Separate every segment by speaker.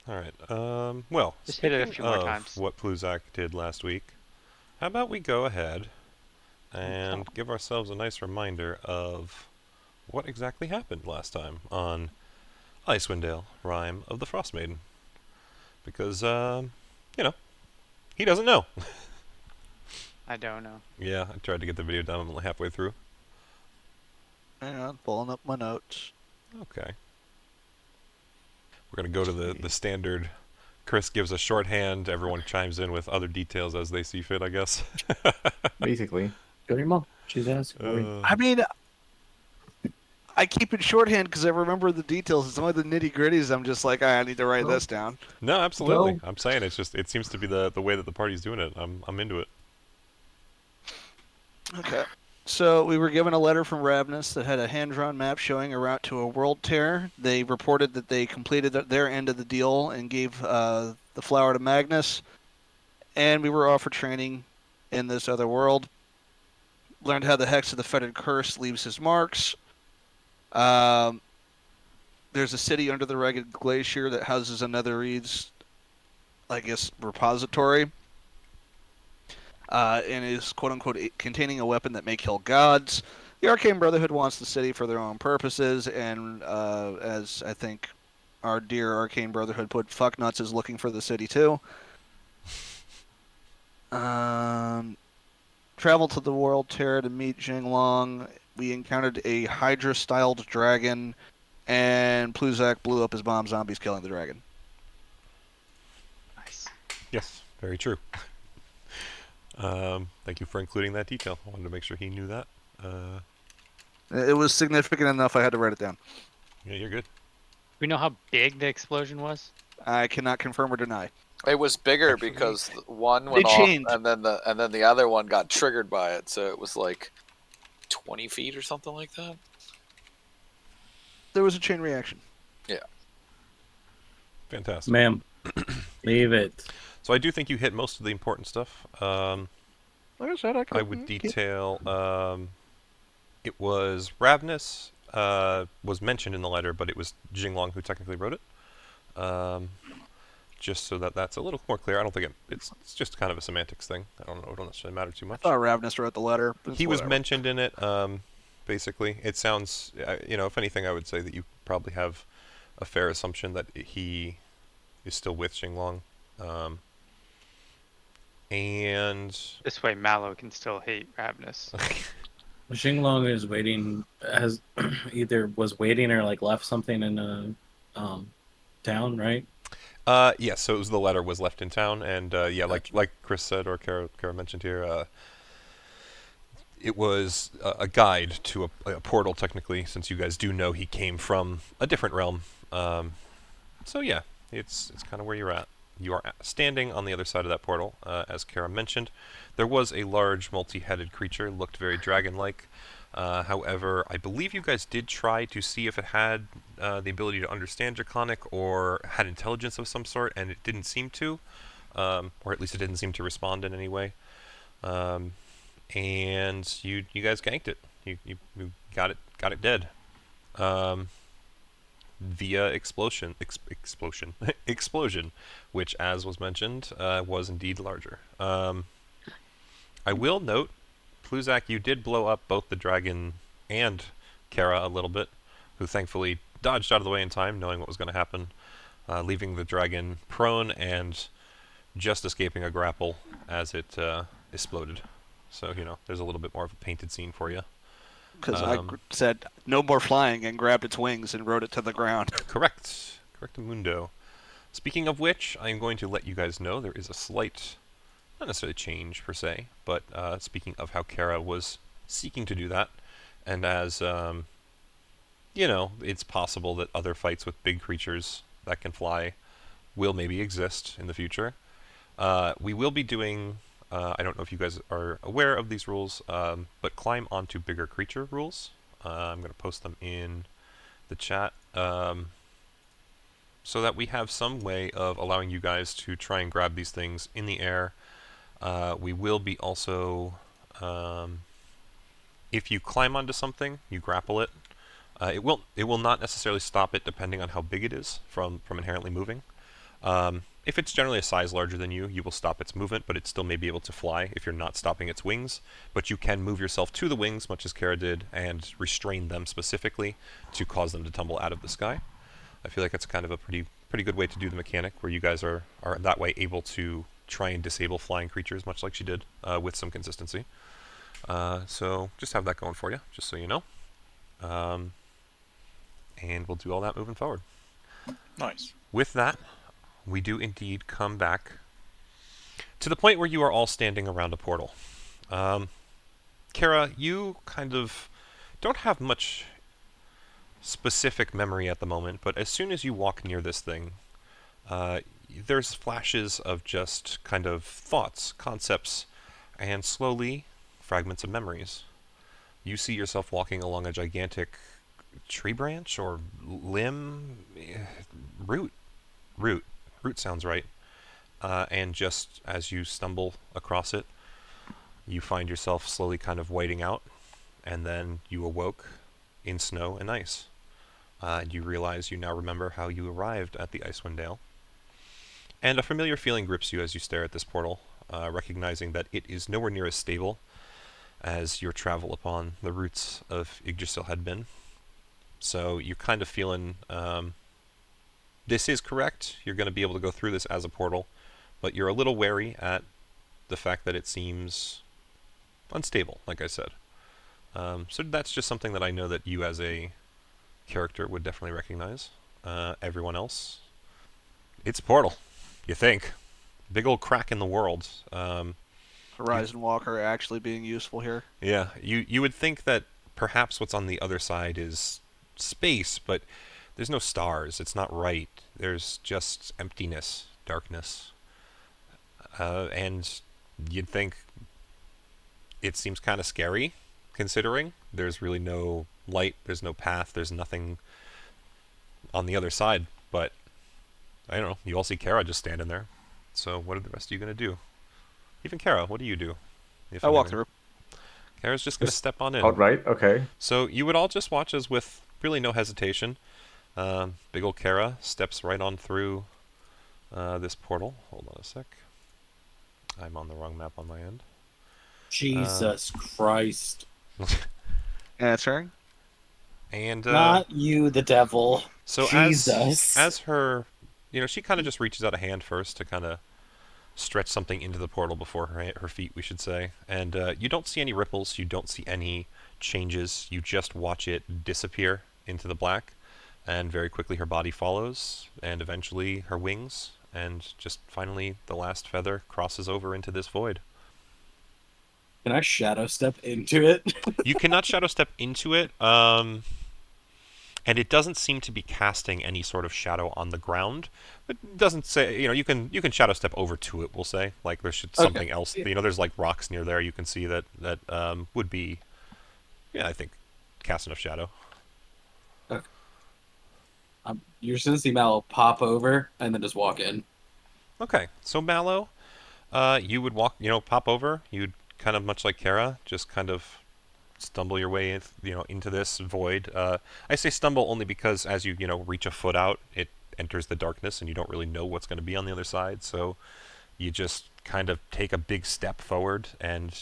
Speaker 1: Alright, well,
Speaker 2: Just hit it a
Speaker 1: speaking
Speaker 2: few more
Speaker 1: of
Speaker 2: times.
Speaker 1: what Pluzak did last week, how about we go ahead
Speaker 2: Oh, tell
Speaker 1: and give ourselves a nice reminder of what exactly happened last time on Icewind Rime of the Frostmaiden. Because, you know, he doesn't know.
Speaker 2: I don't know.
Speaker 1: Yeah, I tried to get the video done, I'm only halfway through.
Speaker 3: Hang on, pulling up my notes.
Speaker 1: Okay. We're going to go to the standard. Chris gives a shorthand, everyone chimes in with other details as they see fit, I guess.
Speaker 4: Basically. Go to your mom. She's asking for you.
Speaker 3: I mean, I keep it shorthand because I remember the details. It's only the nitty gritties. I'm just like, I need to write
Speaker 4: Well,
Speaker 3: this down.
Speaker 1: No, absolutely.
Speaker 4: go.
Speaker 1: I'm saying it's just it seems to be the way that the party's doing it. I'm into it.
Speaker 3: Okay. So we were given a letter from Ravnus that had a hand-drawn map showing a route to a world tear. They reported that they completed their end of the deal and gave the flower to Magnus. And we were offered training in this other world. Learned how the hex of the fetid curse leaves his marks. Um, there's a city under the ragged glacier that houses another Reed's, I guess, repository. And is quote unquote containing a weapon that may kill gods. The Arcane Brotherhood wants the city for their own purposes, and as I think our dear Arcane Brotherhood put, Fucknuts is looking for the city too. Um, traveled to the World Terror to meet Xinglong. We encountered a Hydra-styled dragon, and Pluzak blew up his bomb zombies, killing the dragon.
Speaker 2: Nice.
Speaker 1: Yes, very true. Thank you for including that detail. I wanted to make sure he knew that.
Speaker 3: It was significant enough I had to write it down.
Speaker 1: Yeah, you're good.
Speaker 2: We know how big the explosion was?
Speaker 3: I cannot confirm or deny.
Speaker 5: It was bigger
Speaker 1: Actually,
Speaker 5: because one
Speaker 3: They
Speaker 5: went off,
Speaker 3: changed.
Speaker 5: and then the other one got triggered by it. So it was like 20 feet or something like that.
Speaker 3: There was a chain reaction.
Speaker 5: Yeah.
Speaker 1: Fantastic.
Speaker 4: Ma'am. Leave it.
Speaker 1: So I do think you hit most of the important stuff.
Speaker 3: Like I said,
Speaker 1: I would detail. It was Ravnus was mentioned in the letter, but it was Xinglong who technically wrote it. Just so that that's a little more clear. I don't think it's just kind of a semantics thing. I don't know. It don't necessarily matter too
Speaker 3: I
Speaker 1: much.
Speaker 3: thought Ravnus wrote the letter.
Speaker 1: He was mentioned in it. Basically, it sounds. If anything, I would say that you probably have a fair assumption that he is still with Xinglong. And
Speaker 2: This way Mallow can still hate Ravnus.
Speaker 4: Xinglong is waiting, has either was waiting or like left something in a town, right?
Speaker 1: yes, so it was the letter was left in town, and yeah, like Chris said or Kara mentioned here, it was a guide to a portal technically, since you guys do know he came from a different realm. So yeah, it's kind of where you're at. You are standing on the other side of that portal, as Kara mentioned. There was a large multi-headed creature, looked very dragon-like. However, I believe you guys did try to see if it had the ability to understand Draconic or had intelligence of some sort, and it didn't seem to, or at least it didn't seem to respond in any way. And you guys ganked it. You got it dead. Via explosion, explosion, which, as was mentioned, was indeed larger. I will note, Pluzak, you did blow up both the dragon and Kara a little bit, who thankfully dodged out of the way in time, knowing what was going to happen, leaving the dragon prone and just escaping a grapple as it exploded. So, there's a little bit more of a painted scene for you.
Speaker 3: Because I said no more flying and grabbed its wings and rode it to the ground.
Speaker 1: Correct. Correctamundo. Speaking of which, I am going to let you guys know there is a slight, not necessarily change per se, but speaking of how Kara was seeking to do that, and as, it's possible that other fights with big creatures that can fly will maybe exist in the future. We will be doing, I don't know if you guys are aware of these rules, but climb onto bigger creature rules. I'm going to post them in the chat so that we have some way of allowing you guys to try and grab these things in the air. We will be also, if you climb onto something, you grapple it. It will not necessarily stop it depending on how big it is from inherently moving. If it's generally a size larger than you will stop its movement, but it still may be able to fly if you're not stopping its wings. But you can move yourself to the wings, much as Kara did, and restrain them specifically to cause them to tumble out of the sky. I feel like that's kind of a pretty good way to do the mechanic, where you guys are that way able to try and disable flying creatures, much like she did, with some consistency. So just have that going for you, just so you know. And we'll do all that moving forward.
Speaker 5: Nice.
Speaker 1: With that, we do indeed come back to the point where you are all standing around a portal. Kara, you kind of don't have much specific memory at the moment, but as soon as you walk near this thing, there's flashes of just kind of thoughts, concepts, and slowly fragments of memories. You see yourself walking along a gigantic tree branch or limb, root sounds right. And just as you stumble across it, you find yourself slowly kind of whiting out, and then you awoke in snow and ice. And you realize you now remember how you arrived at the Icewind Dale. And a familiar feeling grips you as you stare at this portal, recognizing that it is nowhere near as stable as your travel upon the routes of Yggdrasil had been. So you're kind of feeling, this is correct, you're going to be able to go through this as a portal, but you're a little wary at the fact that it seems unstable, like I said. So that's just something that I know that you as a character would definitely recognize. Everyone else, it's a portal, you think. Big old crack in the world.
Speaker 3: Horizon Walker actually being useful here.
Speaker 1: Yeah, you would think that perhaps what's on the other side is space, but there's no stars. It's not right. There's just emptiness, darkness. And you'd think it seems kind of scary, considering there's really no light, there's no path, there's nothing on the other side. But I don't know, you all see Kara just standing there. So what are the rest of you going to do? Even Kara, what do you do? If
Speaker 3: I walk
Speaker 1: anything?
Speaker 3: through.
Speaker 1: Kara's just going to step on in.
Speaker 6: Outright, okay.
Speaker 1: So you would all just watch as, with really no hesitation, big old Kara steps right on through this portal. Hold on a sec. I'm on the wrong map on my end.
Speaker 4: Jesus Christ.
Speaker 3: Answering.
Speaker 1: And
Speaker 4: Not you, the devil.
Speaker 1: so
Speaker 4: Jesus.
Speaker 1: as her, she kind of just reaches out a hand first to kind of stretch something into the portal before her feet, we should say. And you don't see any ripples. You don't see any changes. You just watch it disappear into the black, and very quickly her body follows, and eventually her wings, and just finally the last feather crosses over into this void.
Speaker 4: Can I shadow step into it?
Speaker 1: You cannot shadow step into it, and it doesn't seem to be casting any sort of shadow on the ground. It doesn't say, you can shadow step over to it, we'll say. Like there should something else. There's like rocks near there. You can see that would be, I think, cast enough shadow.
Speaker 4: Okay. You're just gonna see Mallow pop over and then just walk in.
Speaker 1: Okay, so Mallow, you would walk, pop over. You'd kind of much like Kara, just kind of stumble your way, into this void. I say stumble only because as you, reach a foot out, it enters the darkness, and you don't really know what's going to be on the other side. So you just kind of take a big step forward, and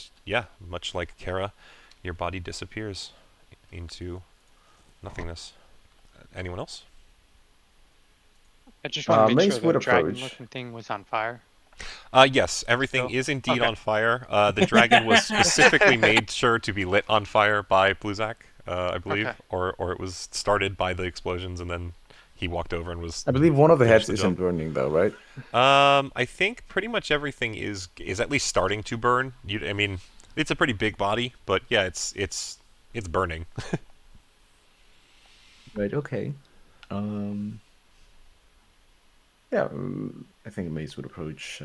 Speaker 1: much like Kara, your body disappears into nothingness. Anyone else?
Speaker 2: I just want to make
Speaker 6: Mace
Speaker 2: sure
Speaker 6: would
Speaker 2: the
Speaker 6: approach.
Speaker 2: dragon-looking thing was on fire.
Speaker 1: Yes, everything is indeed
Speaker 2: Okay.
Speaker 1: on fire. The dragon was specifically made sure to be lit on fire by Bluzak, I believe,
Speaker 2: Okay.
Speaker 1: or it was started by the explosions, and then he walked over and was.
Speaker 6: I believe one of the
Speaker 1: finished
Speaker 6: heads
Speaker 1: the
Speaker 6: isn't
Speaker 1: job.
Speaker 6: burning though, right?
Speaker 1: I think pretty much everything is at least starting to burn. I mean, it's a pretty big body, but yeah, it's burning.
Speaker 6: Right, okay. Yeah, I think Mace would approach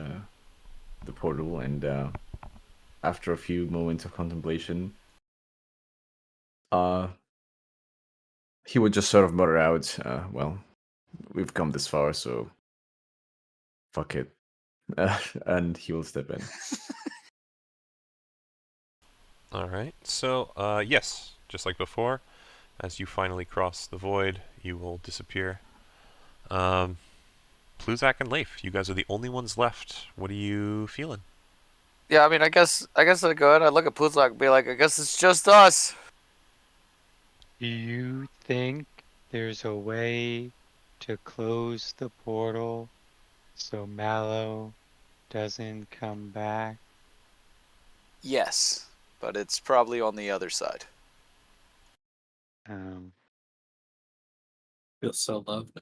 Speaker 6: the portal, and after a few moments of contemplation, he would just sort of mutter out, well, we've come this far, so fuck it. And he will step in.
Speaker 1: All right. So, yes, just like before, as you finally cross the void, you will disappear. Pluzak and Leif, you guys are the only ones left. What are you feeling?
Speaker 5: Yeah, I mean, I guess I go ahead. I look at Pluzak and be like, I guess it's just us.
Speaker 2: Do you think there's a way to close the portal so Mallow doesn't come back?
Speaker 5: Yes, but it's probably on the other side.
Speaker 4: Feel so loved.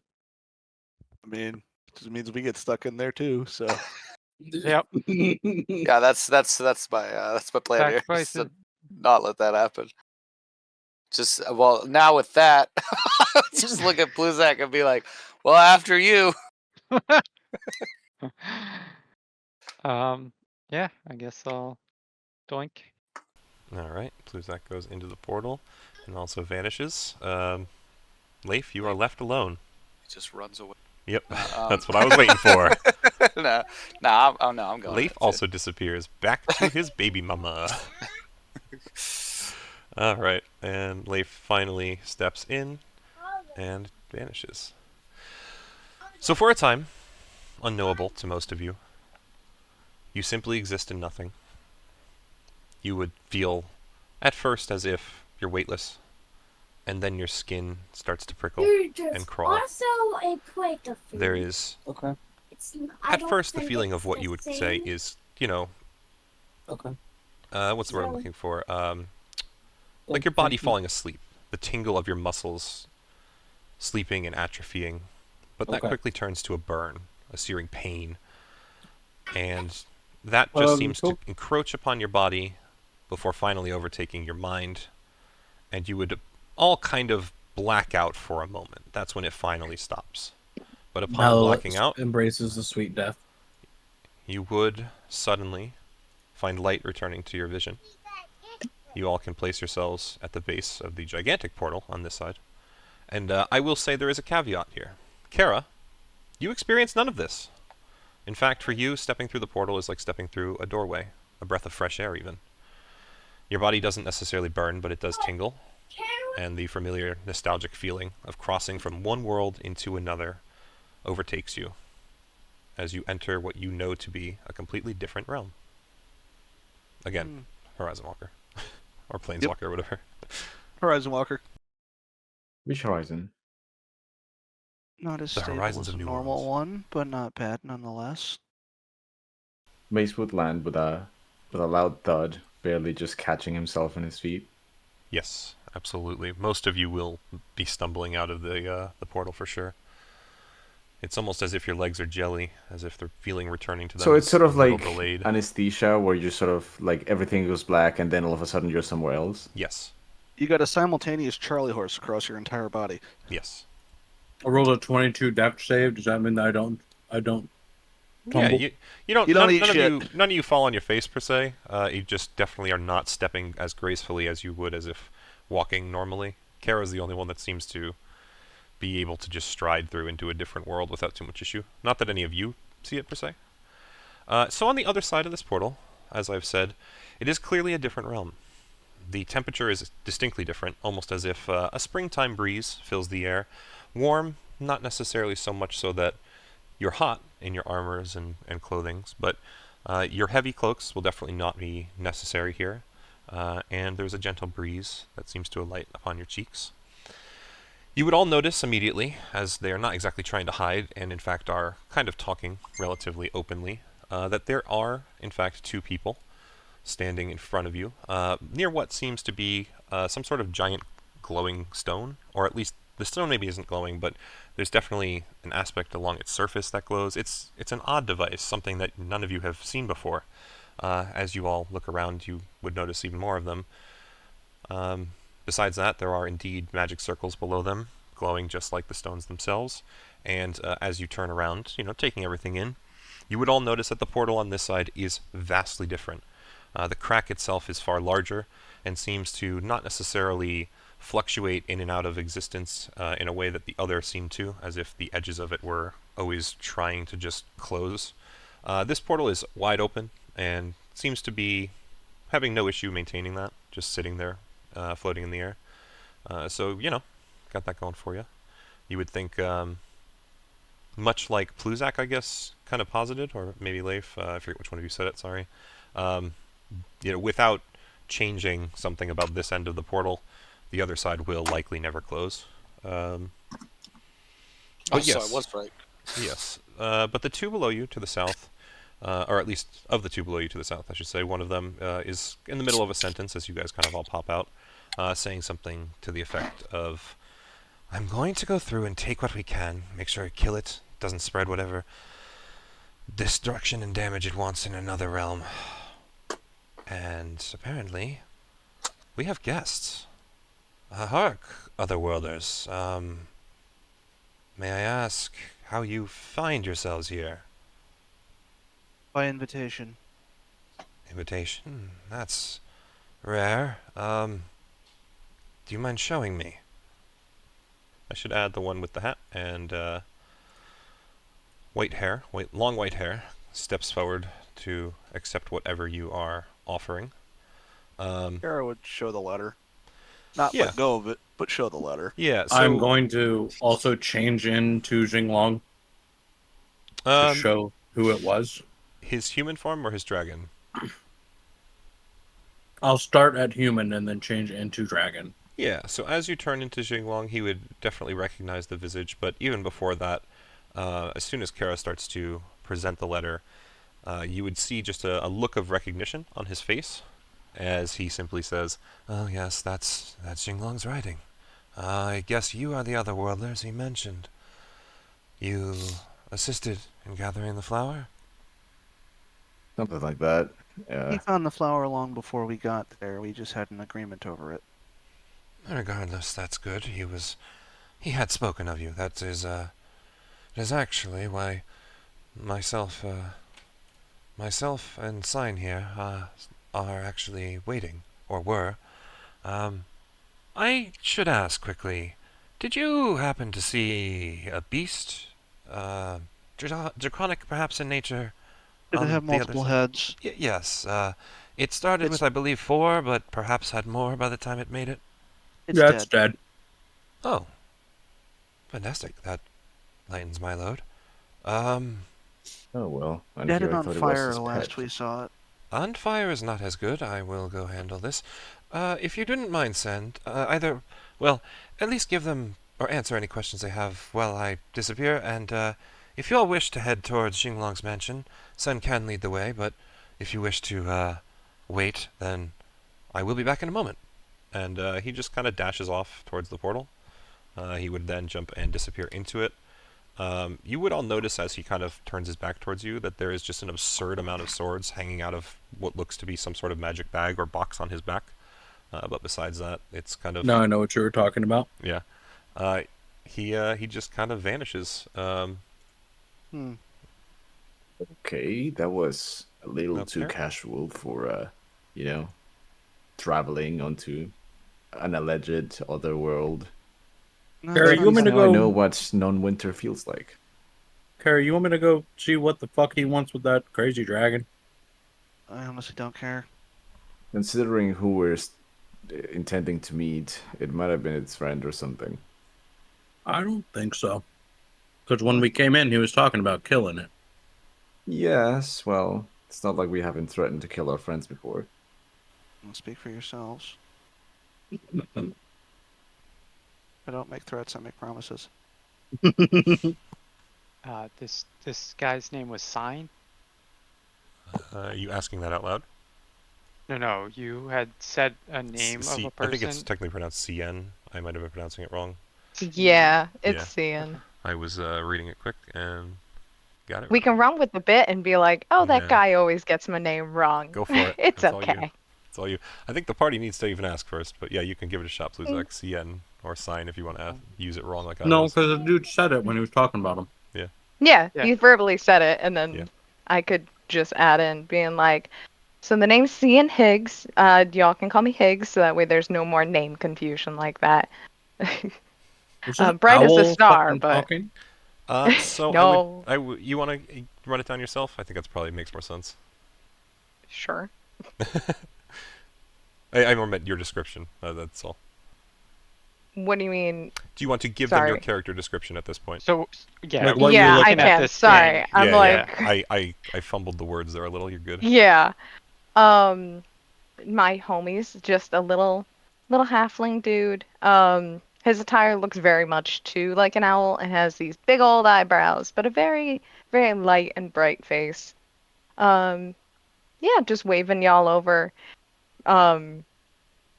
Speaker 3: I mean, it just means we get stuck in there too. So
Speaker 2: Yep.
Speaker 5: Yeah, that's my plan here. is
Speaker 2: Sacrifices.
Speaker 5: to not let that happen. Just well, now with that, just look at Pluzak and be like, "Well, after you."
Speaker 2: Yeah, I guess I'll doink.
Speaker 1: All right, Pluzak goes into the portal and also vanishes. Leif, you are left alone.
Speaker 5: He just runs away.
Speaker 1: Yep, that's what I was waiting for.
Speaker 5: no, I'm going.
Speaker 1: Leif also disappears back to his baby mama. All right, and Leif finally steps in and vanishes. So for a time, unknowable to most of you, you simply exist in nothing. You would feel at first as if you're weightless, and then your skin starts to prickle and crawl.
Speaker 7: Also a plate of food.
Speaker 1: There is,
Speaker 4: Okay.
Speaker 1: at first, the feeling of what you would say is,
Speaker 4: Okay.
Speaker 1: what's the word I'm looking for? Like your body falling asleep, the tingle of your muscles sleeping and atrophying, but that
Speaker 4: Okay.
Speaker 1: quickly turns to a burn, a searing pain, and that just seems to encroach upon your body before finally overtaking your mind, and you would all kind of black out for a moment. That's when it finally stops. But upon
Speaker 4: Mallow
Speaker 1: blacking out,
Speaker 4: embraces the sweet death.
Speaker 1: you would suddenly find light returning to your vision. You all can place yourselves at the base of the gigantic portal on this side. And I will say there is a caveat here. Kara, you experience none of this. In fact, for you, stepping through the portal is like stepping through a doorway, a breath of fresh air even. Your body doesn't necessarily burn, but it does tingle, and the familiar nostalgic feeling of crossing from one world into another overtakes you as you enter what you know to be a completely different realm. Again, Horizon Walker. Or Planeswalker, or whatever.
Speaker 3: Horizon Walker,
Speaker 6: Which Horizon?
Speaker 3: not as
Speaker 1: The
Speaker 3: stable
Speaker 1: Horizons
Speaker 3: as
Speaker 1: of
Speaker 3: a
Speaker 1: New
Speaker 3: normal
Speaker 1: Worlds.
Speaker 3: one, but not bad nonetheless.
Speaker 6: Mace would land with a loud thud, barely just catching himself on his feet.
Speaker 1: Yes, absolutely. Most of you will be stumbling out of the portal for sure. It's almost as if your legs are jelly, as if the feeling returning to them
Speaker 6: So it's
Speaker 1: is
Speaker 6: sort of
Speaker 1: a little
Speaker 6: like
Speaker 1: delayed.
Speaker 6: anesthesia, where you sort of like everything goes black, and then all of a sudden you're somewhere else.
Speaker 1: Yes,
Speaker 3: You got a simultaneous Charlie horse across your entire body.
Speaker 1: yes.
Speaker 4: I rolled a 22 dex save. Does that mean that I don't
Speaker 1: Yeah,
Speaker 4: tumble?
Speaker 1: you don't.
Speaker 3: You don't
Speaker 1: none,
Speaker 3: eat
Speaker 1: none
Speaker 3: shit.
Speaker 1: of you. None of you fall on your face per se. You just definitely are not stepping as gracefully as you would as if walking normally. Kara's the only one that seems to be able to just stride through into a different world without too much issue. Not that any of you see it per se. So on the other side of this portal, as I've said, it is clearly a different realm. The temperature is distinctly different, almost as if a springtime breeze fills the air. Warm, not necessarily so much so that you're hot in your armors and clothings, but your heavy cloaks will definitely not be necessary here. And there's a gentle breeze that seems to alight upon your cheeks. You would all notice immediately, as they are not exactly trying to hide, and in fact are kind of talking relatively openly, that there are, in fact, two people standing in front of you, near what seems to be some sort of giant glowing stone, or at least the stone maybe isn't glowing, but there's definitely an aspect along its surface that glows. It's an odd device, something that none of you have seen before. As you all look around, you would notice even more of them. Besides that, there are indeed magic circles below them, glowing just like the stones themselves. And as you turn around, taking everything in, you would all notice that the portal on this side is vastly different. The crack itself is far larger and seems to not necessarily fluctuate in and out of existence in a way that the other seem to, as if the edges of it were always trying to just close. This portal is wide open and seems to be having no issue maintaining that, just sitting there, floating in the air. So, got that going for you. You would think much like Pluzak, I guess, kind of posited, or maybe Leif, I forget which one of you said it, sorry. Without changing something about this end of the portal, the other side will likely never close. But
Speaker 5: So
Speaker 1: yes.
Speaker 5: I was right.
Speaker 1: Yes. But the two below you to the south, or at least of the two below you to the south, I should say, one of them is in the middle of a sentence as you guys kind of all pop out, saying something to the effect of, I'm going to go through and take what we can, make sure to kill it, doesn't spread whatever destruction and damage it wants in another realm. And apparently, we have guests. Hark, otherworlders. May I ask how you find yourselves here?
Speaker 3: By invitation.
Speaker 1: Invitation? That's rare. Do you mind showing me? I should add the one with the hat and long white hair, steps forward to accept whatever you are offering.
Speaker 3: Kara would show the letter. Not
Speaker 1: Yeah.
Speaker 3: let go of it, but show the letter.
Speaker 1: Yeah, so
Speaker 4: I'm going to also change into Xinglong to show who it was.
Speaker 1: his human form or his dragon?
Speaker 4: I'll start at human and then change into dragon.
Speaker 1: Yeah, so as you turn into Xinglong, he would definitely recognize the visage, but even before that, as soon as Kara starts to present the letter, you would see just a look of recognition on his face as he simply says, "Oh yes, that's Xinglong's writing. I guess you are the otherworldlers he mentioned. You assisted in gathering the flower?"
Speaker 6: Something like that.
Speaker 3: He found the flower long before we got there. We just had an agreement over it.
Speaker 1: Regardless, that's good. He had spoken of you. That is actually why myself and Sign here are actually waiting, or were. I should ask quickly, did you happen to see a beast, draconic perhaps in nature?
Speaker 3: Did it
Speaker 1: on
Speaker 3: have
Speaker 1: the other
Speaker 3: multiple
Speaker 1: side?
Speaker 3: heads?
Speaker 1: Yes. It started
Speaker 3: It's-
Speaker 1: with, I believe, 4, but perhaps had more by the time it made it.
Speaker 3: It's
Speaker 4: That's
Speaker 3: dead.
Speaker 4: dead.
Speaker 1: Oh. Fantastic. That lightens my load.
Speaker 6: Oh well. And
Speaker 3: Dead
Speaker 6: here
Speaker 3: and
Speaker 6: I
Speaker 3: on
Speaker 6: thought it was
Speaker 3: fire
Speaker 6: his
Speaker 3: the last
Speaker 6: pet.
Speaker 3: we saw it.
Speaker 1: On fire is not as good. I will go handle this. If you didn't mind, Send, at least give them or answer any questions they have while I disappear, and if you all wish to head towards Xinglong's mansion, Sen can lead the way, but if you wish to wait, then I will be back in a moment. And he just kind of dashes off towards the portal. He would then jump and disappear into it. You would all notice as he kind of turns his back towards you that there is just an absurd amount of swords hanging out of what looks to be some sort of magic bag or box on his back. But besides that, it's kind of...
Speaker 4: Now I know what you were talking about.
Speaker 1: Yeah. He just kind of vanishes.
Speaker 6: Okay, that was a little too
Speaker 1: Okay.
Speaker 6: casual for, traveling onto an alleged other world.
Speaker 3: No,
Speaker 4: Kara,
Speaker 3: it's
Speaker 4: you want me
Speaker 3: not
Speaker 4: to
Speaker 6: Now I
Speaker 4: go-
Speaker 6: know what non-winter feels like.
Speaker 4: Kara, you want me to go see what the fuck he wants with that crazy dragon?
Speaker 3: I honestly don't care.
Speaker 6: Considering who we're intending to meet, it might have been its friend or something.
Speaker 4: I don't think so. Because when we came in, he was talking about killing it.
Speaker 6: Yes, well, it's not like we haven't threatened to kill our friends before.
Speaker 3: Don't speak for yourselves. I don't make threats, I make promises.
Speaker 2: This guy's name was Sign?
Speaker 1: Are you asking that out loud?
Speaker 2: No, you had said a name of a
Speaker 1: I
Speaker 2: person.
Speaker 1: think it's technically pronounced CN. I might have been pronouncing it wrong.
Speaker 8: Yeah, it's
Speaker 1: Yeah.
Speaker 8: seeing.
Speaker 1: I was reading it quick and got it
Speaker 8: We
Speaker 1: right.
Speaker 8: can run with the bit and be like, oh, that
Speaker 1: No.
Speaker 8: guy always gets my name wrong.
Speaker 1: Go for it.
Speaker 8: It's
Speaker 1: That's all you.
Speaker 8: okay.
Speaker 1: It's all you. I think the party needs to even ask first, but yeah, you can give it a shot, please. Like CN or Sign if you want to use it wrong like I
Speaker 4: No,
Speaker 1: was.
Speaker 4: because the dude said it when he was talking about him.
Speaker 8: Yeah,
Speaker 2: Yeah.
Speaker 8: you verbally said it, and then
Speaker 1: Yeah.
Speaker 8: I could just add in being like, so the name's Cian Higgs. Y'all can call me Higgs, so that way there's no more name confusion like that.
Speaker 4: Was that
Speaker 8: Bright as a
Speaker 4: owl
Speaker 8: star,
Speaker 4: fucking
Speaker 8: but
Speaker 4: talking?
Speaker 1: So
Speaker 8: No.
Speaker 1: you want to run it down yourself? I think that's probably makes more sense.
Speaker 8: sure.
Speaker 1: I more meant your description. That's all.
Speaker 8: What do you mean?
Speaker 1: Do you want to give them your
Speaker 8: Sorry.
Speaker 1: character description at this point?
Speaker 2: So yeah,
Speaker 4: Like, what you're
Speaker 8: Yeah, I
Speaker 2: looking at
Speaker 8: can.
Speaker 2: this
Speaker 8: Sorry,
Speaker 2: thing.
Speaker 8: I'm
Speaker 1: yeah,
Speaker 8: like,
Speaker 1: I fumbled the words there a little. You're good.
Speaker 8: yeah. Um, my homie's just a little halfling dude. His attire looks very much too like an owl and has these big old eyebrows, but a very, very light and bright face. Um, yeah, just waving y'all over. Um,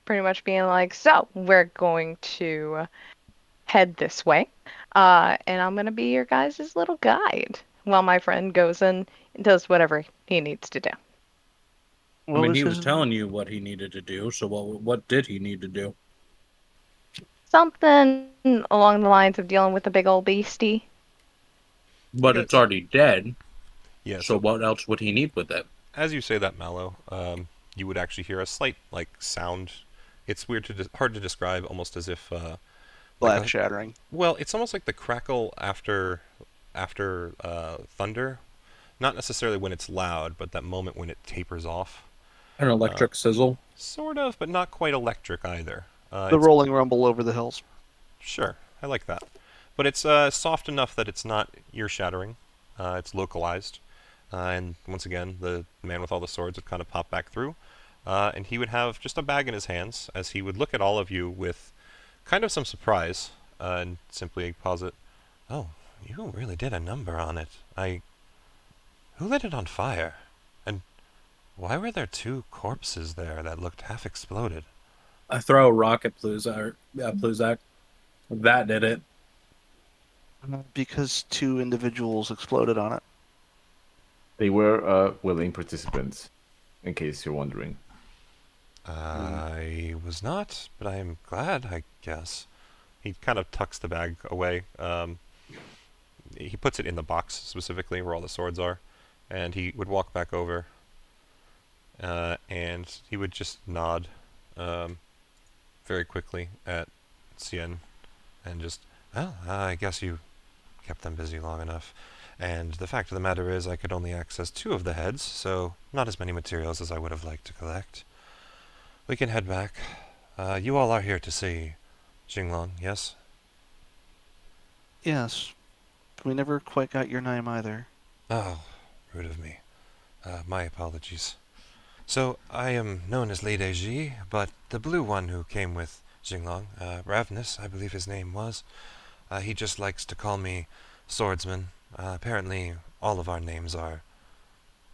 Speaker 8: pretty much being like, so we're going to head this way. And I'm gonna be your guys' little guide while my friend goes and does whatever he needs to do.
Speaker 4: I
Speaker 3: What
Speaker 4: mean,
Speaker 3: was
Speaker 4: he was
Speaker 3: his?
Speaker 4: telling you what he needed to do. So what did he need to do?
Speaker 8: Something along the lines of dealing with a big old beastie.
Speaker 4: But
Speaker 8: Okay.
Speaker 4: it's already dead.
Speaker 1: Yeah.
Speaker 4: So what else would he need with it?
Speaker 1: As you say that, Mallow, you would actually hear a slight sound. It's weird hard to describe, almost as if
Speaker 3: Glass shattering.
Speaker 1: well, it's almost like the crackle after thunder. Not necessarily when it's loud, but that moment when it tapers off.
Speaker 4: An electric sizzle.
Speaker 1: Sort of, but not quite electric either.
Speaker 3: The
Speaker 1: It's-
Speaker 3: rolling rumble over the hills.
Speaker 1: Sure, I like that. But it's soft enough that it's not ear-shattering. It's localized. And once again, the man with all the swords would kind of pop back through. And he would have just a bag in his hands as he would look at all of you with kind of some surprise and simply posit, "Oh, you really did a number on it. Who lit it on fire? And why were there two corpses there that looked half exploded?"
Speaker 4: I throw a rock at Pluzak. That did it.
Speaker 3: Because two individuals exploded on it.
Speaker 6: They were willing participants, in case you're wondering.
Speaker 1: I was not, but I am glad, I guess. He kind of tucks the bag away. He puts it in the box specifically where all the swords are, and he would walk back over, and he would just nod very quickly at Cien, and just, well, I guess you kept them busy long enough. And the fact of the matter is I could only access 2 of the heads, so not as many materials as I would have liked to collect. We can head back. You all are here to see Xinglong, yes?
Speaker 3: Yes. We never quite got your name either.
Speaker 1: Oh, rude of me. My apologies. So, I am known as Li Deji, but the blue one who came with Xinglong, Ravnus, I believe his name was, he just likes to call me Swordsman. Apparently, all of our names are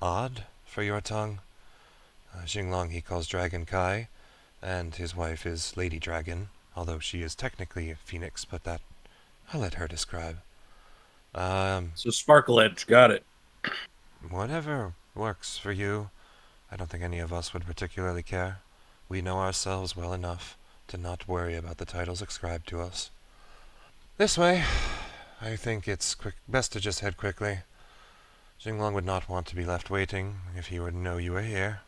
Speaker 1: odd for your tongue. Xinglong he calls Dragon Kai, and his wife is Lady Dragon, although she is technically a phoenix, but that I'll let her describe.
Speaker 4: So Sparkle Edge, got it.
Speaker 1: Whatever works for you. I don't think any of us would particularly care. We know ourselves well enough to not worry about the titles ascribed to us. This way. I think it's best to just head quickly. Xinglong would not want to be left waiting if he would know you were here.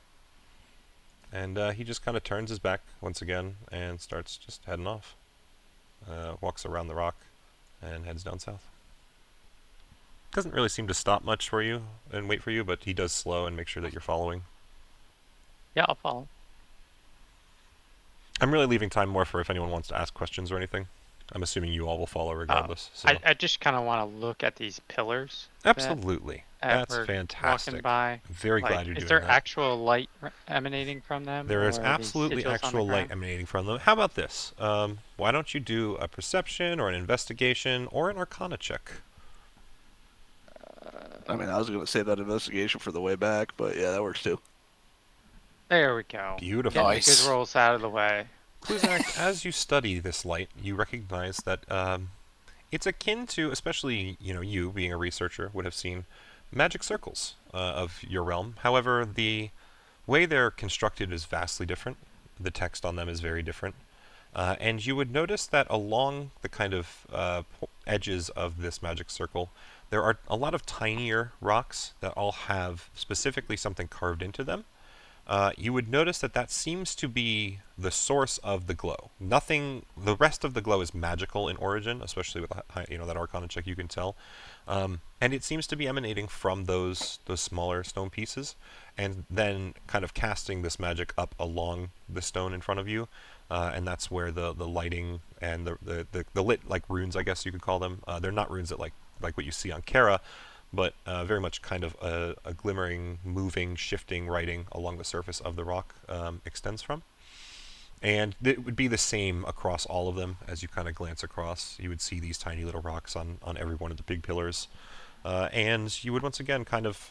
Speaker 1: And he just kind of turns his back once again and starts just heading off. Walks around the rock and heads down south. Doesn't really seem to stop much for you and wait for you, but he does slow and make sure that you're following.
Speaker 2: Yeah, I'll follow.
Speaker 1: I'm really leaving time more for if anyone wants to ask questions or anything. I'm assuming you all will follow regardless. So.
Speaker 2: I just kind of want to look at these pillars.
Speaker 1: Absolutely.
Speaker 2: That
Speaker 1: That's
Speaker 2: we're
Speaker 1: fantastic.
Speaker 2: Walking by.
Speaker 1: I'm very glad you're doing that.
Speaker 2: Is there actual light emanating from them?
Speaker 1: There is
Speaker 2: or are these
Speaker 1: absolutely
Speaker 2: sigils on the
Speaker 1: actual light
Speaker 2: ground?
Speaker 1: emanating from them. How about this? Why don't you do a perception or an investigation or an arcana check?
Speaker 3: I mean, I was going to say that investigation for the way back, but yeah, that works too.
Speaker 2: There we go.
Speaker 1: Beautiful.
Speaker 2: Get the
Speaker 5: Nice.
Speaker 2: good rolls out of the way.
Speaker 1: Kluzak, as you study this light, you recognize that it's akin to, especially you being a researcher would have seen magic circles of your realm. However, the way they're constructed is vastly different. The text on them is very different. And you would notice that along the kind of edges of this magic circle, there are a lot of tinier rocks that all have specifically something carved into them. You would notice that seems to be the source of the glow. The rest of the glow is magical in origin, especially with that Arcana check you can tell. And it seems to be emanating from those smaller stone pieces, and then kind of casting this magic up along the stone in front of you. and that's where the lighting and the lit like runes, I guess you could call them. They're not runes that like what you see on Kara, but very much kind of a glimmering, moving, shifting writing along the surface of the rock extends from. And it would be the same across all of them. As you kind of glance across, you would see these tiny little rocks on every one of the big pillars. And you would once again kind of,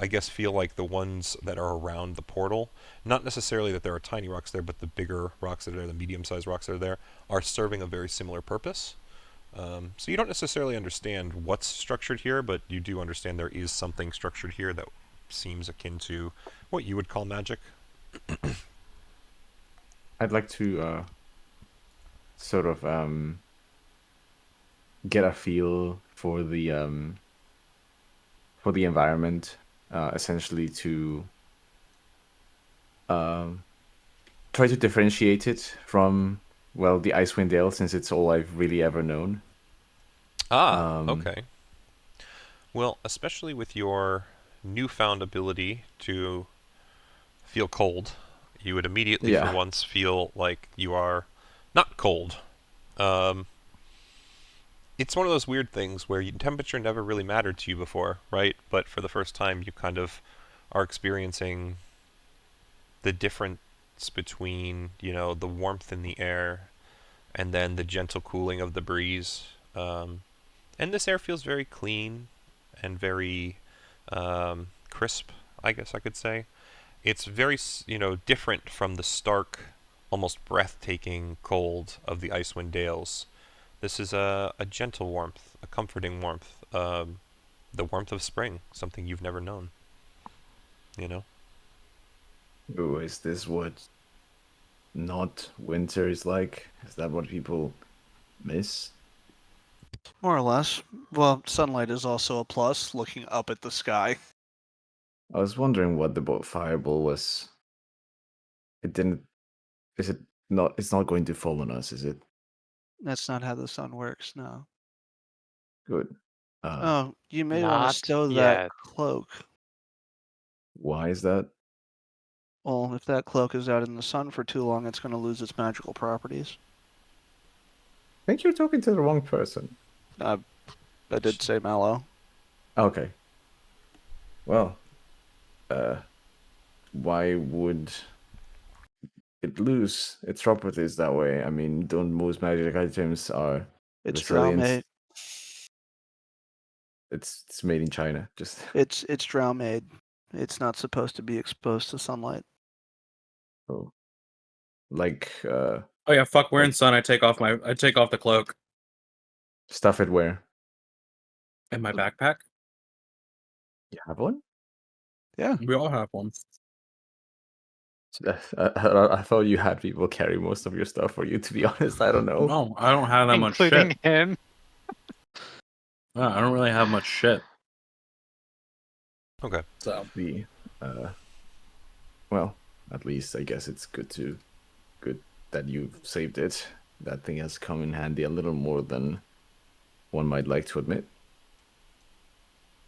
Speaker 1: I guess, feel like the ones that are around the portal, not necessarily that there are tiny rocks there, but the bigger rocks that are there, the medium-sized rocks that are there, are serving a very similar purpose. So you don't necessarily understand what's structured here, but you do understand there is something structured here that seems akin to what you would call magic.
Speaker 6: I'd like to sort of get a feel for the environment, essentially to try to differentiate it from, well, the Icewind Dale, since it's all I've really ever known.
Speaker 1: Okay. Well, especially with your newfound ability to feel cold, you would immediately for once feel like you are not cold. It's one of those weird things where temperature never really mattered to you before, right? But for the first time, you kind of are experiencing the difference between, the warmth in the air and then the gentle cooling of the breeze. And this air feels very clean and very crisp, I guess I could say. It's very, different from the stark, almost breathtaking cold of the Icewind Dales. This is a gentle warmth, a comforting warmth, the warmth of spring, something you've never known.
Speaker 6: Ooh, is this what not winter is like? Is that what people miss?
Speaker 3: More or less. Well, sunlight is also a plus, looking up at the sky.
Speaker 6: I was wondering what the fireball was. It didn't. Is it not? It's not going to fall on us, is it?
Speaker 3: That's not how the sun works, no.
Speaker 6: Good.
Speaker 3: Oh, you may want to
Speaker 2: Not
Speaker 3: stow that
Speaker 2: yet.
Speaker 3: cloak.
Speaker 6: Why is that?
Speaker 3: Well, if that cloak is out in the sun for too long, it's going to lose its magical properties.
Speaker 6: I think you're talking to the wrong person.
Speaker 3: I did say Mallow.
Speaker 6: Okay. Well, why would it lose its properties that way? I mean, don't most magic items are
Speaker 3: It's drow
Speaker 6: resilient?
Speaker 3: made.
Speaker 6: It's made in China. Just
Speaker 3: It's drow made. It's not supposed to be exposed to sunlight.
Speaker 6: oh, like
Speaker 4: Oh yeah, fuck. We're in sun. I take off the cloak
Speaker 6: stuff it where
Speaker 4: in my backpack.
Speaker 6: you have one.
Speaker 3: Yeah.
Speaker 4: We all have one.
Speaker 6: I thought you had people carry most of your stuff for you. To be honest, I don't know.
Speaker 4: No, I don't have that much
Speaker 2: Including
Speaker 4: shit.
Speaker 2: him.
Speaker 4: No, I don't really have much shit.
Speaker 1: Okay.
Speaker 4: So
Speaker 6: Well, at least I guess it's good that you've saved it. That thing has come in handy a little more than one might like to admit.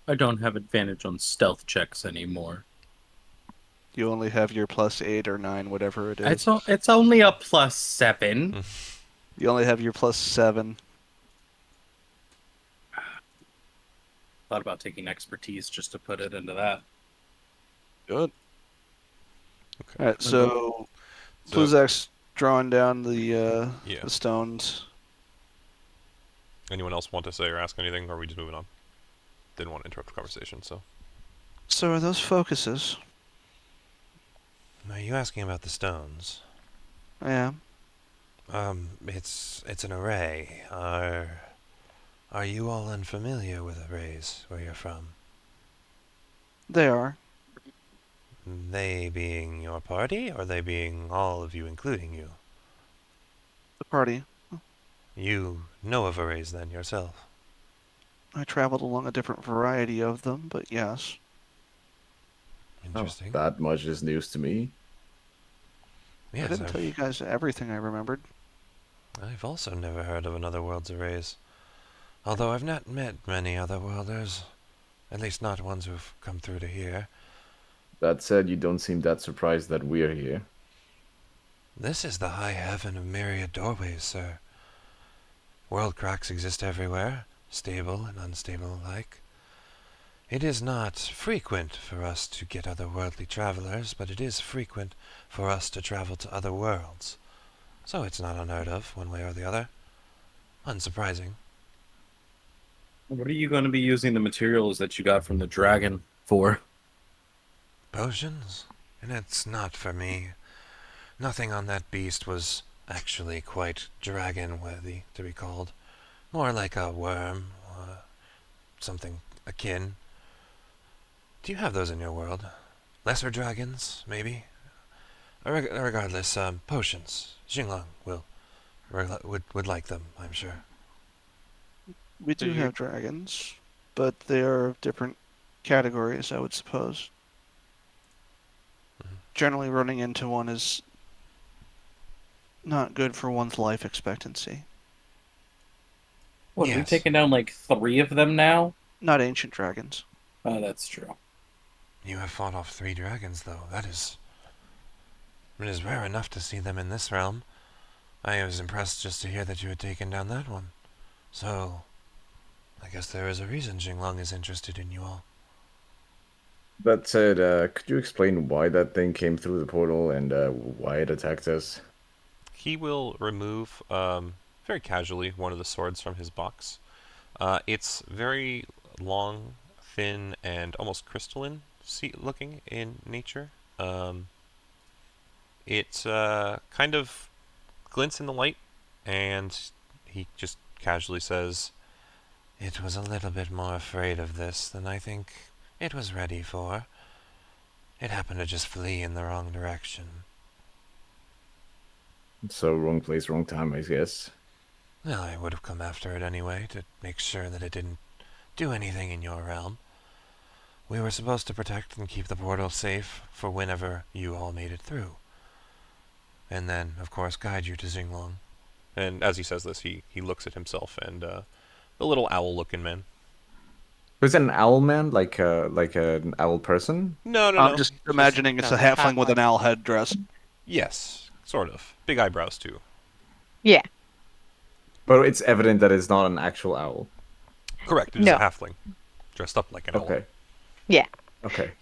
Speaker 4: I don't have advantage on stealth checks anymore.
Speaker 3: You only have your +8 or 9, whatever it is.
Speaker 4: It's only a +7.
Speaker 3: You only have your +7.
Speaker 4: Thought about taking expertise just to put it into that.
Speaker 3: Good.
Speaker 1: Okay.
Speaker 3: All right, so Pluzak's drawing down the
Speaker 1: Yeah.
Speaker 3: the stones.
Speaker 1: Anyone else want to say or ask anything, or are we just moving on? Didn't want to interrupt the conversation, so.
Speaker 3: So are those focuses?
Speaker 1: Are you asking about the stones?
Speaker 3: I am.
Speaker 1: It's an array. Are you all unfamiliar with arrays where you're from?
Speaker 3: They are.
Speaker 1: They being your party, or they being all of you, including you?
Speaker 3: The party.
Speaker 1: You know of arrays then yourself?
Speaker 3: I traveled along a different variety of them, but yes.
Speaker 1: Interesting.
Speaker 6: Oh, that much is news to me.
Speaker 1: Yes,
Speaker 3: I didn't tell you guys everything I remembered.
Speaker 1: I've also never heard of another world's arrays. Although I've not met many other worlders. At least not ones who've come through to here.
Speaker 6: That said, you don't seem that surprised that we're here.
Speaker 1: This is the high heaven of myriad doorways, sir. World cracks exist everywhere, stable and unstable alike. It is not frequent for us to get otherworldly travelers, but it is frequent for us to travel to other worlds. So it's not unheard of, one way or the other. Unsurprising.
Speaker 4: What are you going to be using the materials that you got from the dragon for?
Speaker 1: Potions? And it's not for me. Nothing on that beast was actually quite dragon-worthy to be called. More like a worm, or something akin. Do you have those in your world? Lesser dragons, maybe? Regardless, potions. Xinglong would like them, I'm sure.
Speaker 3: We
Speaker 2: So
Speaker 3: do
Speaker 2: you-
Speaker 3: have dragons, but they are of different categories, I would suppose.
Speaker 1: Mhm.
Speaker 3: Generally, running into one is not good for one's life expectancy.
Speaker 4: What, we've
Speaker 1: Yes.
Speaker 4: taken down like 3 of them now?
Speaker 3: Not ancient dragons.
Speaker 4: Oh, that's true.
Speaker 1: You have fought off 3 dragons, though. It is rare enough to see them in this realm. I was impressed just to hear that you had taken down that one. So, I guess there is a reason Xinglong is interested in you all.
Speaker 6: That said, could you explain why that thing came through the portal and why it attacked us?
Speaker 1: He will remove, very casually, one of the swords from his box. It's very long, thin, and almost crystalline looking in nature. It kind of glints in the light, and he just casually says, "It was a little bit more afraid of this than I think it was ready for. It happened to just flee in the wrong direction."
Speaker 6: So wrong place, wrong time, I guess.
Speaker 1: Well, I would have come after it anyway, to make sure that it didn't do anything in your realm. We were supposed to protect and keep the portal safe for whenever you all made it through. And then, of course, guide you to Xinglong. And as he says this, he looks at himself and the little owl-looking man.
Speaker 6: Was it an owl man, like an owl person?
Speaker 1: No,
Speaker 3: I'm just imagining it's
Speaker 2: no,
Speaker 3: a halfling with
Speaker 2: halfling.
Speaker 3: an owl headdress.
Speaker 1: Yes, sort of. Big eyebrows, too.
Speaker 8: Yeah.
Speaker 6: But it's evident that it's not an actual owl.
Speaker 1: Correct, it is
Speaker 8: No.
Speaker 1: a halfling. Dressed up like an owl.
Speaker 6: Okay.
Speaker 8: Yeah.
Speaker 6: Okay.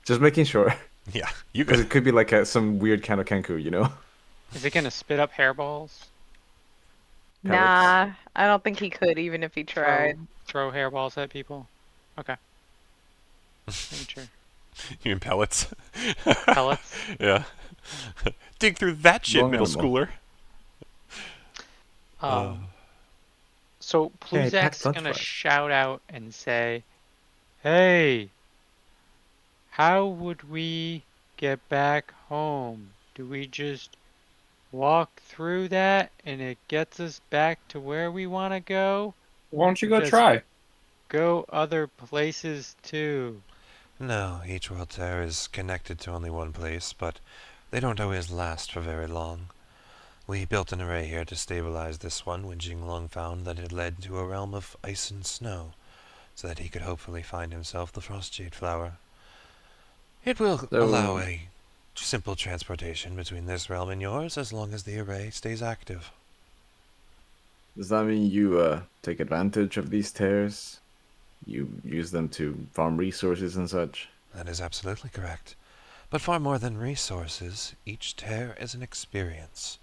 Speaker 6: Just making sure.
Speaker 1: Yeah, you
Speaker 6: Because
Speaker 1: could.
Speaker 6: it could be like some weird kind of Kenku, you know?
Speaker 2: Is it gonna spit up hairballs?
Speaker 6: Pellets.
Speaker 8: Nah, I don't think he could even if he tried.
Speaker 2: Throw hairballs at people? Okay. Making sure.
Speaker 1: You mean pellets?
Speaker 2: Pellets?
Speaker 1: Yeah. Dig through that shit,
Speaker 6: Wrong
Speaker 1: middle
Speaker 6: animal.
Speaker 1: schooler.
Speaker 2: So
Speaker 6: Hey, pack
Speaker 2: Pluzak's
Speaker 6: french
Speaker 2: gonna
Speaker 6: fries.
Speaker 2: shout out and say, "Hey, how would we get back home? Do we just walk through that and it gets us back to where we want to go?
Speaker 4: Why don't you go
Speaker 2: Just-
Speaker 4: try?
Speaker 2: Go other places too."
Speaker 1: No, each world tower is connected to only one place, but they don't always last for very long. We built an array here to stabilize this one when Xinglong found that it led to a realm of ice and snow, so that he could hopefully find himself the Frostjade flower. It will
Speaker 6: So-
Speaker 1: allow a simple transportation between this realm and yours as long as the array stays active.
Speaker 6: Does that mean you take advantage of these tears? You use them to farm resources and such?
Speaker 1: That is absolutely correct. But far more than resources, each tear is an experience.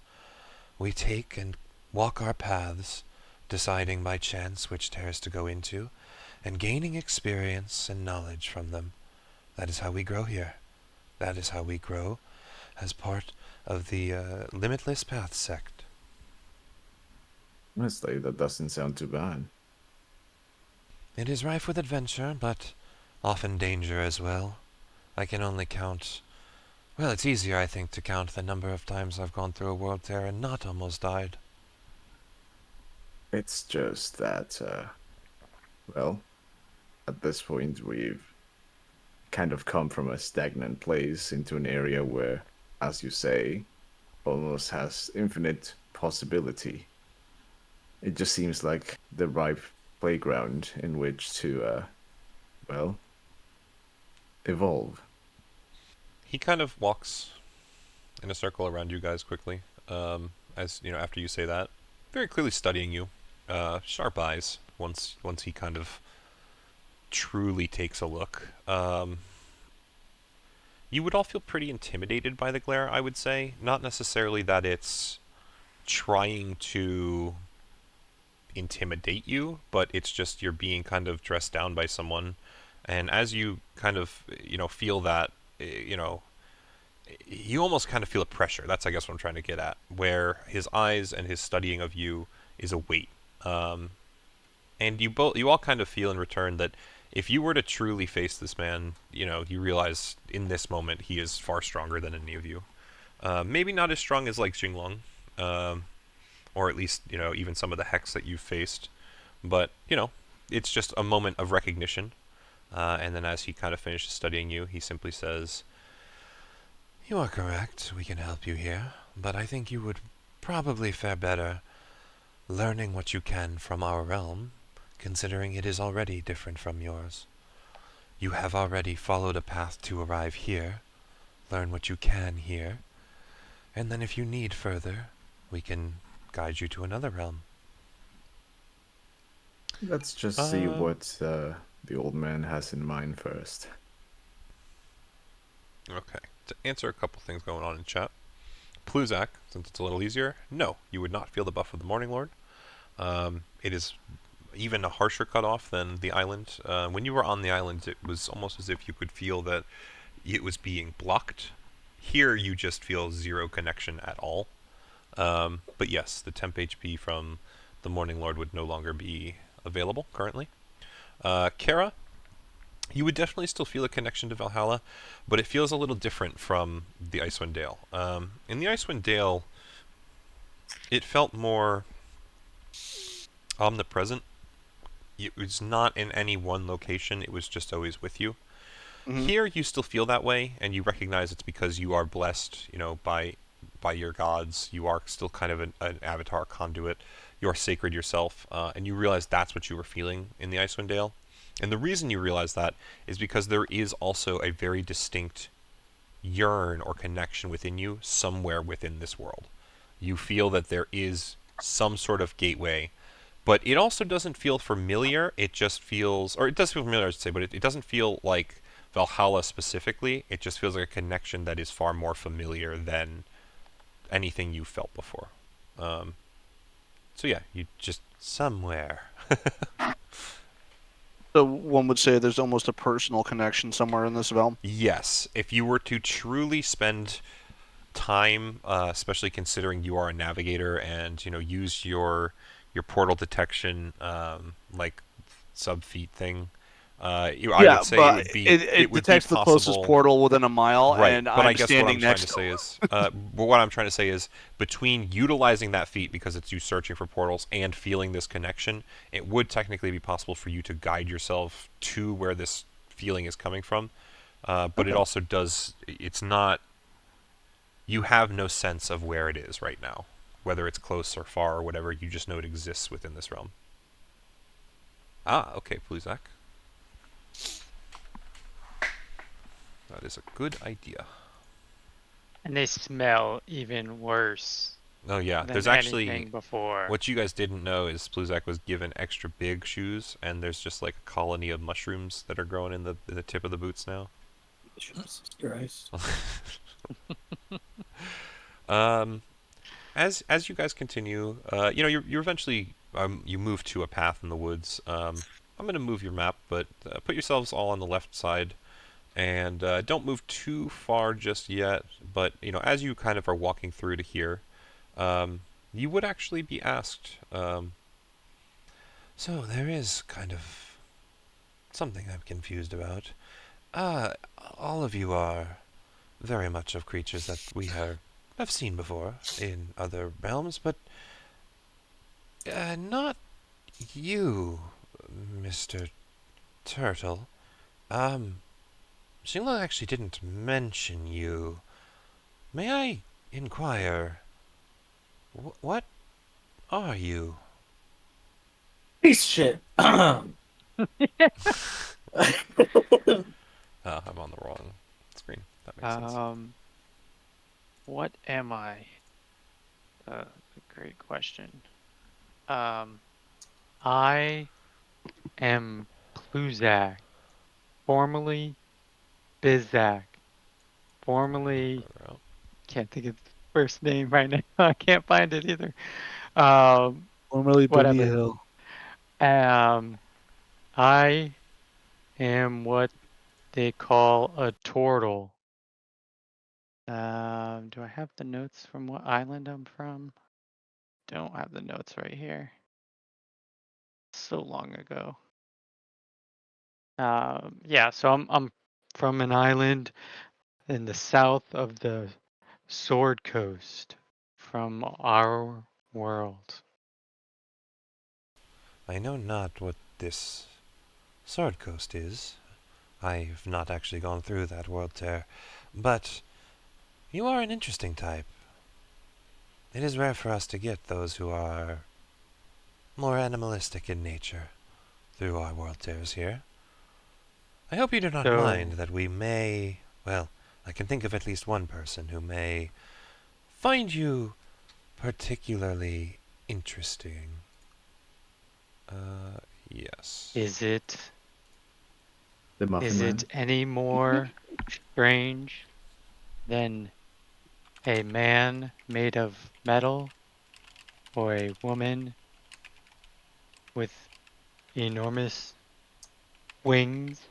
Speaker 1: We take and walk our paths, deciding by chance which tears to go into, and gaining experience and knowledge from them. That is how we grow here. That is how we grow as part of the Limitless Path sect.
Speaker 6: Honestly, that doesn't sound too bad.
Speaker 1: It is rife with adventure, but often danger as well. I can only count... Well, it's easier, I think, to count the number of times I've gone through a world tear and not almost died.
Speaker 6: It's just that, well, at this point we've kind of come from a stagnant place into an area where, as you say, almost has infinite possibility. It just seems like the ripe playground in which to, well, evolve.
Speaker 1: He kind of walks in a circle around you guys quickly. As you know, after you say that, very clearly studying you, sharp eyes. Once he kind of truly takes a look, you would all feel pretty intimidated by the glare. I would say, not necessarily that it's trying to intimidate you, but it's just you're being kind of dressed down by someone, and as you kind of feel that, you almost kind of feel a pressure. That's, I guess, what I'm trying to get at, where his eyes and his studying of you is a weight. And you all kind of feel in return that if you were to truly face this man, you realize in this moment he is far stronger than any of you. Maybe not as strong as like Xinglong, or at least even some of the hex that you've faced, but it's just a moment of recognition. And then as he kind of finishes studying you, he simply says, "You are correct. We can help you here, but I think you would probably fare better learning what you can from our realm, considering it is already different from yours. You have already followed a path to arrive here. Learn what you can here, and then if you need further, we can guide you to another realm."
Speaker 6: Let's just see what the old man has in mind first.
Speaker 1: Okay. To answer a couple things going on in chat, Pluzak, since it's a little easier, no, you would not feel the buff of the Morning Lord. It is even a harsher cutoff than the island. When you were on the island, it was almost as if you could feel that it was being blocked. Here, you just feel zero connection at all. But yes, the temp HP from the Morning Lord would no longer be available currently. Kara, you would definitely still feel a connection to Valhalla, but it feels a little different from the Icewind Dale. In the Icewind Dale, it felt more omnipresent. It was not in any one location, it was just always with you.
Speaker 3: Mhm.
Speaker 1: Here, you still feel that way, and you recognize it's because you are blessed, by your gods. You are still kind of an avatar conduit. You are sacred yourself, and you realize that's what you were feeling in the Icewind Dale. And the reason you realize that is because there is also a very distinct yearn or connection within you somewhere within this world. You feel that there is some sort of gateway, but it also doesn't feel familiar. It just feels, or it does feel familiar, I should say, but it doesn't feel like Valhalla specifically. It just feels like a connection that is far more familiar than anything you felt before. So yeah, you just somewhere.
Speaker 3: So one would say there's almost a personal connection somewhere in this realm.
Speaker 1: Yes, if you were to truly spend time, especially considering you are a navigator, and use your portal detection, like sub feet thing, I would say it would be
Speaker 3: it
Speaker 1: would
Speaker 3: detects
Speaker 1: be
Speaker 3: the closest
Speaker 1: possible.
Speaker 3: portal within a mile,
Speaker 1: Right,
Speaker 3: and
Speaker 1: but I
Speaker 3: I'm
Speaker 1: guess what I'm
Speaker 3: standing
Speaker 1: trying
Speaker 3: next
Speaker 1: to say is, what I'm trying to say is, between utilizing that feat because it's you searching for portals and feeling this connection, it would technically be possible for you to guide yourself to where this feeling is coming from. But it also does. It's not. You have no sense of where it is right now, whether it's close or far or whatever. You just know it exists within this realm. Ah, okay, Pluzak. That is a good idea.
Speaker 2: And they smell even worse
Speaker 1: Oh yeah,
Speaker 2: than
Speaker 1: there's
Speaker 2: anything
Speaker 1: actually
Speaker 2: before.
Speaker 1: what you guys didn't know is Pluzak was given extra big shoes, and there's just like a colony of mushrooms that are growing in the tip of the boots now.
Speaker 4: Jesus Christ.
Speaker 1: As you guys continue, you're eventually you move to a path in the woods. I'm gonna move your map, but put yourselves all on the left side, and don't move too far just yet. But as you kind of are walking through to here, you would actually be asked. So there is kind of something I'm confused about. All of you are very much of creatures that we have seen before in other realms, but not you, Mr. Turtle. Xinglong actually didn't mention you. May I inquire, what are you?
Speaker 4: Piece of shit.
Speaker 1: I'm on the wrong screen. That makes sense.
Speaker 2: What am I? A great question. I am Pluzak, formerly Bizak, formerly can't think of the first name right now. I can't find it either.
Speaker 3: Formerly Benny
Speaker 2: Whatever.
Speaker 3: Hill.
Speaker 2: I am what they call a turtle. Do I have the notes from what island I'm from? Don't have the notes right here. So long ago. Yeah, so I'm from an island in the south of the Sword Coast from our world.
Speaker 1: I know not what this Sword Coast is. I've not actually gone through that world tear, but you are an interesting type. It is rare for us to get those who are more animalistic in nature through our world tears here. I hope you do not
Speaker 2: So-
Speaker 1: mind that we may, well, I can think of at least one person who may find you particularly interesting. Yes.
Speaker 2: Is it
Speaker 6: The Muffin
Speaker 2: is
Speaker 6: Man.
Speaker 2: it any more strange than a man made of metal or a woman with enormous wings?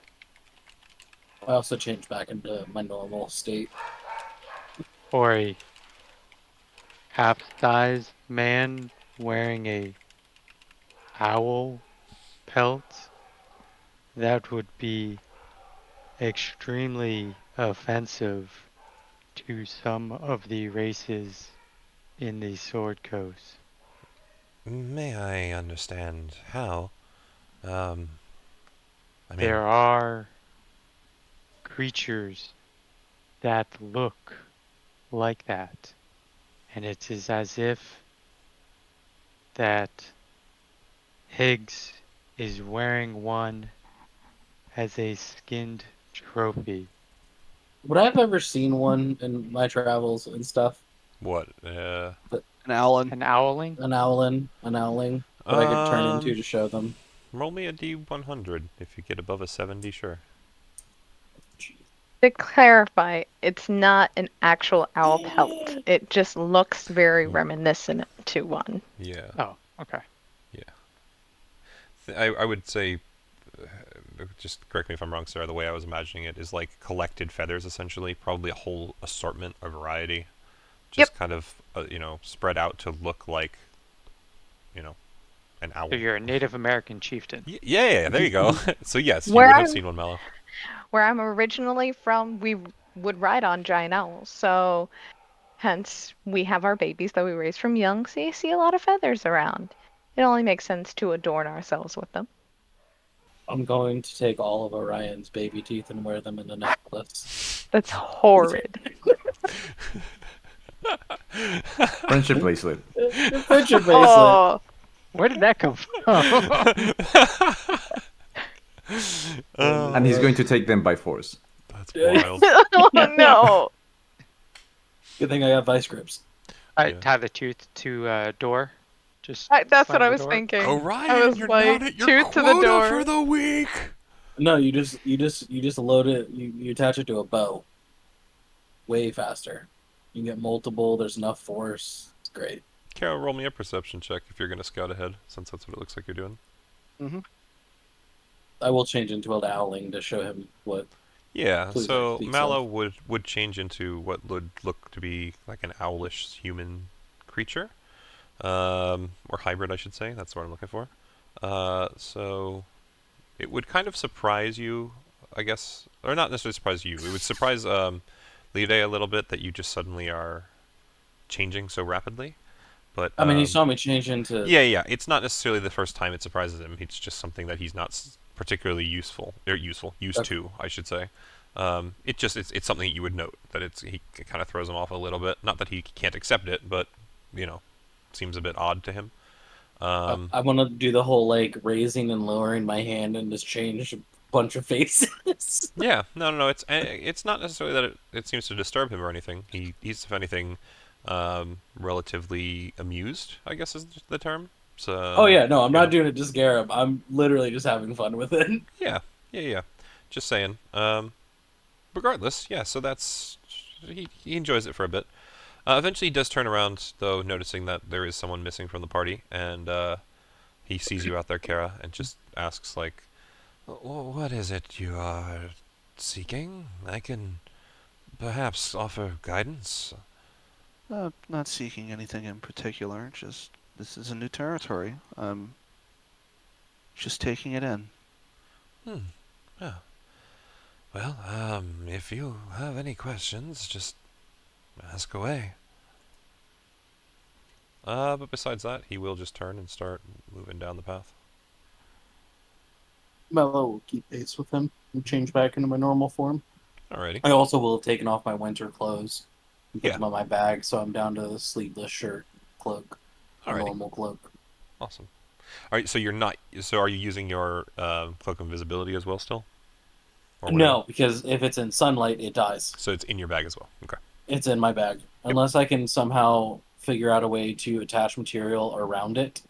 Speaker 4: I also changed back into my normal state.
Speaker 2: Or a half-sized man wearing a owl pelt? That would be extremely offensive to some of the races in the Sword Coast.
Speaker 1: May I understand how? I mean,
Speaker 2: There are creatures that look like that, and it is as if that Higgs is wearing one as a skinned trophy.
Speaker 4: Would I have ever seen one in my travels and stuff?
Speaker 1: what?
Speaker 3: An Owlin.
Speaker 2: An owling?
Speaker 4: An owling that I could turn into to show them.
Speaker 1: Roll me a D100. If you get above a 70, sure.
Speaker 8: To clarify, it's not an actual owl pelt. It just looks very reminiscent to one.
Speaker 1: Yeah.
Speaker 2: Oh, okay.
Speaker 1: I would say, just correct me if I'm wrong, Sarah, the way I was imagining it is like collected feathers, essentially. Probably a whole assortment, a variety. Just kind of, spread out to look like, an owl.
Speaker 2: So you're a Native American chieftain.
Speaker 1: Yeah, there you go. So yes, you
Speaker 8: Where
Speaker 1: would have
Speaker 8: I'm-
Speaker 1: seen one, Mallow.
Speaker 8: Where I'm originally from, we would ride on giant owls, so hence we have our babies that we raise from young, so you see a lot of feathers around. It only makes sense to adorn ourselves with them.
Speaker 4: I'm going to take all of Orion's baby teeth and wear them in a necklace.
Speaker 8: That's horrid.
Speaker 6: Friendship bracelet.
Speaker 4: Friendship bracelet.
Speaker 8: Oh,
Speaker 2: Where did that come from?
Speaker 6: And he's going to take them by force.
Speaker 1: That's wild.
Speaker 8: oh no.
Speaker 4: Good thing I got vice grips.
Speaker 2: I
Speaker 1: Yeah.
Speaker 2: tie the tooth to a door. Just
Speaker 8: That's
Speaker 2: slam
Speaker 8: what I
Speaker 2: the
Speaker 8: was
Speaker 2: door.
Speaker 8: thinking.
Speaker 1: Orion,
Speaker 8: I was
Speaker 1: you're
Speaker 8: like,
Speaker 1: not at your
Speaker 8: tooth to the
Speaker 1: quota
Speaker 8: door.
Speaker 1: for the week.
Speaker 4: No, you just load it. You attach it to a bow. Way faster. You can get multiple. There's enough force. It's great.
Speaker 1: Carol, roll me a perception check if you're going to scout ahead, since that's what it looks like you're doing.
Speaker 4: I will change into an owling to show him what.
Speaker 1: Yeah,
Speaker 4: Please,
Speaker 1: so
Speaker 4: speak
Speaker 1: Mallow would change into what would look to be like an owlish human creature. Or hybrid, I should say. That's what I'm looking for. So it would kind of surprise you, I guess. Or not necessarily surprise you. It would surprise Lide a little bit that you just suddenly are changing so rapidly. But
Speaker 4: I mean, he saw me change into.
Speaker 1: yeah. It's not necessarily the first time it surprises him. It's just something that he's not particularly used
Speaker 4: Okay.
Speaker 1: to, I should say. It's something that you would note that it kind of throws him off a little bit. Not that he can't accept it, but seems a bit odd to him.
Speaker 4: I want to do the whole like raising and lowering my hand and just change bunch of faces.
Speaker 1: Yeah, no. It's not necessarily that it seems to disturb him or anything. He's if anything, relatively amused, I guess is the term. So.
Speaker 4: Oh yeah, no, I'm
Speaker 1: yeah.
Speaker 4: not doing it just Garib. I'm literally just having fun with it.
Speaker 1: Yeah. Just saying. Regardless, yeah. So that's he enjoys it for a bit. Eventually, he does turn around, though, noticing that there is someone missing from the party, and he sees you out there, Kara, and just asks, like, "What is it you are seeking? I can perhaps offer guidance."
Speaker 3: Not seeking anything in particular. Just this is a new territory. Just taking it in.
Speaker 1: Yeah. Well, if you have any questions, just ask away. But besides that, he will just turn and start moving down the path.
Speaker 4: Mello will keep pace with him and change back into my normal form.
Speaker 1: Alrighty.
Speaker 4: I also will have taken off my winter clothes and put
Speaker 1: Yeah.
Speaker 4: them on my bag, so I'm down to the sleeveless shirt, cloak, a
Speaker 1: Alrighty.
Speaker 4: normal cloak.
Speaker 1: Awesome. Alright, so you're not. So are you using your cloak of invisibility as well still? Or whatever?
Speaker 4: No, because if it's in sunlight, it dies.
Speaker 1: So it's in your bag as well. Okay.
Speaker 4: It's in my bag. Unless I can somehow figure out a way to attach material around it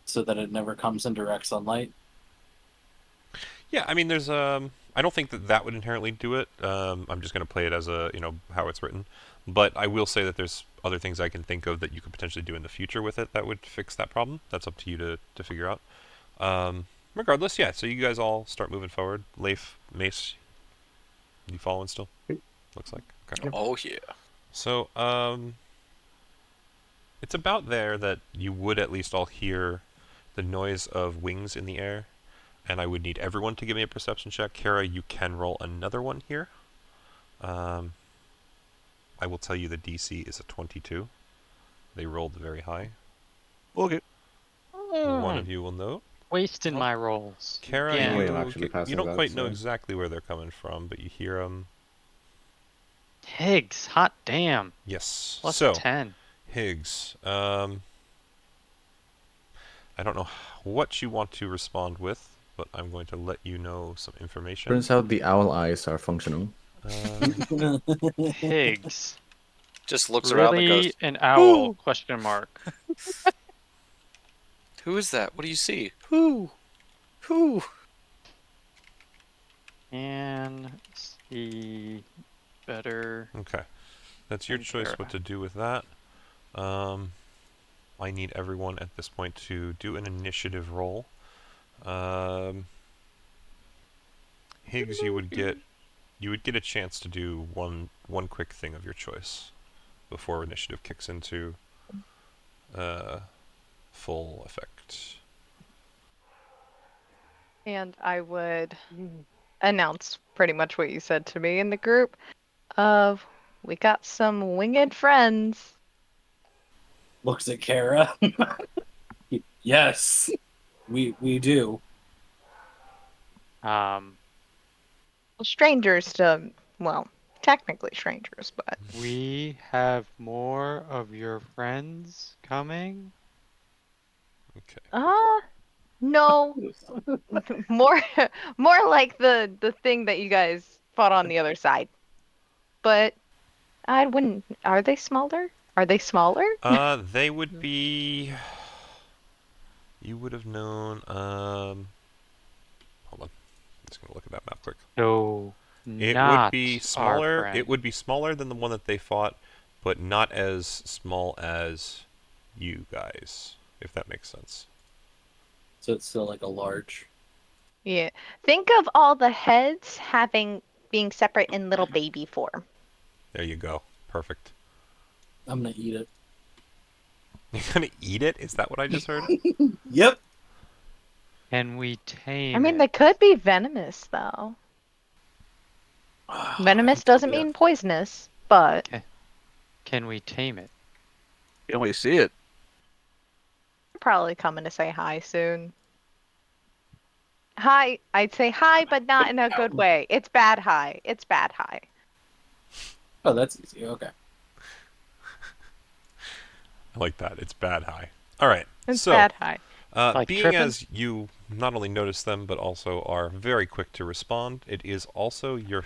Speaker 4: so that it never comes in direct sunlight.
Speaker 1: Yeah, I mean, there's I don't think that would inherently do it. I'm just going to play it as how it's written. But I will say that there's other things I can think of that you could potentially do in the future with it that would fix that problem. That's up to you to figure out. Regardless, yeah. So you guys all start moving forward. Leif, Mace, you following still? Looks like. Okay.
Speaker 5: Oh yeah.
Speaker 1: So, it's about there that you would at least all hear the noise of wings in the air, and I would need everyone to give me a perception check. Kara, you can roll another one here. I will tell you the DC is a 22. They rolled very high.
Speaker 3: Okay.
Speaker 1: One of you will know.
Speaker 2: Wasting my rolls.
Speaker 1: Kara,
Speaker 2: Yeah.
Speaker 6: Wait, I'm actually
Speaker 1: you
Speaker 6: passing
Speaker 1: don't
Speaker 6: that,
Speaker 1: quite know
Speaker 6: so-
Speaker 1: exactly where they're coming from, but you hear them.
Speaker 2: Higgs, hot damn.
Speaker 1: Yes.
Speaker 2: Plus
Speaker 1: So,
Speaker 2: 10.
Speaker 1: Higgs, I don't know what you want to respond with, but I'm going to let you know some information.
Speaker 6: Turns out the owl eyes are functional.
Speaker 2: Higgs.
Speaker 5: Just looks around and
Speaker 2: Really
Speaker 5: goes,
Speaker 2: an owl? Question mark.
Speaker 5: "Who is that? What do you see? Who? Who?"
Speaker 2: And see better.
Speaker 1: Okay. That's your
Speaker 2: And
Speaker 1: choice
Speaker 2: Kara.
Speaker 1: what to do with that. I need everyone at this point to do an initiative roll. Higgs, you would get a chance to do one quick thing of your choice before initiative kicks into full effect.
Speaker 8: And I would announce pretty much what you said to me in the group of we got some winged friends.
Speaker 4: Looks at Kara. Yes, we do.
Speaker 8: Strangers to, well, technically strangers, but
Speaker 2: We have more of your friends coming.
Speaker 1: Okay.
Speaker 8: no. more more like the thing that you guys fought on the other side. But I wouldn't. Are they smaller? Are they smaller?
Speaker 1: They would be. You would have known. Hold on. I'm just gonna look at that map quick.
Speaker 2: So
Speaker 1: It
Speaker 2: not
Speaker 1: would be
Speaker 2: our
Speaker 1: smaller.
Speaker 2: friend.
Speaker 1: It would be smaller than the one that they fought, but not as small as you guys, if that makes sense.
Speaker 4: So it's still like a large.
Speaker 8: Yeah. Think of all the heads being separate in little baby form.
Speaker 1: There you go. Perfect.
Speaker 4: I'm gonna eat it.
Speaker 1: You're gonna eat it? Is that what I just heard?
Speaker 4: Yep.
Speaker 2: Can we tame
Speaker 8: I mean,
Speaker 2: it?
Speaker 8: they could be venomous though. Venomous doesn't mean poisonous, but
Speaker 2: Can we tame it?
Speaker 3: Can we see it?
Speaker 8: probably coming to say hi soon. Hi, I'd say hi, but not in a good way. It's bad hi. It's bad hi.
Speaker 4: Oh, that's easy. Okay.
Speaker 1: I like that. It's bad high. All right.
Speaker 8: It's
Speaker 1: So,
Speaker 8: bad hi.
Speaker 2: Like
Speaker 1: Being
Speaker 2: tripping?
Speaker 1: as you not only notice them, but also are very quick to respond, it is also your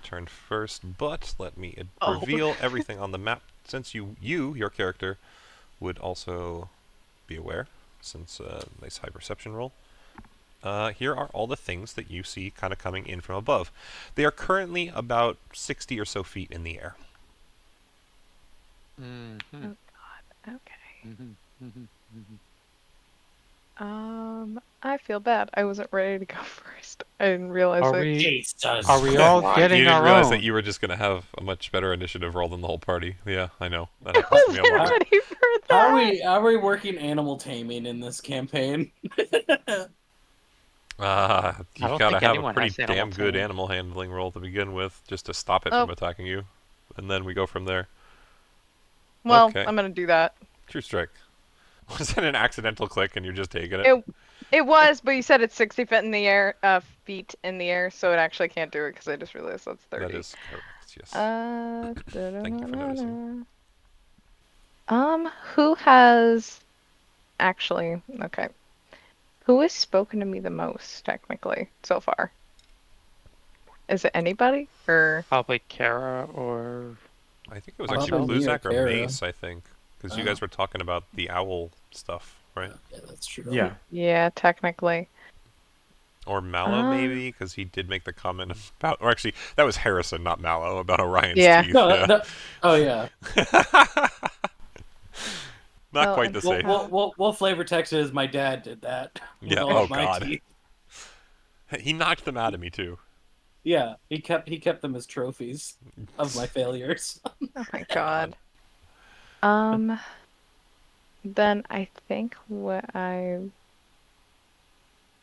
Speaker 1: turn first, but let me
Speaker 8: Oh.
Speaker 1: reveal everything on the map, since your character, would also be aware, since nice high perception roll. Here are all the things that you see kind of coming in from above. They are currently about 60 or so feet in the air.
Speaker 2: Mm-hmm.
Speaker 8: Oh God. Okay.
Speaker 2: Mm-hmm. Mm-hmm.
Speaker 8: I feel bad. I wasn't ready to go first. I didn't realize
Speaker 2: Are
Speaker 8: it.
Speaker 2: we?
Speaker 4: Jesus.
Speaker 2: Are we all
Speaker 5: Why?
Speaker 1: You
Speaker 2: getting
Speaker 1: didn't
Speaker 2: our
Speaker 1: realize
Speaker 2: own?
Speaker 1: that you were just going to have a much better initiative roll than the whole party. Yeah, I know. That
Speaker 8: I
Speaker 1: happens to me a
Speaker 8: wasn't
Speaker 1: lot.
Speaker 8: ready for that.
Speaker 4: How are we working animal taming in this campaign?
Speaker 2: I
Speaker 1: You've
Speaker 2: don't
Speaker 1: got to
Speaker 2: think
Speaker 1: have a
Speaker 2: anyone
Speaker 1: pretty
Speaker 2: has animal
Speaker 1: damn good
Speaker 2: taming.
Speaker 1: animal handling roll to begin with, just to stop it
Speaker 8: Oh.
Speaker 1: from attacking you. And then we go from there.
Speaker 8: Well,
Speaker 1: Okay.
Speaker 8: I'm gonna do that.
Speaker 1: True strike. Was that an accidental click and you're just taking it?
Speaker 8: It was, but you said it's 60 feet in the air, feet in the air, so it actually can't do it because I just realized that's 30.
Speaker 1: That is correct, yes.
Speaker 8: Thank
Speaker 1: you for noticing.
Speaker 8: Who has actually? Okay, who has spoken to me the most technically so far? Is it anybody or?
Speaker 2: Probably Kara or
Speaker 1: I think it was
Speaker 2: Myself?
Speaker 1: actually
Speaker 4: Me or
Speaker 1: Bluzak or
Speaker 4: Kara.
Speaker 1: Mace, I think. Because you
Speaker 4: Oh.
Speaker 1: guys were talking about the owl stuff, right?
Speaker 4: Yeah, that's true.
Speaker 9: Yeah.
Speaker 8: Yeah, technically.
Speaker 1: Or Mallow, maybe? Because he did make the comment about... Or actually, that was Harrison, not Mallow, about Orion's
Speaker 8: Yeah.
Speaker 1: teeth.
Speaker 4: No,
Speaker 1: Yeah.
Speaker 4: no, oh yeah.
Speaker 1: Not
Speaker 8: Well,
Speaker 1: quite
Speaker 8: and
Speaker 1: the
Speaker 8: so-
Speaker 1: same.
Speaker 4: We'll flavor text is my dad did that. with
Speaker 1: Yeah,
Speaker 4: all
Speaker 1: oh
Speaker 4: of my
Speaker 1: god.
Speaker 4: teeth.
Speaker 1: He knocked them out of me, too.
Speaker 4: Yeah, he kept them as trophies of my failures.
Speaker 8: Oh my god. Then I think I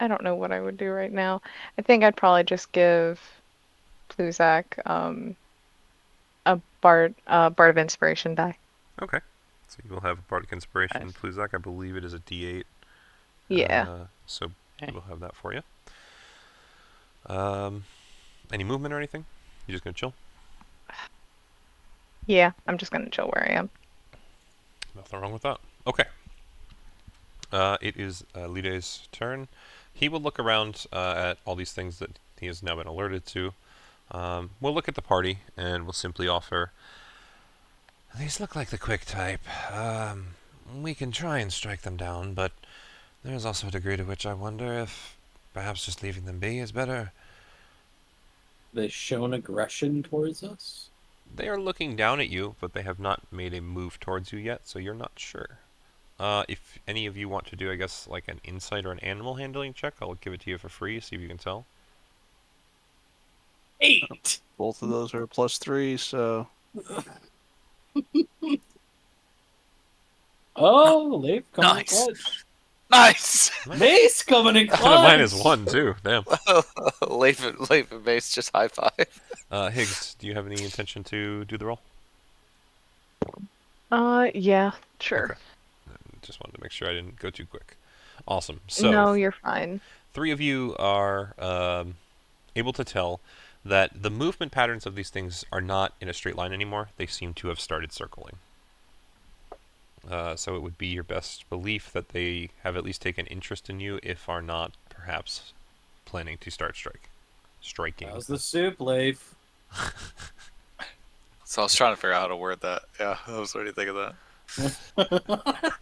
Speaker 8: don't know what I would do right now. I think I'd probably just give Pluzak a bard of inspiration die.
Speaker 1: Okay. So you will have a Bardic Inspiration.
Speaker 2: Nice.
Speaker 1: Pluzak, I believe it is a D8.
Speaker 8: Yeah.
Speaker 1: So
Speaker 2: Okay.
Speaker 1: we'll have that for you. Any movement or anything? You just gonna chill?
Speaker 8: Yeah, I'm just gonna chill where I am.
Speaker 1: Nothing wrong with that. Okay. It is Lide's turn. He will look around at all these things that he has now been alerted to. We'll look at the party and we'll simply offer. These look like the quick type. We can try and strike them down, but there is also a degree to which I wonder if perhaps just leaving them be is better.
Speaker 4: They shown aggression towards us.
Speaker 1: They are looking down at you, but they have not made a move towards you yet, so you're not sure. If any of you want to do, I guess, like an insight or an animal handling check, I'll give it to you for free, see if you can tell.
Speaker 4: 8.
Speaker 3: Both of those are a +3, so
Speaker 4: Oh, Leif coming
Speaker 5: Nice.
Speaker 4: in clutch.
Speaker 5: Nice.
Speaker 4: Mace coming in clutch.
Speaker 1: Mine is 1, too. Damn.
Speaker 5: Leif and Mace just high five.
Speaker 1: Higgs, do you have any intention to do the roll?
Speaker 8: Yeah, sure.
Speaker 1: Okay. Just wanted to make sure I didn't go too quick. Awesome. So,
Speaker 8: No, you're fine.
Speaker 1: 3 of you are able to tell that the movement patterns of these things are not in a straight line anymore. They seem to have started circling. So it would be your best belief that they have at least taken interest in you, if are not perhaps planning to start striking.
Speaker 4: How's the soup, Leif?
Speaker 5: So I was trying to figure out how to word that. Yeah, I was already thinking that.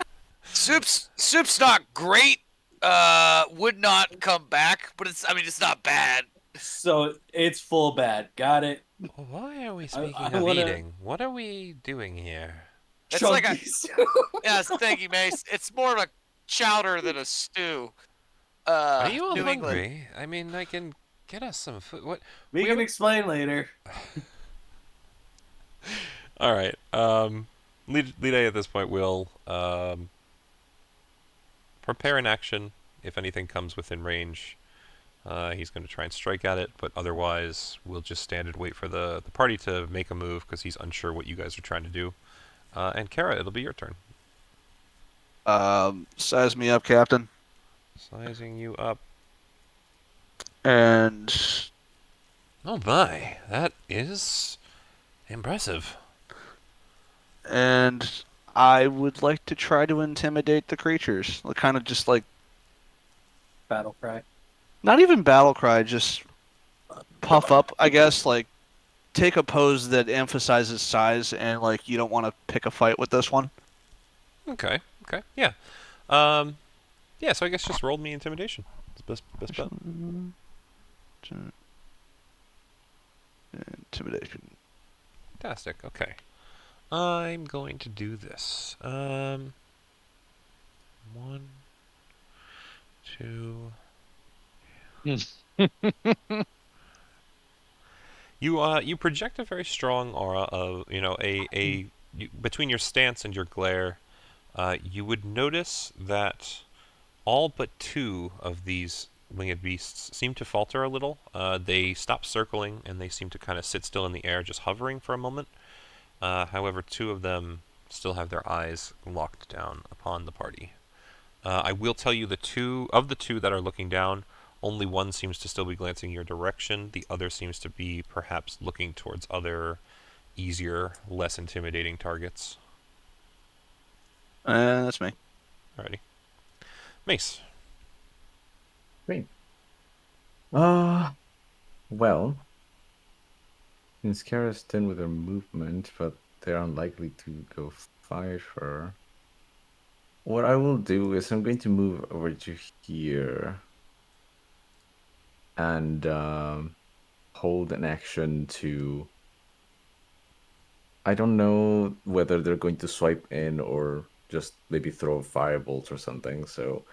Speaker 5: Soup's not great. Would not come back, but it's not bad.
Speaker 4: So it's full bad. Got it.
Speaker 1: Why are we
Speaker 4: I
Speaker 1: speaking of
Speaker 4: wanna-
Speaker 1: eating? What are we doing here?
Speaker 5: It's like a
Speaker 4: Chunky soup.
Speaker 5: yes, thank you, Mace. It's more of a chowder than a stew.
Speaker 1: Are you all
Speaker 5: New
Speaker 1: hungry?
Speaker 5: England.
Speaker 1: I mean, I can get us some food. What?
Speaker 4: We can
Speaker 1: haven't-
Speaker 4: explain later.
Speaker 1: All right. Lide at this point will prepare an action if anything comes within range. He's going to try and strike at it, but otherwise we'll just stand and wait for the party to make a move because he's unsure what you guys are trying to do. And Kara, it'll be your turn.
Speaker 3: size me up, Captain.
Speaker 1: Sizing you up.
Speaker 3: And
Speaker 1: Oh my, that is impressive.
Speaker 3: I would like to try to intimidate the creatures. Kind of just like
Speaker 4: Battle cry.
Speaker 3: Not even battle cry, just puff up, I guess. Like, take a pose that emphasizes size, and like you don't want to pick a fight with this one.
Speaker 1: Okay. Okay. Yeah. Yeah. So I guess just roll me intimidation. It's best bet.
Speaker 3: Intimidation.
Speaker 1: Fantastic. Okay. I'm going to do this. 1, 2. You project a very strong aura of between your stance and your glare. You would notice that all but 2 of these winged beasts seem to falter a little. They stop circling and they seem to kind of sit still in the air, just hovering for a moment. However, 2 of them still have their eyes locked down upon the party. I will tell you the two that are looking down, only one seems to still be glancing your direction. The other seems to be perhaps looking towards other, easier, less intimidating targets.
Speaker 3: That's me.
Speaker 1: Alrighty. Mace.
Speaker 6: Great. Well, since Kara's done with her movement, but they're unlikely to go far. What I will do is I'm going to move over to here and hold an action to. I don't know whether they're going to swipe in or just maybe throw firebolts or something, so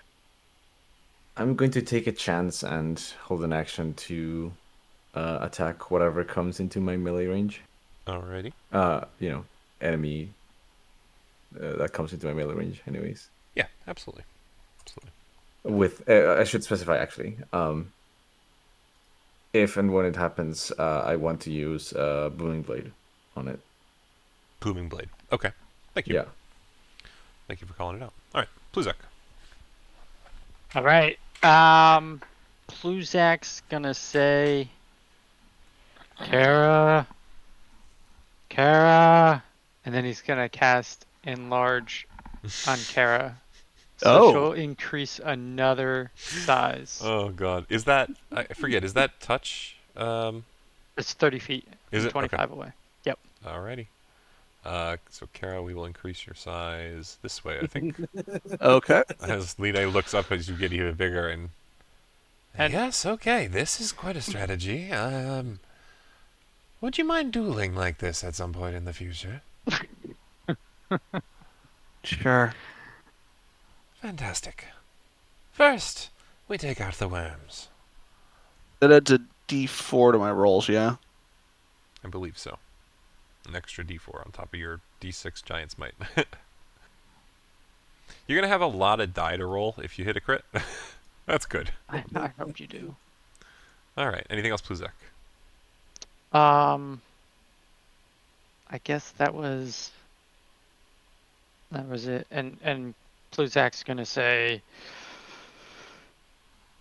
Speaker 6: I'm going to take a chance and hold an action to attack whatever comes into my melee range.
Speaker 1: Alrighty.
Speaker 6: Enemy that comes into my melee range, anyways.
Speaker 1: Yeah, absolutely. Absolutely.
Speaker 6: With I should specify actually. If and when it happens, I want to use Booming Blade on it.
Speaker 1: Booming Blade. Okay. Thank you.
Speaker 6: Yeah.
Speaker 1: Thank you for calling it out. Alright, Pluzak.
Speaker 2: All right. Pluzak's gonna say, Kara, and then he's gonna cast Enlarge on Kara. So she'll increase another size.
Speaker 1: Oh god. Is that I forget, is that touch?
Speaker 2: It's 30 feet.
Speaker 1: Is
Speaker 2: and
Speaker 1: it?
Speaker 2: 25
Speaker 1: Okay.
Speaker 2: away. Yep.
Speaker 1: Alrighty. So Kara, we will increase your size this way, I think.
Speaker 3: Okay.
Speaker 1: As Lide looks up as you get even bigger and yes, okay, this is quite a strategy. Would you mind dueling like this at some point in the future?
Speaker 3: Sure.
Speaker 1: Fantastic. First, we take out the worms.
Speaker 3: That adds a D4 to my rolls, yeah?
Speaker 1: I believe so. An extra D4 on top of your D6 Giant's Might. You're going to have a lot of die to roll if you hit a crit. That's good.
Speaker 2: I hope you do.
Speaker 1: Alright, anything else, Pluzak?
Speaker 2: I guess that was it. And Pluzak's gonna say,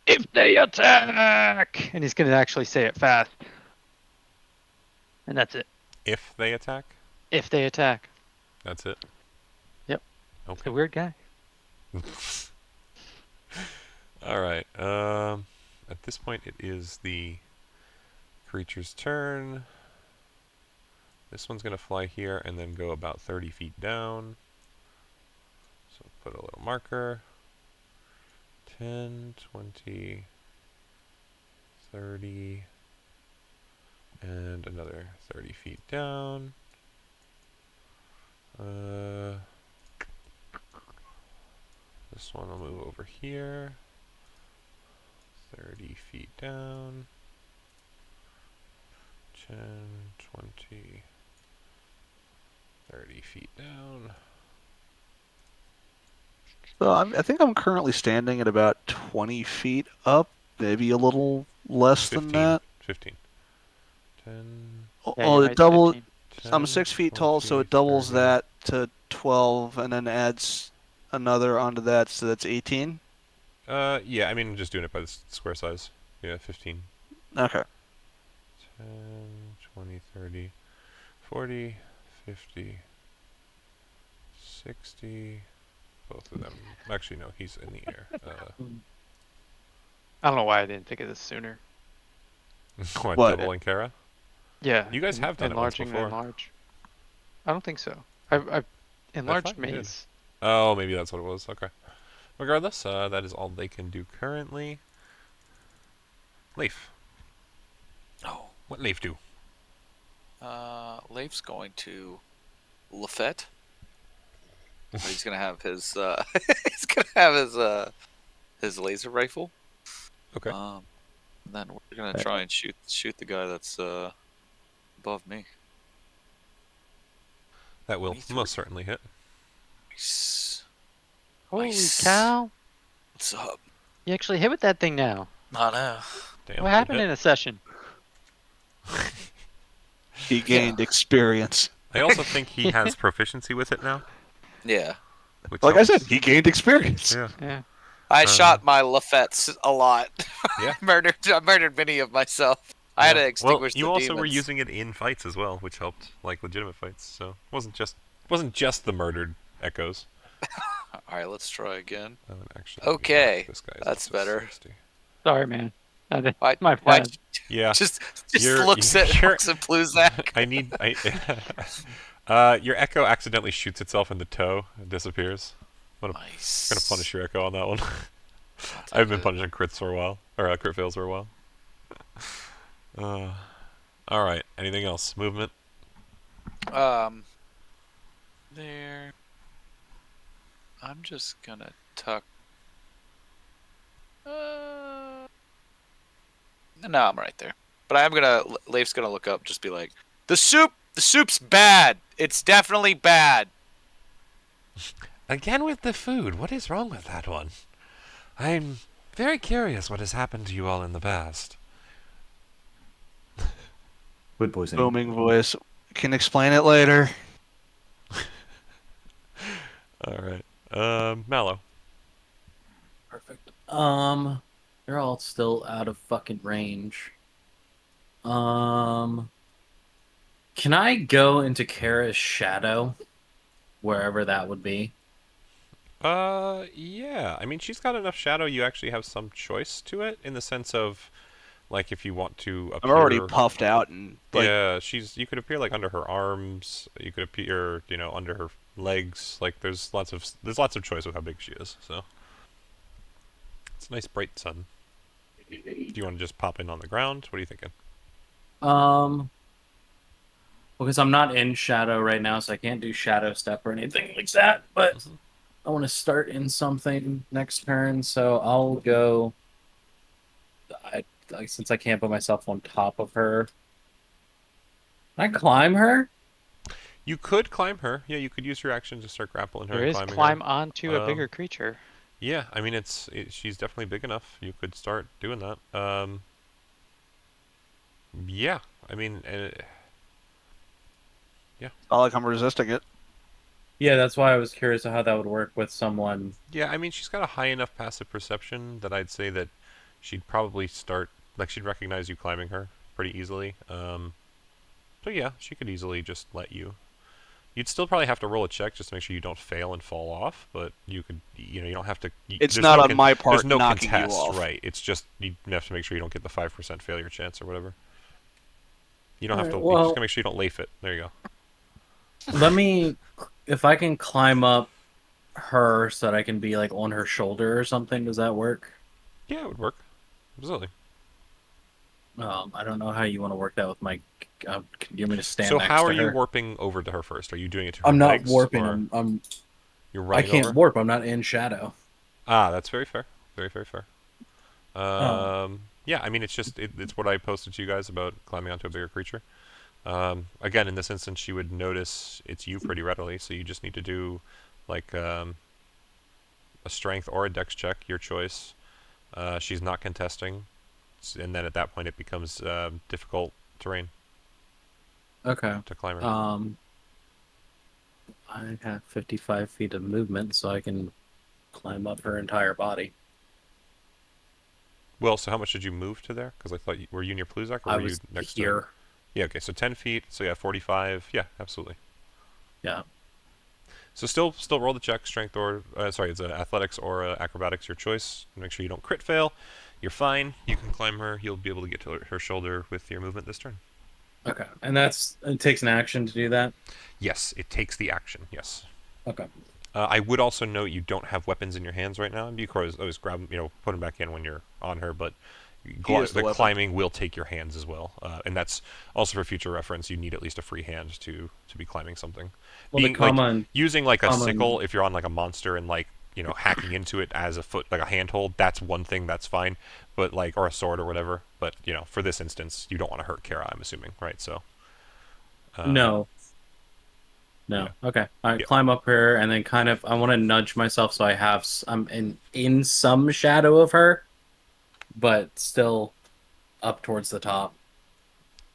Speaker 2: if they attack, and he's gonna actually say it fast. And that's it.
Speaker 1: If they attack?
Speaker 2: If they attack.
Speaker 1: That's it?
Speaker 2: Yep.
Speaker 1: Okay.
Speaker 2: It's a weird guy.
Speaker 1: Alright, at this point it is the creature's turn. This one's going to fly here and then go about 30 feet down. So put a little marker. 10, 20, 30, and another 30 feet down. This one will move over here. 30 feet down. 10, 20, 30 feet down.
Speaker 3: So I think I'm currently standing at about 20 feet up, maybe a little less
Speaker 1: 15,
Speaker 3: than that.
Speaker 1: 15. 10,
Speaker 2: Yeah, you're
Speaker 3: it
Speaker 2: right,
Speaker 3: double.
Speaker 2: 15.
Speaker 1: 10,
Speaker 3: I'm 6 feet tall, so
Speaker 1: 20,
Speaker 3: it doubles
Speaker 1: 30.
Speaker 3: that to 12, and then adds another onto that, so that's 18.
Speaker 1: Yeah, I mean, I'm just doing it by the square size. Yeah, 15.
Speaker 3: Okay.
Speaker 1: 10, 20, 30, 40, 50, 60. Both of them. Actually, no, he's in the air.
Speaker 2: I don't know why I didn't think of this sooner.
Speaker 1: What,
Speaker 3: What?
Speaker 1: doubling Kara?
Speaker 2: Yeah.
Speaker 1: You guys have done it once
Speaker 2: enlarging
Speaker 1: before.
Speaker 2: and enlarge. I don't think so. I've enlarged
Speaker 1: you did.
Speaker 2: maze.
Speaker 1: Oh, maybe that's what it was. Okay. Regardless, that is all they can do currently. Leif.
Speaker 5: Oh.
Speaker 1: What Leif do?
Speaker 5: Leif's going to Lafette. He's gonna have his he's gonna have his laser rifle.
Speaker 1: Okay.
Speaker 5: And then we're gonna try and shoot the guy that's above me.
Speaker 1: That will
Speaker 5: 23.
Speaker 1: most certainly hit.
Speaker 5: Nice.
Speaker 2: Holy
Speaker 5: Nice.
Speaker 2: cow!
Speaker 5: What's up?
Speaker 2: You actually hit with that thing now.
Speaker 5: I know.
Speaker 1: Damn.
Speaker 2: What
Speaker 1: good
Speaker 2: happened
Speaker 1: hit.
Speaker 2: in a session?
Speaker 3: He gained experience.
Speaker 1: I also think he has proficiency with it now.
Speaker 5: Yeah.
Speaker 1: Which
Speaker 3: Like I
Speaker 1: helps.
Speaker 3: said, he gained experience.
Speaker 1: Yeah.
Speaker 2: Yeah.
Speaker 5: I shot my Lafettes a lot.
Speaker 1: Yeah.
Speaker 5: I murdered many of myself. I had to extinguish
Speaker 1: well, you
Speaker 5: the
Speaker 1: also
Speaker 5: demons.
Speaker 1: were using it in fights as well, which helped, like legitimate fights. So it wasn't just the murdered echoes.
Speaker 5: All right, let's try again.
Speaker 1: Actually,
Speaker 5: Okay,
Speaker 1: this guy's
Speaker 5: that's
Speaker 1: up to
Speaker 5: better.
Speaker 1: 60.
Speaker 2: Sorry, man.
Speaker 5: Why-
Speaker 2: My
Speaker 5: why-
Speaker 2: bad.
Speaker 1: Yeah.
Speaker 5: Just
Speaker 1: You're-
Speaker 5: looks at
Speaker 1: you're-
Speaker 5: Pluzak.
Speaker 1: Your echo accidentally shoots itself in the toe and disappears.
Speaker 5: Nice.
Speaker 1: I'm gonna punish your echo on that one.
Speaker 5: I'll take
Speaker 1: I've been
Speaker 5: it.
Speaker 1: punishing crits for a while, or crit fails for a while. All right. Anything else? Movement.
Speaker 5: There. I'm just gonna tuck. No, I'm right there. But I'm gonna. Leif's gonna look up, just be like, the soup's bad. It's definitely bad.
Speaker 1: Again with the food. What is wrong with that one? I'm very curious what has happened to you all in the past.
Speaker 6: Food poisoning.
Speaker 3: Booming voice. Can explain it later.
Speaker 1: All right. Mallow.
Speaker 4: Perfect. They're all still out of fucking range. Can I go into Kara's shadow? Wherever that would be.
Speaker 1: Yeah. I mean, she's got enough shadow. You actually have some choice to it, in the sense of, like, if you want to
Speaker 3: I'm
Speaker 1: appear.
Speaker 3: already puffed out and like
Speaker 1: Yeah, you could appear like under her arms. You could appear, under her legs. Like, there's lots of choice with how big she is. So it's a nice bright sun. Do you want to just pop in on the ground? What are you thinking?
Speaker 4: Because I'm not in shadow right now, so I can't do shadow step or anything like that. But I want to start in something next turn, so I'll go. Since I can't put myself on top of her, can I climb her?
Speaker 1: You could climb her. Yeah, you could use your action to start grappling her
Speaker 2: There
Speaker 1: and
Speaker 2: is
Speaker 1: climbing
Speaker 2: climb
Speaker 1: her.
Speaker 2: onto a bigger creature.
Speaker 1: Yeah, I mean, she's definitely big enough. You could start doing that. Yeah, I mean,
Speaker 3: not like I'm resisting it.
Speaker 4: Yeah, that's why I was curious of how that would work with someone.
Speaker 1: yeah, I mean, she's got a high enough passive perception that I'd say that she'd probably start, like, she'd recognize you climbing her pretty easily. So yeah, she could easily just let you. You'd still probably have to roll a check just to make sure you don't fail and fall off, but you could, you don't have to.
Speaker 3: It's
Speaker 1: there's
Speaker 3: not
Speaker 1: no
Speaker 3: on my part
Speaker 1: There's no
Speaker 3: knocking you
Speaker 1: contest,
Speaker 3: off.
Speaker 1: right? It's just you have to make sure you don't get the 5% failure chance or whatever. You don't have to.
Speaker 4: Alright,
Speaker 1: You just
Speaker 4: well-
Speaker 1: gotta make sure you don't leaf it. There you go.
Speaker 4: Let me, if I can climb up her so that I can be like on her shoulder or something. Does that work?
Speaker 1: Yeah, it would work. Absolutely.
Speaker 4: I don't know how you want to work that with my. Can you want me to stand
Speaker 1: So
Speaker 4: next
Speaker 1: how
Speaker 4: to
Speaker 1: are you
Speaker 4: her?
Speaker 1: warping over to her first? Are you doing it to her
Speaker 4: I'm not
Speaker 1: legs,
Speaker 4: warping.
Speaker 1: or
Speaker 4: I'm
Speaker 1: you're
Speaker 4: I
Speaker 1: running
Speaker 4: can't
Speaker 1: over?
Speaker 4: warp. I'm not in shadow.
Speaker 1: Ah, that's very fair. Very, very fair.
Speaker 4: Oh.
Speaker 1: Yeah, I mean, it's just it's what I posted to you guys about climbing onto a bigger creature. Again, in this instance, she would notice it's you pretty readily, so you just need to do like a strength or a dex check, your choice. She's not contesting, and then at that point it becomes difficult terrain
Speaker 4: Okay.
Speaker 1: to climb her.
Speaker 4: I have 55 feet of movement, so I can climb up her entire body.
Speaker 1: Well, so how much did you move to there? Because I thought were you near Pluzak, or
Speaker 4: I
Speaker 1: were
Speaker 4: was
Speaker 1: you next
Speaker 4: here.
Speaker 1: to? Yeah. Okay. So 10 feet. So yeah, 45. Yeah, absolutely.
Speaker 4: Yeah.
Speaker 1: So still roll the check, strength or sorry, it's athletics or acrobatics, your choice. Make sure you don't crit fail. You're fine. You can climb her. You'll be able to get to her shoulder with your movement this turn.
Speaker 4: Okay, and it takes an action to do that.
Speaker 1: Yes, it takes the action. Yes.
Speaker 4: Okay.
Speaker 1: I would also note you don't have weapons in your hands right now. You could always grab, put them back in when you're on her, but
Speaker 3: is the
Speaker 1: the
Speaker 3: weapon.
Speaker 1: climbing will take your hands as well, and that's also for future reference. You need at least a free hand to be climbing something.
Speaker 4: Well,
Speaker 1: Using like a
Speaker 4: common-
Speaker 1: sickle if you're on like a monster and like hacking into it as a foot, like a handhold, that's one thing, that's fine. But like, or a sword or whatever. But for this instance, you don't want to hurt Kara, I'm assuming, right? So.
Speaker 4: No.
Speaker 1: yeah.
Speaker 4: Okay. I
Speaker 1: Yeah.
Speaker 4: climb up her and then kind of I want to nudge myself so I'm in some shadow of her, but still up towards the top.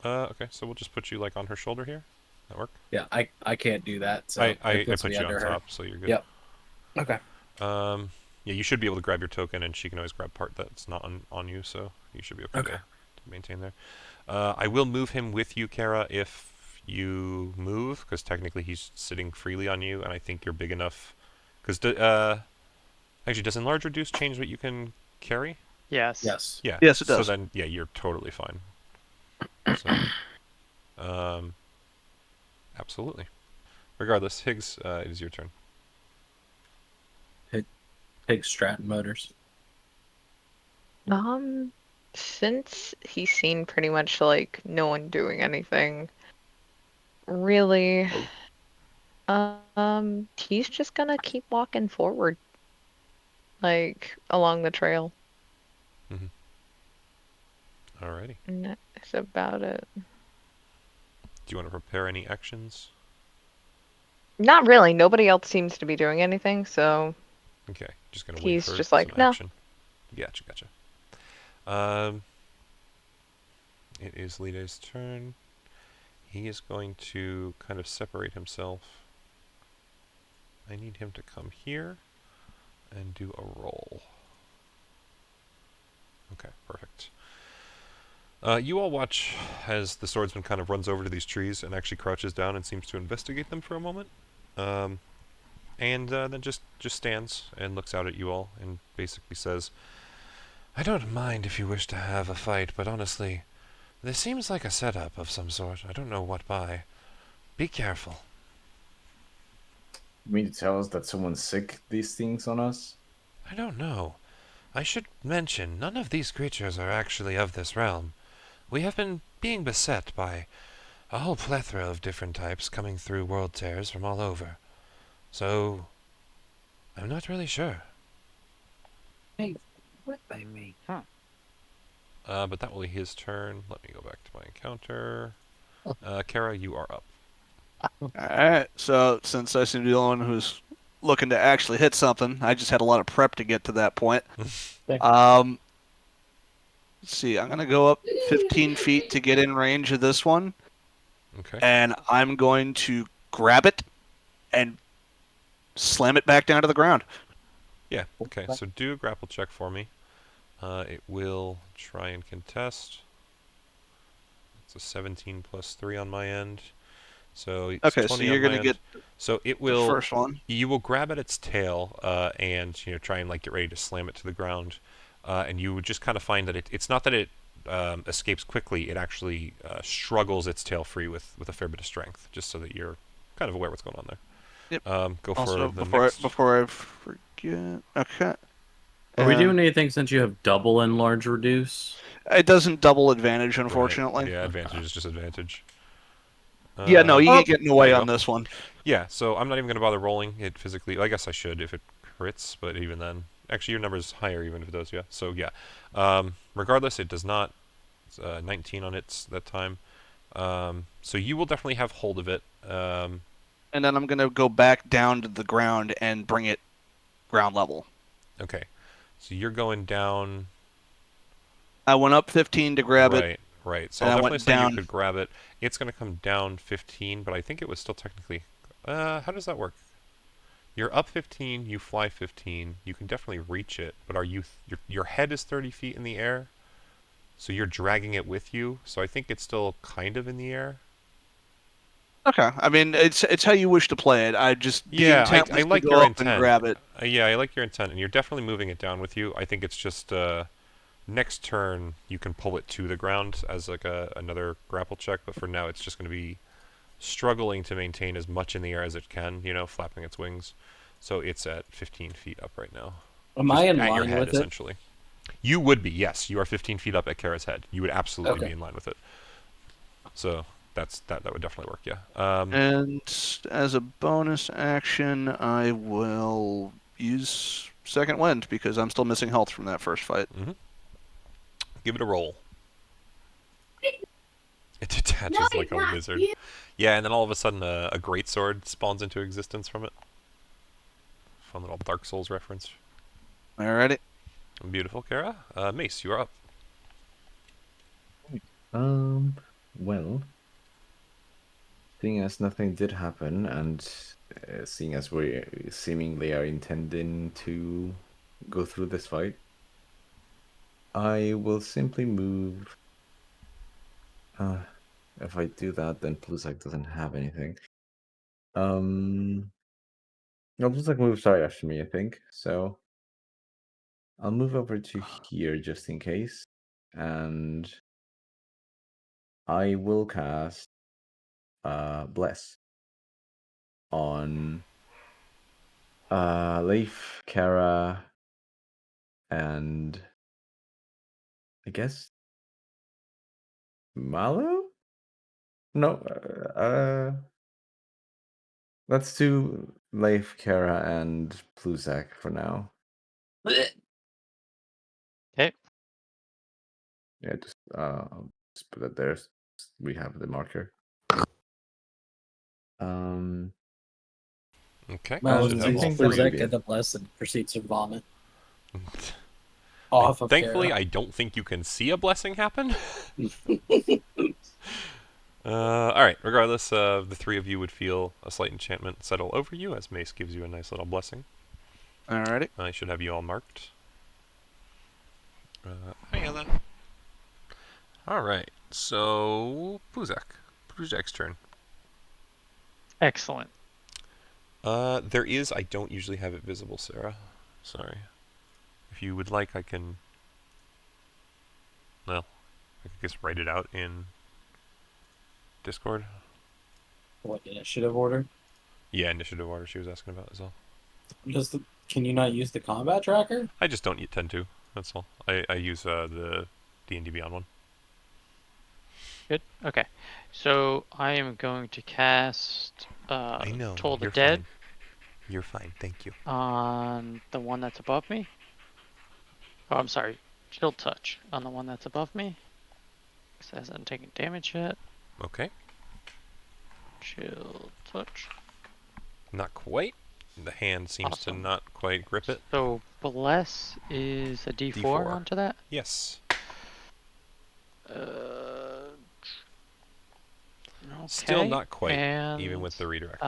Speaker 1: Okay, so we'll just put you like on her shoulder here. That work?
Speaker 4: Yeah, I can't do that. So
Speaker 1: I
Speaker 4: it puts
Speaker 1: put
Speaker 4: me
Speaker 1: you on
Speaker 4: under her.
Speaker 1: top, so you're good.
Speaker 4: Yep. Okay.
Speaker 1: Yeah, you should be able to grab your token, and she can always grab part that's not on you, so you should be okay,
Speaker 4: Okay.
Speaker 1: to maintain there. I will move him with you, Kara, if you move, because technically he's sitting freely on you, and I think you're big enough. Because actually, does enlarge reduce change what you can carry?
Speaker 2: Yes.
Speaker 4: Yes.
Speaker 1: Yeah.
Speaker 3: Yes, it does.
Speaker 1: So then, yeah, you're totally fine. So, absolutely. Regardless, Higgs, it is your turn.
Speaker 4: Pig Stratton Motors.
Speaker 8: Since he's seen pretty much like no one doing anything, really, he's just gonna keep walking forward, like along the trail.
Speaker 1: Alrighty.
Speaker 8: And that's about it.
Speaker 1: Do you want to prepare any actions?
Speaker 8: Not really. Nobody else seems to be doing anything, so
Speaker 1: Okay, just gonna wait
Speaker 8: he's
Speaker 1: for
Speaker 8: just
Speaker 1: some
Speaker 8: like, no.
Speaker 1: action. Gotcha. It is Lide's turn. He is going to kind of separate himself. I need him to come here and do a roll. Okay, perfect. You all watch as the swordsman kind of runs over to these trees and actually crouches down and seems to investigate them for a moment. And then just stands and looks out at you all and basically says, "I don't mind if you wish to have a fight, but honestly, this seems like a setup of some sort. I don't know what by. Be careful."
Speaker 6: You mean to tell us that someone sick these things on us?
Speaker 1: "I don't know. I should mention, none of these creatures are actually of this realm. We have been being beset by a whole plethora of different types coming through world tears from all over. So, I'm not really sure."
Speaker 4: What by me?
Speaker 1: But that will be his turn. Let me go back to my encounter. Kara, you are up.
Speaker 3: Alright, so since I seem to be the one who's looking to actually hit something, I just had a lot of prep to get to that point. Let's see, I'm going to go up 15 feet to get in range of this one,
Speaker 1: Okay.
Speaker 3: and I'm going to grab it and slam it back down to the ground.
Speaker 1: Yeah, okay, so do a grapple check for me. It will try and contest. It's a 17 plus 3 on my end. So it's
Speaker 3: Okay,
Speaker 1: 20
Speaker 3: so you're
Speaker 1: on my
Speaker 3: going to
Speaker 1: end.
Speaker 3: get
Speaker 1: So it
Speaker 3: the
Speaker 1: will.
Speaker 3: first one.
Speaker 1: You will grab at its tail and try and like get ready to slam it to the ground, and you would just kind of find that it's not that it escapes quickly. It actually struggles its tail free with a fair bit of strength, just so that you're kind of aware what's going on there.
Speaker 3: Yep.
Speaker 1: Go
Speaker 3: Also,
Speaker 1: for the next.
Speaker 3: before I forget, okay.
Speaker 4: Are we
Speaker 3: And
Speaker 4: doing anything since you have double enlarge reduce?
Speaker 3: It doesn't double advantage,
Speaker 1: Right,
Speaker 3: unfortunately.
Speaker 1: yeah, advantage is just advantage.
Speaker 3: Yeah, no, you ain't getting away
Speaker 1: there you
Speaker 3: on
Speaker 1: go.
Speaker 3: this one.
Speaker 1: Yeah, so I'm not even going to bother rolling it physically. I guess I should if it crits, but even then. Actually, your number's higher even if it does, yeah. So, yeah. Regardless, it does not. It's 19 on it that time. So you will definitely have hold of it.
Speaker 3: And then I'm going to go back down to the ground and bring it ground level.
Speaker 1: Okay. So you're going down.
Speaker 3: I went up 15 to grab it.
Speaker 1: Right. So
Speaker 3: and
Speaker 1: I'll
Speaker 3: I
Speaker 1: definitely
Speaker 3: went
Speaker 1: say
Speaker 3: down.
Speaker 1: you could grab it. It's going to come down 15, but I think it was still technically. How does that work? You're up 15, you fly 15. You can definitely reach it, but are you? Your head is 30 feet in the air, so you're dragging it with you. So I think it's still kind of in the air.
Speaker 3: Okay. I mean, it's how you wish to play it. I just the
Speaker 1: Yeah,
Speaker 3: intent
Speaker 1: I
Speaker 3: was
Speaker 1: like
Speaker 3: to
Speaker 1: your
Speaker 3: go up
Speaker 1: intent.
Speaker 3: and grab it.
Speaker 1: Yeah, I like your intent, and you're definitely moving it down with you. I think it's just Next turn, you can pull it to the ground as like another grapple check, but for now, it's just going to be struggling to maintain as much in the air as it can, you know, flapping its wings. So it's at 15 feet up right now.
Speaker 4: Am
Speaker 1: Just
Speaker 4: I in
Speaker 1: at your
Speaker 4: line
Speaker 1: head,
Speaker 4: with it?
Speaker 1: essentially. You would be, yes. You are 15 feet up at Kara's head. You would absolutely
Speaker 4: Okay.
Speaker 1: be in line with it. So that would definitely work, yeah.
Speaker 3: And as a bonus action, I will use Second Wind because I'm still missing health from that first fight.
Speaker 1: Give it a roll. It detaches like a lizard. Yeah, and then all of a sudden a greatsword spawns into existence from it. Fun little Dark Souls reference.
Speaker 3: Alrighty.
Speaker 1: Beautiful, Kara. Mace, you are up.
Speaker 6: Well, seeing as nothing did happen, and seeing as we seemingly are intending to go through this fight, I will simply move. If I do that, then Pluzak doesn't have anything. No, Pluzak moves right after me, I think. So I'll move over to here just in case, and I will cast Bless on Leif, Kara, and I guess Malo? No, let's do Leif, Kara, and Pluzak for now.
Speaker 2: Okay.
Speaker 6: Yeah, just put it there. We have the marker.
Speaker 1: Okay.
Speaker 4: Well,
Speaker 1: Should
Speaker 6: I
Speaker 1: have all
Speaker 6: think that
Speaker 1: three
Speaker 6: may
Speaker 1: of
Speaker 4: Pluzak
Speaker 6: be
Speaker 1: you.
Speaker 4: get the bless and proceeds to vomit
Speaker 1: I-
Speaker 4: off of
Speaker 1: Thankfully,
Speaker 4: Kara.
Speaker 1: I don't think you can see a blessing happen. Alright, regardless, the three of you would feel a slight enchantment settle over you as Mace gives you a nice little blessing.
Speaker 3: Alrighty.
Speaker 1: I should have you all marked. Hi, Ella. Alright, so Pluzak. Pluzak's turn.
Speaker 2: Excellent.
Speaker 1: There is, I don't usually have it visible, Sarah. Sorry. If you would like, I can... Well, I could just write it out in Discord.
Speaker 4: What initiative order?
Speaker 1: Yeah, initiative order she was asking about as well.
Speaker 4: Can you not use the combat tracker?
Speaker 1: I just don't tend to, that's all. I use the D&D Beyond one.
Speaker 2: Good. Okay. So I am going to cast
Speaker 1: I know,
Speaker 2: Toll the
Speaker 1: you're
Speaker 2: Dead
Speaker 1: fine. You're fine, thank you.
Speaker 2: on the one that's above me. Oh, I'm sorry. Chill Touch on the one that's above me. Because it hasn't taken damage yet.
Speaker 1: Okay,
Speaker 2: Chill Touch.
Speaker 1: not quite. The hand seems
Speaker 2: Awesome.
Speaker 1: to not quite grip it.
Speaker 2: So Bless is a D4,
Speaker 1: D4.
Speaker 2: onto that.
Speaker 1: Yes.
Speaker 2: Okay.
Speaker 1: Still not quite,
Speaker 2: and,
Speaker 1: even with the redirect.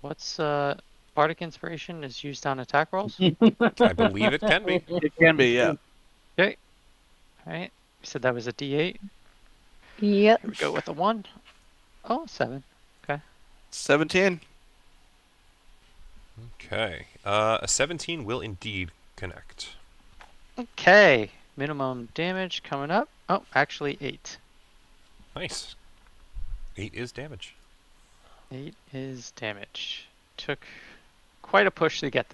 Speaker 2: What's Bardic Inspiration is used on attack rolls?
Speaker 1: I believe it can be.
Speaker 3: It can be, yeah.
Speaker 2: Okay. Alright. You said that was a D8.
Speaker 8: Yep.
Speaker 2: Here we go with a 1. Oh, 7.
Speaker 3: 17.
Speaker 1: Okay. A 17 will indeed connect.
Speaker 2: Okay. Minimum damage coming up. Oh, actually 8.
Speaker 1: Nice. 8 is damage.
Speaker 2: 8 is damage. Took quite a push to get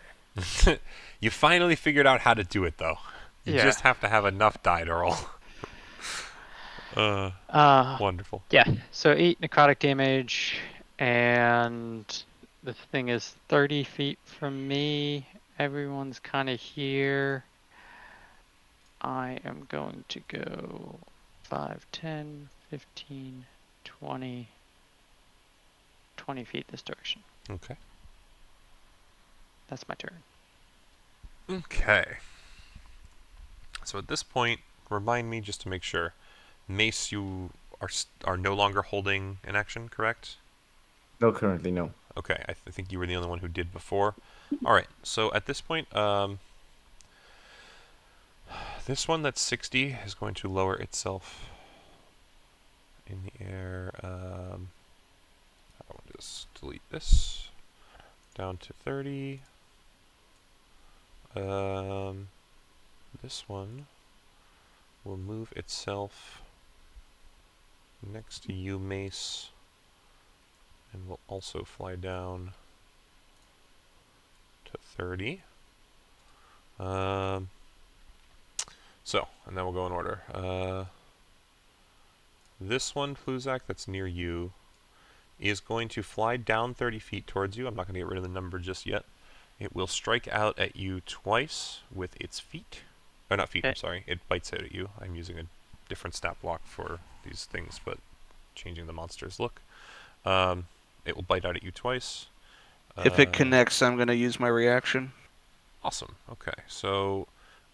Speaker 2: there.
Speaker 1: You finally figured out how to do it, though. You
Speaker 2: Yeah.
Speaker 1: just have to have enough die to roll. Wonderful.
Speaker 2: Yeah. So 8 necrotic damage, and the thing is 30 feet from me. Everyone's kind of here. I am going to go 5, 10, 15, 20, 20 feet this direction.
Speaker 1: Okay.
Speaker 2: That's my turn.
Speaker 1: Okay. So at this point, remind me just to make sure. Mace, you are no longer holding an action, correct?
Speaker 6: No, currently no.
Speaker 1: Okay, I think you were the only one who did before. Alright, so at this point, this one that's 60 is going to lower itself in the air. I'll just delete this. Down to 30. This one will move itself next to you, Mace, and will also fly down to 30. So, and then we'll go in order. This one, Pluzak, that's near you, is going to fly down 30 feet towards you. I'm not going to get rid of the number just yet. It will strike out at you twice with its feet. Or not feet, I'm sorry. It bites out at you. I'm using a different stat block for these things, but changing the monster's look. It will bite out at you twice.
Speaker 3: If it connects, I'm going to use my reaction.
Speaker 1: Awesome. Okay, so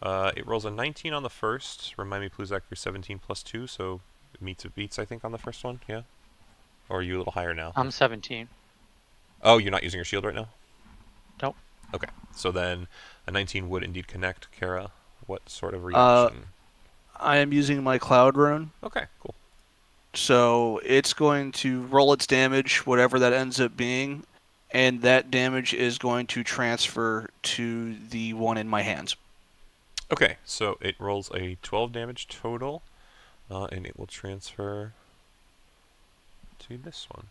Speaker 1: it rolls a 19 on the first. Remind me, Pluzak, you're 17 plus 2, so it beats, I think, on the first one, yeah? Or are you a little higher now?
Speaker 2: I'm 17.
Speaker 1: Oh, you're not using your shield right now?
Speaker 2: Nope.
Speaker 1: Okay, so then a 19 would indeed connect. Kara, what sort of reaction?
Speaker 3: I am using my Cloud Rune.
Speaker 1: Okay, cool.
Speaker 3: So it's going to roll its damage, whatever that ends up being, and that damage is going to transfer to the one in my hands.
Speaker 1: Okay, so it rolls a 12 damage total, and it will transfer to this one.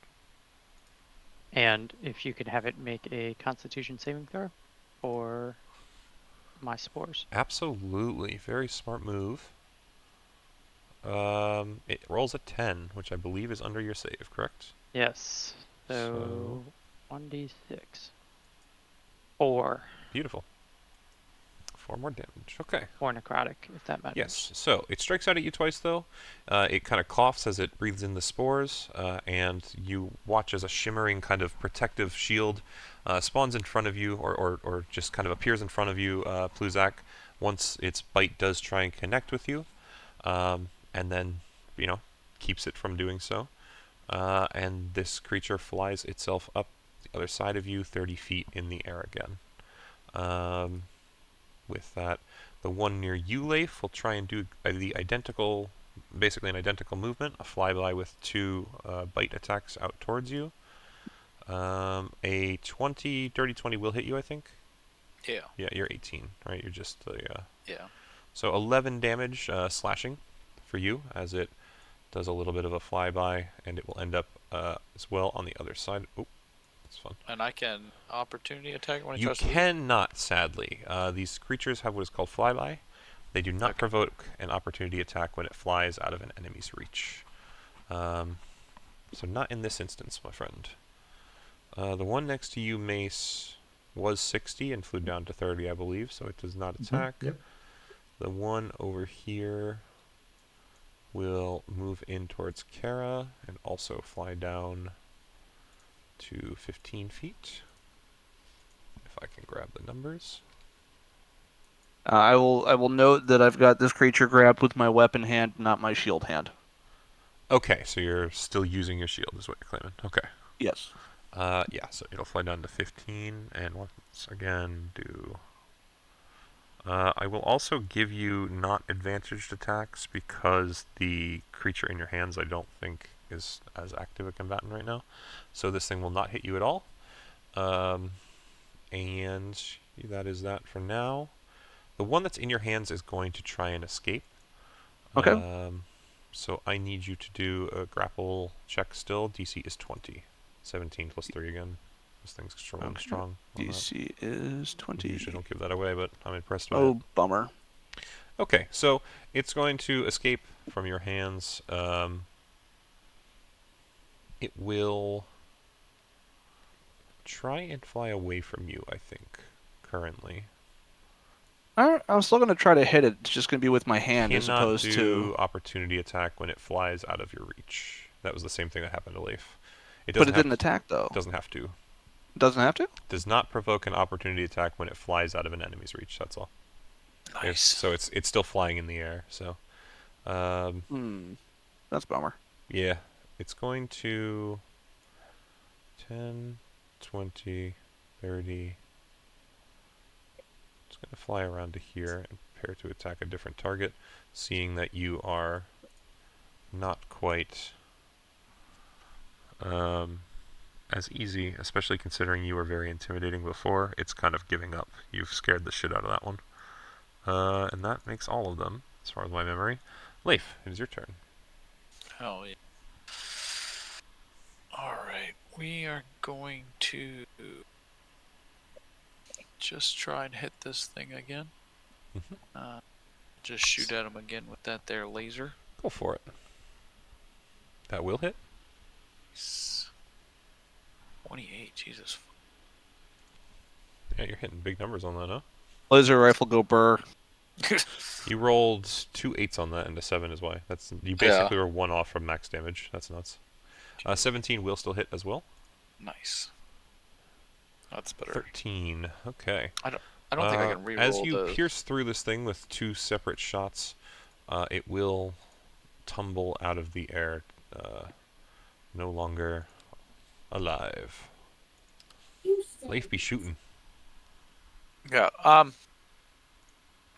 Speaker 2: And if you could have it make a Constitution saving throw for my spores.
Speaker 1: Absolutely, very smart move. It rolls a 10, which I believe is under your save, correct?
Speaker 2: Yes. So 1d6. 4.
Speaker 1: Beautiful. 4 more damage. Okay.
Speaker 2: 4 necrotic, if that matters.
Speaker 1: Yes. So it strikes out at you twice, though. It kind of coughs as it breathes in the spores, and you watch as a shimmering kind of protective shield spawns in front of you, or just kind of appears in front of you, Pluzak, once its bite does try and connect with you, and then, keeps it from doing so. And this creature flies itself up the other side of you, 30 feet in the air again. With that, the one near you, Leif, will try and do basically an identical movement, a flyby with 2 bite attacks out towards you. A dirty 20 will hit you, I think?
Speaker 5: Yeah.
Speaker 1: Yeah, you're 18, right? You're just
Speaker 5: Yeah.
Speaker 1: So 11 damage slashing for you as it does a little bit of a flyby, and it will end up as well on the other side. Oh, that's fun.
Speaker 5: And I can opportunity attack when it
Speaker 1: You
Speaker 5: tries to leave?
Speaker 1: cannot, sadly. These creatures have what is called flyby. They do not provoke an opportunity attack when it flies out of an enemy's reach. So not in this instance, my friend. The one next to you, Mace, was 60 and flew down to 30, I believe, so it does not attack.
Speaker 6: Yep.
Speaker 1: The one over here will move in towards Kara and also fly down to 15 feet. If I can grab the numbers.
Speaker 3: I will note that I've got this creature grabbed with my weapon hand, not my shield hand.
Speaker 1: Okay, so you're still using your shield, is what you're claiming. Okay.
Speaker 3: Yes.
Speaker 1: Yeah, so it'll fly down to 15, and once again do... I will also give you not advantaged attacks because the creature in your hands I don't think is as active a combatant right now. So this thing will not hit you at all. And that is that for now. The one that's in your hands is going to try and escape.
Speaker 3: Okay.
Speaker 1: So I need you to do a grapple check still. DC is 20. 17 plus 3 again. This thing's strong.
Speaker 3: Okay.
Speaker 1: Strong.
Speaker 3: DC is 20.
Speaker 1: Usually don't give that away, but I'm impressed by it.
Speaker 3: Oh, bummer.
Speaker 1: Okay, so it's going to escape from your hands. It will try and fly away from you, I think, currently.
Speaker 3: I'm still going to try to hit it. It's just going to be with my hand as
Speaker 1: Cannot
Speaker 3: opposed
Speaker 1: do
Speaker 3: to...
Speaker 1: opportunity attack when it flies out of your reach. That was the same thing that happened to Leif.
Speaker 3: But it didn't attack, though.
Speaker 1: It doesn't have to.
Speaker 3: Doesn't have to?
Speaker 1: Does not provoke an opportunity attack when it flies out of an enemy's reach, that's all.
Speaker 5: Nice.
Speaker 1: So it's still flying in the air, so...
Speaker 3: That's a bummer.
Speaker 1: Yeah, it's going to 10, 20, 30. It's going to fly around to here and prepare to attack a different target, seeing that you are not quite as easy, especially considering you were very intimidating before. It's kind of giving up. You've scared the shit out of that one. And that makes all of them. as far as my memory. Leif, it is your turn.
Speaker 5: Hell yeah. Alright, we are going to just try and hit this thing again. Just shoot at him again with that there laser.
Speaker 1: Go for it. That will hit.
Speaker 5: 28, Jesus.
Speaker 1: Yeah, you're hitting big numbers on that, huh?
Speaker 3: Laser rifle go burr.
Speaker 1: You rolled 2 8s on that and a 7 is why. That's you basically were 1 off from max damage. That's nuts. 17 will still hit as well.
Speaker 5: Nice. That's better.
Speaker 1: 13. Okay.
Speaker 5: I don't think I can reroll
Speaker 1: as you
Speaker 5: those.
Speaker 1: pierce through this thing with 2 separate shots, it will tumble out of the air, no longer alive. Leif be shooting.
Speaker 5: Yeah.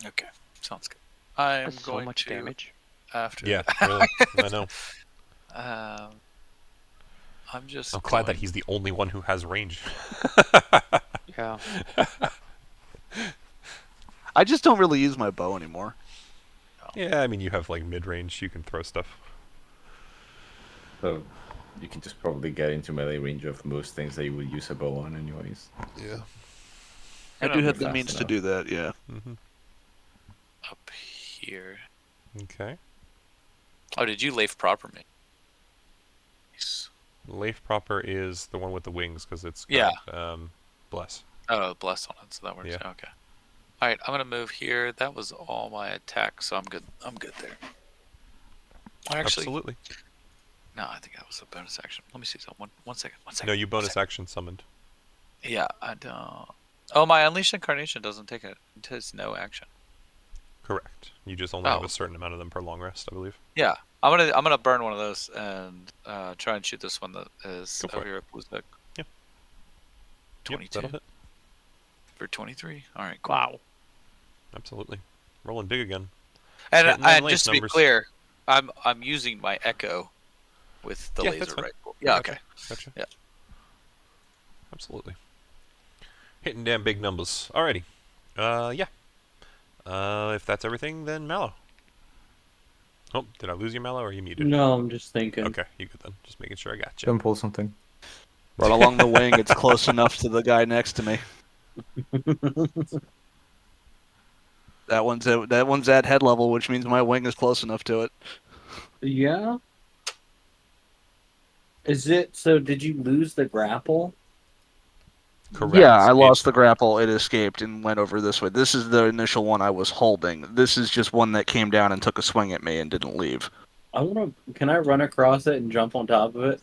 Speaker 5: Okay. Sounds good. I'm
Speaker 2: That's so
Speaker 5: going
Speaker 2: much
Speaker 5: to
Speaker 2: damage.
Speaker 5: after.
Speaker 1: Yeah, really. I know.
Speaker 5: I'm just.
Speaker 1: I'm glad that he's the only one who has range.
Speaker 2: Yeah.
Speaker 3: I just don't really use my bow anymore.
Speaker 1: Yeah, I mean, you have like mid-range. You can throw stuff.
Speaker 6: So you can just probably get into melee range of most things that you would use a bow on, anyways.
Speaker 1: Yeah.
Speaker 3: I do
Speaker 5: Gonna
Speaker 3: have
Speaker 5: be
Speaker 3: the
Speaker 6: fast
Speaker 3: means to
Speaker 6: enough.
Speaker 3: do that, yeah.
Speaker 5: up here.
Speaker 1: Okay.
Speaker 5: Oh, did you Leif proper me? Nice.
Speaker 1: Leif proper is the one with the wings because it's
Speaker 5: Yeah.
Speaker 1: got, bless.
Speaker 5: Oh, blessed on it, so that works.
Speaker 1: Yeah.
Speaker 5: Okay. All right, I'm gonna move here. That was all my attack, so I'm good. I'm good there. Actually,
Speaker 1: Absolutely.
Speaker 5: no, I think that was a bonus action. Let me see something. One second.
Speaker 1: No, you bonus action summoned.
Speaker 5: Yeah, I don't. Oh, my Unleashed Incarnation doesn't take it. It takes no action.
Speaker 1: Correct. You just only have
Speaker 5: Oh.
Speaker 1: a certain amount of them per long rest, I believe.
Speaker 5: Yeah, I'm gonna burn one of those and try and shoot this one that is
Speaker 1: Go for
Speaker 5: over
Speaker 1: it.
Speaker 5: here at Blue's Deck.
Speaker 1: Yep.
Speaker 5: 22
Speaker 1: Yep, that'll hit.
Speaker 5: for 23. All right, cool.
Speaker 2: Wow.
Speaker 1: Absolutely. Rolling big again.
Speaker 5: And,
Speaker 1: Hitting them
Speaker 5: just to
Speaker 1: late
Speaker 5: be
Speaker 1: numbers.
Speaker 5: clear, I'm using my Echo with the
Speaker 1: Yeah, that's
Speaker 5: laser
Speaker 1: fine.
Speaker 5: rifle. Yeah,
Speaker 1: Gotcha.
Speaker 5: okay.
Speaker 1: Gotcha.
Speaker 5: Yeah.
Speaker 1: Absolutely. Hitting damn big numbers. Alrighty. Yeah. If that's everything, then Mallow. Oh, did I lose you, Mallow, or are you muted?
Speaker 4: No, I'm just thinking.
Speaker 1: Okay, you good then. Just making sure I got you.
Speaker 6: Don't pull something.
Speaker 3: Right along the wing, it's close enough to the guy next to me. That one's at head level, which means my wing is close enough to it.
Speaker 4: Yeah. Is it so? Did you lose the grapple?
Speaker 1: Correct.
Speaker 3: Yeah, I lost
Speaker 1: It-
Speaker 3: the grapple. It escaped and went over this way. This is the initial one I was holding. This is just one that came down and took a swing at me and didn't leave.
Speaker 4: I want to. Can I run across it and jump on top of it?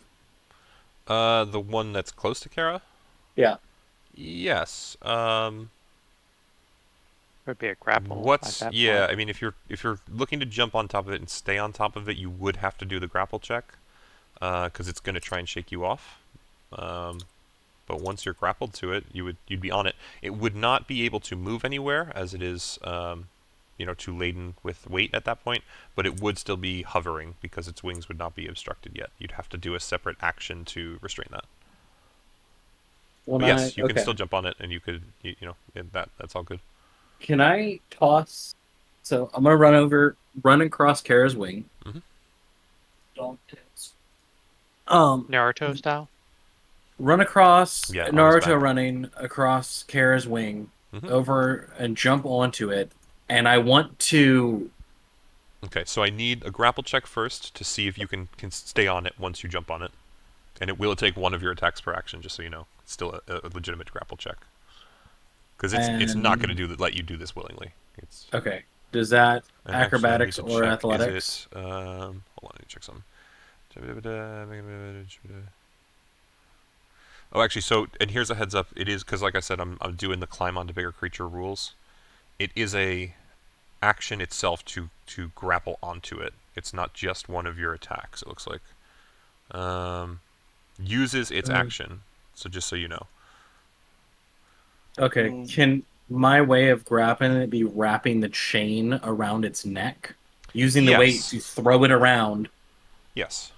Speaker 1: the one that's close to Kara?
Speaker 4: Yeah.
Speaker 1: Yes.
Speaker 2: Would be a grapple.
Speaker 1: What's
Speaker 2: at that
Speaker 1: yeah?
Speaker 2: point.
Speaker 1: I mean, if you're looking to jump on top of it and stay on top of it, you would have to do the grapple check, because it's going to try and shake you off. But once you're grappled to it, you'd be on it. It would not be able to move anywhere, as it is, too laden with weight at that point. But it would still be hovering because its wings would not be obstructed yet. You'd have to do a separate action to restrain that.
Speaker 4: When
Speaker 1: But yes, you can
Speaker 4: okay.
Speaker 1: still jump on it, and you could, that's all good.
Speaker 4: Can I toss? So I'm gonna run across Kara's wing.
Speaker 1: Mhm.
Speaker 4: Don't dance.
Speaker 2: Naruto style.
Speaker 4: Run across
Speaker 1: Yeah, on his
Speaker 4: Naruto
Speaker 1: back.
Speaker 4: running across Kara's wing
Speaker 1: Mhm.
Speaker 4: over and jump onto it, and I want to.
Speaker 1: Okay, so I need a grapple check first to see if you can stay on it once you jump on it. And it will take one of your attacks per action, just so you know. It's still a legitimate grapple check. Because it's not going to let you do this willingly. It's
Speaker 4: Okay. Does that
Speaker 1: and actually, I need
Speaker 4: acrobatics
Speaker 1: to
Speaker 4: or
Speaker 1: check,
Speaker 4: athletics?
Speaker 1: Is it, hold on, I need to check something. Oh, actually, and here's a heads up. It is, because like I said, I'm doing the climb onto bigger creature rules. It is a action itself to grapple onto it. It's not just one of your attacks, it looks like. Uses its action, so just so you know.
Speaker 4: Okay. Can my way of grappling it be wrapping the chain around its neck, using the weight
Speaker 1: Yes.
Speaker 4: to throw it around,
Speaker 1: Yes.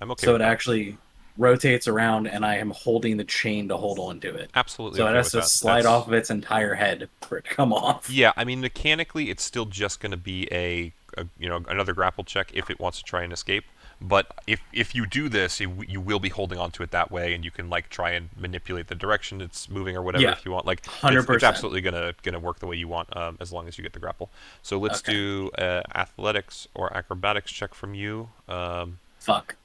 Speaker 1: I'm okay
Speaker 4: so
Speaker 1: with
Speaker 4: it
Speaker 1: that.
Speaker 4: actually rotates around, and I am holding the chain to hold on to it.
Speaker 1: Absolutely
Speaker 4: So
Speaker 1: okay
Speaker 4: it has
Speaker 1: with
Speaker 4: to
Speaker 1: that.
Speaker 4: slide
Speaker 1: That's-
Speaker 4: off of its entire head for it to come off.
Speaker 1: Yeah, I mean, mechanically, it's still just going to be a another grapple check if it wants to try and escape. But if you do this, you will be holding onto it that way, and you can like try and manipulate the direction it's moving or whatever
Speaker 4: Yeah,
Speaker 1: if you want. Like
Speaker 4: 100%.
Speaker 1: it's absolutely gonna work the way you want, as long as you get the grapple. So let's
Speaker 4: Okay.
Speaker 1: do athletics or acrobatics check from you.
Speaker 4: Fuck.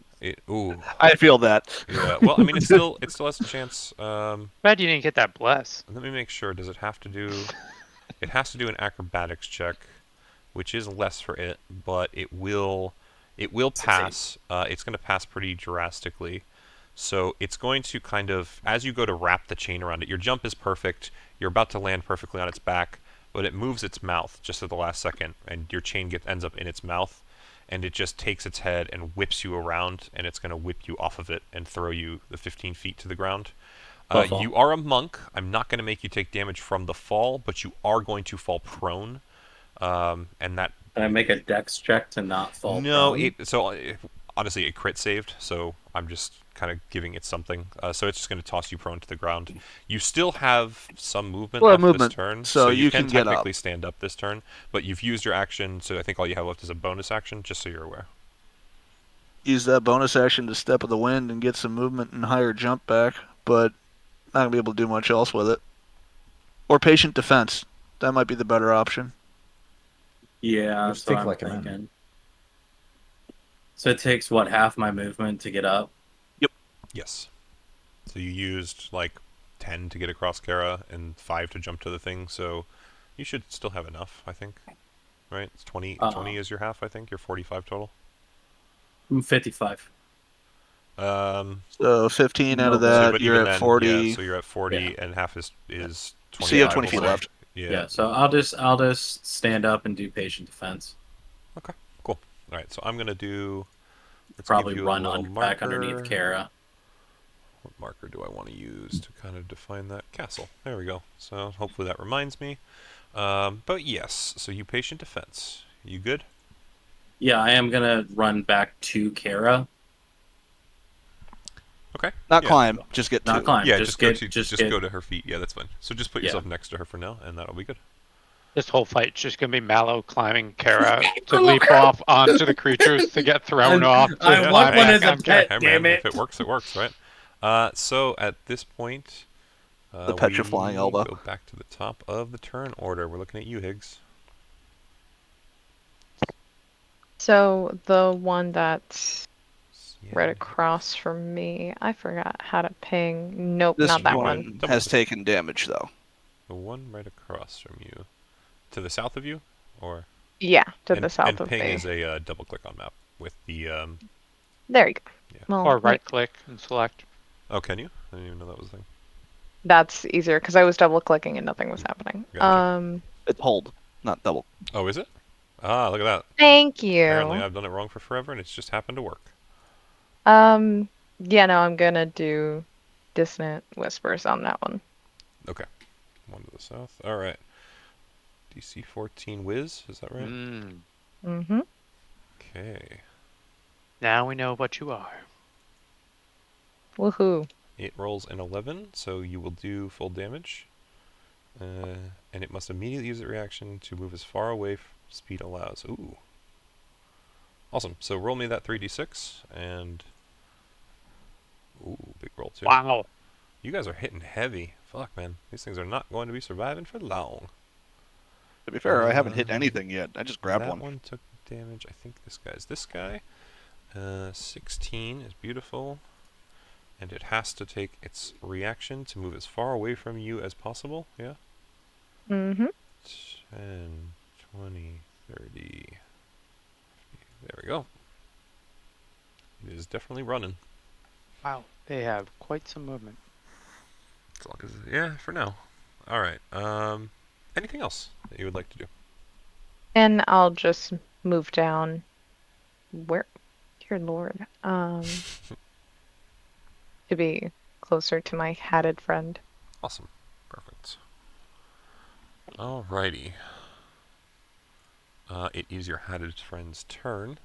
Speaker 1: Ooh,
Speaker 3: I feel that.
Speaker 1: yeah. Well, I mean, it still has a chance.
Speaker 2: Glad you didn't get that bless.
Speaker 1: Let me make sure. Does it have to do? It has to do an acrobatics check, which is less for it, but it will pass. It's going to pass pretty drastically. So it's going to kind of, as you go to wrap the chain around it, your jump is perfect. You're about to land perfectly on its back, but it moves its mouth just at the last second, and your chain ends up in its mouth, and it just takes its head and whips you around, and it's going to whip you off of it and throw you the 15 feet to the ground. You are a monk. I'm not going to make you take damage from the fall, but you are going to fall prone, and that.
Speaker 4: Can I make a dex check to not fall
Speaker 1: No,
Speaker 4: prone?
Speaker 1: Honestly, it crit saved, so I'm just kind of giving it something. So it's just going to toss you prone to the ground. You still have some movement left this turn,
Speaker 3: so
Speaker 1: you
Speaker 3: can
Speaker 1: can
Speaker 3: get
Speaker 1: technically
Speaker 3: up.
Speaker 1: stand up this turn, but you've used your action, so I think all you have left is a bonus action, just so you're aware.
Speaker 3: Use that bonus action to step of the wind and get some movement and higher jump back, but not going to be able to do much else with it. Or patient defense. That might be the better option.
Speaker 4: Yeah,
Speaker 6: Just
Speaker 4: so
Speaker 6: think
Speaker 4: I'm
Speaker 6: like a
Speaker 4: thinking.
Speaker 6: man.
Speaker 4: So it takes what, half my movement to get up?
Speaker 1: Yes. So you used like 10 to get across Kara and 5 to jump to the thing, so you should still have enough, I think. Right? It's 20 is your half, I think. You're 45 total.
Speaker 4: I'm 55.
Speaker 3: So 15 out of
Speaker 4: No,
Speaker 3: that,
Speaker 1: but
Speaker 3: you're
Speaker 1: even
Speaker 3: at
Speaker 1: then,
Speaker 3: 40.
Speaker 1: yeah, so you're at 40,
Speaker 4: Yeah.
Speaker 1: and half is 20.
Speaker 3: So you have
Speaker 4: Yeah,
Speaker 3: 20 feet
Speaker 1: we'll say.
Speaker 3: left.
Speaker 4: Yeah, so I'll just stand up and do patient defense.
Speaker 1: Okay, cool. All right, so I'm gonna do. Let's
Speaker 4: Probably
Speaker 1: give you
Speaker 4: run
Speaker 1: a little
Speaker 4: on
Speaker 1: marker.
Speaker 4: back underneath Kara.
Speaker 1: What marker do I want to use to kind of define that castle? There we go. So hopefully that reminds me. But yes, so you patient defense. You good?
Speaker 4: Yeah, I am gonna run back to Kara.
Speaker 1: Okay.
Speaker 3: Not
Speaker 1: yeah.
Speaker 3: climb, just get
Speaker 4: Not
Speaker 3: to.
Speaker 4: climb.
Speaker 1: Yeah,
Speaker 4: just
Speaker 1: go
Speaker 4: get,
Speaker 1: to
Speaker 4: just
Speaker 1: go to her feet. Yeah, that's fine. So just put
Speaker 4: Yeah.
Speaker 1: yourself next to her for now, and that'll be good.
Speaker 2: This whole fight's just gonna be Mallow climbing Kara to leap off onto the creatures to get thrown off. To
Speaker 4: I
Speaker 1: Yeah,
Speaker 4: want
Speaker 2: climb
Speaker 4: one
Speaker 2: back
Speaker 4: as a
Speaker 2: on
Speaker 4: pet,
Speaker 2: Kara.
Speaker 1: Hey, man,
Speaker 4: damn it.
Speaker 1: if it works, right? So at this point,
Speaker 3: The petrifying
Speaker 1: we
Speaker 3: elbow.
Speaker 1: go back to the top of the turn order. We're looking at you, Higgs.
Speaker 8: So the one that's right
Speaker 1: Yeah.
Speaker 8: across from me, I forgot how to ping. Nope,
Speaker 3: This
Speaker 8: not that one.
Speaker 3: one has taken damage, though.
Speaker 1: The one right across from you, to the south of you, or
Speaker 8: Yeah, to
Speaker 1: and,
Speaker 8: the south
Speaker 1: and
Speaker 8: of
Speaker 1: ping
Speaker 8: me.
Speaker 1: is a double click on map with the
Speaker 8: There you go.
Speaker 1: Yeah.
Speaker 8: Well,
Speaker 2: Or right click and select.
Speaker 1: Oh, can you? I didn't even know that was a thing.
Speaker 8: that's easier because I was double clicking and nothing was happening.
Speaker 1: Gotcha.
Speaker 3: It's hold, not double.
Speaker 1: Oh, is it? Ah, look at that.
Speaker 8: Thank you.
Speaker 1: Apparently, I've done it wrong for forever, and it's just happened to work.
Speaker 8: Yeah, no, I'm gonna do dissonant whispers on that one.
Speaker 1: Okay. One to the south. All right. DC 14 whiz. Is that right?
Speaker 8: Mm-hmm.
Speaker 1: Okay.
Speaker 2: Now we know what you are.
Speaker 8: Woohoo.
Speaker 1: It rolls an 11, so you will do full damage. And it must immediately use its reaction to move as far away as speed allows. Ooh. Awesome. So roll me that 3d6, and... Ooh, big roll too.
Speaker 2: Wow.
Speaker 1: You guys are hitting heavy. Fuck, man. These things are not going to be surviving for long.
Speaker 3: To be fair, I haven't hit anything yet. I just grabbed
Speaker 1: that
Speaker 3: one.
Speaker 1: one took damage. I think this guy's this guy. 16 is beautiful. And it has to take its reaction to move as far away from you as possible. Yeah?
Speaker 8: Mm-hmm.
Speaker 1: 10, 20, 30. There we go. It is definitely running.
Speaker 2: Wow. They have quite some movement.
Speaker 1: As long as, yeah, for now. All right. Anything else that you would like to do?
Speaker 8: And I'll just move down. Where? Dear Lord. To be closer to my hatted friend.
Speaker 1: Awesome. Perfect. Alrighty. It is your hatted friend's turn.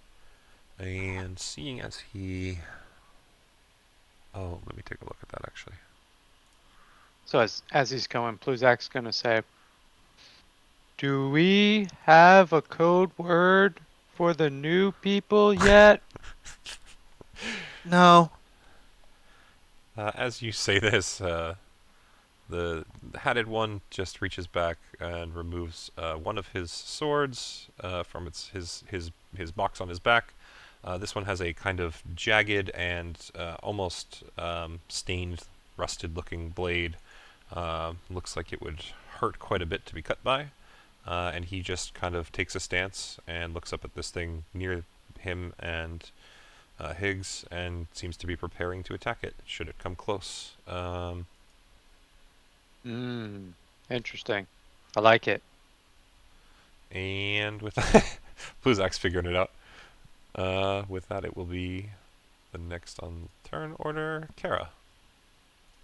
Speaker 1: And seeing as he... Oh, let me take a look at that, actually.
Speaker 2: So as he's going, Pluzak's gonna say, "Do we have a code word for the new people yet?
Speaker 3: No.
Speaker 1: As you say this, the hatted one just reaches back and removes one of his swords from his box on his back. This one has a kind of jagged and almost stained, rusted-looking blade. Looks like it would hurt quite a bit to be cut by. And he just kind of takes a stance and looks up at this thing near him and Higgs and seems to be preparing to attack it should it come close.
Speaker 2: Interesting. I like it.
Speaker 1: And with that, Bluzak's figuring it out. With that, it will be the next on turn order, Kara.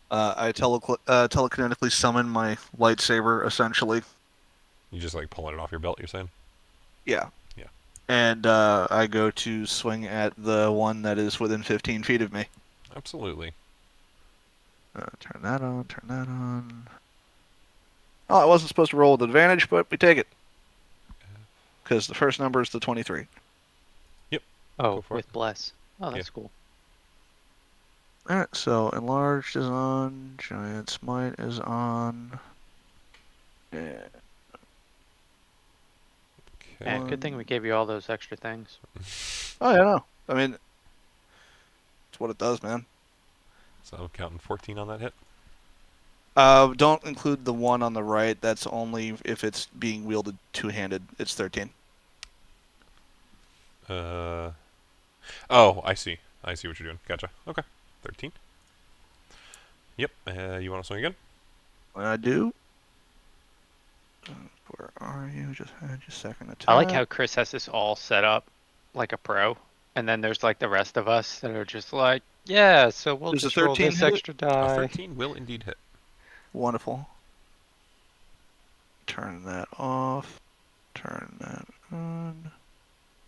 Speaker 3: I telekinetically summon my lightsaber, essentially.
Speaker 1: You just like pulling it off your belt, you're saying?
Speaker 3: Yeah.
Speaker 1: Yeah.
Speaker 3: And I go to swing at the one that is within 15 feet of me.
Speaker 1: Absolutely.
Speaker 3: Turn that on, turn that on. Oh, I wasn't supposed to roll with advantage, but we take it. Because the first number is the 23.
Speaker 2: Oh,
Speaker 1: for it.
Speaker 2: with bless. Oh, that's cool.
Speaker 3: Alright, so enlarged is on, giant smite is on. Yeah.
Speaker 1: Okay.
Speaker 2: Man, good thing we gave you all those extra things.
Speaker 3: Oh, yeah, no. I mean, it's what it does, man.
Speaker 1: So I'm counting 14 on that hit.
Speaker 3: Don't include the one on the right. That's only if it's being wielded two-handed. It's 13.
Speaker 1: Oh, I see. I see what you're doing. Gotcha. Okay. 13. Yep. You want to swing again?
Speaker 3: I do. Where are you? Just a second attack.
Speaker 2: I like how Chris has this all set up like a pro, and then there's like the rest of us that are just like, yeah, so we'll
Speaker 3: Does a
Speaker 2: just roll
Speaker 3: 13
Speaker 2: this
Speaker 3: hit?
Speaker 2: extra
Speaker 1: A
Speaker 2: die.
Speaker 1: 13 will indeed hit.
Speaker 3: Wonderful. Turn that off. Turn that on.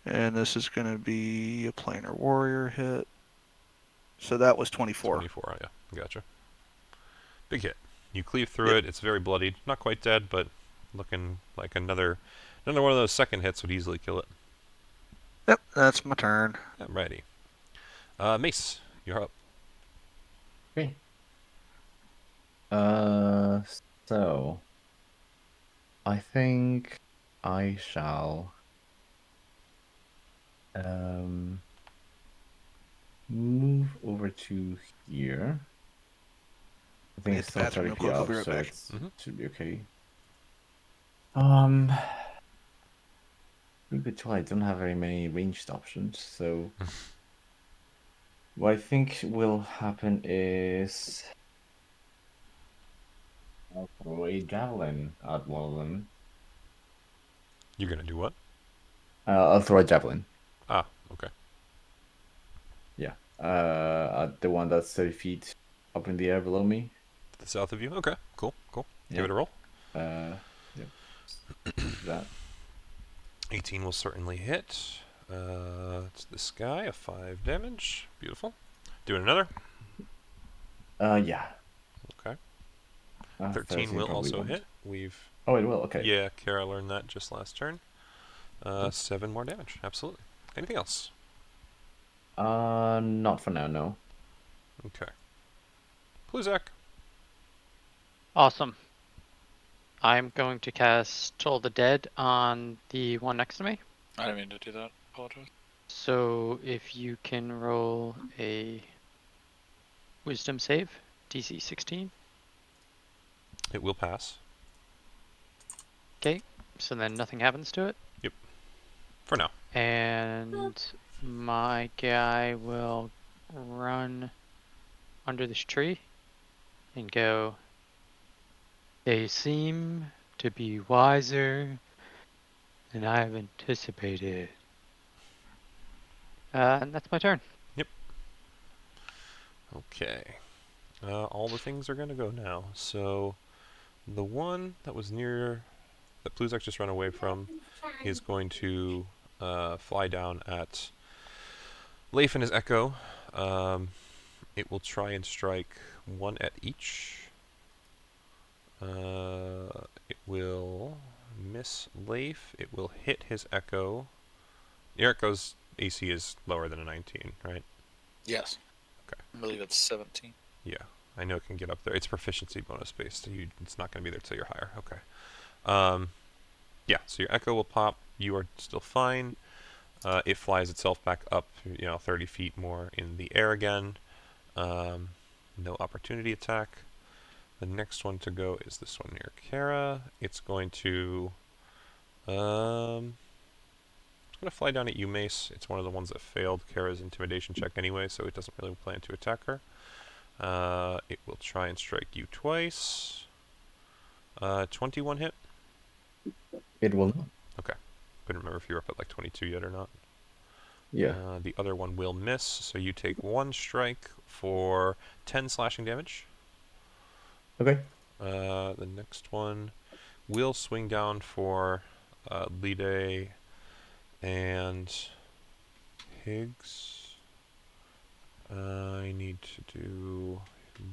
Speaker 3: And this is going to be a planar warrior hit. So that was 24.
Speaker 1: 24, yeah. Gotcha. Big hit. You cleave through it. It's very bloodied. Not quite dead, but looking like another one of those second hits would easily kill it.
Speaker 3: Yep, that's my turn.
Speaker 1: Alrighty. Mace, you're up.
Speaker 6: Okay. So I think I shall move over to here. I think
Speaker 3: Hit
Speaker 6: it's
Speaker 3: the
Speaker 6: still
Speaker 3: bathroom
Speaker 6: 30
Speaker 3: real
Speaker 6: feet
Speaker 3: quick, I'll
Speaker 6: up,
Speaker 3: be right
Speaker 6: so
Speaker 3: back.
Speaker 6: it should be okay. I don't have very many ranged options, so what I think will happen is I'll throw a javelin at one of them.
Speaker 1: You're gonna do what?
Speaker 6: I'll throw a javelin.
Speaker 1: Ah, okay.
Speaker 6: Yeah. At the one that's 30 feet up in the air below me.
Speaker 1: To the south of you? Okay, cool.
Speaker 6: Yeah.
Speaker 1: Give it a roll.
Speaker 6: Yep. That.
Speaker 1: 18 will certainly hit. It's this guy, a 5 damage. Beautiful. Doing another.
Speaker 6: Yeah.
Speaker 1: Okay. 13 will
Speaker 6: probably
Speaker 1: also
Speaker 6: won't.
Speaker 1: hit. We've
Speaker 6: Oh, it will. Okay.
Speaker 1: Yeah, Kara learned that just last turn. 7 more damage. Absolutely. Anything else?
Speaker 6: Not for now. No.
Speaker 1: Okay. Bluzak.
Speaker 2: Awesome. I'm going to cast Toll the Dead on the one next to me.
Speaker 5: I didn't mean to do that. Apologize.
Speaker 2: So if you can roll a Wisdom save, DC 16.
Speaker 1: It will pass.
Speaker 2: Okay, so then nothing happens to it.
Speaker 1: For now.
Speaker 2: And my guy will run under this tree and go, they seem to be wiser than I've anticipated. And that's my turn.
Speaker 1: Okay. All the things are going to go now. So, the one that was near, that Bluzak just ran away from, is going to fly down at Leif and his Echo. It will try and strike one at each. It will miss Leif. It will hit his Echo. Your Echo's AC is lower than a 19, right?
Speaker 5: Yes.
Speaker 1: Okay.
Speaker 5: I believe it's 17.
Speaker 1: Yeah, I know it can get up there. It's proficiency bonus based. So it's not going to be there till you're higher. Okay. Yeah, so your Echo will pop. You are still fine. It flies itself back up, 30 feet more in the air again. No opportunity attack. The next one to go is this one near Kara. It's going to fly down at you, Mace. It's one of the ones that failed Kara's intimidation check anyway, so it doesn't really plan to attack her. It will try and strike you twice. 21 hit.
Speaker 6: It will not.
Speaker 1: Okay. Couldn't remember if you were up at like 22 yet or not.
Speaker 6: Yeah.
Speaker 1: The other one will miss, so you take 1 strike for 10 slashing damage.
Speaker 6: Okay.
Speaker 1: The next one will swing down for Lide and Higgs. I need to do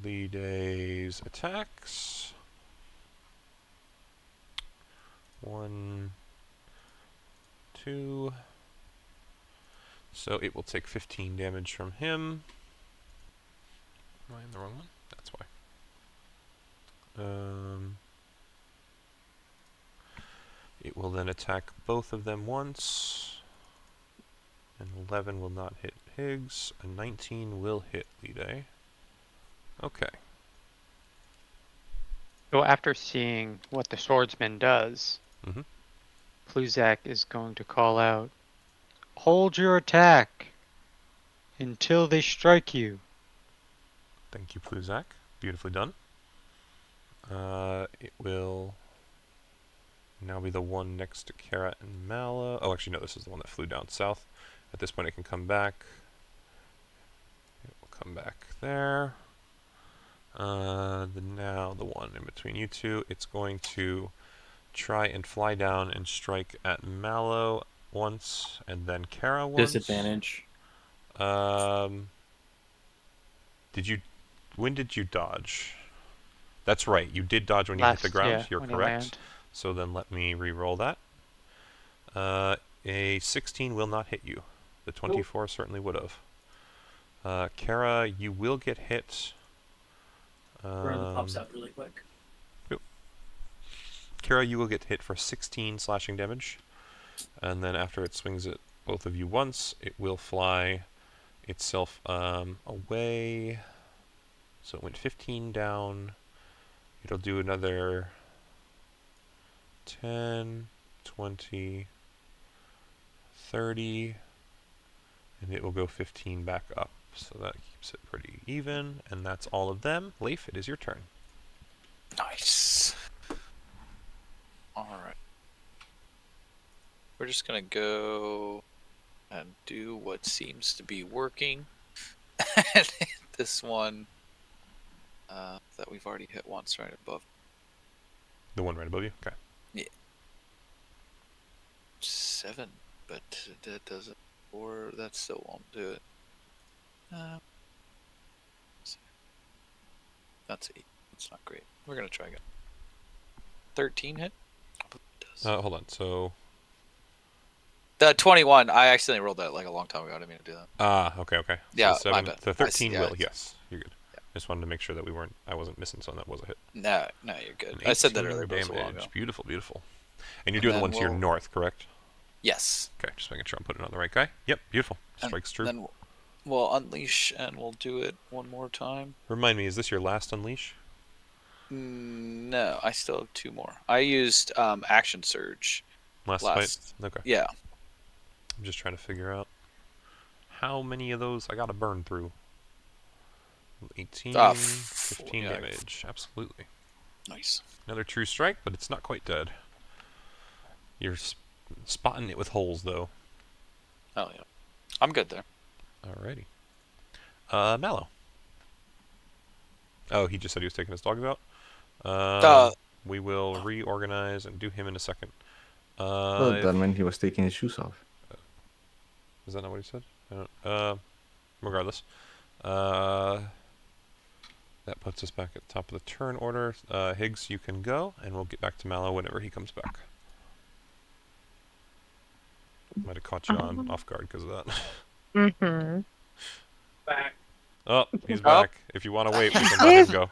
Speaker 1: Lide's attacks. 1, 2. So it will take 15 damage from him. Am I in the wrong one? That's why. It will then attack both of them once. An 11 will not hit Higgs. A 19 will hit Lide. Okay.
Speaker 2: So after seeing what the swordsman does,
Speaker 1: Mhm.
Speaker 2: Pluzak is going to call out, "Hold your attack until they strike you."
Speaker 1: Thank you, Pluzak. Beautifully done. It will now be the one next to Kara and Mala. Oh, actually, no, this is the one that flew down south. At this point, it can come back. It will come back there. Now the one in between you two, it's going to try and fly down and strike at Mallow once, and then Kara once.
Speaker 4: Disadvantage.
Speaker 1: When did you dodge? That's right, you did dodge when you hit the ground.
Speaker 2: Yeah,
Speaker 1: You're
Speaker 2: when you
Speaker 1: correct.
Speaker 2: land.
Speaker 1: So then let me re-roll that. A 16 will not hit you. The 24 certainly would have. Kara, you will get hit.
Speaker 4: Burn the pops out really quick.
Speaker 1: Kara, you will get hit for 16 slashing damage. And then after it swings at both of you once, it will fly itself away. So it went 15 down. It'll do another 10, 20, 30, and it will go 15 back up. So that keeps it pretty even, and that's all of them. Leif, it is your turn.
Speaker 5: Nice. Alright. We're just gonna go and do what seems to be working. And hit this one that we've already hit once right above.
Speaker 1: The one right above you? Okay.
Speaker 5: 7, but that doesn't, or that still won't do it. That's 8. That's not great. We're gonna try again. 13 hit.
Speaker 1: Hold on. So.
Speaker 5: The 21. I accidentally rolled that like a long time ago. I didn't mean to do that.
Speaker 1: Okay.
Speaker 5: Yeah,
Speaker 1: So
Speaker 5: my
Speaker 1: 7,
Speaker 5: bad.
Speaker 1: the 13
Speaker 5: yeah,
Speaker 1: will. Yes, you're good.
Speaker 5: Yeah.
Speaker 1: Just wanted to make sure that I wasn't missing something that was a hit.
Speaker 5: No, you're good.
Speaker 1: An
Speaker 5: I said that
Speaker 1: 18
Speaker 5: earlier, but it was a while ago.
Speaker 1: damage. Beautiful, beautiful. And you're
Speaker 5: And
Speaker 1: doing the
Speaker 5: then
Speaker 1: one to your
Speaker 5: we'll-
Speaker 1: north, correct?
Speaker 5: Yes.
Speaker 1: Okay, just making sure I'm putting it on the right guy. Yep, beautiful. Strikes true.
Speaker 5: Then we'll unleash and we'll do it one more time.
Speaker 1: Remind me, is this your last unleash?
Speaker 5: No, I still have 2 more. I used action surge.
Speaker 1: Last fight? Okay.
Speaker 5: Yeah.
Speaker 1: I'm just trying to figure out how many of those I gotta burn through. 18, 15
Speaker 5: yeah.
Speaker 1: damage. Absolutely.
Speaker 5: Nice.
Speaker 1: Another true strike, but it's not quite dead. You're spotting it with holes, though.
Speaker 5: Oh, yeah. I'm good there.
Speaker 1: Alrighty. Mallow. Oh, he just said he was taking his dogs out? We will reorganize and do him in a second.
Speaker 6: Well, that meant he was taking his shoes off.
Speaker 1: Is that not what he said? I don't, regardless. That puts us back at the top of the turn order. Higgs, you can go, and we'll get back to Mallow whenever he comes back. Might have caught you on off guard because of that.
Speaker 8: Mm-hmm.
Speaker 4: Back.
Speaker 1: Oh, he's
Speaker 5: Oh.
Speaker 1: back. If you want to wait, we can let him go.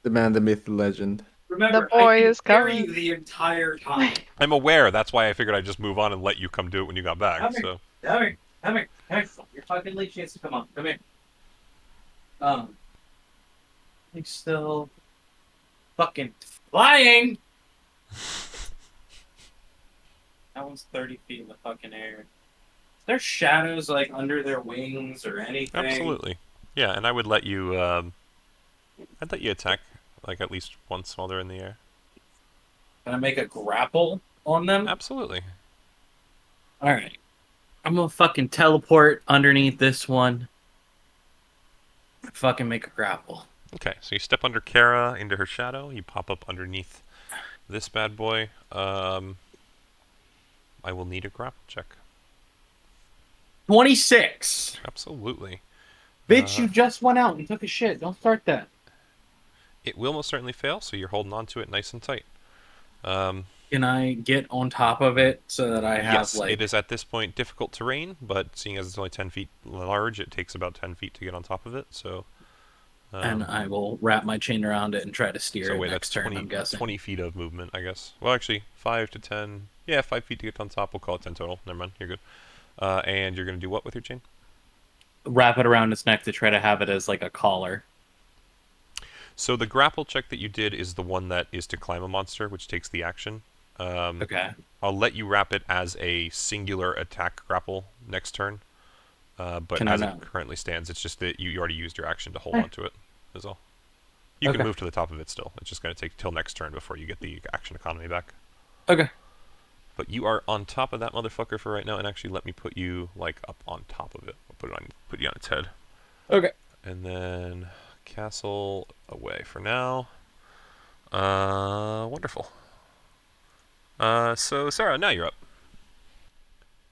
Speaker 6: The man, the myth, the legend.
Speaker 4: Remember,
Speaker 8: boy
Speaker 4: I can
Speaker 8: is
Speaker 4: hear
Speaker 8: coming.
Speaker 4: you the entire time.
Speaker 1: I'm aware. That's why I figured I'd just move on and let you come do it when you got back.
Speaker 4: Come here.
Speaker 1: So
Speaker 4: Come here. Come here. Come here. Your fucking leash needs to come on. Come here. He's still fucking flying. That one's 30 feet in the fucking air. Is there shadows like under their wings or anything?
Speaker 1: absolutely, yeah. And I would let you. I'd let you attack like at least once while they're in the air.
Speaker 4: Can I make a grapple on them?
Speaker 1: Absolutely.
Speaker 4: All right. I'm gonna fucking teleport underneath this one. Fucking make a grapple.
Speaker 1: Okay, so you step under Kara into her shadow. You pop up underneath this bad boy. I will need a grapple check.
Speaker 4: 26.
Speaker 1: Absolutely.
Speaker 4: Bitch, you just went out and took a shit. Don't start that.
Speaker 1: It will most certainly fail, so you're holding on to it nice and tight.
Speaker 4: Can I get on top of it so that I have
Speaker 1: Yes,
Speaker 4: like?
Speaker 1: it is at this point difficult terrain, but seeing as it's only 10 feet large, it takes about 10 feet to get on top of it. So.
Speaker 4: And I will wrap my chain around it and try to steer
Speaker 1: So
Speaker 4: it
Speaker 1: wait,
Speaker 4: next
Speaker 1: that's
Speaker 4: turn. I'm guessing.
Speaker 1: 20 feet of movement, I guess. Well, actually, 5 to 10. Yeah, 5 feet to get on top. We'll call it 10 total. Never mind, you're good. And you're going to do what with your chain?
Speaker 4: Wrap it around its neck to try to have it as like a collar.
Speaker 1: So the grapple check that you did is the one that is to climb a monster, which takes the action.
Speaker 4: Okay.
Speaker 1: I'll let you wrap it as a singular attack grapple next turn. But
Speaker 4: Can I
Speaker 1: as it
Speaker 4: not?
Speaker 1: currently stands, it's just that you already used your action to hold onto it, is all. You
Speaker 4: Okay.
Speaker 1: can move to the top of it still. It's just going to take till next turn before you get the action economy back.
Speaker 4: Okay.
Speaker 1: But you are on top of that motherfucker for right now, and actually let me put you like up on top of it. I'll put you on its head.
Speaker 4: Okay.
Speaker 1: And then castle away for now. Wonderful. So Sarah, now you're up.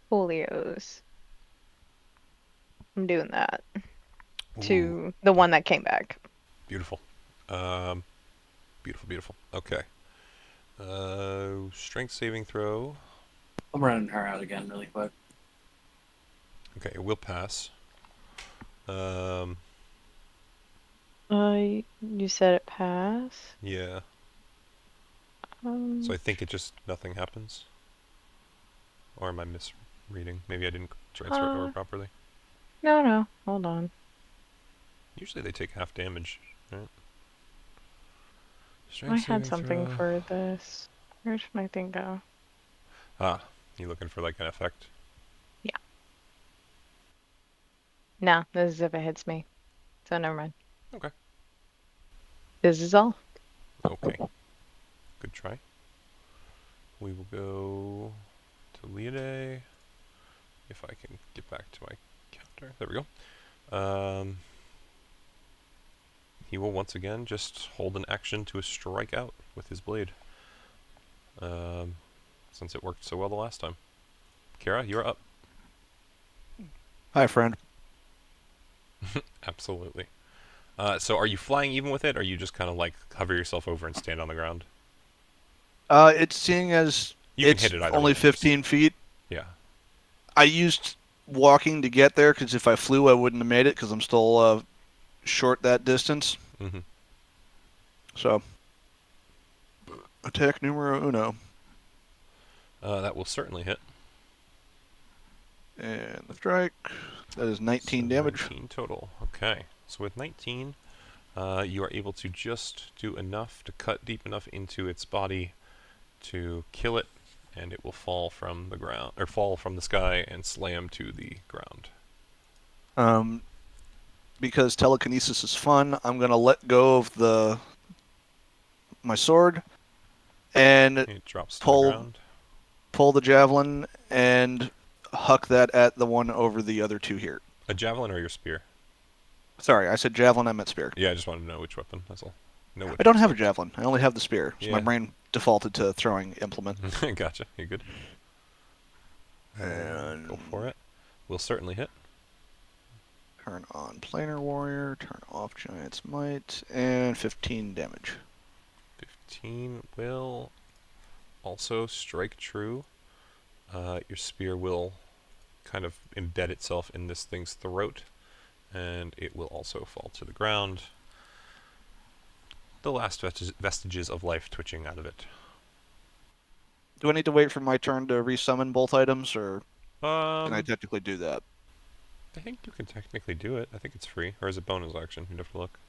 Speaker 8: Folios. I'm doing that
Speaker 1: Ooh,
Speaker 8: to the one that came back.
Speaker 1: beautiful. Beautiful. Okay. Strength saving throw.
Speaker 4: I'm running her out again really quick.
Speaker 1: Okay, it will pass.
Speaker 8: You said it pass.
Speaker 1: Yeah. So I think it just nothing happens. Or am I misreading? Maybe I didn't transfer it over properly.
Speaker 8: No, hold on.
Speaker 1: Usually they take half damage, right?
Speaker 8: I had
Speaker 1: saving
Speaker 8: something
Speaker 1: throw.
Speaker 8: for this. Where should my thing go?
Speaker 1: Ah, you looking for like an effect?
Speaker 8: Yeah. No, this is if it hits me. So never mind.
Speaker 1: Okay.
Speaker 8: This is all.
Speaker 1: Okay. Good try. We will go to Leoday. If I can get back to my counter. There we go. He will once again just hold an action to strike out with his blade. Since it worked so well the last time. Kara, you're up.
Speaker 3: Hi, friend.
Speaker 1: Absolutely. So are you flying even with it, or are you just kind of like hover yourself over and stand on the ground?
Speaker 3: It's seeing as
Speaker 1: You can
Speaker 3: it's
Speaker 1: hit it either
Speaker 3: only
Speaker 1: way.
Speaker 3: 15 feet.
Speaker 1: Yeah.
Speaker 3: I used walking to get there because if I flew, I wouldn't have made it because I'm still short that distance.
Speaker 1: Mm-hmm.
Speaker 3: So, attack numero uno.
Speaker 1: That will certainly hit.
Speaker 3: And the strike. That is 19
Speaker 1: So
Speaker 3: damage.
Speaker 1: 19 total. Okay. So with 19, you are able to just do enough to cut deep enough into its body to kill it, and it will fall from the ground, or fall from the sky and slam to the ground.
Speaker 3: Because telekinesis is fun, I'm gonna let go of my sword and
Speaker 1: It drops to the
Speaker 3: pull
Speaker 1: ground.
Speaker 3: the javelin and huck that at the one over the other two here.
Speaker 1: A javelin or your spear?
Speaker 3: Sorry, I said javelin. I meant spear.
Speaker 1: Yeah, I just wanted to know which weapon. That's all. No which
Speaker 3: I don't have a
Speaker 1: weapon.
Speaker 3: javelin. I only have the spear. So my
Speaker 1: Yeah.
Speaker 3: brain defaulted to throwing implement.
Speaker 1: Gotcha. You're good.
Speaker 3: And
Speaker 1: Go for it. We'll certainly hit.
Speaker 3: turn on planar warrior. Turn off giant's might, and 15 damage.
Speaker 1: 15 will also strike true. your spear will kind of embed itself in this thing's throat, and it will also fall to the ground. The last vestiges of life twitching out of it.
Speaker 3: Do I need to wait for my turn to resummon both items, or can I
Speaker 1: I
Speaker 3: technically do that?
Speaker 1: think you can technically do it. I think it's free, or is it bonus action? You'd have to look.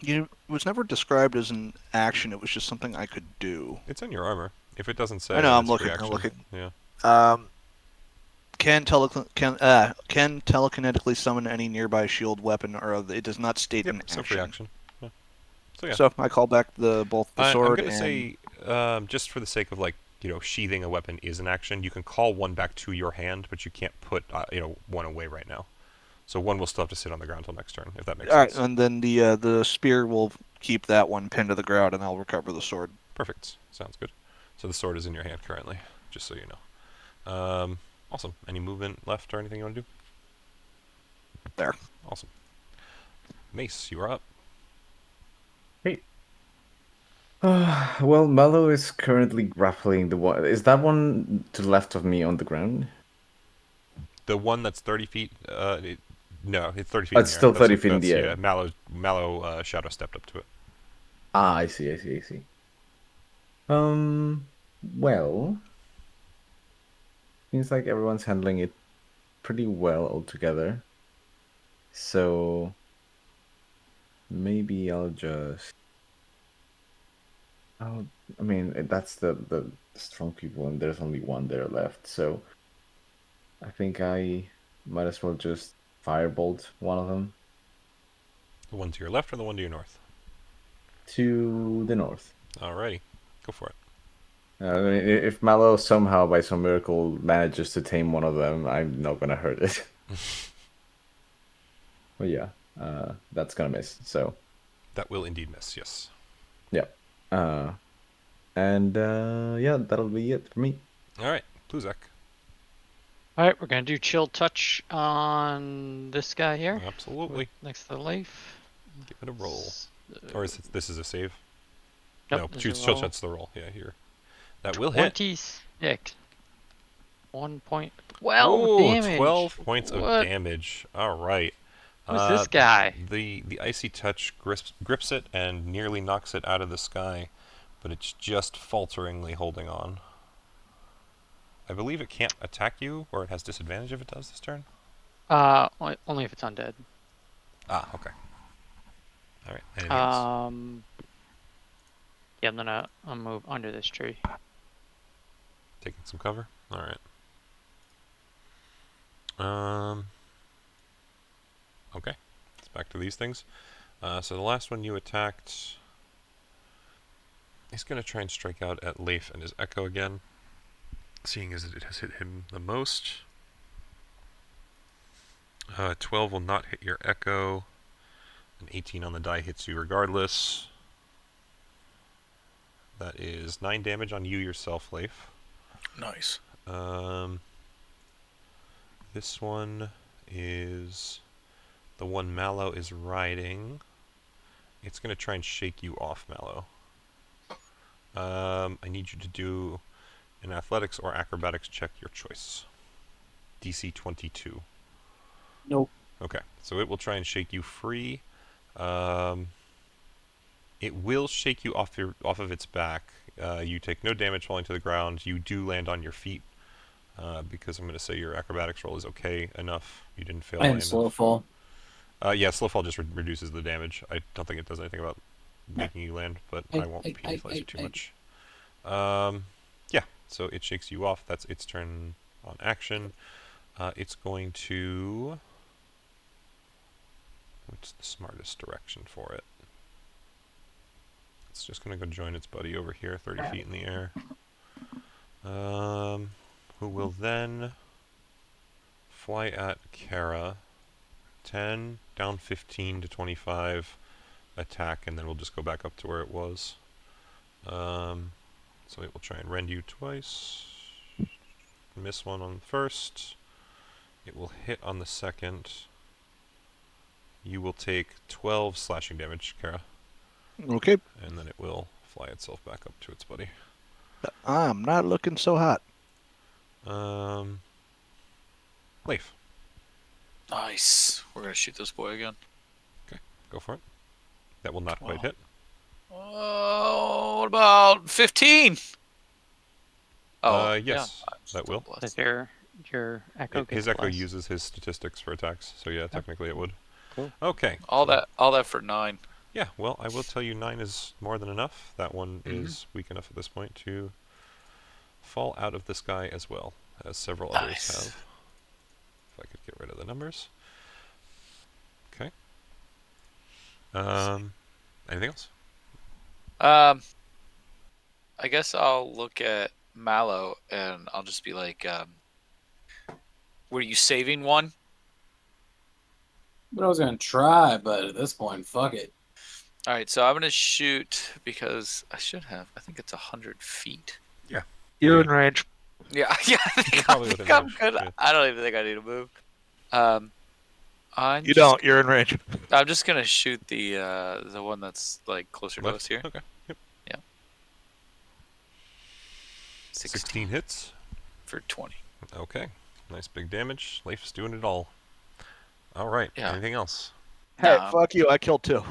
Speaker 3: It was never described as an action. It was just something I could do.
Speaker 1: It's in your armor. If it doesn't say,
Speaker 3: I know.
Speaker 1: then
Speaker 3: I'm
Speaker 1: it's free
Speaker 3: looking. I'm
Speaker 1: action.
Speaker 3: looking.
Speaker 1: Yeah.
Speaker 3: Can telekinetically summon any nearby shield weapon, or it does not state
Speaker 1: Yep.
Speaker 3: an
Speaker 1: So free action. Yeah. So yeah.
Speaker 3: So I call back both the
Speaker 1: I'm
Speaker 3: sword
Speaker 1: gonna
Speaker 3: and
Speaker 1: say, just for the sake of sheathing a weapon is an action. You can call one back to your hand, but you can't put one away right now. So one will still have to sit on the ground until next turn, if that makes
Speaker 3: all right,
Speaker 1: sense.
Speaker 3: and then the spear will keep that one pinned to the ground, and I'll recover the sword.
Speaker 1: Perfect. Sounds good. So the sword is in your hand currently, just so you know. Awesome. Any movement left or anything you want to do?
Speaker 3: There.
Speaker 1: Awesome. Mace, you are up.
Speaker 6: Well, Mallow is currently grappling the one. Is that one to the left of me on the ground?
Speaker 1: The one that's 30 feet. No, it's 30 feet.
Speaker 6: Oh,
Speaker 1: in
Speaker 6: it's
Speaker 1: the air.
Speaker 6: still 30 feet in
Speaker 1: That's,
Speaker 6: the air.
Speaker 1: Yeah, Mallow Shadow stepped up to it.
Speaker 6: Ah, I see. Well, seems like everyone's handling it pretty well altogether. So maybe I'll just. Oh, I mean, that's the strong people, and there's only one there left. So I think I might as well just firebolt one of them
Speaker 1: The one to your left or the one to your north?
Speaker 6: to the north.
Speaker 1: Alrighty. Go for it.
Speaker 6: I mean, if Mallow somehow, by some miracle, manages to tame one of them, I'm not gonna hurt it. But yeah, that's gonna miss. So
Speaker 1: That will indeed miss, yes.
Speaker 6: yeah, and yeah, that'll be it for me.
Speaker 1: Alright, Pluzak.
Speaker 2: Alright, we're gonna do chill touch on this guy here.
Speaker 1: Absolutely.
Speaker 2: Next to the leaf.
Speaker 1: Give it a roll. Or this is a save?
Speaker 2: Nope,
Speaker 1: No,
Speaker 2: this is
Speaker 1: choose
Speaker 2: a
Speaker 1: chill
Speaker 2: roll.
Speaker 1: touch the roll. Yeah, here. That will hit.
Speaker 2: 26. 1.12
Speaker 1: Ooh,
Speaker 2: damage.
Speaker 1: 12 points
Speaker 2: What?
Speaker 1: of damage. Alright.
Speaker 2: Who's this guy?
Speaker 1: The icy touch grips it and nearly knocks it out of the sky, but it's just falteringly holding on. I believe it can't attack you, or it has disadvantage if it does this turn.
Speaker 2: Only if it's undead.
Speaker 1: Ah, okay. Alright, anything else?
Speaker 2: Yeah, I'll move under this tree.
Speaker 1: Taking some cover? Alright. Okay. It's back to these things. So the last one you attacked, he's going to try and strike out at Leif and his Echo again, seeing as it has hit him the most. 12 will not hit your Echo. An 18 on the die hits you regardless. That is 9 damage on you yourself, Leif.
Speaker 5: Nice.
Speaker 1: This one is the one Mallow is riding. It's going to try and shake you off, Mallow. I need you to do an athletics or acrobatics check, your choice. DC 22.
Speaker 4: Nope.
Speaker 1: Okay, so it will try and shake you free. It will shake you off of its back. You take no damage falling to the ground. You do land on your feet, because I'm going to say your acrobatics roll is okay enough. You didn't fail.
Speaker 4: And slow fall.
Speaker 1: Yeah, slow fall just reduces the damage. I don't think it does anything about making you land, but I won't penalize you too much. Yeah, so it shakes you off. That's its turn on action. It's going to... What's the smartest direction for it? It's just going to go join its buddy over here, 30 feet in the air. Who will then fly at Kara. 10, down 15 to 25, attack, and then we'll just go back up to where it was. So it will try and rend you twice. Miss one on the first. It will hit on the second. You will take 12 slashing damage, Kara.
Speaker 3: Okay.
Speaker 1: And then it will fly itself back up to its buddy.
Speaker 3: I'm not looking so hot.
Speaker 1: Leif,
Speaker 5: Nice. We're gonna shoot this boy again.
Speaker 1: go for it. That will not quite hit.
Speaker 5: Oh, what about 15? Oh,
Speaker 1: Yes,
Speaker 5: yeah.
Speaker 1: that will.
Speaker 2: Does your echo
Speaker 1: His
Speaker 2: gets
Speaker 1: echo
Speaker 2: plus.
Speaker 1: uses his statistics for attacks, so yeah, technically it would.
Speaker 2: Cool.
Speaker 1: Okay.
Speaker 5: All
Speaker 1: so-
Speaker 5: that for 9.
Speaker 1: Yeah, well, I will tell you 9 is more than enough. That one is weak enough at this point to fall out of the sky as well, as several others
Speaker 5: Nice.
Speaker 1: have. If I could get rid of the numbers. Okay. Anything else?
Speaker 5: I guess I'll look at Mallow and I'll just be like, were you saving one?
Speaker 4: But I was gonna try, but at this point, fuck it.
Speaker 5: All right, so I'm gonna shoot because I should have. I think it's 100 feet.
Speaker 3: You're in range.
Speaker 5: Yeah, yeah. I
Speaker 1: You're
Speaker 5: think,
Speaker 1: probably
Speaker 5: I
Speaker 1: within
Speaker 5: think I'm
Speaker 1: range,
Speaker 5: good.
Speaker 1: yeah.
Speaker 5: I don't even think I need to move.
Speaker 3: You don't. You're in range.
Speaker 5: I'm just gonna shoot the one that's like closer to
Speaker 1: Left?
Speaker 5: us here.
Speaker 1: Okay. Yep. 16 hits.
Speaker 5: for 20.
Speaker 1: Okay. Nice big damage. Leif's doing it all. All right.
Speaker 5: Yeah.
Speaker 1: Anything else?
Speaker 3: Hey,
Speaker 5: Nah.
Speaker 3: fuck you. I killed 2.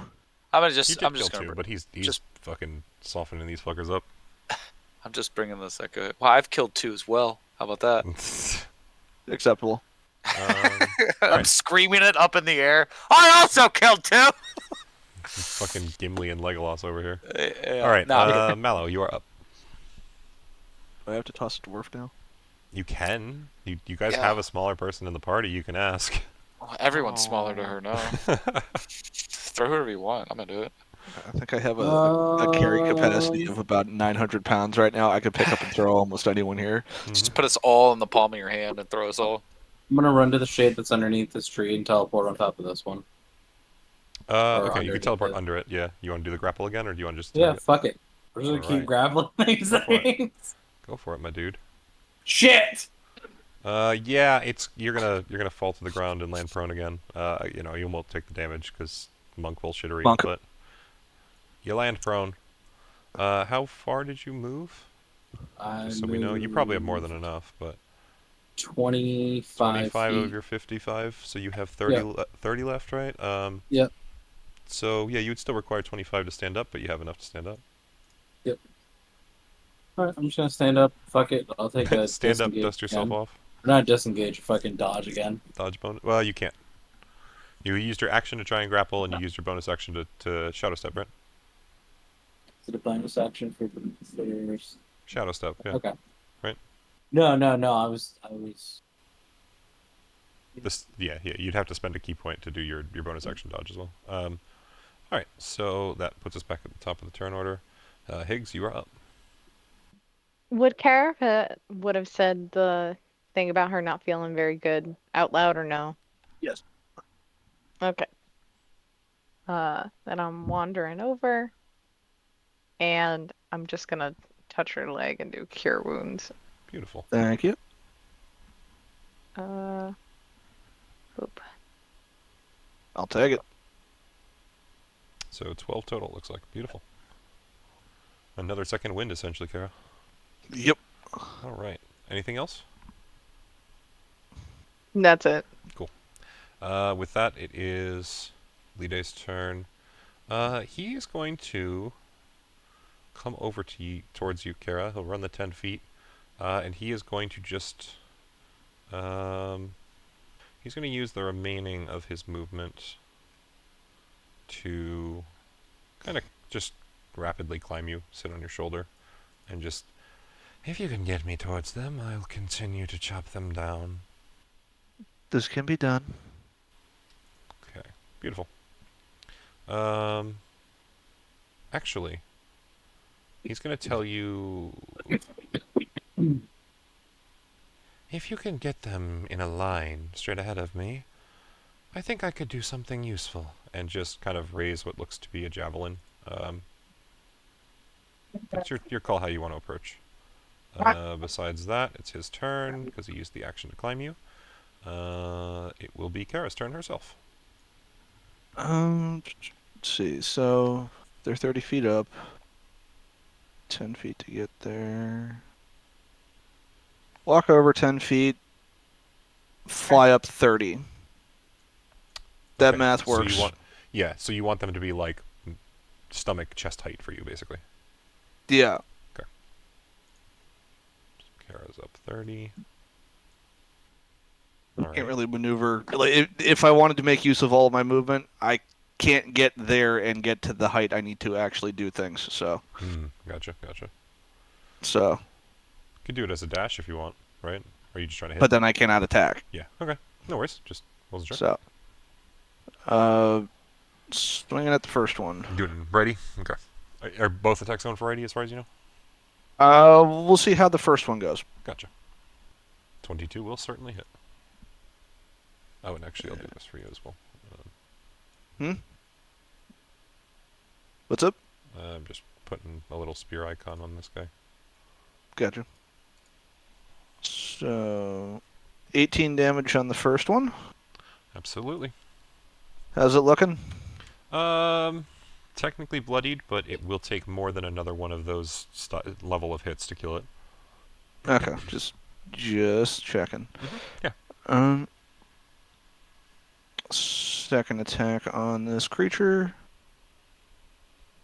Speaker 5: I'm
Speaker 1: You did
Speaker 5: I'm
Speaker 1: kill
Speaker 5: just
Speaker 1: 2,
Speaker 5: gonna.
Speaker 1: but he's
Speaker 5: just-
Speaker 1: fucking softening these fuckers up.
Speaker 5: I'm just bringing this echo. Well, I've killed 2 as well. How about that?
Speaker 3: Acceptable.
Speaker 5: I'm
Speaker 1: Alright.
Speaker 5: screaming it up in the air. I also killed 2.
Speaker 1: Fucking Gimli and Legolas over here.
Speaker 5: Yeah,
Speaker 1: All right,
Speaker 5: no,
Speaker 1: Mallow, you are up.
Speaker 3: Do I have to toss a dwarf now?
Speaker 1: You can. You guys
Speaker 5: Yeah.
Speaker 1: have a smaller person in the party. You can ask.
Speaker 5: well, everyone's smaller to her now. Throw whoever you want. I'm gonna do it.
Speaker 3: I think I have a carry capacity of about 900 pounds right now. I could pick up and throw almost anyone here.
Speaker 5: Just put us all in the palm of your hand and throw us all.
Speaker 4: I'm gonna run to the shade that's underneath this tree and teleport on top of this one. Or
Speaker 1: Okay, you can
Speaker 4: underneath
Speaker 1: teleport
Speaker 4: it.
Speaker 1: under it. Yeah. You want to do the grapple again, or do you want to just?
Speaker 4: Yeah,
Speaker 1: target?
Speaker 4: fuck it. We're just gonna
Speaker 1: Alright.
Speaker 4: keep grappling these
Speaker 1: Go for it.
Speaker 4: things.
Speaker 1: Go for it, my dude.
Speaker 4: Shit!
Speaker 1: Yeah, you're gonna fall to the ground and land prone again. You know, you won't take the damage because monk bullshittery,
Speaker 3: Monk.
Speaker 1: but you land prone. How far did you move? Just so we know, you probably have more than enough, but
Speaker 4: 25
Speaker 1: 25
Speaker 4: feet.
Speaker 1: of your 55, so you have 30,
Speaker 4: Yep.
Speaker 1: 30 left, right?
Speaker 4: Yep.
Speaker 1: So yeah, you would still require 25 to stand up, but you have enough to stand up.
Speaker 4: Alright, I'm just gonna stand up. Fuck it. I'll take a
Speaker 1: Stand up,
Speaker 4: disengage
Speaker 1: dust yourself
Speaker 4: again.
Speaker 1: off.
Speaker 4: Not disengage, fucking dodge again.
Speaker 1: Dodge bonus. Well, you can't. You used your action to try and grapple, and you used your bonus action to shadow step, right?
Speaker 4: Is it a bonus action for first?
Speaker 1: Shadow step, yeah.
Speaker 4: Okay.
Speaker 1: Right.
Speaker 4: No. I was.
Speaker 1: Yeah, you'd have to spend a key point to do your bonus action dodge as well. All right, so that puts us back at the top of the turn order. Higgs, you are up.
Speaker 8: Would Kara would have said the thing about her not feeling very good out loud or no?
Speaker 3: Yes.
Speaker 8: Okay. Then I'm wandering over, and I'm just gonna touch her leg and do cure wounds.
Speaker 1: Beautiful.
Speaker 3: Thank you.
Speaker 8: Oop.
Speaker 3: I'll take it.
Speaker 1: So 12 total, looks like. Beautiful. Another second wind, essentially, Kara.
Speaker 3: Yep.
Speaker 1: All right. Anything else?
Speaker 8: That's it.
Speaker 1: With that, it is Lide's turn. He is going to come over to towards you, Kara. He'll run the 10 feet, and he is going to just... he's going to use the remaining of his movement to kind of just rapidly climb you, sit on your shoulder, and just... If you can get me towards them, I'll continue to chop them down.
Speaker 3: This can be done.
Speaker 1: Okay, beautiful. Actually, he's going to tell you... If you can get them in a line straight ahead of me, I think I could do something useful. And just kind of raise what looks to be a javelin. It's your call how you want to approach. Besides that, it's his turn, because he used the action to climb you. It will be Kara's turn herself.
Speaker 3: Let's see. So they're 30 feet up. 10 feet to get there. walk over 10 feet, fly up 30. That
Speaker 1: Okay,
Speaker 3: math
Speaker 1: So
Speaker 3: works.
Speaker 1: you want them to be like stomach, chest height for you, basically.
Speaker 3: Yeah.
Speaker 1: Kara's up 30.
Speaker 3: I
Speaker 1: All
Speaker 3: can't
Speaker 1: right.
Speaker 3: really maneuver. Like, if I wanted to make use of all of my movement, I can't get there and get to the height I need to actually do things. So,
Speaker 1: Gotcha. Could do it as a dash if you want, right? Or are you just trying to hit?
Speaker 3: but then I cannot attack.
Speaker 1: Yeah. Okay. No worries. Just wasn't sure.
Speaker 3: So, swinging at the first one.
Speaker 1: Doing righty. Okay. Are both attacks going for righty as far as you know?
Speaker 3: We'll see how the first one goes.
Speaker 1: Gotcha. 22 will certainly hit. Oh, and actually, I'll do this for you as well.
Speaker 3: What's up?
Speaker 1: I'm just putting a little spear icon on this guy.
Speaker 3: Gotcha. So, 18 damage on the first one.
Speaker 1: Absolutely.
Speaker 3: How's it looking?
Speaker 1: Technically bloodied, but it will take more than another one of those level of hits to kill it.
Speaker 3: Okay, just checking.
Speaker 1: Yeah.
Speaker 3: Second attack on this creature.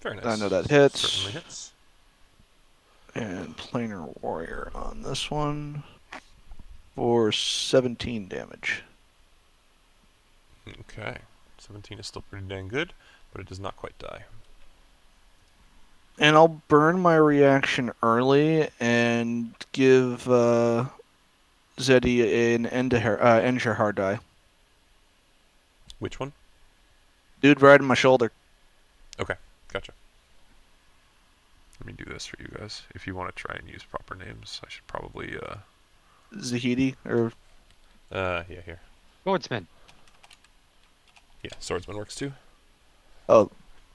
Speaker 1: Very nice.
Speaker 3: I know that hits.
Speaker 1: Certainly hits.
Speaker 3: And planar warrior on this one for 17 damage.
Speaker 1: Okay. 17 is still pretty dang good, but it does not quite die.
Speaker 3: And I'll burn my reaction early and give Zeddy an Enshahar die.
Speaker 1: Which one?
Speaker 3: Dude riding my shoulder.
Speaker 1: Okay, gotcha. Let me do this for you guys. If you want to try and use proper names, I should probably,
Speaker 3: Zahidi, or...
Speaker 1: yeah, here.
Speaker 2: Swordsman.
Speaker 1: Yeah, swordsman works too.
Speaker 3: Oh,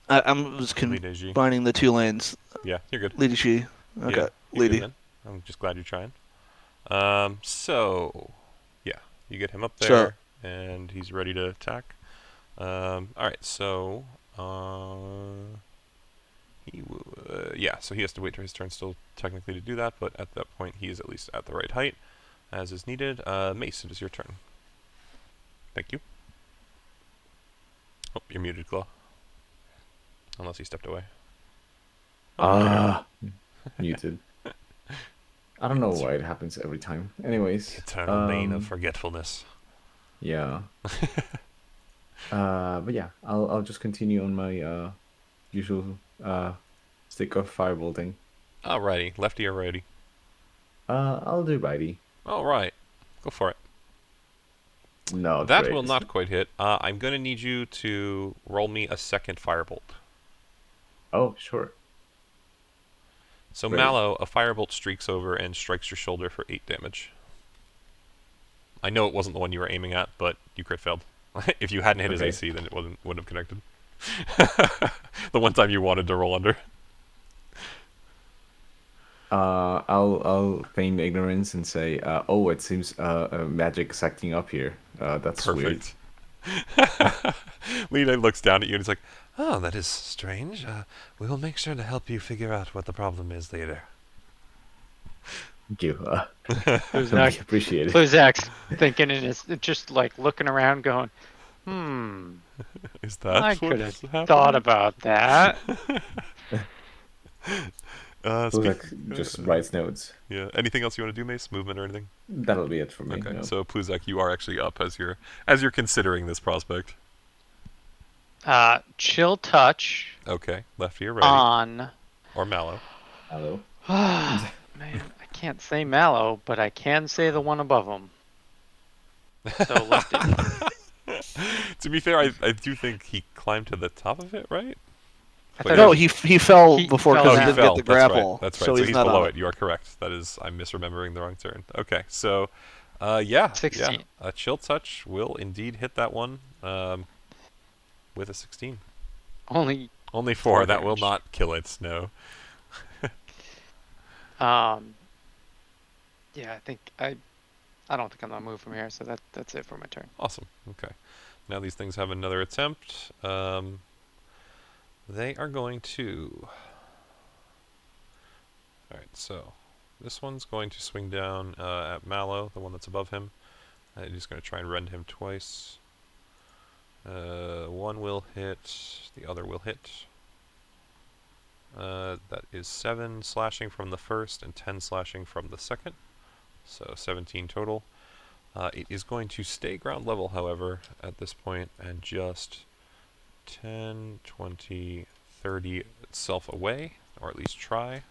Speaker 3: I was
Speaker 1: Lideji.
Speaker 3: combining the two lanes.
Speaker 1: Yeah, you're good.
Speaker 3: Lidishi. Okay,
Speaker 1: Yeah, you're good
Speaker 3: Lidi.
Speaker 1: then. I'm just glad you're trying. So, yeah, you get him up there,
Speaker 3: So-
Speaker 1: and he's ready to attack. Alright, so, he will, yeah, so he has to wait till his turn still technically to do that, but at that point he is at least at the right height, as is needed. Mace, it is your turn. Thank you. Oh, you're muted, Claw. Unless he stepped away.
Speaker 6: Muted. I don't know why it happens every time. Anyways.
Speaker 1: Eternal bane of forgetfulness.
Speaker 6: Yeah. But yeah, I'll just continue on my usual stick of firebolting.
Speaker 1: Alrighty, lefty or righty?
Speaker 6: I'll do righty.
Speaker 1: Alright, go for it.
Speaker 6: No,
Speaker 1: That
Speaker 6: great.
Speaker 1: will not quite hit. I'm going to need you to roll me a second firebolt.
Speaker 6: Oh, sure.
Speaker 1: So
Speaker 6: Great.
Speaker 1: Mallow, a firebolt streaks over and strikes your shoulder for 8 damage. I know it wasn't the one you were aiming at, but you crit failed. If you hadn't hit his
Speaker 6: Okay.
Speaker 1: AC, then it wouldn't have connected. The one time you wanted to roll under.
Speaker 6: I'll feign ignorance and say, oh, it seems magic's acting up here. That's weird.
Speaker 1: Perfect. Lena looks down at you and is like, "Oh, that is strange. We will make sure to help you figure out what the problem is later."
Speaker 6: Thank you.
Speaker 2: Who's
Speaker 6: I
Speaker 2: next?
Speaker 6: appreciate it.
Speaker 2: Luzak's thinking and is just like looking around going,
Speaker 1: Is that
Speaker 2: I
Speaker 1: what's
Speaker 2: could have
Speaker 1: happening?
Speaker 2: thought about that.
Speaker 6: Pluzak just writes notes.
Speaker 1: Yeah. Anything else you want to do, Mace? Movement or anything?
Speaker 6: That'll be it for me.
Speaker 1: Okay.
Speaker 6: no.
Speaker 1: So Pluzak, you are actually up as you're considering this prospect.
Speaker 2: Chill touch
Speaker 1: Okay. Lefty or righty?
Speaker 2: on.
Speaker 1: Or Mallow.
Speaker 6: Hello.
Speaker 2: Man, I can't say Mallow, but I can say the one above him. So lefty.
Speaker 1: To be fair, I do think he climbed to the top of it, right?
Speaker 2: I
Speaker 1: But
Speaker 2: thought
Speaker 3: No,
Speaker 2: it
Speaker 3: he fell
Speaker 2: he
Speaker 3: before
Speaker 2: fell
Speaker 3: because
Speaker 2: down.
Speaker 3: he didn't get the grapple.
Speaker 1: That's right.
Speaker 3: So
Speaker 1: So
Speaker 3: he's
Speaker 1: he's
Speaker 3: not
Speaker 1: below
Speaker 3: on
Speaker 1: it. You are correct. That is, I'm misremembering the wrong turn. Okay, so, yeah,
Speaker 2: 16.
Speaker 1: yeah, a chill touch will indeed hit that one, with a 16.
Speaker 2: Only
Speaker 1: Only 4. That will
Speaker 2: damage.
Speaker 1: not kill it. No.
Speaker 2: yeah, I think I don't think I'm gonna move from here, so that's it for my turn.
Speaker 1: Awesome. Okay. Now these things have another attempt. They are going to. All right. So this one's going to swing down at Mallow, the one that's above him. He's going to try and rend him twice. One will hit, the other will hit. That is 7 slashing from the first and 10 slashing from the second. So 17 total. It is going to stay ground level, however, at this point, and just 10, 20, 30 itself away, or at least try.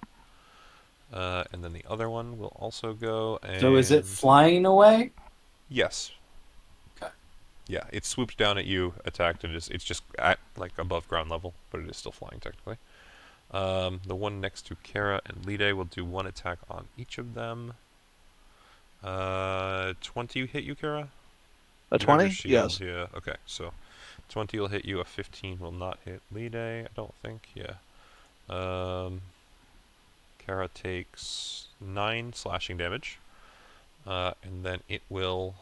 Speaker 1: And then the other one will also go and...
Speaker 4: So is it flying away?
Speaker 1: Yes.
Speaker 4: Okay.
Speaker 1: Yeah, it swoops down at you, attacked, and it's just at, like, above ground level, but it is still flying, technically. The one next to Kara and Lide will do 1 attack on each of them. 20 hit you, Kara?
Speaker 3: A
Speaker 1: You have your
Speaker 3: 20?
Speaker 1: shield,
Speaker 3: Yes.
Speaker 1: yeah, okay, so 20 will hit you, a 15 will not hit Lide, I don't think, yeah. Kara takes 9 slashing damage, and then it will...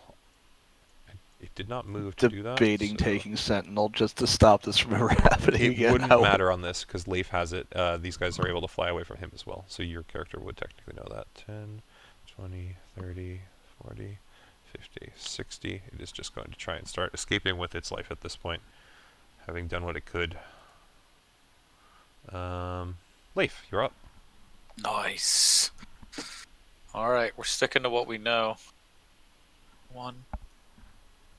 Speaker 1: It did not move to do that.
Speaker 3: Debating
Speaker 1: so
Speaker 3: taking Sentinel just to stop this from ever happening
Speaker 1: it
Speaker 3: again.
Speaker 1: wouldn't matter on this, because Leif has it. These guys are able to fly away from him as well, so your character would technically know that. 10, 20, 30, 40, 50, 60. It is just going to try and start escaping with its life at this point, having done what it could. Leif, you're up.
Speaker 5: Nice. All right, we're sticking to what we know.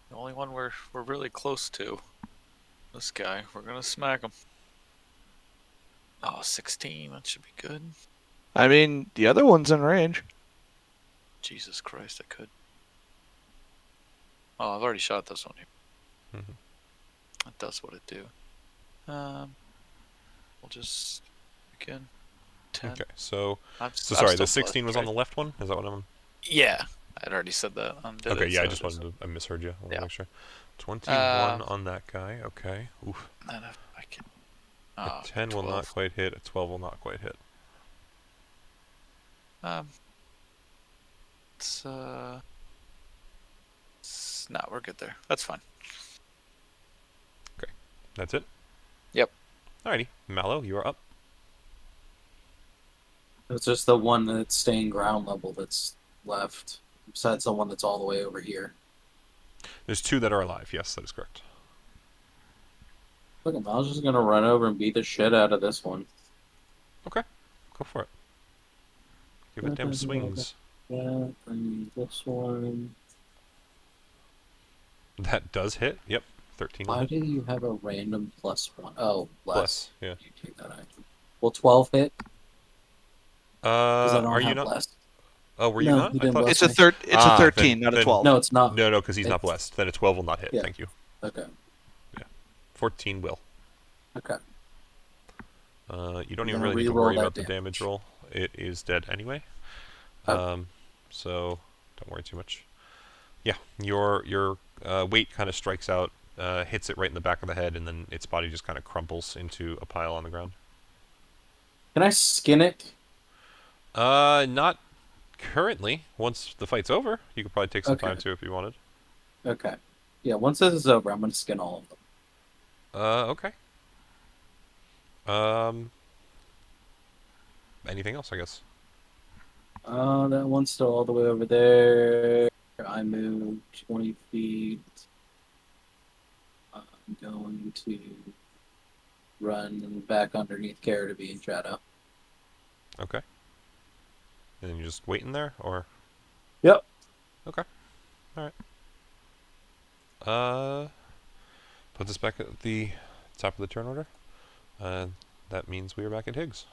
Speaker 5: The only one we're really close to. This guy, we're gonna smack him. Oh, 16. That should be good.
Speaker 3: I mean, the other one's in range.
Speaker 5: Jesus Christ, I could. Oh, I've already shot this one.
Speaker 1: Mhm.
Speaker 5: That does what it do. We'll just again 10.
Speaker 1: Okay, so
Speaker 5: I'm
Speaker 1: sorry,
Speaker 5: still
Speaker 1: the 16 was on the
Speaker 5: right?
Speaker 1: left one? Is that what I'm...
Speaker 5: Yeah, I'd already said that.
Speaker 1: Okay, yeah, I just wanted to... I misheard you. I wanted to make sure. 21 on that guy, okay. Oof.
Speaker 5: Then if I can.
Speaker 1: A 10 will not
Speaker 5: 12.
Speaker 1: quite hit, a 12 will not quite hit.
Speaker 5: No, we're good there. That's fine.
Speaker 1: That's it?
Speaker 5: Yep.
Speaker 1: Alrighty, Mallow, you are up.
Speaker 4: It's just the one that's staying ground level that's left, besides the one that's all the way over here.
Speaker 1: There's 2 that are alive, yes, that is correct.
Speaker 4: Look, I was just gonna run over and beat the shit out of this one.
Speaker 1: Okay, go for it. Give it them swings.
Speaker 4: Yeah, and this one.
Speaker 1: That does hit, yep. 13 will
Speaker 4: Why
Speaker 1: hit.
Speaker 4: do you have a random +1? Oh,
Speaker 1: Bless, yeah.
Speaker 4: You take that out. Will 12 hit? Because I don't
Speaker 1: Are you
Speaker 4: have
Speaker 1: not?
Speaker 4: blessed.
Speaker 1: Oh, were you
Speaker 4: No,
Speaker 1: not?
Speaker 4: you
Speaker 1: I
Speaker 4: didn't
Speaker 1: thought...
Speaker 4: bless
Speaker 3: It's
Speaker 4: me.
Speaker 3: a 13, not a
Speaker 1: then-
Speaker 3: 12.
Speaker 4: No, it's not.
Speaker 1: No, because he's not
Speaker 4: It's-
Speaker 1: blessed. Then a 12 will not hit,
Speaker 4: Yeah.
Speaker 1: thank you.
Speaker 4: Okay.
Speaker 1: 14 will.
Speaker 4: Okay.
Speaker 1: You don't
Speaker 4: I'm
Speaker 1: even
Speaker 4: gonna
Speaker 1: really need to
Speaker 4: re-roll
Speaker 1: worry
Speaker 4: that
Speaker 1: about the damage roll. It is dead anyway.
Speaker 4: Oh.
Speaker 1: So don't worry too much. Yeah, your weight kind of strikes out, hits it right in the back of the head, and then its body just kind of crumples into a pile on the ground.
Speaker 4: Can I skin it?
Speaker 1: Not currently. Once the fight's over, you could probably take some time
Speaker 4: Okay.
Speaker 1: to if you wanted.
Speaker 4: Okay. Yeah, once this is over, I'm gonna skin all of them.
Speaker 1: Okay. Anything else, I guess?
Speaker 4: That one's still all the way over there. I moved 20 feet. I'm going to run back underneath Kara to be in shadow.
Speaker 1: Okay. And then you're just waiting there, or?
Speaker 4: Yep.
Speaker 1: Okay. Alright. Put this back at the top of the turn order. That means we are back at Higgs.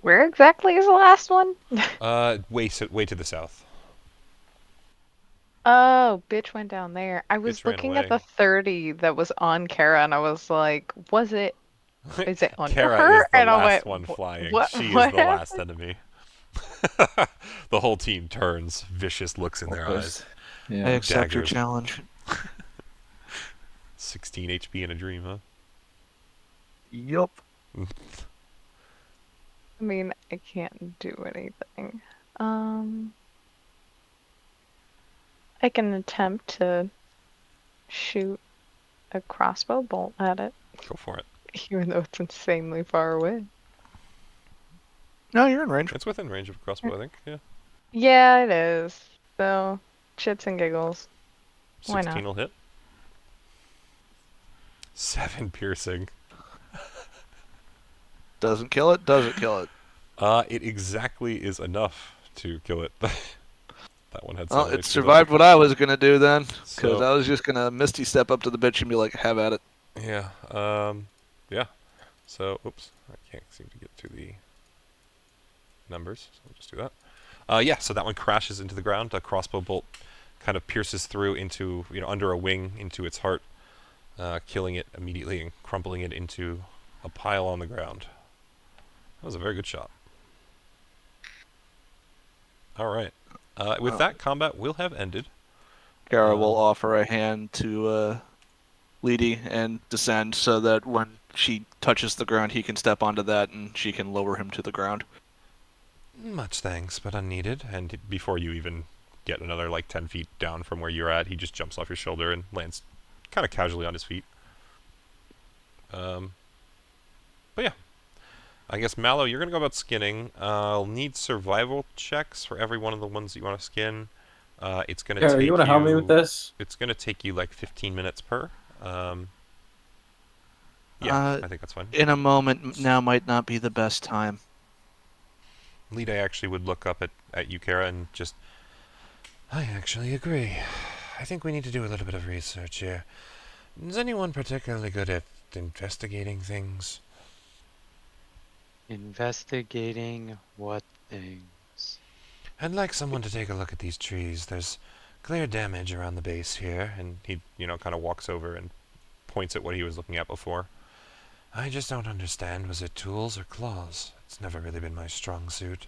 Speaker 8: Where exactly is the last one?
Speaker 1: Way to the south.
Speaker 8: Oh, bitch went down there. I was
Speaker 1: Bitch ran
Speaker 8: looking at
Speaker 1: away.
Speaker 8: the 30 that was on Kara, and I was like, is it on
Speaker 1: Kara
Speaker 8: her?
Speaker 1: is the
Speaker 8: And I
Speaker 1: last
Speaker 8: went,
Speaker 1: one flying.
Speaker 8: what?
Speaker 1: She
Speaker 8: what
Speaker 1: is the last
Speaker 8: happened?
Speaker 1: enemy. The whole team turns, vicious looks in their eyes.
Speaker 3: I
Speaker 6: Yeah.
Speaker 3: accept your
Speaker 1: Daggers.
Speaker 3: challenge.
Speaker 1: 16 HP in a dream, huh?
Speaker 3: Yup.
Speaker 8: I mean, I can't do anything. I can attempt to shoot a crossbow bolt at it,
Speaker 1: Go for it.
Speaker 8: even though it's insanely far away.
Speaker 3: No, you're in range.
Speaker 1: It's within range of a crossbow, I think. Yeah.
Speaker 8: Yeah, it is. So, shits and giggles. Why
Speaker 1: 16
Speaker 8: not?
Speaker 1: will hit. 7 piercing.
Speaker 3: Doesn't kill it. Doesn't kill it.
Speaker 1: It exactly is enough to kill it. That one had
Speaker 3: Well,
Speaker 1: some
Speaker 3: it
Speaker 1: issues.
Speaker 3: survived what I was gonna do then, because
Speaker 1: So-
Speaker 3: I was just gonna Misty step up to the bitch and be like, "Have at it."
Speaker 1: Yeah. Yeah. So, oops, I can't seem to get to the numbers, so we'll just do that. Yeah. So that one crashes into the ground. A crossbow bolt kind of pierces through into, under a wing into its heart, killing it immediately and crumpling it into a pile on the ground. That was a very good shot. All right. With that, combat will have ended.
Speaker 3: Kara will offer a hand to Leedy and descend so that when she touches the ground, he can step onto that and she can lower him to the ground.
Speaker 1: Much thanks, but unneeded. And before you even get another 10 feet down from where you're at, he just jumps off your shoulder and lands kind of casually on his feet. But yeah. I guess, Mallow, you're going to go about skinning. I'll need survival checks for every one of the ones that you want to skin. It's going to take
Speaker 4: you want to help me with this?
Speaker 1: It's going to take you 15 minutes per. Yeah, I think that's fine.
Speaker 3: In a moment, now might not be the best time.
Speaker 1: Lita actually would look up at you, Kara, and just... I actually agree. I think we need to do a little bit of research here. Is anyone particularly good at investigating things?
Speaker 2: Investigating what things?
Speaker 1: I'd like someone to take a look at these trees. There's clear damage around the base here, and he, kind of walks over and points at what he was looking at before. I just don't understand. Was it tools or claws? It's never really been my strong suit.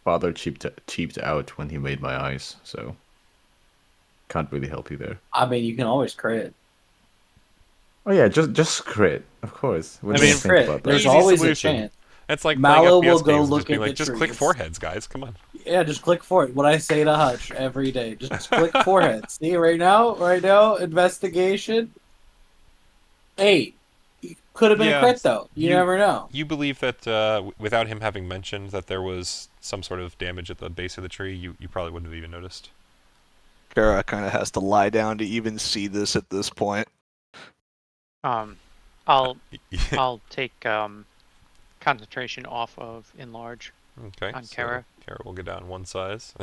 Speaker 6: Father cheaped out when he made my eyes, so can't really help you there.
Speaker 4: I mean, you can always crit.
Speaker 6: Oh yeah, just crit, of course. What
Speaker 1: I
Speaker 6: do you
Speaker 1: mean,
Speaker 6: think
Speaker 4: crit.
Speaker 6: about
Speaker 4: There's
Speaker 1: Easy
Speaker 6: that?
Speaker 4: always
Speaker 1: solution.
Speaker 4: a chance.
Speaker 1: It's like
Speaker 4: Mallow
Speaker 1: playing
Speaker 4: will
Speaker 1: FPS
Speaker 4: go
Speaker 1: games,
Speaker 4: look
Speaker 1: just being
Speaker 4: at the
Speaker 1: like, just click
Speaker 4: trees.
Speaker 1: foreheads, guys. Come on.
Speaker 4: Yeah, just click forehead. What I say to Hutch every day. Just click forehead. See, right now, investigation. 8. Could have been
Speaker 1: Yeah,
Speaker 4: a crit, though. You never know.
Speaker 1: You believe that without him having mentioned that there was some sort of damage at the base of the tree, you probably wouldn't have even noticed.
Speaker 3: Kara kind of has to lie down to even see this at this point.
Speaker 2: I'll take concentration off of enlarge
Speaker 1: Okay.
Speaker 2: on
Speaker 1: so
Speaker 2: Kara.
Speaker 1: Kara will go down one size.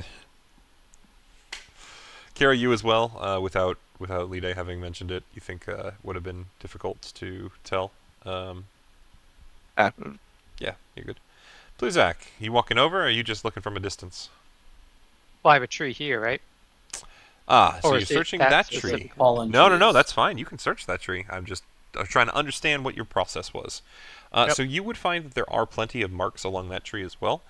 Speaker 1: Kara, you as well. Without Lida having mentioned it, you think would have been difficult to tell. Yeah, you're good. Blue Zach, you walking over, or are you just looking from a distance?
Speaker 2: Well, I have a tree here, right?
Speaker 1: Ah, so
Speaker 2: Or
Speaker 1: you're
Speaker 2: is it
Speaker 1: searching
Speaker 2: that
Speaker 1: that
Speaker 2: specific?
Speaker 1: tree.
Speaker 4: Fallen
Speaker 1: No,
Speaker 4: trees.
Speaker 1: that's fine. You can search that tree. I was trying to understand what your process was. So you would find that there are plenty of marks along that tree as well.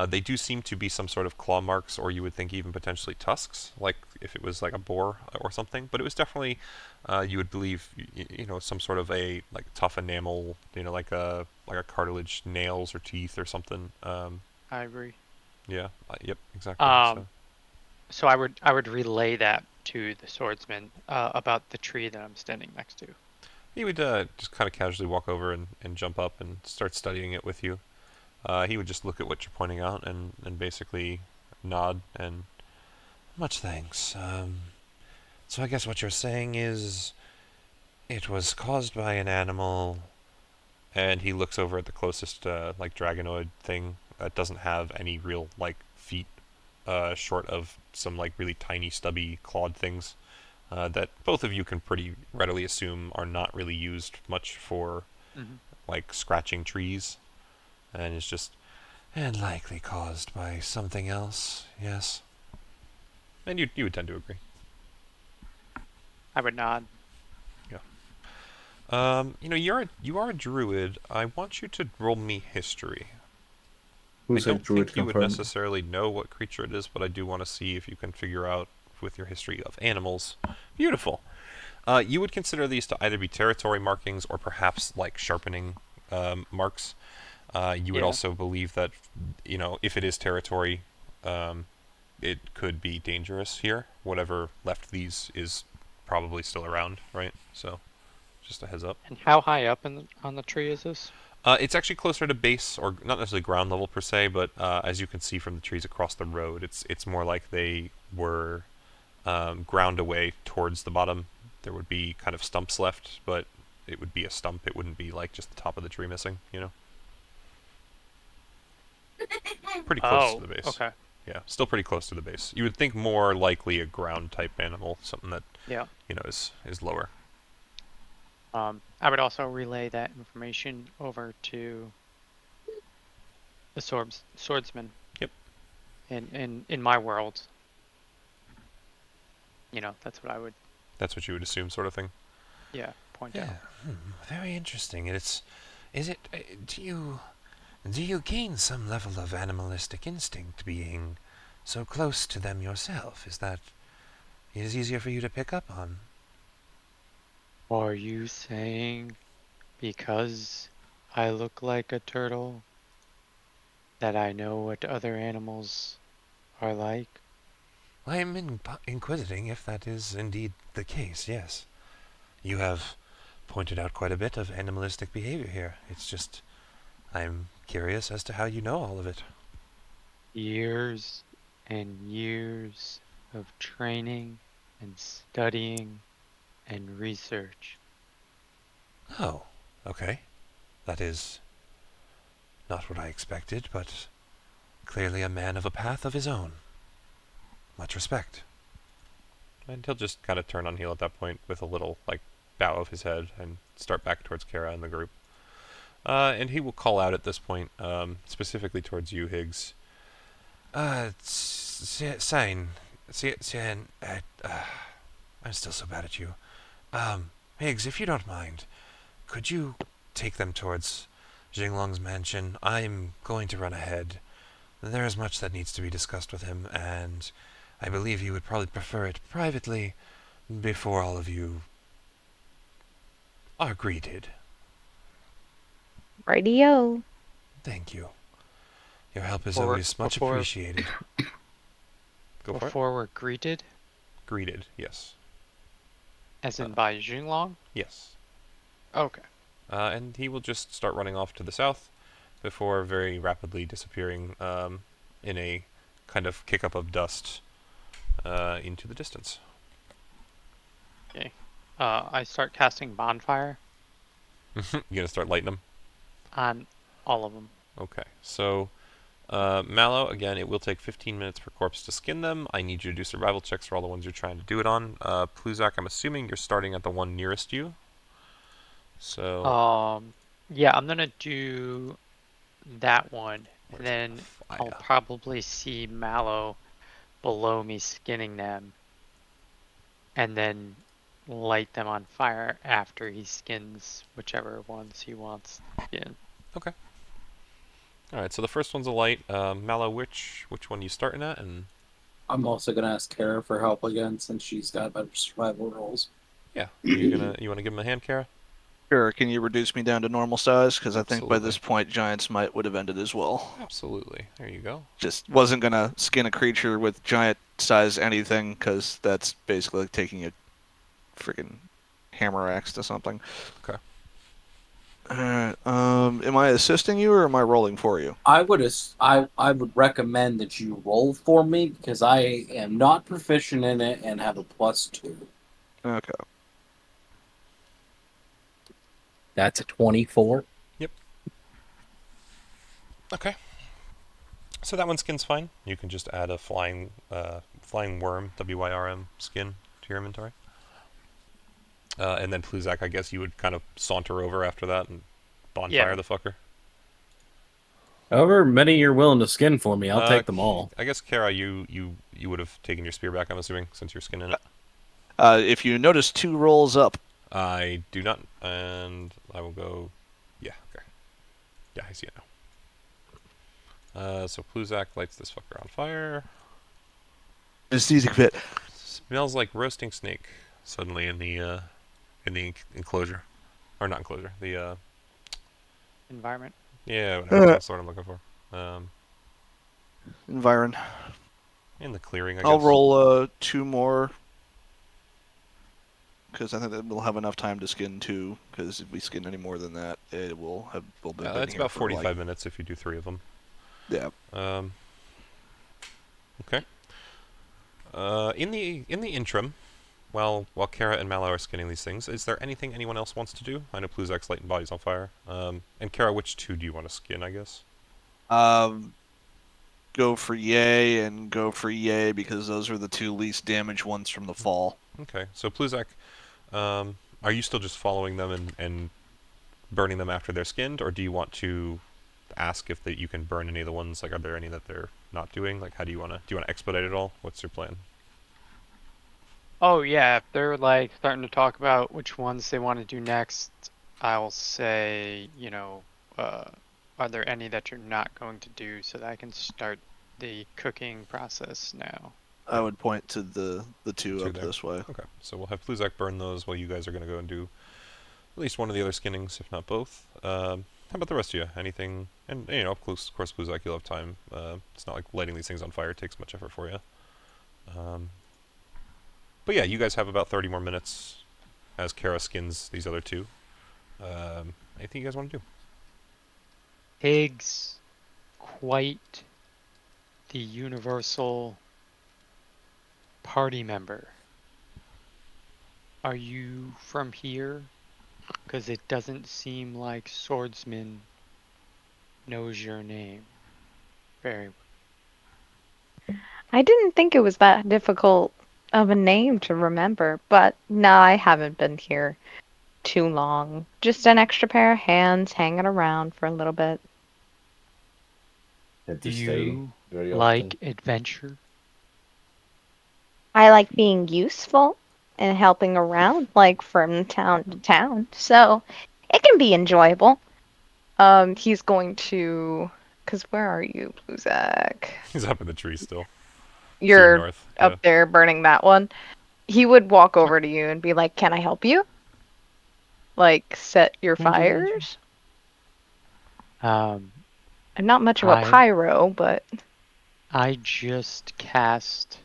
Speaker 1: They do seem to be some sort of claw marks, or you would think even potentially tusks, like if it was like a boar or something. But it was definitely, you would believe, some sort of a tough enamel, like a cartilage, nails or teeth or something.
Speaker 2: Ivory.
Speaker 1: Yeah. Yep. Exactly.
Speaker 2: So I would relay that to the swordsman about the tree that I'm standing next to.
Speaker 1: He would just kind of casually walk over and jump up and start studying it with you. He would just look at what you're pointing out and basically nod and, much thanks. So I guess what you're saying is it was caused by an animal, and he looks over at the closest dragonoid thing that doesn't have any real feet, short of some really tiny stubby clawed things. That both of you can pretty readily assume are not really used much for scratching trees, and it's just likely caused by something else. Yes, and you would tend to agree.
Speaker 2: I would nod.
Speaker 1: You are a druid. I want you to roll me history.
Speaker 6: Who's
Speaker 1: I
Speaker 6: a
Speaker 1: don't
Speaker 6: druid
Speaker 1: think you would
Speaker 6: confirmed?
Speaker 1: necessarily know what creature it is, but I do want to see if you can figure out with your history of animals. Beautiful. You would consider these to either be territory markings or perhaps sharpening marks. You would also believe that, if it is territory, it could be dangerous here. Whatever left these is probably still around, right? So, just a heads up.
Speaker 2: And how high up on the tree is this?
Speaker 1: It's actually closer to base, or not necessarily ground level per se, but as you can see from the trees across the road, it's more like they were ground away towards the bottom. There would be kind of stumps left, but it would be a stump. It wouldn't be like just the top of the tree missing, you know? Pretty close to the base.
Speaker 2: Okay.
Speaker 1: Yeah, still pretty close to the base. You would think more likely a ground type animal, something that
Speaker 2: Yeah.
Speaker 1: is lower.
Speaker 2: I would also relay that information over to the swordsman.
Speaker 1: Yep.
Speaker 2: In my world, that's what I would,
Speaker 1: That's what you would assume, sort of thing.
Speaker 2: point out.
Speaker 1: Very interesting. Is it? Do you gain some level of animalistic instinct being so close to them yourself? Is that it is easier for you to pick up on?
Speaker 2: Are you saying because I look like a turtle that I know what other animals are like?
Speaker 1: I'm inquisiting if that is indeed the case, yes. You have pointed out quite a bit of animalistic behavior here. It's just, I'm curious as to how you know all of it.
Speaker 2: Years and years of training and studying and research.
Speaker 1: Oh, okay. That is not what I expected, but clearly a man of a path of his own. Much respect. And he'll just kind of turn on heel at that point with a little, bow of his head and start back towards Kara and the group. And he will call out at this point, specifically towards you, Higgs. Sign. I'm still so bad at you. Higgs, if you don't mind, could you take them towards Xinglong's mansion? I'm going to run ahead. There is much that needs to be discussed with him, and I believe he would probably prefer it privately before all of you are greeted.
Speaker 8: Radio.
Speaker 1: Thank you. Your help is
Speaker 2: Before-
Speaker 1: always much
Speaker 2: before-
Speaker 1: appreciated. Go for it.
Speaker 2: Before we're greeted,
Speaker 1: Greeted, yes.
Speaker 2: as in by Xinglong?
Speaker 1: Yes.
Speaker 2: Okay.
Speaker 1: And he will just start running off to the south before very rapidly disappearing in a kind of kick-up of dust into the distance.
Speaker 2: Okay. I start casting bonfire
Speaker 1: You gonna start lighting them?
Speaker 2: on all of them.
Speaker 1: Okay, so Mallow, again, it will take 15 minutes per corpse to skin them. I need you to do survival checks for all the ones you're trying to do it on. Pluzak, I'm assuming you're starting at the one nearest you. So
Speaker 2: Yeah, I'm gonna do that one, and
Speaker 1: Where's
Speaker 2: then
Speaker 1: the
Speaker 2: I'll
Speaker 1: fire?
Speaker 2: probably see Mallow below me skinning them, and then light them on fire after he skins whichever ones he wants to skin.
Speaker 1: Alright, so the first one's a light. Mallow, which one you starting at? And
Speaker 4: I'm also gonna ask Kara for help again since she's got better survival rolls.
Speaker 1: yeah, you want to give him a hand, Kara?
Speaker 3: Sure, can you reduce me down to normal size? Because I think by
Speaker 1: Absolutely.
Speaker 3: this point, Giant's Might would have ended as well.
Speaker 1: Absolutely. There you go.
Speaker 3: Just wasn't going to skin a creature with giant size anything, because that's basically like taking a freaking hammer axe to something.
Speaker 1: Okay.
Speaker 3: Alright, am I assisting you or am I rolling for you?
Speaker 4: I would recommend that you roll for me because I am not proficient in it and have a +2.
Speaker 3: Okay.
Speaker 9: That's a 24.
Speaker 1: Okay. So that one skin's fine. You can just add a flying worm, WYRM skin to your inventory. And then Pluzak, I guess you would kind of saunter over after that and bonfire
Speaker 2: Yeah.
Speaker 1: the fucker.
Speaker 9: However many you're willing to skin for me, I'll
Speaker 1: Uh,
Speaker 9: take them all.
Speaker 1: I guess Kara, you would have taken your spear back, I'm assuming, since you're skinning it.
Speaker 3: If you notice 2 rolls up,
Speaker 1: I do not, and I will go. Yeah, okay. Yeah, I see it now. So Pluzak lights this fucker on fire.
Speaker 3: it's easy fit.
Speaker 1: Smells like roasting snake suddenly in the enclosure, or not enclosure. The
Speaker 2: Environment.
Speaker 1: yeah, whatever that's the word I'm looking for.
Speaker 3: Environ.
Speaker 1: In the clearing, I
Speaker 3: I'll
Speaker 1: guess.
Speaker 3: roll 2 more because I think that we'll have enough time to skin 2. Because if we skin any more than that, we'll have been
Speaker 1: It's
Speaker 3: here
Speaker 1: about
Speaker 3: for
Speaker 1: 45 minutes if you do 3 of them.
Speaker 3: Yeah.
Speaker 1: Okay. In the interim, while Kara and Mallow are skinning these things, is there anything anyone else wants to do? I know Pluzak's lighting bodies on fire. And Kara, which 2 do you want to skin? I guess.
Speaker 3: Go for Yay and go for Yay because those are the 2 least damaged ones from the fall.
Speaker 1: Okay. So Pluzak, are you still just following them and burning them after they're skinned, or do you want to ask if you can burn any of the ones? Like, are there any that they're not doing? Like, how do you want to expedite it all? What's your plan?
Speaker 2: Oh yeah, if they're like starting to talk about which ones they want to do next, I'll say, are there any that you're not going to do so that I can start the cooking process now?
Speaker 3: I would point to the 2
Speaker 1: 2
Speaker 3: up
Speaker 1: there.
Speaker 3: this way.
Speaker 1: Okay, so we'll have Pluzak burn those while you guys are going to go and do at least one of the other skinnings, if not both. How about the rest of you? Anything? And, of course, Pluzak, you'll have time. It's not like lighting these things on fire takes much effort for you. But yeah, you guys have about 30 more minutes as Kara skins these other 2. Anything you guys want to do?
Speaker 2: Higgs, quite the universal party member. Are you from here? Because it doesn't seem like Swordsman knows your name very well.
Speaker 8: I didn't think it was that difficult of a name to remember, but no, I haven't been here too long. Just an extra pair of hands hanging around for a little bit.
Speaker 6: Tend
Speaker 2: Do
Speaker 6: to stay
Speaker 2: you
Speaker 6: very
Speaker 2: like
Speaker 6: often.
Speaker 2: adventure?
Speaker 8: I like being useful and helping around, like from town to town, so it can be enjoyable. He's going to, cause where are you, Bluzak?
Speaker 1: He's up in the tree still.
Speaker 8: You're
Speaker 1: north.
Speaker 8: up there burning that one. He would walk over to you and be like, "Can I help you? Like set your fires?"
Speaker 2: Um,
Speaker 8: I'm not much of a pyro, but
Speaker 2: I just cast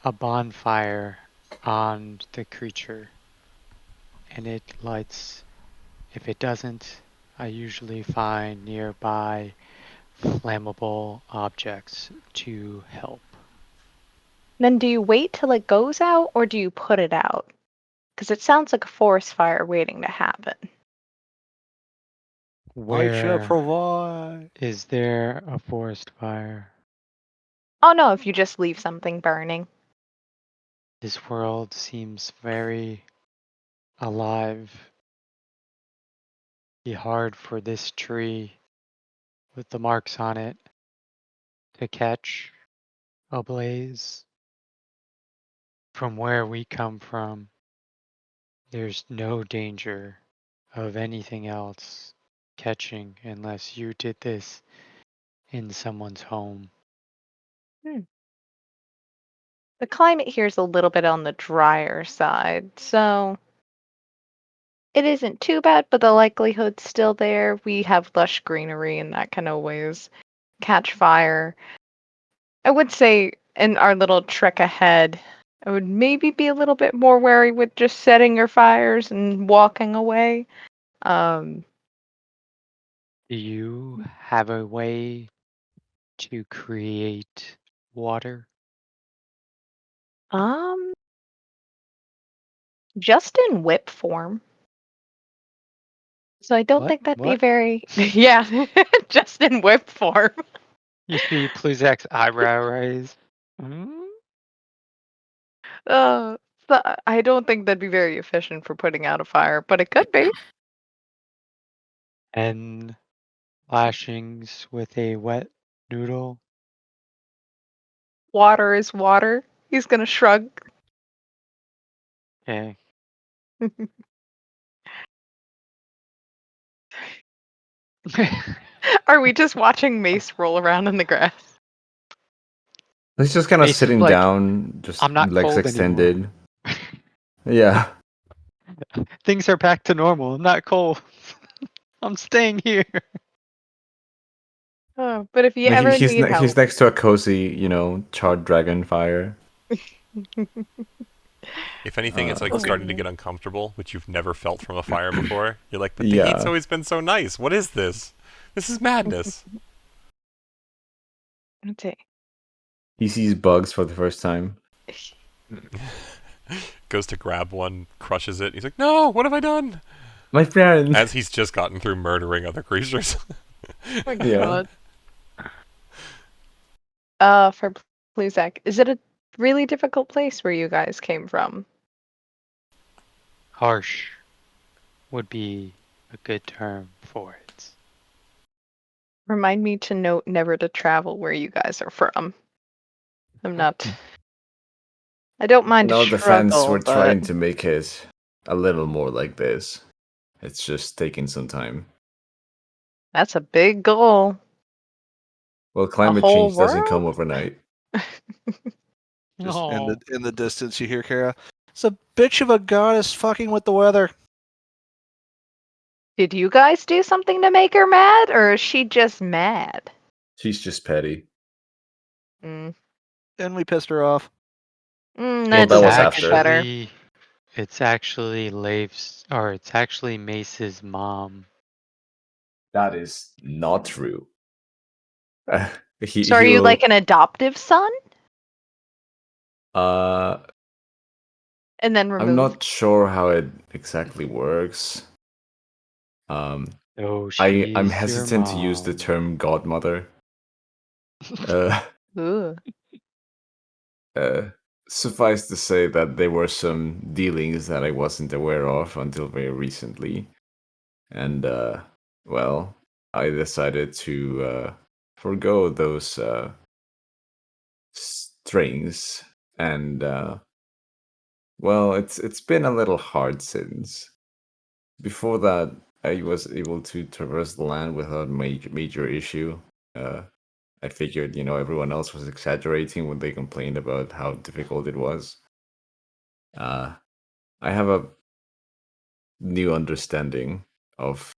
Speaker 2: a bonfire on the creature, and it lights. If it doesn't, I usually find nearby flammable objects to help.
Speaker 8: then do you wait till it goes out or do you put it out? Because it sounds like a forest fire waiting to happen.
Speaker 2: Where
Speaker 3: provide.
Speaker 2: is there a forest fire?
Speaker 8: Oh no, if you just leave something burning.
Speaker 2: This world seems very alive. Be hard for this tree with the marks on it to catch a blaze. From where we come from, there's no danger of anything else catching unless you did this in someone's home.
Speaker 8: The climate here is a little bit on the drier side, so it isn't too bad, but the likelihood's still there. We have lush greenery and that can always catch fire. I would say in our little trek ahead, I would maybe be a little bit more wary with just setting your fires and walking away.
Speaker 2: Do you have a way to create water?
Speaker 8: Um, just in whip form. So I don't think that'd be very yeah, just in whip form.
Speaker 2: You see Pluzak's eyebrow raise. Hmm?
Speaker 8: So I don't think that'd be very efficient for putting out a fire, but it could be.
Speaker 2: And lashings with a wet noodle.
Speaker 8: Water is water. He's gonna shrug.
Speaker 2: Okay.
Speaker 8: Are we just watching Mace roll around in the grass?
Speaker 6: He's just kind of
Speaker 2: Mace is
Speaker 6: sitting
Speaker 2: like,
Speaker 6: down, just
Speaker 2: "I'm not
Speaker 6: legs
Speaker 2: cold anymore."
Speaker 6: extended. Yeah.
Speaker 2: Things are back to normal. I'm not cold. I'm staying here.
Speaker 8: Oh, but if you
Speaker 6: Like,
Speaker 8: ever
Speaker 6: he's
Speaker 8: need
Speaker 6: he's
Speaker 8: help,
Speaker 6: next to a cozy, charred dragon fire.
Speaker 1: If anything, it's like starting to get uncomfortable, which you've never felt from a fire before. You're like, but the heat's
Speaker 6: Yeah.
Speaker 1: always been so nice. What is this? This is madness.
Speaker 8: Let's see.
Speaker 6: He sees bugs for the first time.
Speaker 1: Goes to grab one, crushes it. He's like, no, what have I done?
Speaker 6: My friend.
Speaker 1: As he's just gotten through murdering other creatures.
Speaker 8: Oh my
Speaker 6: Yeah.
Speaker 8: god. For Pluzak, is it a really difficult place where you guys came from?
Speaker 2: Harsh would be a good term for it.
Speaker 8: Remind me to note never to travel where you guys are from. I'm not. I don't mind
Speaker 6: In
Speaker 8: a
Speaker 6: our defense,
Speaker 8: struggle,
Speaker 6: we're
Speaker 8: but
Speaker 6: trying to make it a little more like this. It's just taking some time.
Speaker 8: that's a big goal.
Speaker 6: Well, climate
Speaker 8: whole
Speaker 6: change doesn't come
Speaker 8: world?
Speaker 6: overnight.
Speaker 3: Just
Speaker 2: No.
Speaker 3: in the distance, you hear Kara. It's a bitch of a goddess fucking with the weather.
Speaker 8: Did you guys do something to make her mad, or is she just mad?
Speaker 6: She's just petty.
Speaker 8: Mm.
Speaker 3: And we pissed her off.
Speaker 8: That
Speaker 6: Well, that
Speaker 8: doesn't
Speaker 6: was
Speaker 8: make
Speaker 6: after.
Speaker 8: it better.
Speaker 2: It's actually Leif's, or it's actually Mace's mom.
Speaker 6: That is not true.
Speaker 8: So are you like an adoptive son?
Speaker 6: Uh,
Speaker 8: And then
Speaker 6: I'm
Speaker 8: remove.
Speaker 6: not sure how it exactly works.
Speaker 2: Oh,
Speaker 6: I'm
Speaker 2: she's
Speaker 6: hesitant to use the term godmother.
Speaker 8: Ooh.
Speaker 6: Suffice to say that there were some dealings that I wasn't aware of until very recently. And, well, I decided to forgo those strings. And, well, it's been a little hard since. Before that, I was able to traverse the land without major issue. I figured, everyone else was exaggerating when they complained about how difficult it was. I have a new understanding of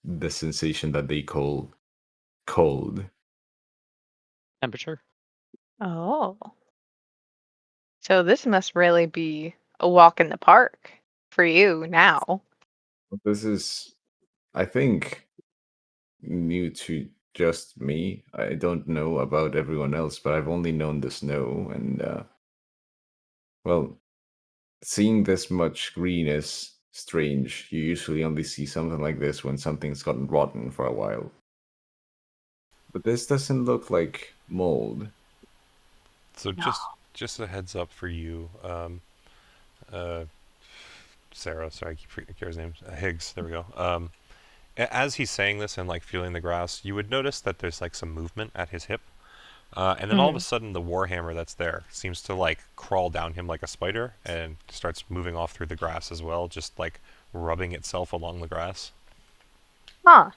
Speaker 6: the sensation that they call cold.
Speaker 2: Temperature.
Speaker 8: Oh. So this must really be a walk in the park for you now.
Speaker 6: This is, I think, new to just me. I don't know about everyone else, but I've only known the snow, and, well, seeing this much green is strange. You usually only see something like this when something's gotten rotten for a while. But this doesn't look like mold.
Speaker 1: So just a heads up for you, Sarah. Sorry, I keep forgetting Kara's name. Higgs. There we go. As he's saying this and like feeling the grass, you would notice that there's like some movement at his hip, and then all of a sudden the warhammer that's there seems to like crawl down him like a spider and starts moving off through the grass as well, just like rubbing itself along the grass.
Speaker 8: Huh.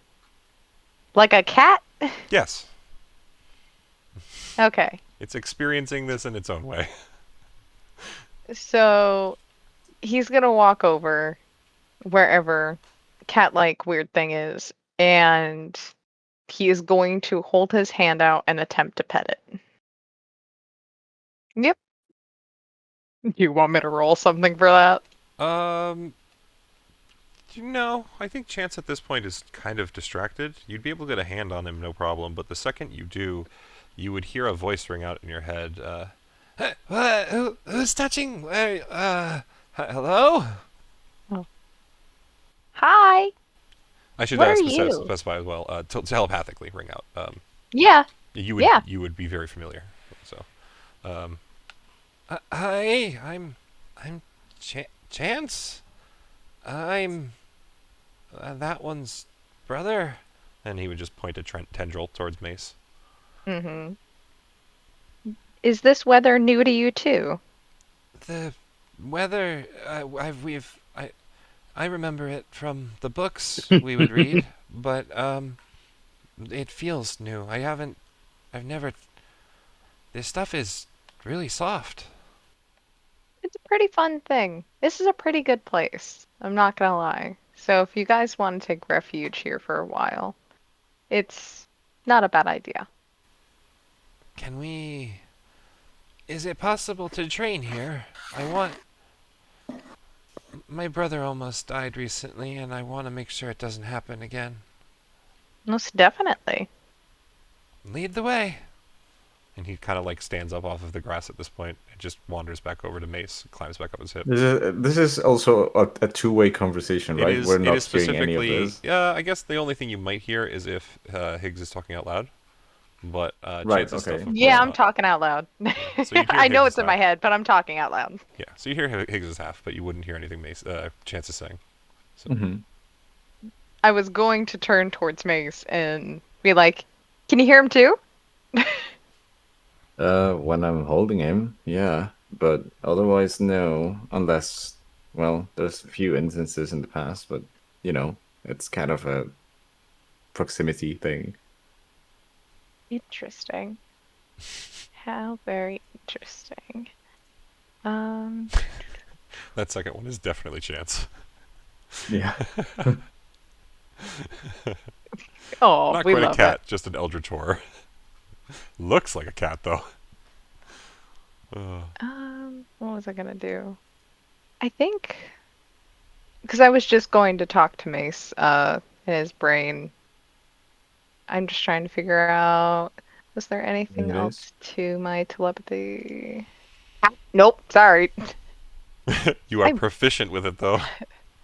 Speaker 8: Like a cat?
Speaker 1: Yes,
Speaker 8: Okay.
Speaker 1: it's experiencing this in its own way.
Speaker 8: So he's gonna walk over wherever cat-like weird thing is, and he is going to hold his hand out and attempt to pet it. Yep. You want me to roll something for that?
Speaker 1: No, I think Chance at this point is kind of distracted. You'd be able to get a hand on him, no problem, but the second you do, you would hear a voice ring out in your head. Who's touching? Hello?
Speaker 8: Oh. Hi.
Speaker 1: I should
Speaker 8: What are
Speaker 1: specify as well. Telepathically ring out.
Speaker 8: Yeah.
Speaker 1: You would be very familiar. So, hi, I'm Chance. I'm that one's brother. And he would just point a tendril towards Mace.
Speaker 8: Mm-hmm. Is this weather new to you too?
Speaker 1: The weather, I remember it from the books we would read, but it feels new. I've never. This stuff is really soft.
Speaker 8: It's a pretty fun thing. This is a pretty good place. I'm not gonna lie. So if you guys want to take refuge here for a while, it's not a bad idea.
Speaker 1: Can we? Is it possible to train here? I want My brother almost died recently, and I want to make sure it doesn't happen again.
Speaker 8: Most definitely.
Speaker 1: Lead the way. And he kind of like stands up off of the grass at this point and just wanders back over to Mace, climbs back up his hip.
Speaker 6: This is also a two-way conversation, right? We're
Speaker 1: It
Speaker 6: not
Speaker 1: is
Speaker 6: hearing any of
Speaker 1: specifically.
Speaker 6: this.
Speaker 1: I guess the only thing you might hear is if Higgs is talking out loud. But
Speaker 6: Right,
Speaker 1: chances stuff,
Speaker 6: okay.
Speaker 1: of
Speaker 8: Yeah,
Speaker 1: course
Speaker 8: I'm
Speaker 1: not.
Speaker 8: talking out loud.
Speaker 1: So you'd hear
Speaker 8: I know
Speaker 1: Higgs'
Speaker 8: it's in my
Speaker 1: half.
Speaker 8: head, but I'm talking out loud.
Speaker 1: Yeah, so you hear Higgs' half, but you wouldn't hear anything Chance is saying. So.
Speaker 6: Mm-hmm.
Speaker 8: I was going to turn towards Mace and be like, "Can you hear him too?"
Speaker 6: When I'm holding him, yeah, but otherwise no, unless, well, there's a few instances in the past, but it's kind of a proximity thing.
Speaker 8: Interesting. How very interesting.
Speaker 1: That second one is definitely Chance.
Speaker 6: Yeah.
Speaker 8: Oh,
Speaker 1: Not
Speaker 8: we
Speaker 1: quite a
Speaker 8: love
Speaker 1: cat,
Speaker 8: it.
Speaker 1: just an eldritch horror. Looks like a cat though.
Speaker 8: What was I gonna do? I think because I was just going to talk to Mace, in his brain. I'm just trying to figure out, was there anything
Speaker 6: It is.
Speaker 8: else to my telepathy? Nope, sorry.
Speaker 1: You are
Speaker 8: I-
Speaker 1: proficient with it though,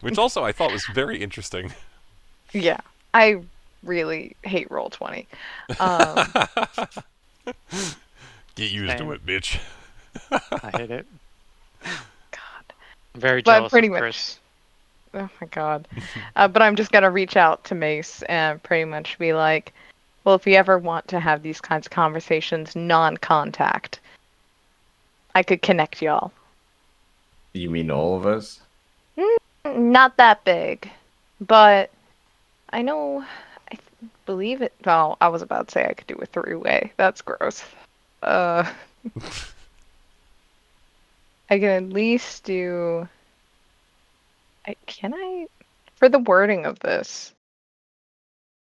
Speaker 1: which also I thought was very interesting.
Speaker 8: Yeah, I really hate Roll20.
Speaker 1: Get used to
Speaker 2: Same.
Speaker 1: it, bitch.
Speaker 2: I hate it.
Speaker 8: God.
Speaker 2: I'm very
Speaker 8: But
Speaker 2: jealous
Speaker 8: pretty
Speaker 2: of
Speaker 8: much.
Speaker 2: Chris.
Speaker 8: Oh my God. But I'm just gonna reach out to Mace and pretty much be like, well, if you ever want to have these kinds of conversations, non-contact, I could connect y'all.
Speaker 6: You mean all of us?
Speaker 8: Not that big, but I know, believe it. Well, I was about to say I could do a three-way. That's gross. I can at least do. Can I? For the wording of this,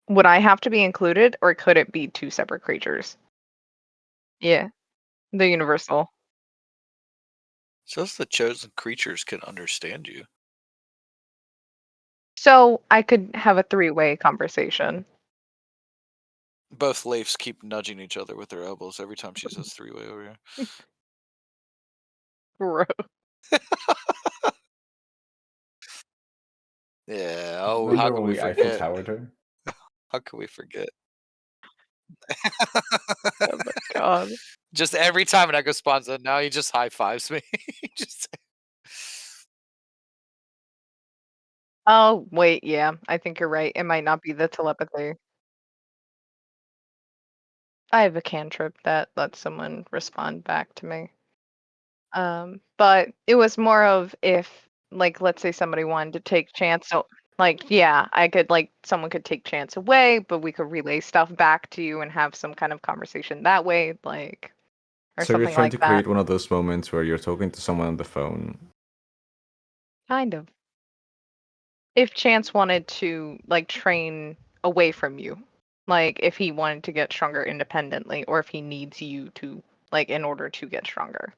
Speaker 8: would I have to be included, or could it be two separate creatures? Yeah, the universal.
Speaker 5: Just the chosen creatures can understand you.
Speaker 8: So I could have a three-way conversation.
Speaker 5: Both Leifs keep nudging each other with their elbows every time she says three-way over here.
Speaker 8: Gross.
Speaker 5: Yeah. Oh, how
Speaker 6: Remember
Speaker 5: can
Speaker 6: when
Speaker 5: we
Speaker 6: we Eiffel
Speaker 5: forget?
Speaker 6: Towered her?
Speaker 5: How can we forget?
Speaker 8: Oh my God.
Speaker 5: Just every time an Echo spawns in, now he just high fives me. Just
Speaker 8: Oh, wait, yeah. I think you're right. It might not be the telepathy. I have a cantrip that lets someone respond back to me. But it was more of if, like, let's say somebody wanted to take chance. So, like, yeah, I could, like, someone could take chance away, but we could relay stuff back to you and have some kind of conversation that way, like, or
Speaker 6: So you're
Speaker 8: something
Speaker 6: trying
Speaker 8: like
Speaker 6: to
Speaker 8: that.
Speaker 6: create one of those moments where you're talking to someone on the phone.
Speaker 8: Kind of. If Chance wanted to, like, train away from you, like, if he wanted to get stronger independently, or if he needs you to, like, in order to get stronger.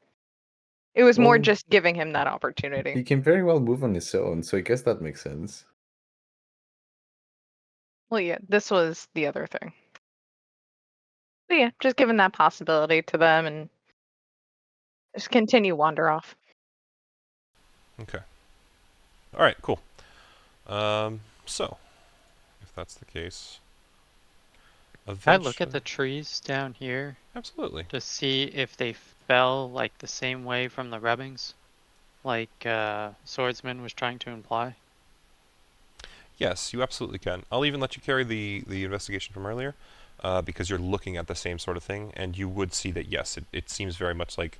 Speaker 8: It was more
Speaker 6: Well,
Speaker 8: just giving him that
Speaker 6: he
Speaker 8: opportunity.
Speaker 6: can very well move on his own, so I guess that makes sense.
Speaker 8: Well, yeah, this was the other thing. But yeah, just giving that possibility to them and just continue wander off.
Speaker 1: Okay. All right. Cool. So, if that's the case,
Speaker 2: Can I look at
Speaker 1: eventually,
Speaker 2: the trees down here
Speaker 1: absolutely.
Speaker 2: to see if they fell like the same way from the rubbings, like Swordsman was trying to imply?
Speaker 1: Yes, you absolutely can. I'll even let you carry the investigation from earlier, because you're looking at the same sort of thing, and you would see that yes, it seems very much like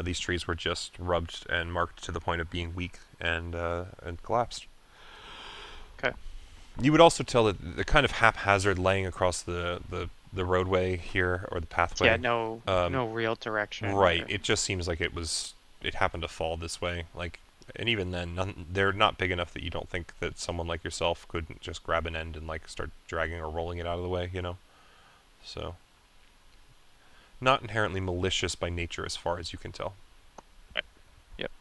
Speaker 1: these trees were just rubbed and marked to the point of being weak and collapsed.
Speaker 2: Okay.
Speaker 1: You would also tell that the kind of haphazard laying across the roadway here or the pathway.
Speaker 2: Yeah, no real direction.
Speaker 1: Right.
Speaker 2: or-
Speaker 1: It just seems like it happened to fall this way. Like, and even then, they're not big enough that you don't think that someone like yourself could just grab an end and like start dragging or rolling it out of the way. So not inherently malicious by nature, as far as you can tell.
Speaker 2: Right. Yep.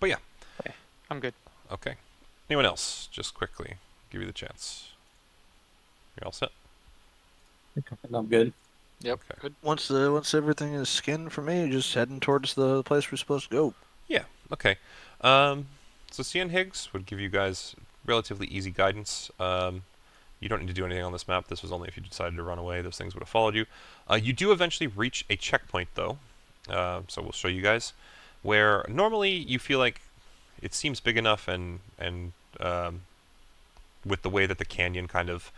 Speaker 1: But yeah.
Speaker 2: Okay. I'm good.
Speaker 1: Okay. Anyone else? Just quickly, give you the chance. You're all set?
Speaker 4: And I'm good.
Speaker 5: Yep.
Speaker 1: Okay.
Speaker 5: Good.
Speaker 3: Once everything is skinned for me, just heading towards the place we're supposed to go.
Speaker 1: Yeah, okay. So CN Higgs would give you guys relatively easy guidance. You don't need to do anything on this map. This was only if you decided to run away. Those things would have followed you. You do eventually reach a checkpoint, though. So we'll show you guys. Where normally you feel like it seems big enough and with the way that the canyon kind of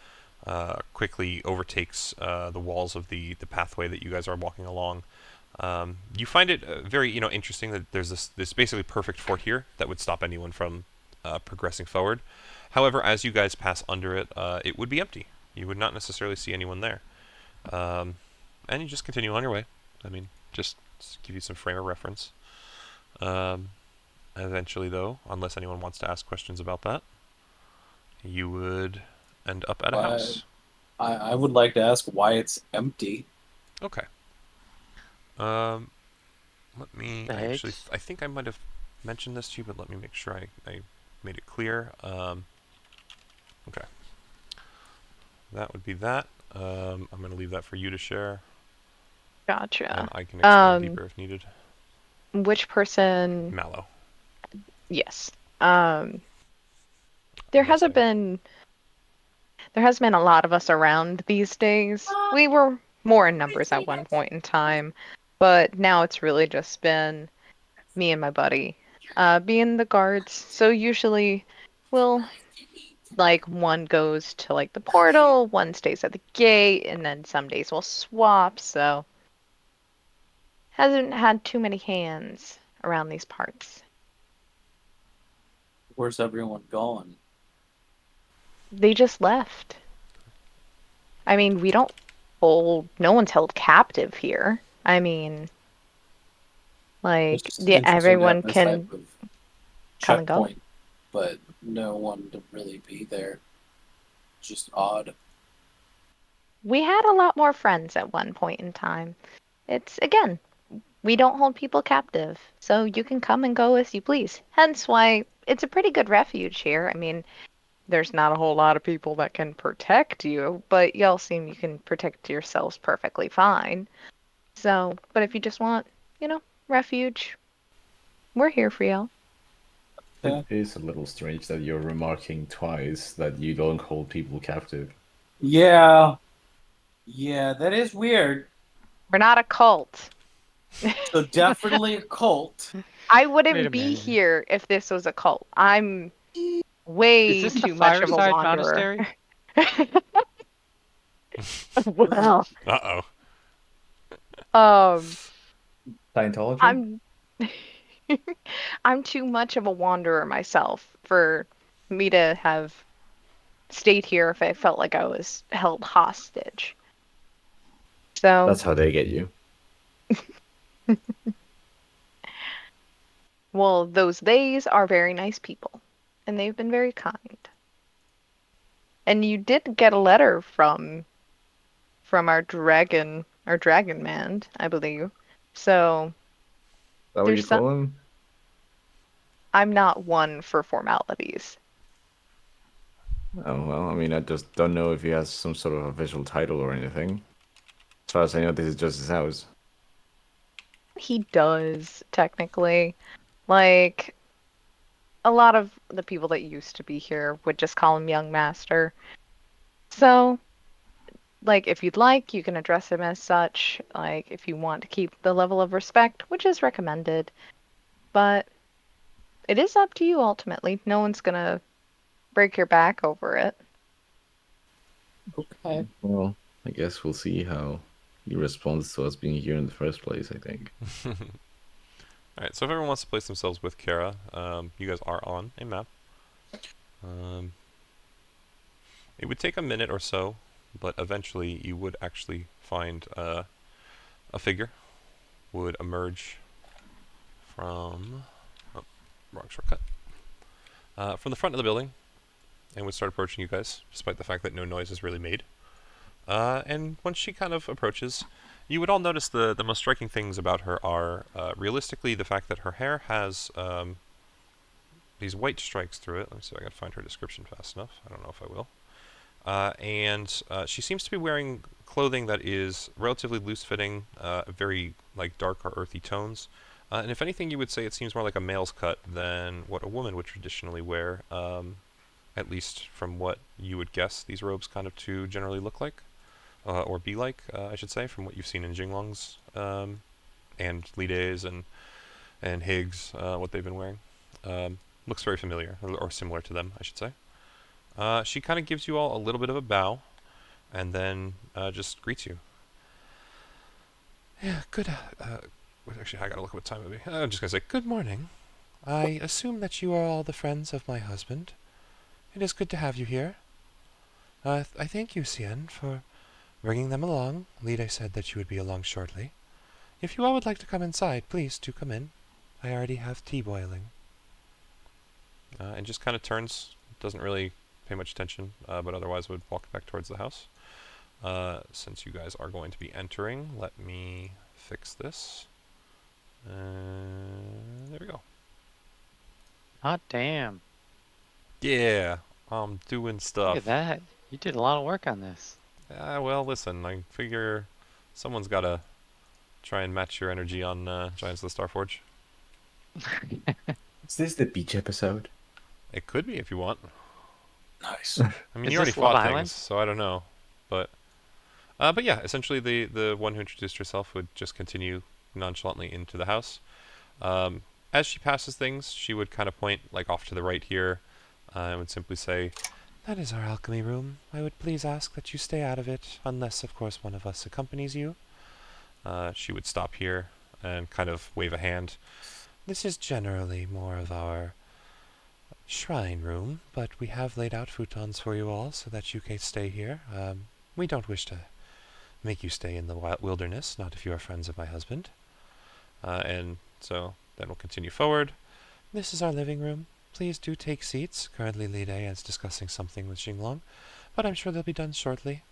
Speaker 1: quickly overtakes the walls of the pathway that you guys are walking along. You find it very interesting that there's this basically perfect fort here that would stop anyone from progressing forward. However, as you guys pass under it, it would be empty. You would not necessarily see anyone there. And you just continue on your way. I mean, just to give you some frame of reference. Eventually, though, unless anyone wants to ask questions about that, you would end up at a house.
Speaker 4: I would like to ask why it's empty.
Speaker 1: Okay. Let me actually.
Speaker 2: Eggs?
Speaker 1: I think I might have mentioned this to you, but let me make sure I made it clear. Okay. That would be that. I'm going to leave that for you to share,
Speaker 8: Gotcha.
Speaker 1: and I can explain deeper if needed.
Speaker 8: Which person?
Speaker 1: Mallow.
Speaker 8: Yes. There hasn't been a lot of us around these days. We were more in numbers at one point in time, but now it's really just been me and my buddy being the guards. So usually we'll one goes to the portal, one stays at the gate, and then some days we'll swap, so hasn't had too many hands around these parts.
Speaker 4: Where's everyone going?
Speaker 8: They just left. I mean, we don't no one's held captive here. I mean,
Speaker 4: It's just interesting to have
Speaker 8: everyone
Speaker 4: this
Speaker 8: can
Speaker 4: type of
Speaker 8: come and go.
Speaker 4: checkpoint, but no one to really be there. It's just odd.
Speaker 8: We had a lot more friends at one point in time. It's, again, we don't hold people captive, so you can come and go as you please. Hence why it's a pretty good refuge here. I mean, there's not a whole lot of people that can protect you, but y'all seem you can protect yourselves perfectly fine. So, but if you just want, refuge, we're here for y'all.
Speaker 6: It is a little strange that you're remarking twice that you don't hold people captive.
Speaker 4: Yeah. Yeah, that is weird.
Speaker 8: We're not a cult.
Speaker 4: So definitely a cult.
Speaker 8: I
Speaker 2: Wait
Speaker 8: wouldn't
Speaker 2: a
Speaker 8: be
Speaker 2: minute.
Speaker 8: here if this was a cult. I'm way
Speaker 2: Is this
Speaker 8: too
Speaker 2: the
Speaker 8: much of a
Speaker 2: Fireside
Speaker 8: wanderer.
Speaker 2: Monastery?
Speaker 8: Well,
Speaker 1: Uh-oh.
Speaker 6: Scientology?
Speaker 8: I'm too much of a wanderer myself for me to have stayed here if I felt like I was held hostage. So
Speaker 6: That's how they get you.
Speaker 8: well, those theys are very nice people, and they've been very kind. And you did get a letter from our dragon man, I believe. So
Speaker 6: Is that what
Speaker 8: there's
Speaker 6: you call him?
Speaker 8: I'm not one for formalities.
Speaker 6: Oh, well, I mean, I just don't know if he has some sort of official title or anything. As far as I know, this is just his house.
Speaker 8: He does, technically. Like, a lot of the people that used to be here would just call him Young Master. So, if you'd like, you can address him as such. If you want to keep the level of respect, which is recommended. But it is up to you, ultimately. No one's gonna break your back over it.
Speaker 4: Okay.
Speaker 6: Well, I guess we'll see how he responds to us being here in the first place, I think.
Speaker 1: Alright, so if everyone wants to place themselves with Kara, you guys are on a map. It would take a minute or so, but eventually you would actually find a figure would emerge from... Oh, wrong shortcut. From the front of the building, and would start approaching you guys, despite the fact that no noise is really made. And once she kind of approaches, you would all notice the most striking things about her are, realistically, the fact that her hair has these white strikes through it. Let me see if I can find her description fast enough. I don't know if I will. And she seems to be wearing clothing that is relatively loose-fitting, very like dark or earthy tones. And if anything, you would say it seems more like a male's cut than what a woman would traditionally wear, at least from what you would guess these robes kind of to generally look like, or be like, I should say, from what you've seen in Xinglong's and Lide's and Higgs, what they've been wearing. Looks very familiar, or similar to them, I should say. She kind of gives you all a little bit of a bow, and then just greets you. Yeah, good. Actually, I gotta look at what time it be. I'm just gonna say good morning. I assume that you are all the friends of my husband. It is good to have you here. I thank you, Cien, for bringing them along. Lide said that you would be along shortly. If you all would like to come inside, please do come in. I already have tea boiling. And just kind of turns, doesn't really pay much attention, but otherwise would walk back towards the house. Since you guys are going to be entering, let me fix this. There we go.
Speaker 2: Hot damn.
Speaker 1: Yeah, I'm doing stuff.
Speaker 2: Look at that. You did a lot of work on this.
Speaker 1: Well, listen, I figure someone's got to try and match your energy on Giants of the Starforge.
Speaker 6: Is this the beach episode?
Speaker 1: It could be if you want.
Speaker 6: Nice.
Speaker 1: I mean,
Speaker 2: Is
Speaker 1: you already
Speaker 2: this Love
Speaker 1: fought
Speaker 2: Island?
Speaker 1: things, so I don't know. But yeah, essentially the one who introduced herself would just continue nonchalantly into the house. As she passes things, she would kind of point like off to the right here, and would simply say, "That is our alchemy room. I would please ask that you stay out of it, unless, of course, one of us accompanies you." She would stop here and kind of wave a hand. "This is generally more of our shrine room, but we have laid out futons for you all so that you can stay here. We don't wish to make you stay in the wilderness, not if you are friends of my husband." And so then we'll continue forward. "This is our living room. Please do take seats. Currently Lide is discussing something with Xinglong, but I'm sure they'll be done shortly.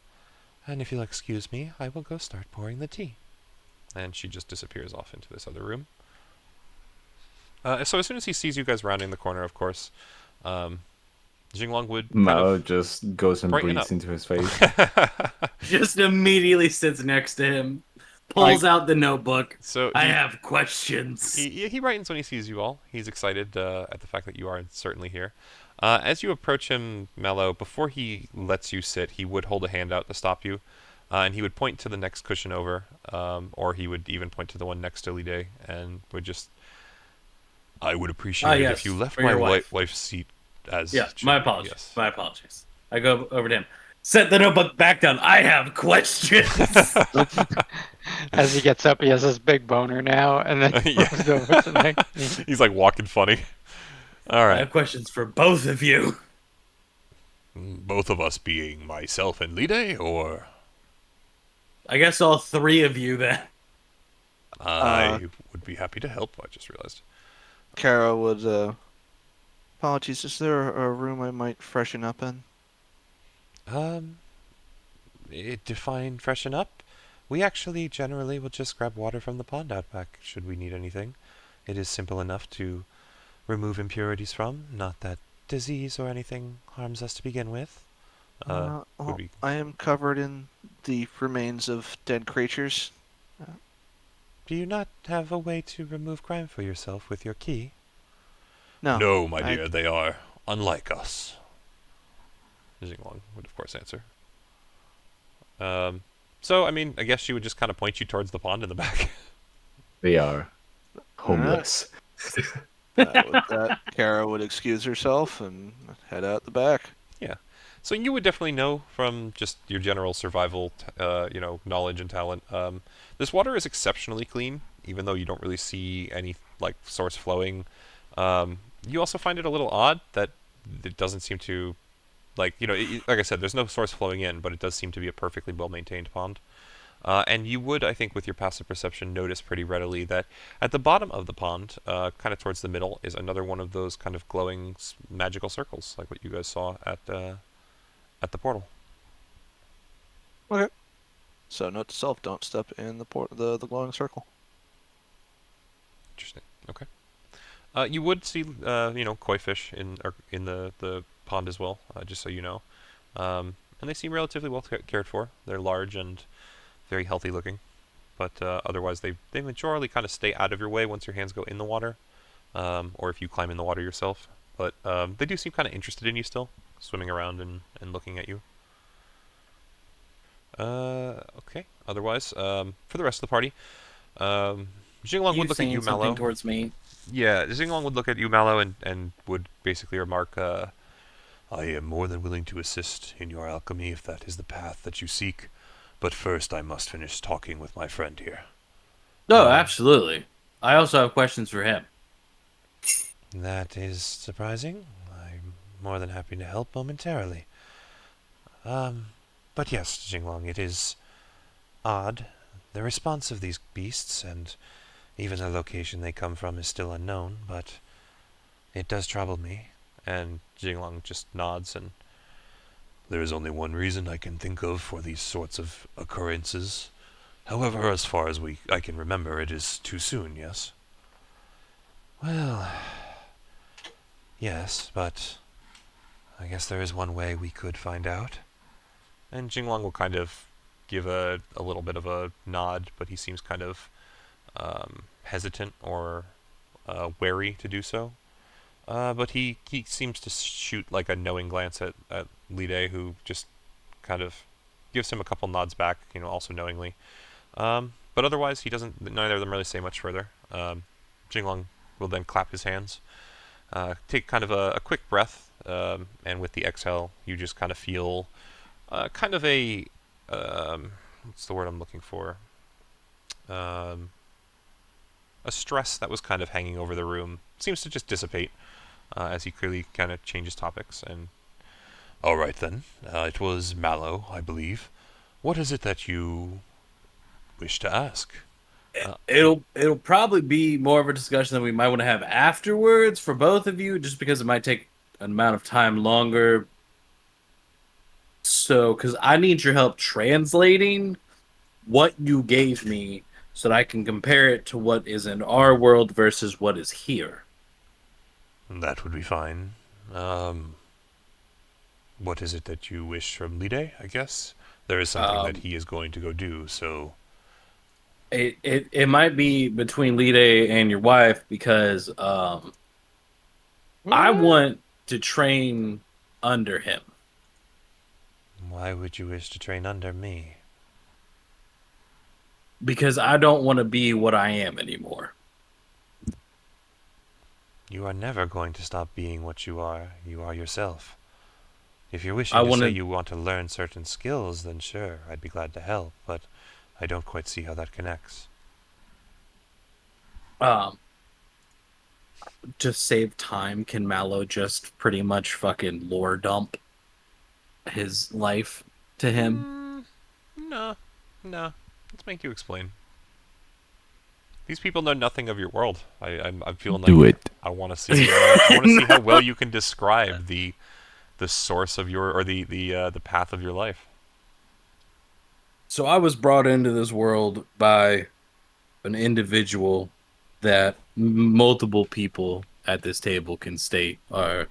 Speaker 1: And if you'll excuse me, I will go start pouring the tea." And she just disappears off into this other room. So as soon as he sees you guys rounding the corner, of course, Xinglong would kind
Speaker 6: Mao
Speaker 1: of
Speaker 6: just goes and
Speaker 1: brighten
Speaker 6: breathes
Speaker 1: up.
Speaker 6: into his face.
Speaker 9: Just immediately sits next to him, pulls out the notebook.
Speaker 1: So
Speaker 9: I have questions.
Speaker 1: he brightens when he sees you all. He's excited at the fact that you are certainly here. As you approach him, Mello, before he lets you sit, he would hold a hand out to stop you, and he would point to the next cushion over, or he would even point to the one next to Lide, and would just, "I would appreciate it
Speaker 9: yes,
Speaker 1: if you left
Speaker 9: for
Speaker 1: my
Speaker 9: your wife."
Speaker 1: wife's seat as
Speaker 9: Yeah,
Speaker 1: chair."
Speaker 9: my apologies.
Speaker 1: Yes.
Speaker 9: My apologies. I go over to him. Set the notebook back down. I have questions.
Speaker 2: As he gets up, he has this big boner now, and then
Speaker 1: Yeah.
Speaker 2: moves over to the next.
Speaker 1: He's like walking funny. All
Speaker 9: I
Speaker 1: right.
Speaker 9: have questions for both of you.
Speaker 1: Both of us being myself and Lide, or
Speaker 9: I guess all three of you then.
Speaker 1: I would be happy to help. I just realized.
Speaker 3: Kara would, apologies, is there a room I might freshen up in?
Speaker 1: Define freshen up. We actually generally will just grab water from the pond out back, should we need anything. It is simple enough to remove impurities from, not that disease or anything harms us to begin with.
Speaker 3: Well,
Speaker 1: would be
Speaker 3: I am covered in the remains of dead creatures.
Speaker 1: Do you not have a way to remove crime for yourself with your key?
Speaker 3: No.
Speaker 1: No, my
Speaker 3: I-
Speaker 1: dear, they are unlike us. Xinglong would, of course, answer. So, I mean, I guess she would just kind of point you towards the pond in the back.
Speaker 6: They are homeless.
Speaker 3: With that, Kara would excuse herself and head out the back.
Speaker 1: So you would definitely know from just your general survival, knowledge and talent. This water is exceptionally clean, even though you don't really see any like source flowing. You also find it a little odd that it doesn't seem to, like I said, there's no source flowing in, but it does seem to be a perfectly well-maintained pond. And you would, I think, with your passive perception, notice pretty readily that at the bottom of the pond, kind of towards the middle, is another one of those kind of glowing magical circles, like what you guys saw at the portal.
Speaker 3: Okay. So note to self: don't step in the glowing circle.
Speaker 1: Interesting. Okay. You would see, koi fish in the pond as well, just so you know. And they seem relatively well cared for. They're large and very healthy looking, but otherwise they majorly kind of stay out of your way once your hands go in the water, or if you climb in the water yourself. But they do seem kind of interested in you still, swimming around and looking at you. Okay. Otherwise, for the rest of the party, Xinglong would look at you,
Speaker 9: saying something
Speaker 1: Mallow.
Speaker 9: towards me?
Speaker 1: Yeah, Xinglong would look at you, Mallow, and would basically remark, I am more than willing to assist in your alchemy if that is the path that you seek. But first I must finish talking with my friend here.
Speaker 9: No, absolutely. I also have questions for him.
Speaker 1: That is surprising. I'm more than happy to help momentarily. But yes, Xinglong, it is odd. The response of these beasts, and even the location they come from, is still unknown, but it does trouble me. And Xinglong just nods, and there is only one reason I can think of for these sorts of occurrences. However, as far as I can remember, it is too soon, yes? Well, yes, but I guess there is one way we could find out. And Xinglong will kind of give a little bit of a nod, but he seems kind of hesitant or wary to do so. But he seems to shoot like a knowing glance at Lide, who just kind of gives him a couple nods back, also knowingly. But otherwise, neither of them really say much further. Xinglong will then clap his hands, take kind of a quick breath, and with the exhale, you just kind of feel kind of a, what's the word I'm looking for? A stress that was kind of hanging over the room seems to just dissipate as he clearly kind of changes topics. And all right then, it was Mallow, I believe. What is it that you wish to ask?
Speaker 9: It'll probably be more of a discussion that we might want to have afterwards for both of you, just because it might take an amount of time longer. So, because I need your help translating what you gave me so that I can compare it to what is in our world versus what is here.
Speaker 1: That would be fine. What is it that you wish from Lide, I guess? There is something that he is going to go do, so...
Speaker 9: It might be between Lide and your wife, because I want to train under him.
Speaker 1: Why would you wish to train under me?
Speaker 9: Because I don't want to be what I am anymore.
Speaker 1: You are never going to stop being what you are. You are yourself. If you're wishing to say you want to learn certain skills, then sure, I'd be glad to help, but I don't quite see how that connects.
Speaker 9: To save time, can Mallow just pretty much fucking lore dump his life to him?
Speaker 1: No. Let's make you explain. These people know nothing of your world. I'm feeling like
Speaker 6: Do it.
Speaker 1: I want to see. I want to see how well you can describe the source of your, or the path of your life.
Speaker 9: So I was brought into this world by an individual that multiple people at this table can state are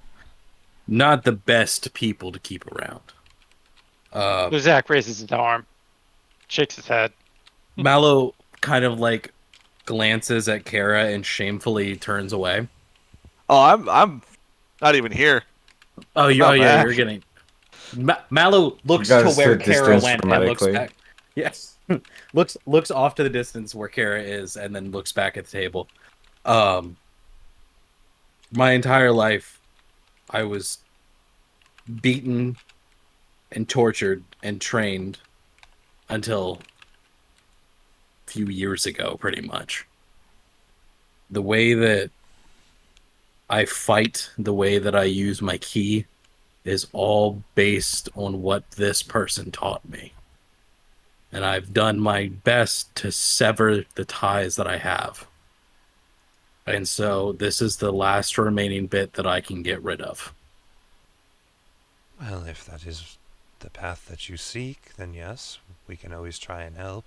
Speaker 9: not the best people to keep around.
Speaker 2: So Zach raises his arm, shakes his head.
Speaker 9: Mallow kind of like glances at Kara and shamefully turns away.
Speaker 3: Oh, I'm not even here.
Speaker 9: You're getting. Mallow looks to where Kara went and looks back. Yes, looks off to the distance where Kara is, and then looks back at the table. My entire life, I was beaten and tortured and trained until a few years ago, pretty much. The way that I fight, the way that I use my ki, is all based on what this person taught me. And I've done my best to sever the ties that I have. And so this is the last remaining bit that I can get rid of.
Speaker 1: Well, if that is the path that you seek, then yes, we can always try and help.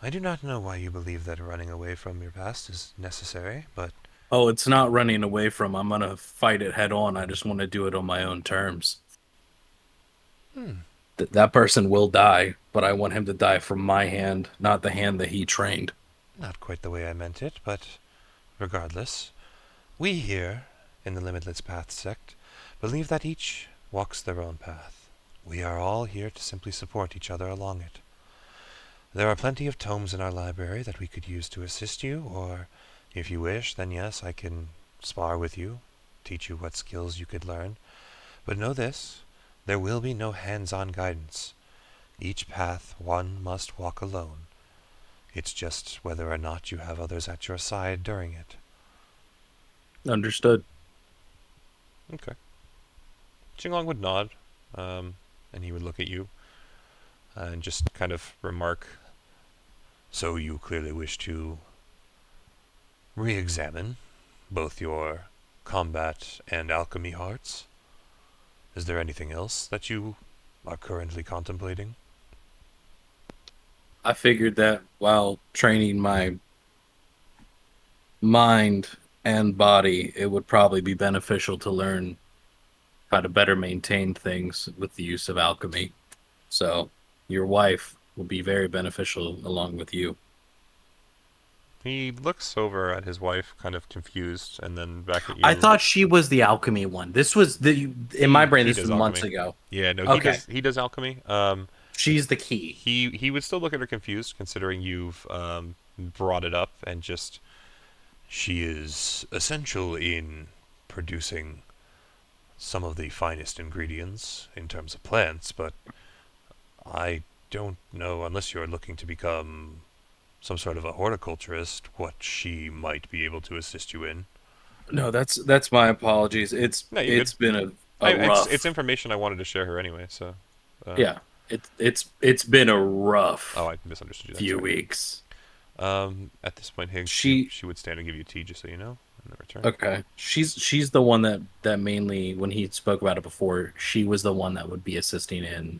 Speaker 1: I do not know why you believe that running away from your past is necessary, but...
Speaker 9: Oh, it's not running away from. I'm gonna fight it head on. I just want to do it on my own terms. That person will die, but I want him to die from my hand, not the hand that he trained.
Speaker 1: Not quite the way I meant it, but regardless, we here, in the Limitless Path sect, believe that each walks their own path. We are all here to simply support each other along it. There are plenty of tomes in our library that we could use to assist you, or, if you wish, then yes, I can spar with you, teach you what skills you could learn. But know this, there will be no hands-on guidance. Each path one must walk alone. It's just whether or not you have others at your side during it.
Speaker 9: Understood.
Speaker 1: Okay. Xinglong would nod, and he would look at you, and just kind of remark, so you clearly wish to re-examine both your combat and alchemy hearts? Is there anything else that you are currently contemplating?
Speaker 9: I figured that while training my mind and body, it would probably be beneficial to learn how to better maintain things with the use of alchemy. So your wife will be very beneficial along with you.
Speaker 1: He looks over at his wife, kind of confused, and then back at you.
Speaker 9: I thought she was the alchemy one. This was in my brain. This was months ago.
Speaker 1: Yeah, no,
Speaker 9: Okay.
Speaker 1: he does alchemy.
Speaker 9: She's the key.
Speaker 1: He would still look at her confused, considering you've brought it up, and just, she is essential in producing some of the finest ingredients in terms of plants, but I don't know, unless you're looking to become some sort of a horticulturist, what she might be able to assist you in.
Speaker 9: No, that's my apologies. It's
Speaker 1: No, you're
Speaker 9: it's
Speaker 1: good.
Speaker 9: been a rough.
Speaker 1: It's information I wanted to share her anyway, so.
Speaker 9: Yeah, it's been a rough.
Speaker 1: Oh, I misunderstood you.
Speaker 9: Few weeks.
Speaker 1: At this point, Higgs, she would stand and give you tea, just so you know, in the return.
Speaker 9: Okay, she's the one that mainly, when he spoke about it before, she was the one that would be assisting in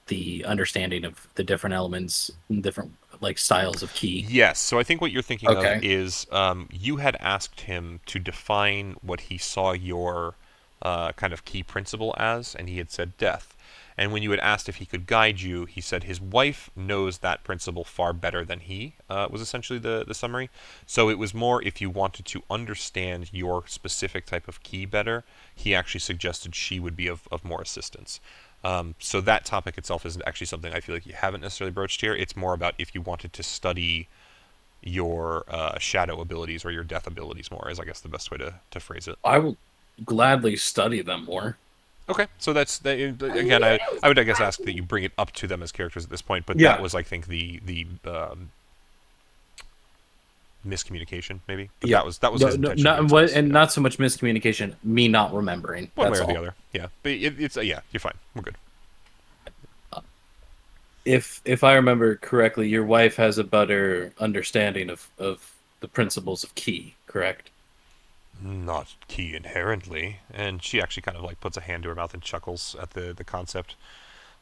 Speaker 9: the understanding of the different elements, different like styles of key.
Speaker 1: Yes, so I think what you're thinking of is you had asked him to define what he saw your kind of key principle as, and he had said death. And when you had asked if he could guide you, he said his wife knows that principle far better than he, was essentially the summary. So it was more if you wanted to understand your specific type of key better, he actually suggested she would be of more assistance. So that topic itself isn't actually something I feel like you haven't necessarily broached here. It's more about if you wanted to study your shadow abilities or your death abilities more, is I guess the best way to phrase it.
Speaker 9: I will gladly study them more.
Speaker 1: Okay, so that's again. I would, I guess, ask that you bring it up to them as characters at this point, but that was, I think, the miscommunication, maybe. But that was his intention.
Speaker 9: Not so much miscommunication. Me not remembering.
Speaker 1: One way or the other. Yeah, but it's yeah. You're fine. We're good.
Speaker 9: If I remember correctly, your wife has a better understanding of the principles of key, correct?
Speaker 1: Not key inherently, and she actually kind of like puts a hand to her mouth and chuckles at the concept,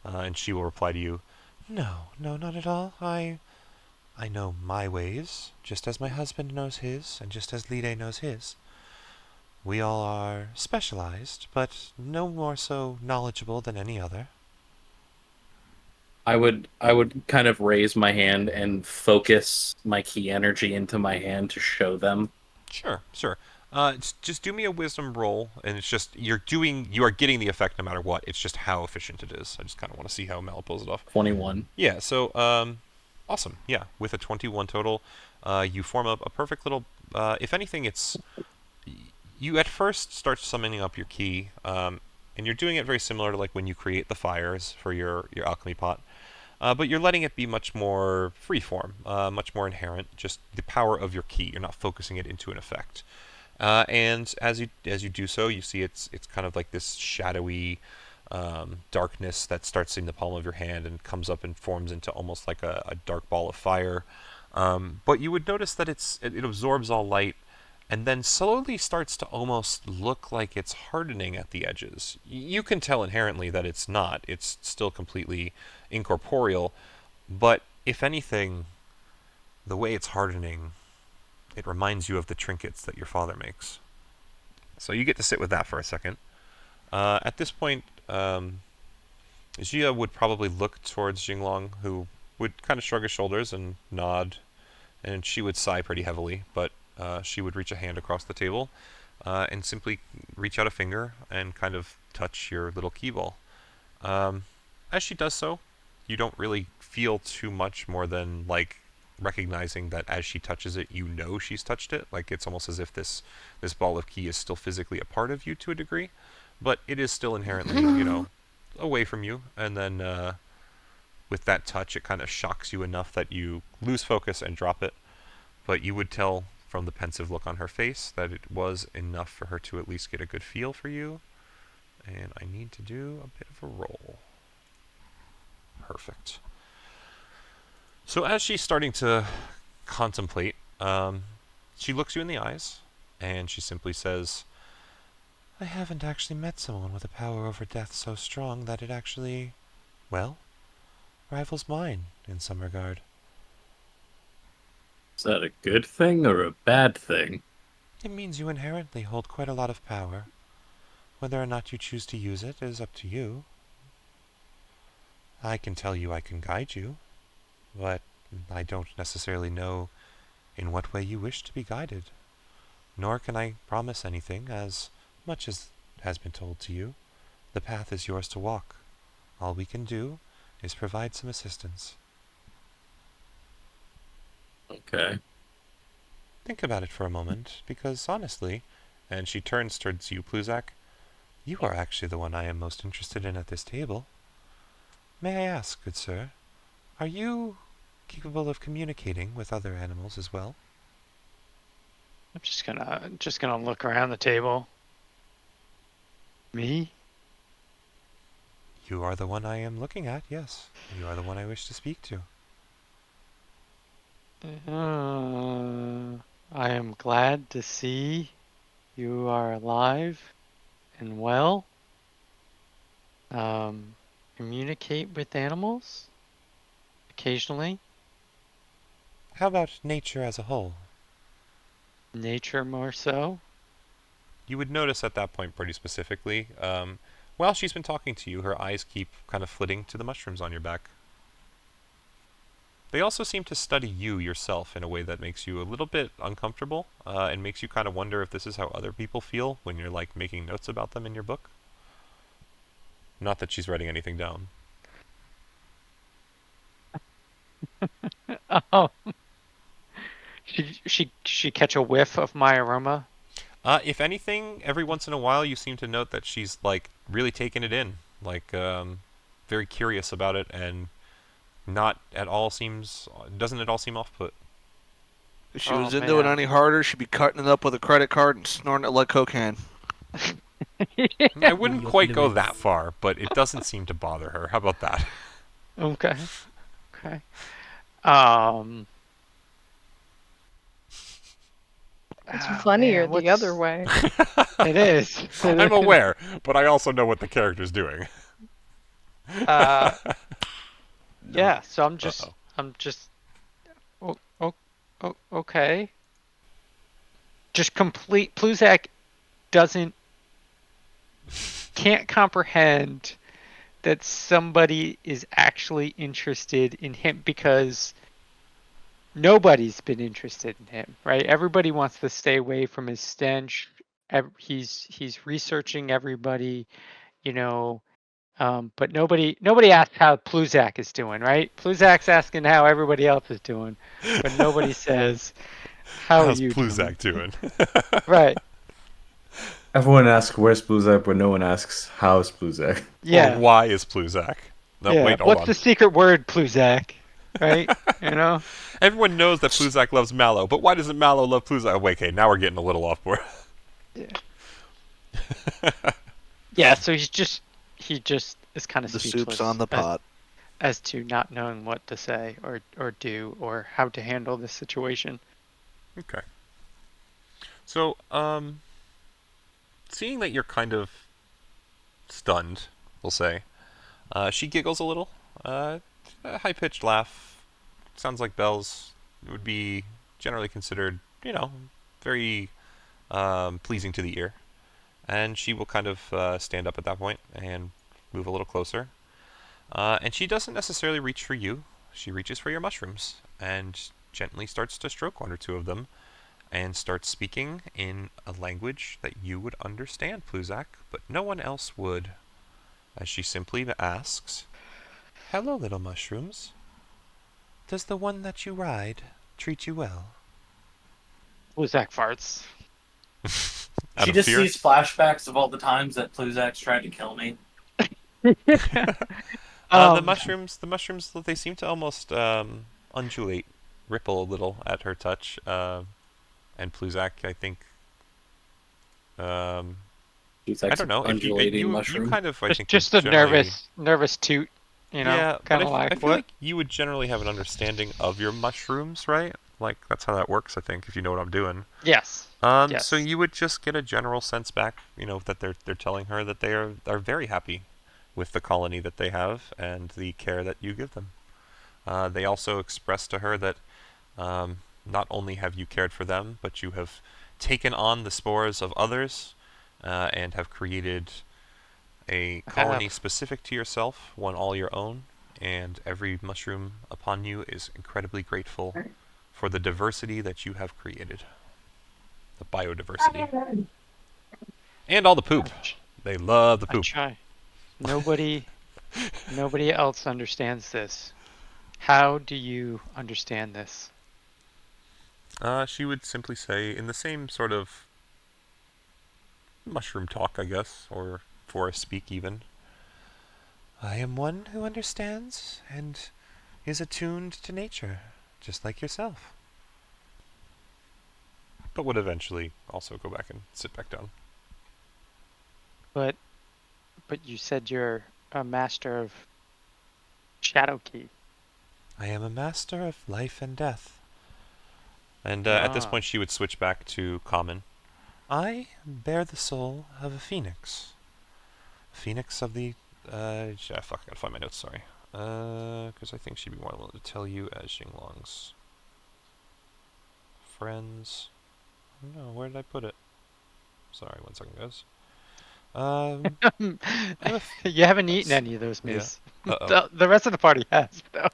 Speaker 1: and she will reply to you, no, not at all. I know my ways, just as my husband knows his, and just as Lide knows his. We all are specialized, but no more so knowledgeable than any other.
Speaker 9: I would kind of raise my hand and focus my key energy into my hand to show them.
Speaker 1: Sure. Just do me a wisdom roll, and it's just you are getting the effect no matter what. It's just how efficient it is. I just kind of want to see how Mel pulls it off.
Speaker 9: 21.
Speaker 1: Yeah. So awesome. Yeah, with a 21 total, you form a perfect little. If anything, it's you at first start summoning up your key, and you're doing it very similar to like when you create the fires for your alchemy pot. But you're letting it be much more freeform, much more inherent, just the power of your key. You're not focusing it into an effect. And as you do so, you see it's kind of like this shadowy darkness that starts in the palm of your hand and comes up and forms into almost like a dark ball of fire. But you would notice that it absorbs all light, and then slowly starts to almost look like it's hardening at the edges. You can tell inherently that it's not. It's still completely incorporeal, but if anything, the way it's hardening It reminds you of the trinkets that your father makes. So you get to sit with that for a second. At this point, Jia would probably look towards Xinglong, who would kind of shrug his shoulders and nod, and she would sigh pretty heavily, but she would reach a hand across the table and simply reach out a finger and kind of touch your little key ball. As she does so, you don't really feel too much more than like recognizing that as she touches it, you know she's touched it. Like it's almost as if this ball of key is still physically a part of you to a degree, but it is still inherently, away from you. And then with that touch, it kind of shocks you enough that you lose focus and drop it. But you would tell from the pensive look on her face that it was enough for her to at least get a good feel for you. And I need to do a bit of a roll. Perfect. So as she's starting to contemplate, she looks you in the eyes, and she simply says, I haven't actually met someone with a power over death so strong that it actually, well, rivals mine in some regard.
Speaker 9: Is that a good thing or a bad thing?
Speaker 1: It means you inherently hold quite a lot of power. Whether or not you choose to use it is up to you. I can tell you I can guide you, but I don't necessarily know in what way you wish to be guided. Nor can I promise anything, as much as has been told to you. The path is yours to walk. All we can do is provide some assistance.
Speaker 9: Okay.
Speaker 1: Think about it for a moment, because honestly, and she turns towards you, Pluzak, you are actually the one I am most interested in at this table. May I ask, good sir, are you capable of communicating with other animals as well?
Speaker 2: I'm just gonna look around the table. Me?
Speaker 1: You are the one I am looking at, yes. You are the one I wish to speak to.
Speaker 2: I am glad to see you are alive and well. Communicate with animals occasionally.
Speaker 1: How about nature as a whole?
Speaker 2: Nature more so.
Speaker 1: You would notice at that point pretty specifically, while she's been talking to you, her eyes keep kind of flitting to the mushrooms on your back. They also seem to study you yourself in a way that makes you a little bit uncomfortable, and makes you kind of wonder if this is how other people feel when you're like making notes about them in your book. Not that she's writing anything down.
Speaker 2: Oh. She catch a whiff of my aroma?
Speaker 1: If anything, every once in a while you seem to note that she's like really taking it in, like very curious about it, and doesn't at all seem off-put.
Speaker 3: If she
Speaker 2: Oh,
Speaker 3: was into it
Speaker 2: man.
Speaker 3: any harder, she'd be cutting it up with a credit card and snorting it like cocaine.
Speaker 1: I wouldn't quite go that far, but it doesn't seem to bother her. How about that?
Speaker 2: Okay. Okay.
Speaker 8: It's
Speaker 2: Oh,
Speaker 8: funnier
Speaker 2: man,
Speaker 8: the other way.
Speaker 2: It is. It
Speaker 1: I'm
Speaker 2: is.
Speaker 1: aware, but I also know what the character's doing.
Speaker 2: Yeah, so I'm just, okay. Just complete, Pluzak can't comprehend that somebody is actually interested in him because nobody's been interested in him, right? Everybody wants to stay away from his stench. He's researching everybody, but nobody asks how Pluzak is doing, right? Pluzak's asking how everybody else is doing, but nobody says, how
Speaker 1: How's
Speaker 2: are you
Speaker 1: Pluzak doing?
Speaker 2: Right.
Speaker 6: Everyone asks where's Bluzak, but no one asks how's Bluzak.
Speaker 2: Yeah.
Speaker 1: Or why is Pluzak? No,
Speaker 2: Yeah.
Speaker 1: wait, hold
Speaker 2: What's
Speaker 1: on.
Speaker 2: the secret word, Pluzak? Right?
Speaker 1: Everyone knows that Pluzak loves Mallow, but why doesn't Mallow love Pluzak? Oh, wait, okay, now we're getting a little off board.
Speaker 2: Yeah. Yeah, so he just is kind of
Speaker 3: The
Speaker 2: speechless
Speaker 3: soup's on the pot.
Speaker 2: as to not knowing what to say or do or how to handle this situation.
Speaker 1: Okay. So, seeing that you're kind of stunned, we'll say, she giggles a little. A high-pitched laugh. Sounds like bells. It would be generally considered very pleasing to the ear. And she will kind of stand up at that point and move a little closer. And she doesn't necessarily reach for you. She reaches for your mushrooms and gently starts to stroke one or two of them and starts speaking in a language that you would understand, Pluzak, but no one else would. As she simply asks, "Hello, little mushrooms. Does the one that you ride treat you well?"
Speaker 2: Uzak farts.
Speaker 1: Out
Speaker 4: She
Speaker 1: of
Speaker 4: just
Speaker 1: fear?
Speaker 4: sees flashbacks of all the times that Pluzak's tried to kill me.
Speaker 1: The mushrooms, they seem to almost undulate, ripple a little at her touch. And Pluzak, I think,
Speaker 4: She's
Speaker 1: I
Speaker 4: like
Speaker 1: don't
Speaker 4: some
Speaker 1: know. If you
Speaker 4: undulating
Speaker 1: you
Speaker 4: mushroom.
Speaker 1: kind of, I think,
Speaker 2: Just
Speaker 1: would
Speaker 2: a
Speaker 1: generally,
Speaker 2: nervous toot,
Speaker 1: yeah, but
Speaker 2: kind of like
Speaker 1: I feel
Speaker 2: what?
Speaker 1: like you would generally have an understanding of your mushrooms, right? Like that's how that works. I think if you know what I'm doing.
Speaker 2: Yes.
Speaker 1: So
Speaker 2: Yes.
Speaker 1: you would just get a general sense back, that they're telling her that they are very happy with the colony that they have and the care that you give them. They also express to her that not only have you cared for them, but you have taken on the spores of others and have created a colony specific to yourself, one all your own, and every mushroom upon you is incredibly grateful for the diversity that you have created. The biodiversity. And all the poop. They love the
Speaker 2: I
Speaker 1: poop.
Speaker 2: try. Nobody else understands this. How do you understand this?
Speaker 1: She would simply say, in the same sort of mushroom talk, I guess, or forest speak even, "I am one who understands and is attuned to nature, just like yourself." But would eventually also go back and sit back down.
Speaker 2: But you said you're a master of Shadow Key.
Speaker 1: "I am a master of life and death." And at this
Speaker 2: Ah.
Speaker 1: point she would switch back to common. "I bear the soul of a phoenix. Phoenix of the... fuck, I gotta find my notes, sorry. Because I think she'd be more willing to tell you as Xinglong's friends. No, where did I put it? Sorry, 1 second, guys.
Speaker 2: You haven't eaten any of those, Mace.
Speaker 1: Yeah. Uh-oh.
Speaker 2: The rest of the party has, though.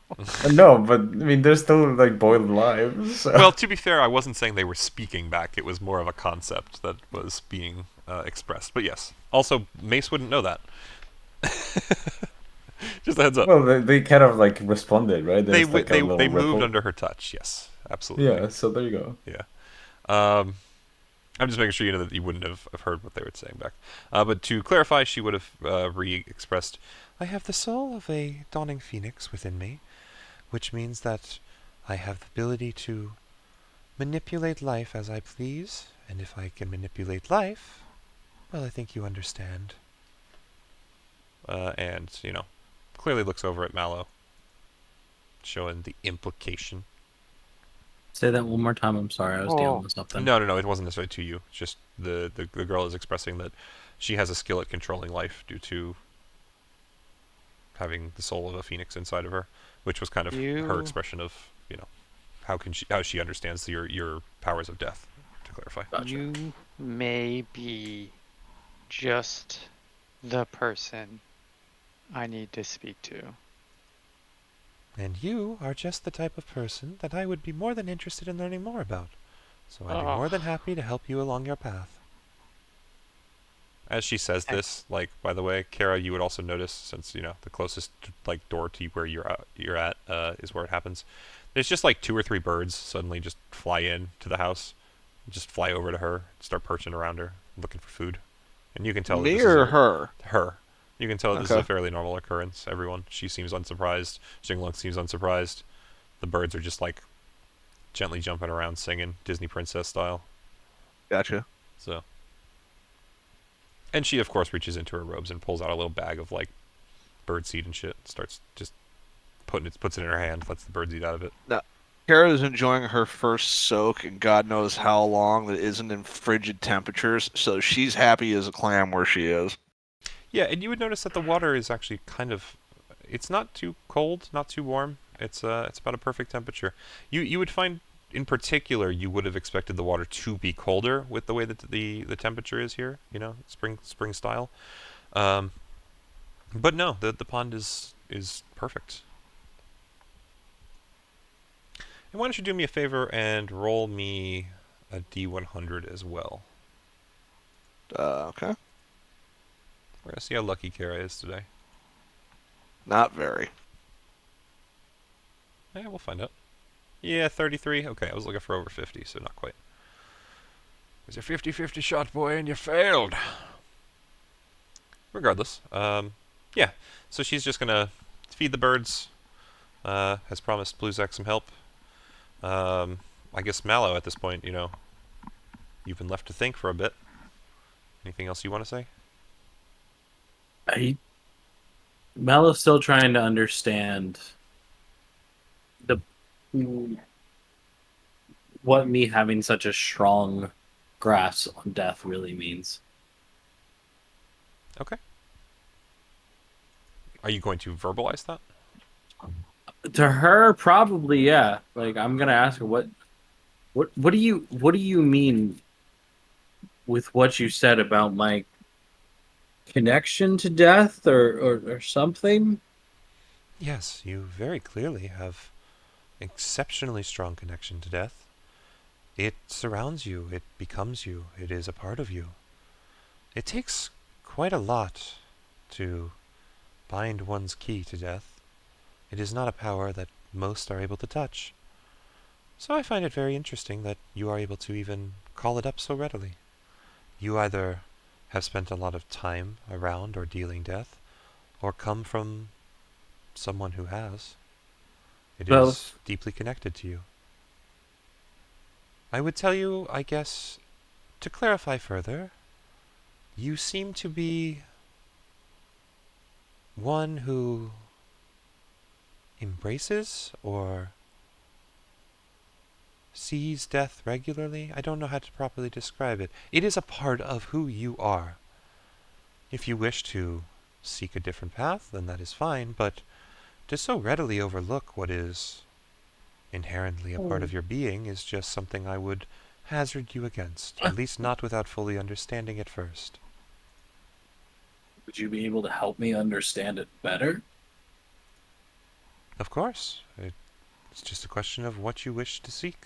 Speaker 6: No, but I mean, they're still like boiled alive. So.
Speaker 1: Well, to be fair, I wasn't saying they were speaking back. It was more of a concept that was being expressed. But yes. Also, Mace wouldn't know that. Just a heads up.
Speaker 6: Well, they kind of like responded, right?
Speaker 1: They
Speaker 6: There's like a little
Speaker 1: moved
Speaker 6: ripple.
Speaker 1: under her touch. Yes, absolutely.
Speaker 6: Yeah. So there you go.
Speaker 1: Yeah. I'm just making sure you know that you wouldn't have heard what they were saying back. But to clarify, she would have re-expressed, "I have the soul of a dawning phoenix within me, which means that I have the ability to manipulate life as I please, and if I can manipulate life, well, I think you understand." And, clearly looks over at Mallow, showing the implication.
Speaker 4: Say that one more time. I'm sorry, I was dealing with something.
Speaker 1: No, it wasn't necessarily to you. It's just the girl is expressing that she has a skill at controlling life due to having the soul of a phoenix inside of her, which was kind of her expression of, how she understands your powers of death, to clarify.
Speaker 4: Gotcha.
Speaker 2: You may be just the person I need to speak to.
Speaker 1: "And you are just the type of person that I would be more than interested in learning more about. So I'd be more than happy to help you along your path." As she says this, by the way, Kara, you would also notice, since, the closest, door to where you're at is where it happens. There's just, 2 or 3 birds suddenly just fly in to the house, just fly over to her, start perching around her, looking for food. And you can tell
Speaker 3: Me
Speaker 1: that this
Speaker 3: or
Speaker 1: is
Speaker 3: her?
Speaker 1: her. You can tell that this is
Speaker 3: Okay.
Speaker 1: a fairly normal occurrence. Everyone. She seems unsurprised. Xinglong seems unsurprised. The birds are just, gently jumping around singing, Disney princess style.
Speaker 3: Gotcha.
Speaker 1: So. And she, of course, reaches into her robes and pulls out a little bag of, birdseed and shit. Starts just puts it in her hand, lets the birds eat out of it.
Speaker 3: Kara is enjoying her first soak, and God knows how long that isn't in frigid temperatures, so she's happy as a clam where she is.
Speaker 1: Yeah, and you would notice that the water is actually kind of... It's not too cold, not too warm. It's about a perfect temperature. You would find in particular, you would have expected the water to be colder with the way that the temperature is here. You know, spring style. But no, the pond is perfect. And why don't you do me a favor and roll me a D100 as well?
Speaker 3: Okay.
Speaker 1: We're gonna see how lucky Kara is today.
Speaker 3: Not very.
Speaker 1: Yeah, we'll find out. Yeah, 33. Okay, I was looking for over 50, so not quite. It was a 50-50 shot, boy, and you failed. Regardless, yeah. So she's just gonna feed the birds. Has promised Bluzak some help. I guess Mallow at this point, you know, you've been left to think for a bit. Anything else you want to say?
Speaker 9: Mallow's still trying to understand what me having such a strong grasp on death really means.
Speaker 1: Okay. Are you going to verbalize that?
Speaker 9: To her, probably, yeah. Like, I'm gonna ask her what do you mean with what you said about my connection to death or something?
Speaker 1: Yes, you very clearly have exceptionally strong connection to death. It surrounds you, it becomes you, it is a part of you. It takes quite a lot to bind one's key to death. It is not a power that most are able to touch. So I find it very interesting that you are able to even call it up so readily. You either have spent a lot of time around or dealing death, or come from someone who has. It is
Speaker 9: Both.
Speaker 1: deeply connected to you. I would tell you, I guess, to clarify further, you seem to be one who embraces or sees death regularly. I don't know how to properly describe it. It is a part of who you are. If you wish to seek a different path, then that is fine, but to so readily overlook what is inherently a part of your being is just something I would hazard you against, at least not without fully understanding it first.
Speaker 9: Would you be able to help me understand it better?
Speaker 1: Of course. It's just a question of what you wish to seek.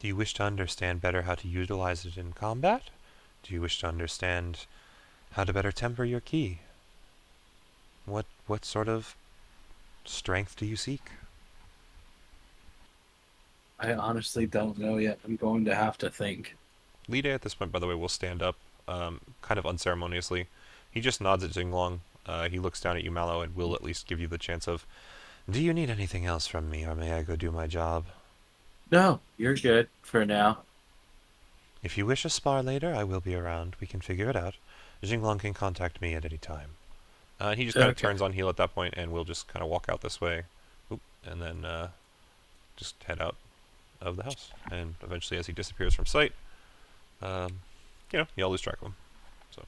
Speaker 1: Do you wish to understand better how to utilize it in combat? Do you wish to understand how to better temper your ki? What sort of strength do you seek?
Speaker 9: I honestly don't know yet. I'm going to have to think.
Speaker 1: Lide at this point, by the way, will stand up, kind of unceremoniously. He just nods at Xinglong. He looks down at you, Mallow, and will at least give you the chance of, do you need anything else from me, or may I go do my job?
Speaker 9: No, you're good for now.
Speaker 1: If you wish a spar later, I will be around. We can figure it out. Xinglong can contact me at any time. And he just kind of turns on heel at that point, and we'll just kind of walk out this way. Oop, and then just head out of the house. And eventually, as he disappears from sight, you all lose track of him. So,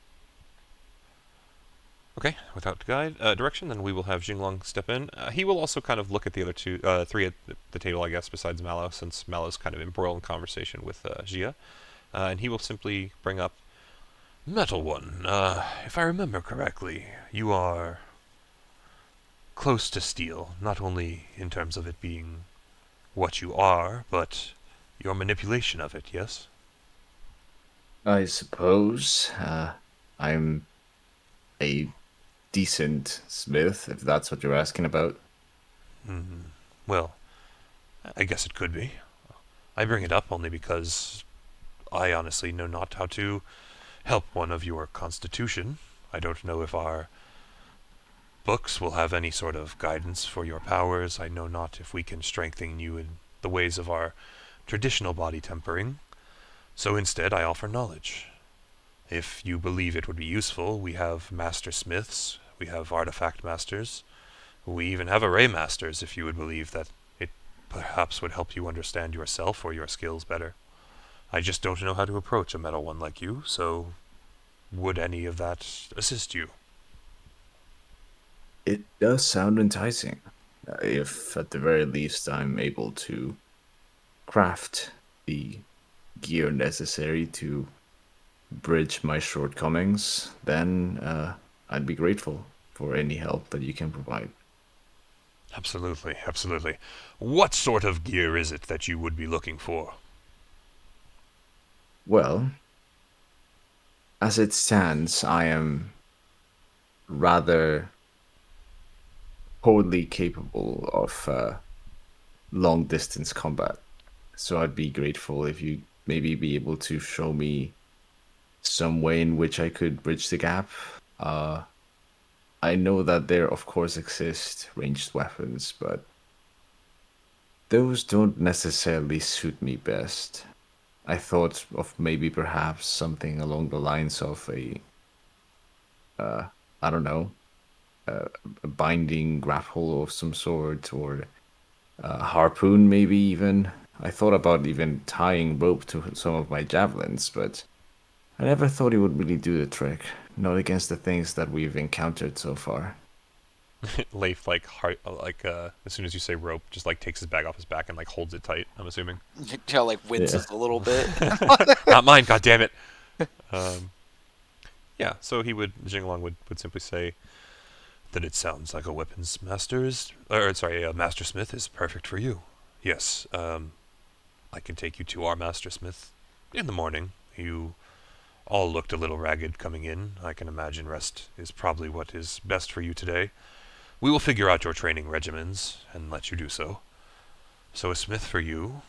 Speaker 1: okay, without direction, then we will have Xinglong step in. He will also kind of look at the other three at the table, I guess, besides Mallow, since Mallow's kind of embroiled in conversation with Jia. And he will simply bring up, Metal One, if I remember correctly, you are close to steel, not only in terms of it being what you are, but your manipulation of it, yes?
Speaker 6: I suppose I'm a decent smith, if that's what you're asking about.
Speaker 1: Well, I guess it could be. I bring it up only because I honestly know not how to help one of your constitution. I don't know if our books will have any sort of guidance for your powers. I know not if we can strengthen you in the ways of our traditional body tempering. So instead, I offer knowledge. If you believe it would be useful, we have master smiths, we have artifact masters, we even have array masters if you would believe that it perhaps would help you understand yourself or your skills better. I just don't know how to approach a metal one like you, so would any of that assist you?
Speaker 6: It does sound enticing. if at the very least I'm able to craft the gear necessary to bridge my shortcomings, then I'd be grateful for any help that you can provide.
Speaker 1: Absolutely, absolutely. What sort of gear is it that you would be looking for?
Speaker 6: Well, as it stands, I am rather wholly capable of long distance combat. So I'd be grateful if you maybe be able to show me some way in which I could bridge the gap. Uh, I know that there, of course, exist ranged weapons, but those don't necessarily suit me best. I thought of maybe perhaps something along the lines of uh, I don't know, a binding grapple of some sort, or a harpoon, maybe even. I thought about even tying rope to some of my javelins, but I never thought it would really do the trick. Not against the things that we've encountered so far.
Speaker 1: Leif, as soon as you say rope, just like takes his bag off his back and like holds it tight. I'm assuming.
Speaker 5: Yeah, like winces a little bit.
Speaker 1: Not mine, God damn it. Yeah, so Xinglong would simply say that it sounds like a weapons master's, or sorry, a mastersmith is perfect for you. Yes, I can take you to our mastersmith in the morning. You all looked a little ragged coming in. I can imagine rest is probably what is best for you today. We will figure out your training regimens and let you do so. So a smith for you.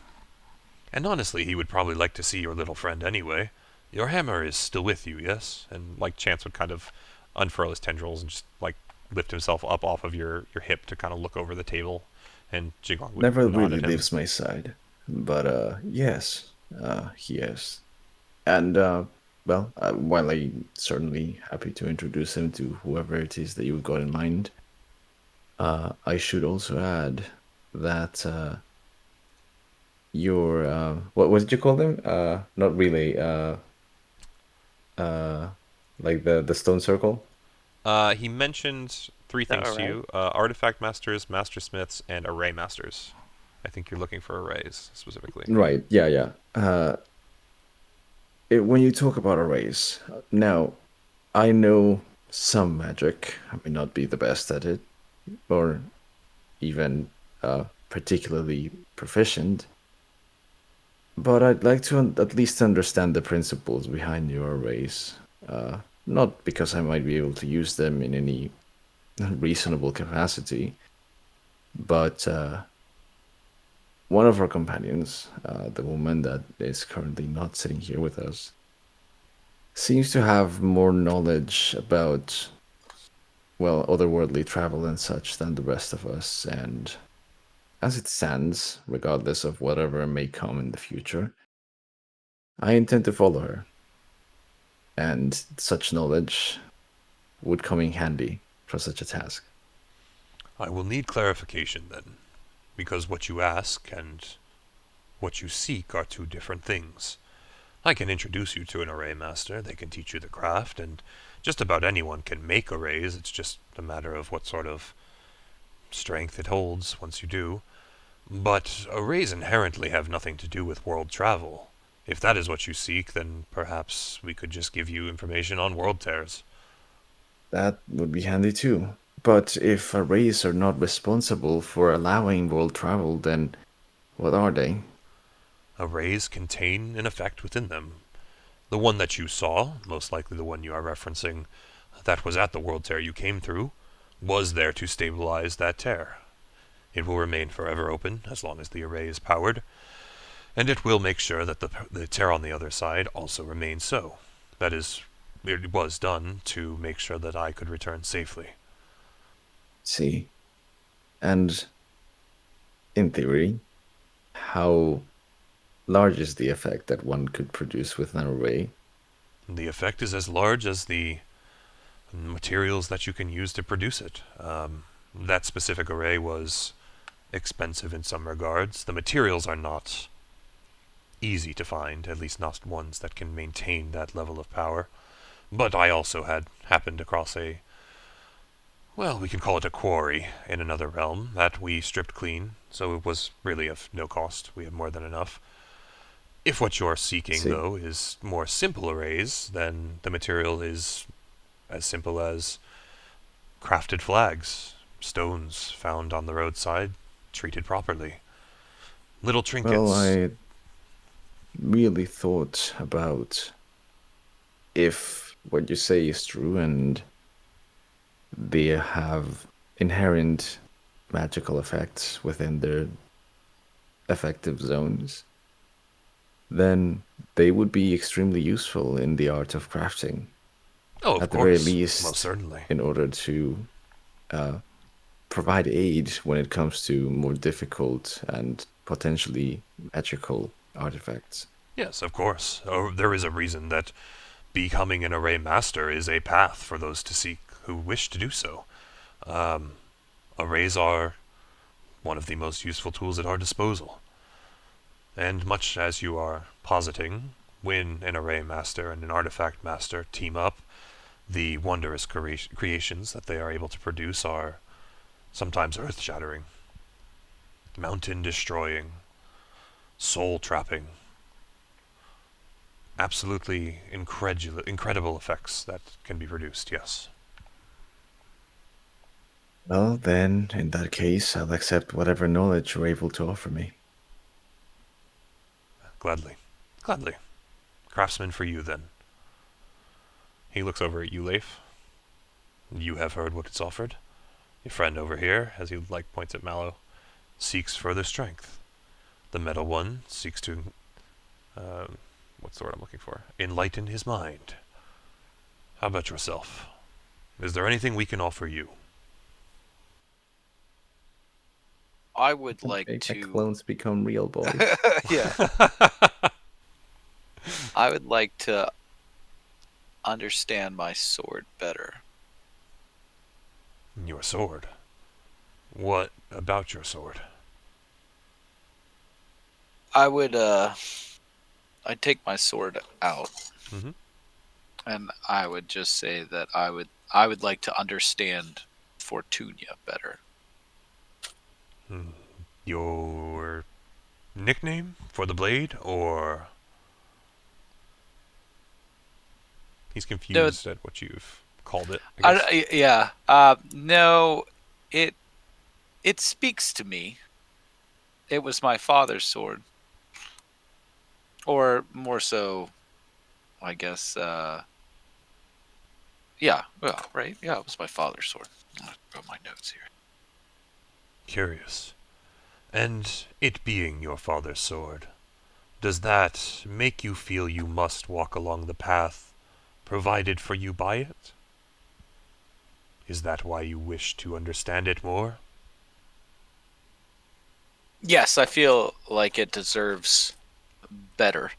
Speaker 1: And honestly, he would probably like to see your little friend anyway. Your hammer is still with you, yes? And like Chance would kind of unfurl his tendrils and just like lift himself up off of your hip to kind of look over the table. And Xinglong would
Speaker 6: Never
Speaker 1: nod
Speaker 6: really
Speaker 1: at him.
Speaker 6: leaves my side. But yes, he is. And while I'm certainly happy to introduce him to whoever it is that you've got in mind, I should also add that your what did you call them? Not relay. Like the stone circle.
Speaker 1: He mentioned three
Speaker 2: that
Speaker 1: things to
Speaker 2: alright?
Speaker 1: you: artifact masters, mastersmiths, and array masters. I think you're looking for arrays specifically.
Speaker 6: Right. Yeah. Yeah. When you talk about arrays, now I know some magic. I may not be the best at it, or even particularly proficient. But I'd like to at least understand the principles behind your arrays. Not because I might be able to use them in any reasonable capacity, but one of our companions, the woman that is currently not sitting here with us, seems to have more knowledge about, well, otherworldly travel and such than the rest of us, and as it stands, regardless of whatever may come in the future, I intend to follow her, and such knowledge would come in handy for such a task.
Speaker 1: I will need clarification then, because what you ask and what you seek are two different things. I can introduce you to an array master, they can teach you the craft, and just about anyone can make arrays, it's just a matter of what sort of strength it holds once you do. But arrays inherently have nothing to do with world travel. If that is what you seek, then perhaps we could just give you information on world tears.
Speaker 6: That would be handy too. But if arrays are not responsible for allowing world travel, then what are they?
Speaker 1: Arrays contain an effect within them. The one that you saw, most likely the one you are referencing, that was at the world tear you came through, was there to stabilize that tear. It will remain forever open as long as the array is powered, and it will make sure that the tear on the other side also remains so. That is, it was done to make sure that I could return safely.
Speaker 6: See? And in theory, how large is the effect that one could produce with an array?
Speaker 1: The effect is as large as the materials that you can use to produce it. That specific array was expensive in some regards. The materials are not easy to find, at least not ones that can maintain that level of power. But I also had happened across a Well, we can call it a quarry in another realm that we stripped clean, so it was really of no cost. We have more than enough. If what you're seeking,
Speaker 6: See.
Speaker 1: though, is more simple arrays, then the material is as simple as crafted flags, stones found on the roadside, treated properly. Little
Speaker 6: Well,
Speaker 1: trinkets.
Speaker 6: I really thought about if what you say is true and they have inherent magical effects within their effective zones, then they would be extremely useful in the art of crafting.
Speaker 1: Oh, of
Speaker 6: At the very
Speaker 1: course. Most
Speaker 6: least,
Speaker 1: certainly.
Speaker 6: in order to uh, provide aid when it comes to more difficult and potentially magical artifacts.
Speaker 1: Yes, of course. There is a reason that becoming an array master is a path for those to seek who wish to do so. Um, Arrays are one of the most useful tools at our disposal. And much as you are positing, when an array master and an artifact master team up, the wondrous creations that they are able to produce are sometimes earth-shattering, mountain-destroying, soul-trapping, absolutely incredible effects that can be produced, yes.
Speaker 6: Well, then, in that case, I'll accept whatever knowledge you're able to offer me.
Speaker 1: Gladly. Gladly. Craftsman for you, then. He looks over at you, Leif. You have heard what is offered. Your friend over here, as he points at Mallow, seeks further strength. The metal one seeks to, what's the word I'm looking for? Enlighten his mind. How about yourself? Is there anything we can offer you?
Speaker 5: I would
Speaker 6: Make
Speaker 5: like
Speaker 6: my
Speaker 5: to.
Speaker 6: clones become real, boys.
Speaker 5: Yeah. I would like to understand my sword better.
Speaker 1: Your sword. What about your sword?
Speaker 5: I would I'd take my sword out,
Speaker 1: Mhm.
Speaker 5: and I would just say that I would like to understand Fortunia better.
Speaker 1: Your nickname for the blade, or he's
Speaker 5: No,
Speaker 1: confused at what you've called it, I guess.
Speaker 5: yeah. No, it it speaks to me. It was my father's sword, or more so, I guess. Yeah. Well, right. Yeah, it was my father's sword. I wrote my notes here.
Speaker 1: Curious. And it being your father's sword, does that make you feel you must walk along the path provided for you by it? Is that why you wish to understand it more?
Speaker 5: Yes, I feel like it deserves better,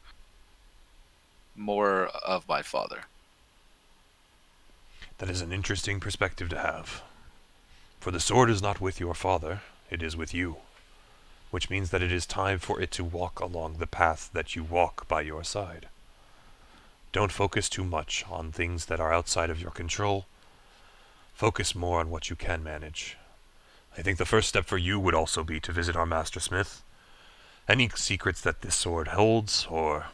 Speaker 5: more of my father.
Speaker 1: That is an interesting perspective to have. For the sword is not with your father, it is with you, which means that it is time for it to walk along the path that you walk by your side. Don't focus too much on things that are outside of your control. Focus more on what you can manage. I think the first step for you would also be to visit our master smith. Any secrets that this sword holds, or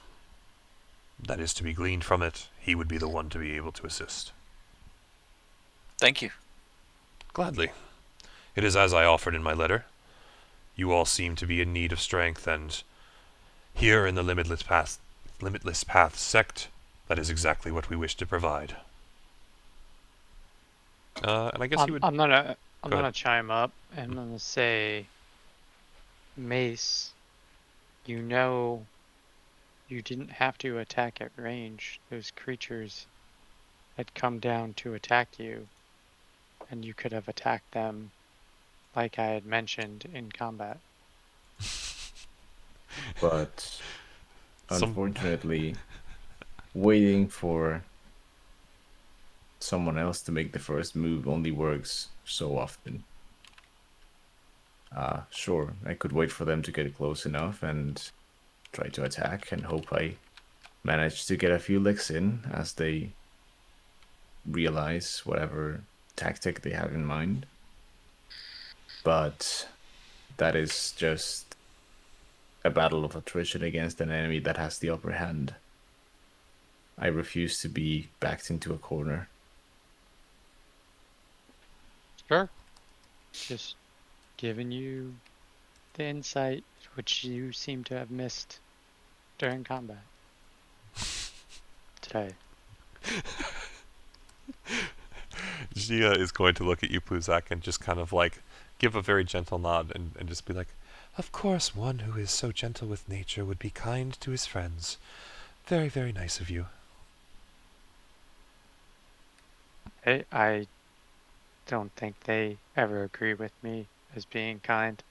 Speaker 1: that is to be gleaned from it, he would be the one to be able to assist.
Speaker 5: Thank you.
Speaker 1: Gladly. It is as I offered in my letter. You all seem to be in need of strength, and here in the Limitless Path sect, that is exactly what we wish to provide. And I guess he would.
Speaker 2: I'm gonna
Speaker 1: Go ahead.
Speaker 2: chime up and I'm gonna say, Mace, you know, you didn't have to attack at range. Those creatures had come down to attack you, and you could have attacked them like I had mentioned in combat.
Speaker 6: But
Speaker 1: Some
Speaker 6: unfortunately, waiting for someone else to make the first move only works so often. Sure, I could wait for them to get close enough and try to attack and hope I manage to get a few licks in as they realize whatever tactic they have in mind. But that is just a battle of attrition against an enemy that has the upper hand. I refuse to be backed into a corner.
Speaker 2: Sure. Just giving you the insight which you seem to have missed during combat today.
Speaker 1: Gia is going to look at you, Pluzak, and just kind of like give a very gentle nod and just be like, "Of course, one who is so gentle with nature would be kind to his friends. Very, very nice of you."
Speaker 2: I don't think they ever agree with me as being kind.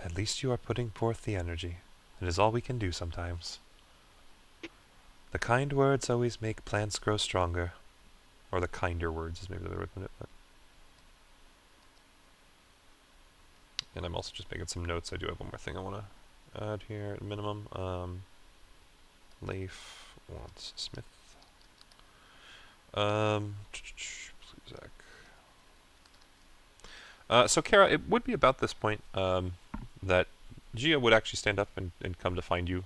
Speaker 1: At least you are putting forth the energy. It is all we can do sometimes. The kind words always make plants grow stronger. Or the kinder words is maybe the way to put it. But. And I'm also just making some notes. I do have one more thing I want to add here at minimum. Leif wants Smith. Pluzak. So Kara, it would be about this point that Gia would actually stand up and come to find you,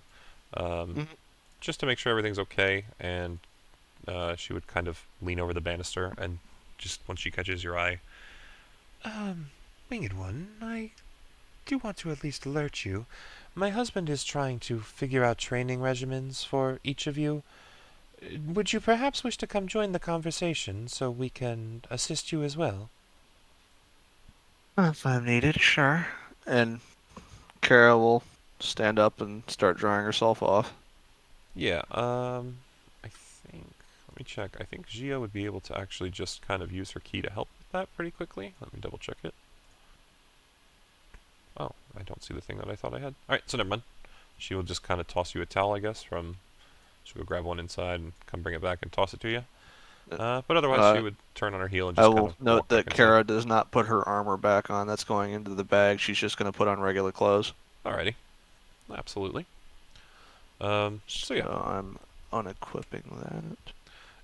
Speaker 1: just to make sure everything's okay, and she would kind of lean over the banister, and just once she catches your eye, Winged One, I do want to at least alert you. My husband is trying to figure out training regimens for each of you. Would you perhaps wish to come join the conversation so we can assist you as well?
Speaker 3: If I'm needed, sure. And Kara will stand up and start drying herself off.
Speaker 1: Yeah, I think, let me check. I think Gia would be able to actually just kind of use her key to help with that pretty quickly. Let me double check it. Oh, I don't see the thing that I thought I had. Alright, so never mind. She will just kind of toss you a towel, I guess, from... She'll go grab one inside and come bring it back and toss it to you. But otherwise, she would turn on her heel and just
Speaker 3: I
Speaker 1: kind
Speaker 3: will
Speaker 1: of
Speaker 3: note
Speaker 1: walk back
Speaker 3: that
Speaker 1: inside.
Speaker 3: Kara does not put her armor back on. That's going into the bag. She's just going to put on regular clothes.
Speaker 1: Alrighty. Absolutely. So yeah.
Speaker 3: So I'm unequipping that.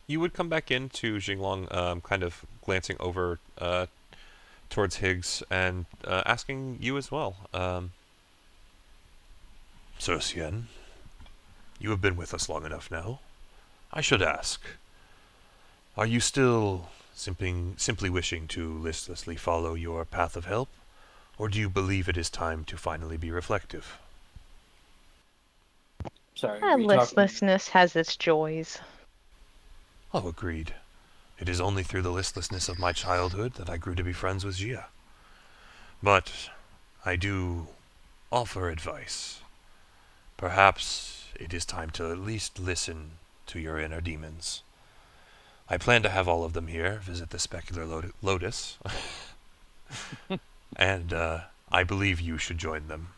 Speaker 1: You would come back into Xinglong, kind of glancing over towards Higgs and asking you as well. Sir Sien, you have been with us long enough now. I should ask, are you still simply wishing to listlessly follow your path of help, or do you believe it is time to finally be reflective?
Speaker 4: Sorry.
Speaker 8: Ah,
Speaker 4: were you talking-
Speaker 8: listlessness has its joys.
Speaker 1: Oh, agreed. It is only through the listlessness of my childhood that I grew to be friends with Gia. But I do offer advice. Perhaps it is time to at least listen to your inner demons. I plan to have all of them here visit the specular lotus. And I believe you should join them.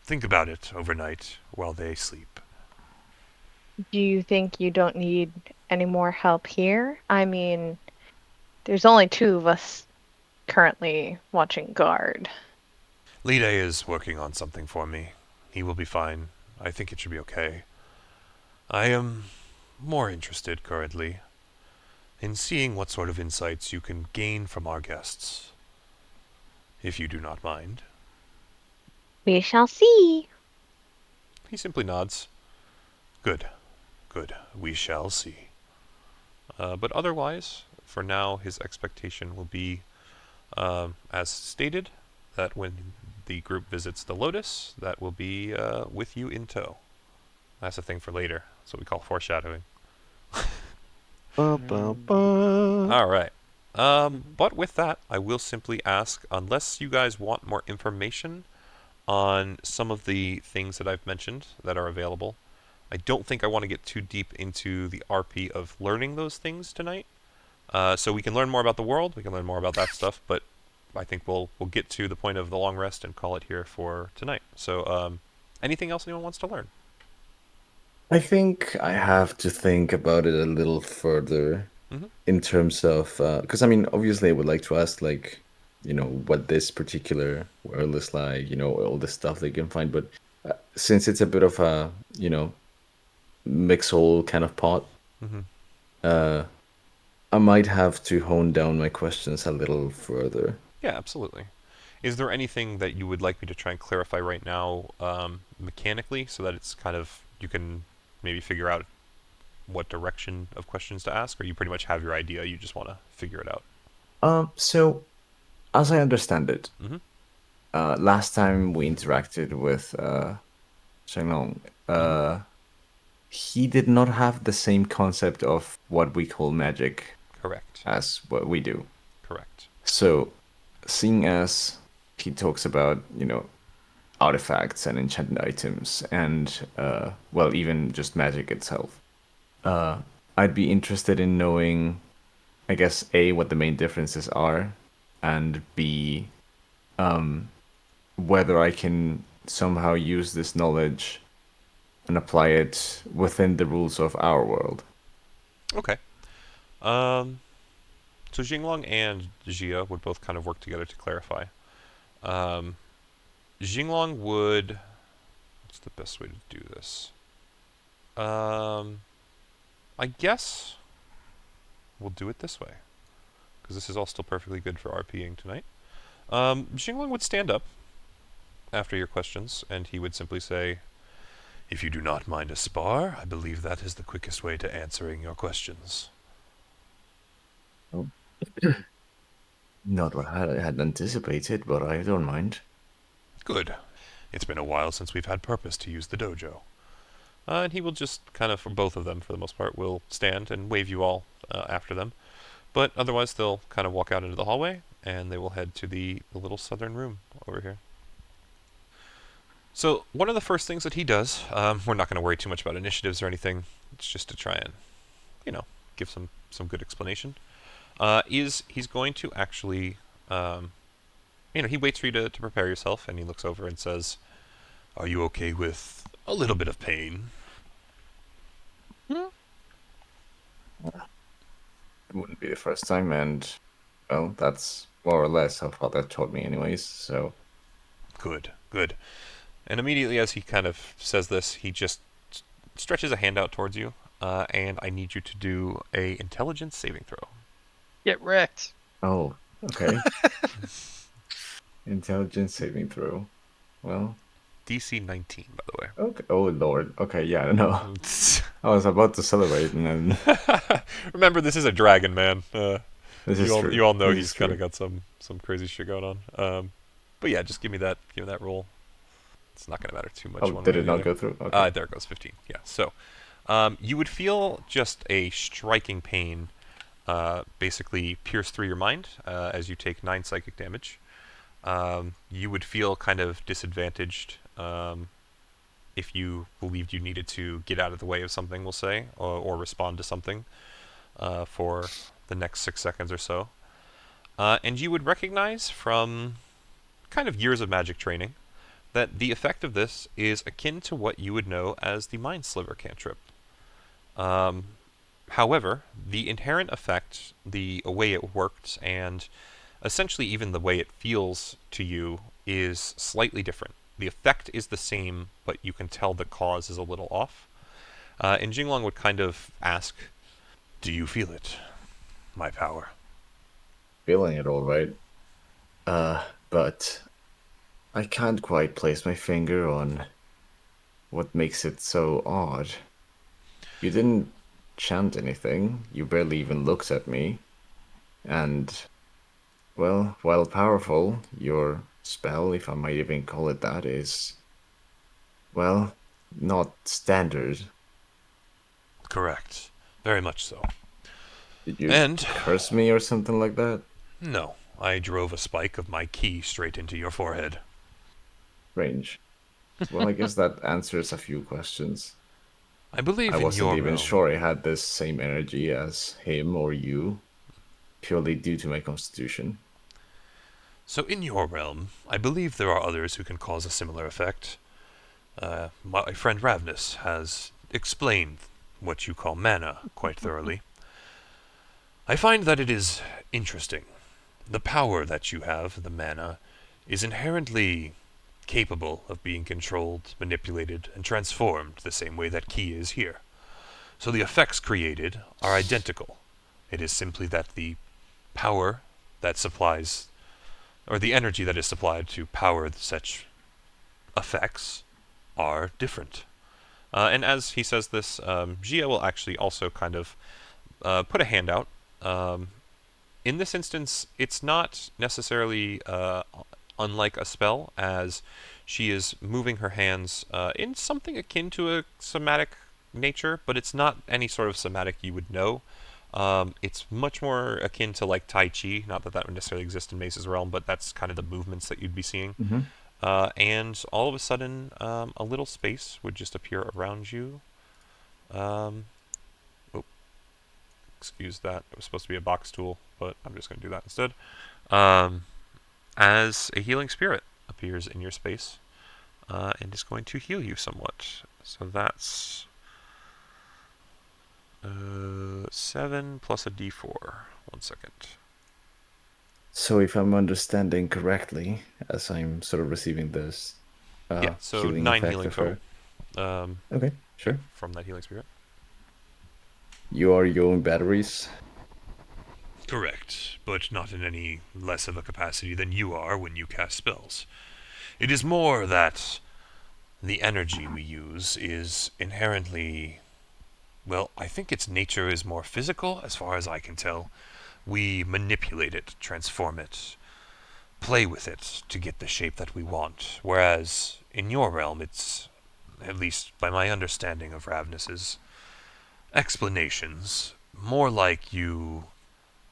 Speaker 1: Think about it overnight while they sleep.
Speaker 8: Do you think you don't need any more help here? I mean, there's only two of us currently watching guard.
Speaker 1: Lide is working on something for me. He will be fine. I think it should be okay. I am more interested currently in seeing what sort of insights you can gain from our guests. If you do not mind.
Speaker 8: We shall see.
Speaker 1: He simply nods. Good. Good. We shall see. But otherwise, for now, his expectation will be, as stated, that when the group visits the Lotus, that will be with you in tow. That's a thing for later. That's what we call foreshadowing. All right. But with that, I will simply ask, unless you guys want more information on some of the things that I've mentioned that are available, I don't think I want to get too deep into the RP of learning those things tonight. So we can learn more about the world, we can learn more about that stuff, but I think we'll get to the point of the long rest and call it here for tonight. So, anything else anyone wants to learn?
Speaker 6: I think I have to think about it a little further in terms of because I mean, obviously, I would like to ask like, what this particular world is like, all the stuff they can find, but since it's a bit of a mix-all kind of pot, I might have to hone down my questions a little further.
Speaker 1: Yeah, absolutely. Is there anything that you would like me to try and clarify right now, mechanically, so that it's kind of you can maybe figure out what direction of questions to ask, or you pretty much have your idea, you just want to figure it out?
Speaker 6: So as I understand it,
Speaker 1: Mhm.
Speaker 6: last time we interacted with Xinglong, he did not have the same concept of what we call magic
Speaker 1: Correct.
Speaker 6: as what we do.
Speaker 1: Correct.
Speaker 6: So, seeing as he talks about, artifacts and enchanted items and, well, even just magic itself, I'd be interested in knowing, I guess, A, what the main differences are, and B, whether I can somehow use this knowledge and apply it within the rules of our world.
Speaker 1: Okay. So Xinglong and Jia would both kind of work together to clarify. Xinglong would... What's the best way to do this? I guess we'll do it this way, because this is all still perfectly good for RPing tonight. Xinglong would stand up after your questions, and he would simply say, "If you do not mind a spar, I believe that is the quickest way to answering your questions."
Speaker 6: Oh. Not what I had anticipated, but I don't mind.
Speaker 1: Good. It's been a while since we've had purpose to use the dojo. And he will just kind of, for both of them for the most part, will stand and wave you all after them. But otherwise they'll kind of walk out into the hallway, and they will head to the little southern room over here. So one of the first things that he does, we're not going to worry too much about initiatives or anything, it's just to try and, give some good explanation, is he's going to actually, he waits for you to prepare yourself, and he looks over and says, "Are you okay with a little bit of pain?"
Speaker 6: It wouldn't be the first time, and, well, that's more or less how Father taught me anyways, so...
Speaker 1: Good, good. And immediately as he kind of says this, he just stretches a hand out towards you, and I need you to do a intelligence saving throw.
Speaker 2: Get wrecked.
Speaker 6: Oh, okay. Intelligence saving throw. Well...
Speaker 1: DC 19, by the way.
Speaker 6: Okay. Oh, Lord. Okay, yeah, no. I was about to celebrate, and then...
Speaker 1: Remember, this is a dragon, man.
Speaker 6: This is true.
Speaker 1: You all know
Speaker 6: This
Speaker 1: he's
Speaker 6: is
Speaker 1: kind of
Speaker 6: true.
Speaker 1: got some crazy shit going on. But yeah, just give me that roll. It's not going to matter too much.
Speaker 6: Oh,
Speaker 1: one
Speaker 6: did
Speaker 1: way or
Speaker 6: it
Speaker 1: the
Speaker 6: not
Speaker 1: other.
Speaker 6: go through? Okay.
Speaker 1: There it goes, 15. Yeah, so you would feel just a striking pain basically pierce through your mind as you take 9 psychic damage. You would feel kind of disadvantaged if you believed you needed to get out of the way of something, we'll say, or respond to something for the next 6 seconds or so. And you would recognize from kind of years of magic training that the effect of this is akin to what you would know as the Mind Sliver cantrip. However, the inherent effect, the way it works, and essentially even the way it feels to you is slightly different. The effect is the same, but you can tell the cause is a little off. And Xinglong would kind of ask, "Do you feel it, my power?"
Speaker 6: Feeling it all right. But I can't quite place my finger on what makes it so odd. You didn't chant anything. You barely even looked at me. And, well, while powerful, your spell, if I might even call it that, is, well, not standard.
Speaker 1: Correct. Very much so.
Speaker 6: Did you
Speaker 1: And
Speaker 6: curse me or something like that?
Speaker 1: no, I drove a spike of my key straight into your forehead.
Speaker 6: Range. Well, I guess that answers a few questions.
Speaker 1: I believe
Speaker 6: I
Speaker 1: in
Speaker 6: wasn't
Speaker 1: your
Speaker 6: even
Speaker 1: realm.
Speaker 6: sure I had this same energy as him or you, purely due to my constitution.
Speaker 1: So in your realm, I believe there are others who can cause a similar effect. My friend Ravnus has explained what you call mana quite thoroughly. I find that it is interesting. The power that you have, the mana, is inherently capable of being controlled, manipulated, and transformed the same way that Ki is here. So the effects created are identical. It is simply that the power that supplies, or the energy that is supplied to power such effects, are different. And as he says this, Gia will actually also kind of put a hand out. In this instance, it's not necessarily unlike a spell, as she is moving her hands in something akin to a somatic nature, but it's not any sort of somatic you would know. It's much more akin to like Tai Chi, not that that would necessarily exist in Mace's realm, but that's kind of the movements that you'd be seeing.
Speaker 6: Mm-hmm.
Speaker 1: And all of a sudden, a little space would just appear around you. Excuse that. It was supposed to be a box tool, but I'm just going to do that instead. As a healing spirit appears in your space and is going to heal you somewhat. So that's 7 plus a d4. 1 second.
Speaker 6: So if I'm understanding correctly, as I'm sort of receiving this
Speaker 1: Yeah, so
Speaker 6: healing
Speaker 1: 9
Speaker 6: effect
Speaker 1: healing
Speaker 6: of her.
Speaker 1: total.
Speaker 6: Okay, sure.
Speaker 1: From that healing spirit.
Speaker 6: You are your own batteries.
Speaker 1: Correct, but not in any less of a capacity than you are when you cast spells. It is more that the energy we use is inherently, well, I think its nature is more physical, as far as I can tell. We manipulate it, transform it, play with it to get the shape that we want, whereas in your realm it's, at least by my understanding of Ravnus's explanations, more like you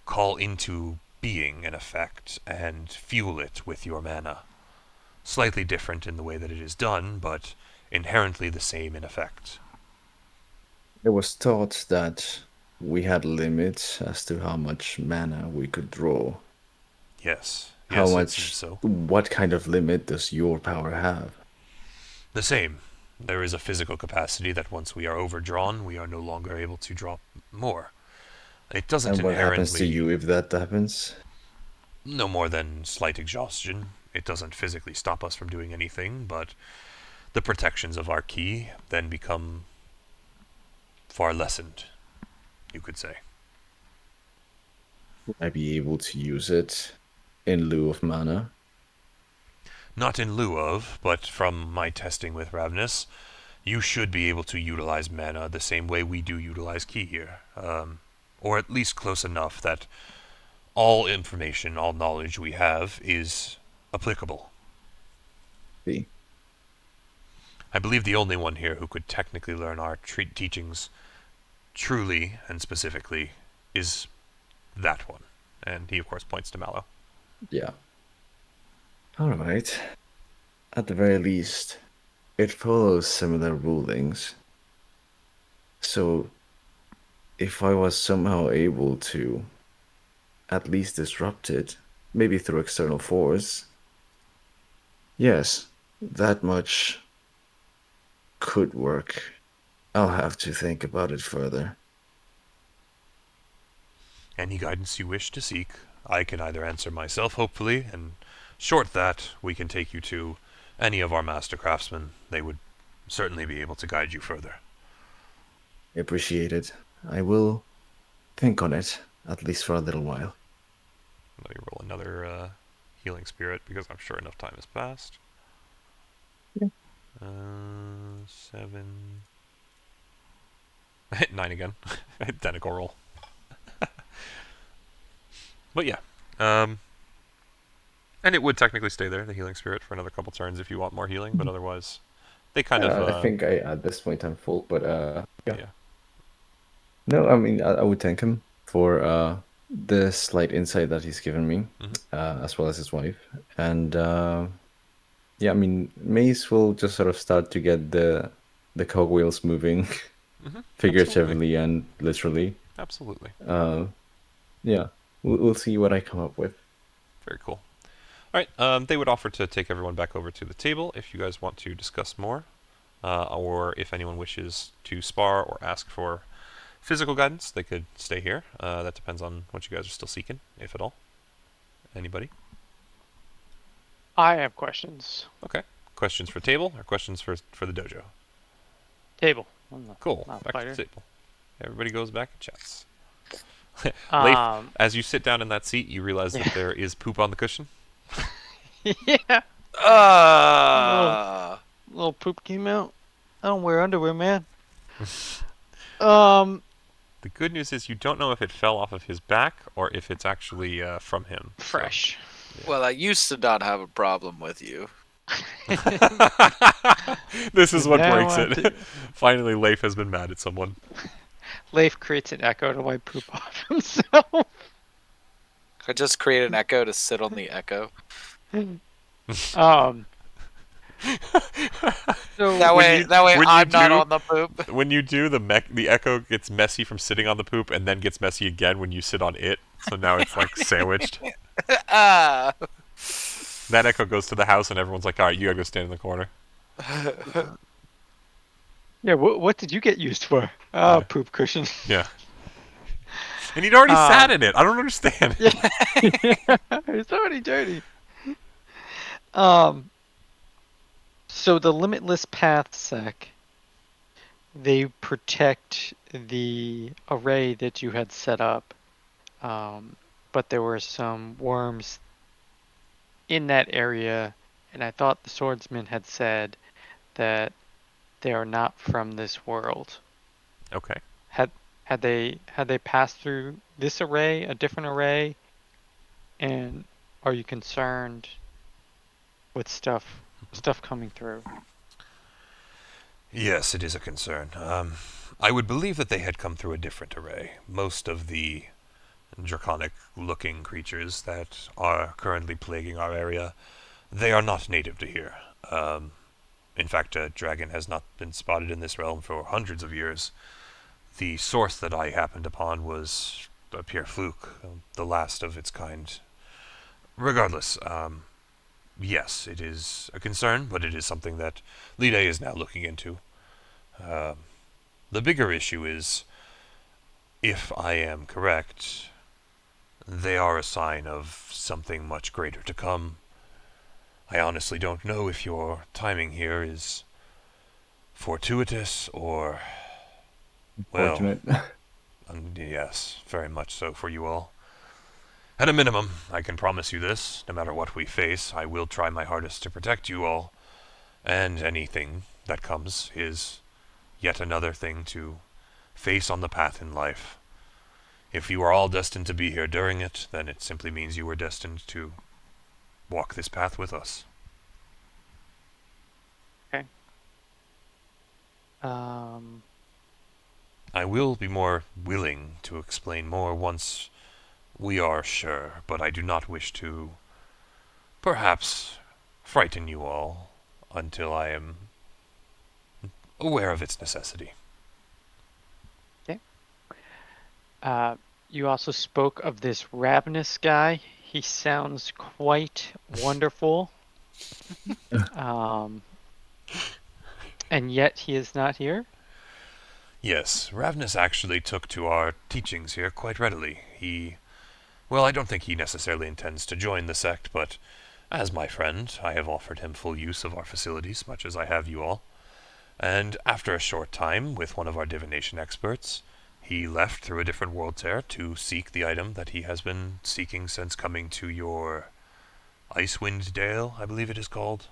Speaker 1: call into being an effect and fuel it with your mana. Slightly different in the way that it is done, but inherently the same in effect.
Speaker 6: It was thought that we had limits as to how much mana we could draw.
Speaker 1: Yes,
Speaker 6: How
Speaker 1: yes, it seems
Speaker 6: much?
Speaker 1: so.
Speaker 6: What kind of limit does your power have?
Speaker 1: The same. There is a physical capacity that once we are overdrawn, we are no longer able to draw more. It doesn't
Speaker 6: And what
Speaker 1: inherently...
Speaker 6: happens to you if that happens?
Speaker 1: No more than slight exhaustion. It doesn't physically stop us from doing anything, but the protections of our ki then become far lessened, you could say.
Speaker 6: Would I be able to use it in lieu of mana?
Speaker 1: Not in lieu of, but from my testing with Ravnus, you should be able to utilize mana the same way we do utilize ki here. Or at least close enough that all information, all knowledge we have is applicable.
Speaker 6: See.
Speaker 1: I believe the only one here who could technically learn our teachings truly and specifically is that one. And he, of course, points to Mallow.
Speaker 6: Yeah. Alright. At the very least, it follows similar rulings. So, if I was somehow able to at least disrupt it, maybe through external force, yes, that much could work. I'll have to think about it further.
Speaker 1: Any guidance you wish to seek, I can either answer myself, hopefully, and short that, we can take you to any of our master craftsmen. They would certainly be able to guide you further.
Speaker 6: I appreciate it. I will think on it, at least for a little while.
Speaker 1: Let me roll another healing spirit, because I'm sure enough time has passed.
Speaker 6: Yeah.
Speaker 1: 7... I hit 9 again. Identical roll. But yeah. And it would technically stay there, the healing spirit, for another couple turns if you want more healing, but otherwise they kind of...
Speaker 6: I think at this point I'm full, but
Speaker 1: yeah.
Speaker 6: No, I mean, I would thank him for the slight insight that he's given me, as well as his wife. And yeah, I mean, Mace will just sort of start to get the cogwheels moving, figuratively and literally.
Speaker 1: Absolutely.
Speaker 6: Yeah, we'll see what I come up with.
Speaker 1: Very cool. All right, they would offer to take everyone back over to the table if you guys want to discuss more, or if anyone wishes to spar or ask for physical guidance, they could stay here. That depends on what you guys are still seeking, if at all. Anybody?
Speaker 2: I have questions.
Speaker 1: Okay. Questions for table or questions for the dojo?
Speaker 2: Table.
Speaker 1: Cool.
Speaker 2: Not
Speaker 1: Back
Speaker 2: fighter.
Speaker 1: to the table. Everybody goes back and chats. Leif, as you sit down in that seat, you realize
Speaker 2: Yeah.
Speaker 1: that there is poop on the cushion.
Speaker 2: Yeah.
Speaker 5: Uh,
Speaker 2: Little poop came out. I don't wear underwear, man. Um,
Speaker 1: The good news is you don't know if it fell off of his back or if it's actually from him.
Speaker 2: fresh.
Speaker 5: well, I used to not have a problem with you.
Speaker 1: This is what
Speaker 2: Now
Speaker 1: breaks
Speaker 2: I
Speaker 1: it.
Speaker 2: do.
Speaker 1: Finally, Leif has been mad at someone.
Speaker 2: Leif creates an echo to wipe poop off himself.
Speaker 5: I just create an echo to sit on the echo.
Speaker 2: So
Speaker 5: That way
Speaker 1: when you
Speaker 5: I'm not
Speaker 1: do-
Speaker 5: on the poop.
Speaker 1: When you do, the echo gets messy from sitting on the poop and then gets messy again when you sit on it. So now it's like sandwiched.
Speaker 5: Ah.
Speaker 1: That echo goes to the house and everyone's like, alright, you gotta go stand in the corner.
Speaker 2: yeah, what did you get used for? Poop cushion.
Speaker 1: Yeah. And he'd already sat in it. I don't understand.
Speaker 2: Yeah, it's already dirty. So the limitless path sec, they protect the array that you had set up, but there were some worms in that area, and I thought the swordsman had said that they are not from this world.
Speaker 1: Okay.
Speaker 2: Had they passed through this array, a different array, and are you concerned with stuff coming through?
Speaker 1: Yes, it is a concern. I would believe that they had come through a different array. Most of the draconic-looking creatures that are currently plaguing our area, they are not native to here. In fact, a dragon has not been spotted in this realm for hundreds of years. The source that I happened upon was a pure fluke, the last of its kind. Regardless, yes, it is a concern, but it is something that Lide is now looking into. The bigger issue is, if I am correct, they are a sign of something much greater to come. I honestly don't know if your timing here is fortuitous or, well,
Speaker 6: Fortunate.
Speaker 1: yes, very much so for you all. At a minimum, I can promise you this, no matter what we face, I will try my hardest to protect you all, and anything that comes is yet another thing to face on the path in life. If you are all destined to be here during it, then it simply means you were destined to walk this path with us.
Speaker 2: Okay.
Speaker 1: I will be more willing to explain more once we are sure, but I do not wish to perhaps frighten you all until I am aware of its necessity.
Speaker 2: You also spoke of this ravenous guy. He sounds quite wonderful. And yet he is not here?
Speaker 1: Yes, Ravnus actually took to our teachings here quite readily. Well, I don't think he necessarily intends to join the sect, but as my friend, I have offered him full use of our facilities, much as I have you all. And after a short time with one of our divination experts, he left through a different world tear to seek the item that he has been seeking since coming to your Icewind Dale, I believe it is called.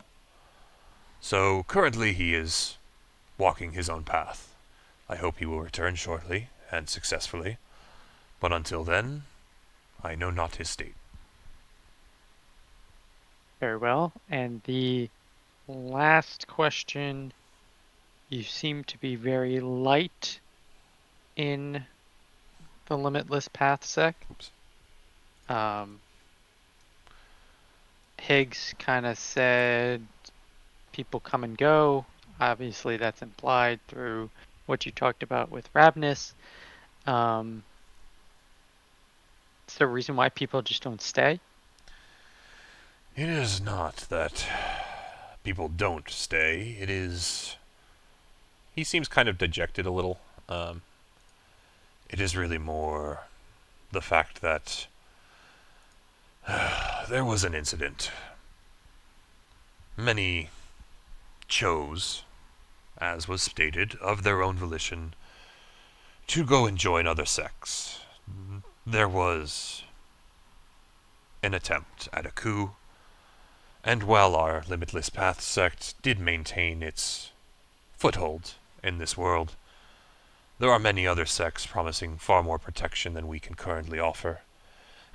Speaker 1: So currently he is walking his own path. I hope he will return shortly, and successfully. But until then, I know not his state.
Speaker 2: Very well. And the last question, you seem to be very light in the limitless path sec.
Speaker 1: Oops.
Speaker 2: Higgs kind of said people come and go. Obviously, that's implied through what you talked about with Ravnus. Is there a reason why people just don't stay?
Speaker 1: It is not that people don't stay. It is... He seems kind of dejected a little. It is really more the fact that there was an incident. Many chose, as was stated, of their own volition, to go and join other sects. There was an attempt at a coup, and while our Limitless Path sect did maintain its foothold in this world, there are many other sects promising far more protection than we can currently offer,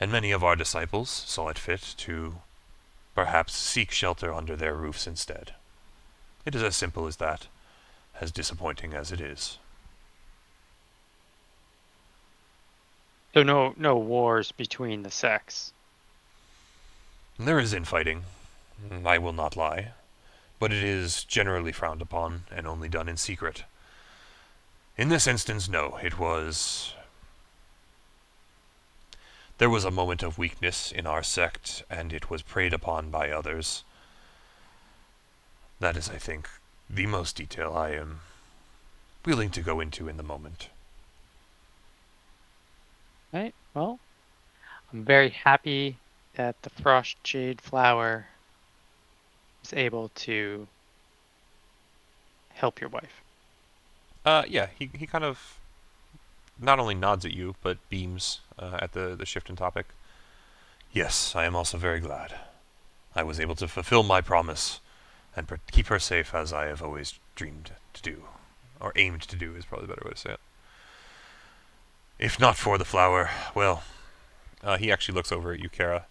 Speaker 1: and many of our disciples saw it fit to perhaps seek shelter under their roofs instead. It is as simple as that, as disappointing as it is.
Speaker 2: So no wars between the sects.
Speaker 1: There is infighting, I will not lie, but it is generally frowned upon and only done in secret. In this instance, no, there was a moment of weakness in our sect, and it was preyed upon by others. That is, I think, the most detail I am willing to go into in the moment.
Speaker 2: Right. Well, I'm very happy that the frost jade flower is able to help your wife.
Speaker 1: Yeah, he kind of not only nods at you, but beams at the shift in topic. Yes, I am also very glad. I was able to fulfill my promise and keep her safe as I have always dreamed to do. Or aimed to do is probably the better way to say it. If not for the flower, well, he actually looks over at you, Kara.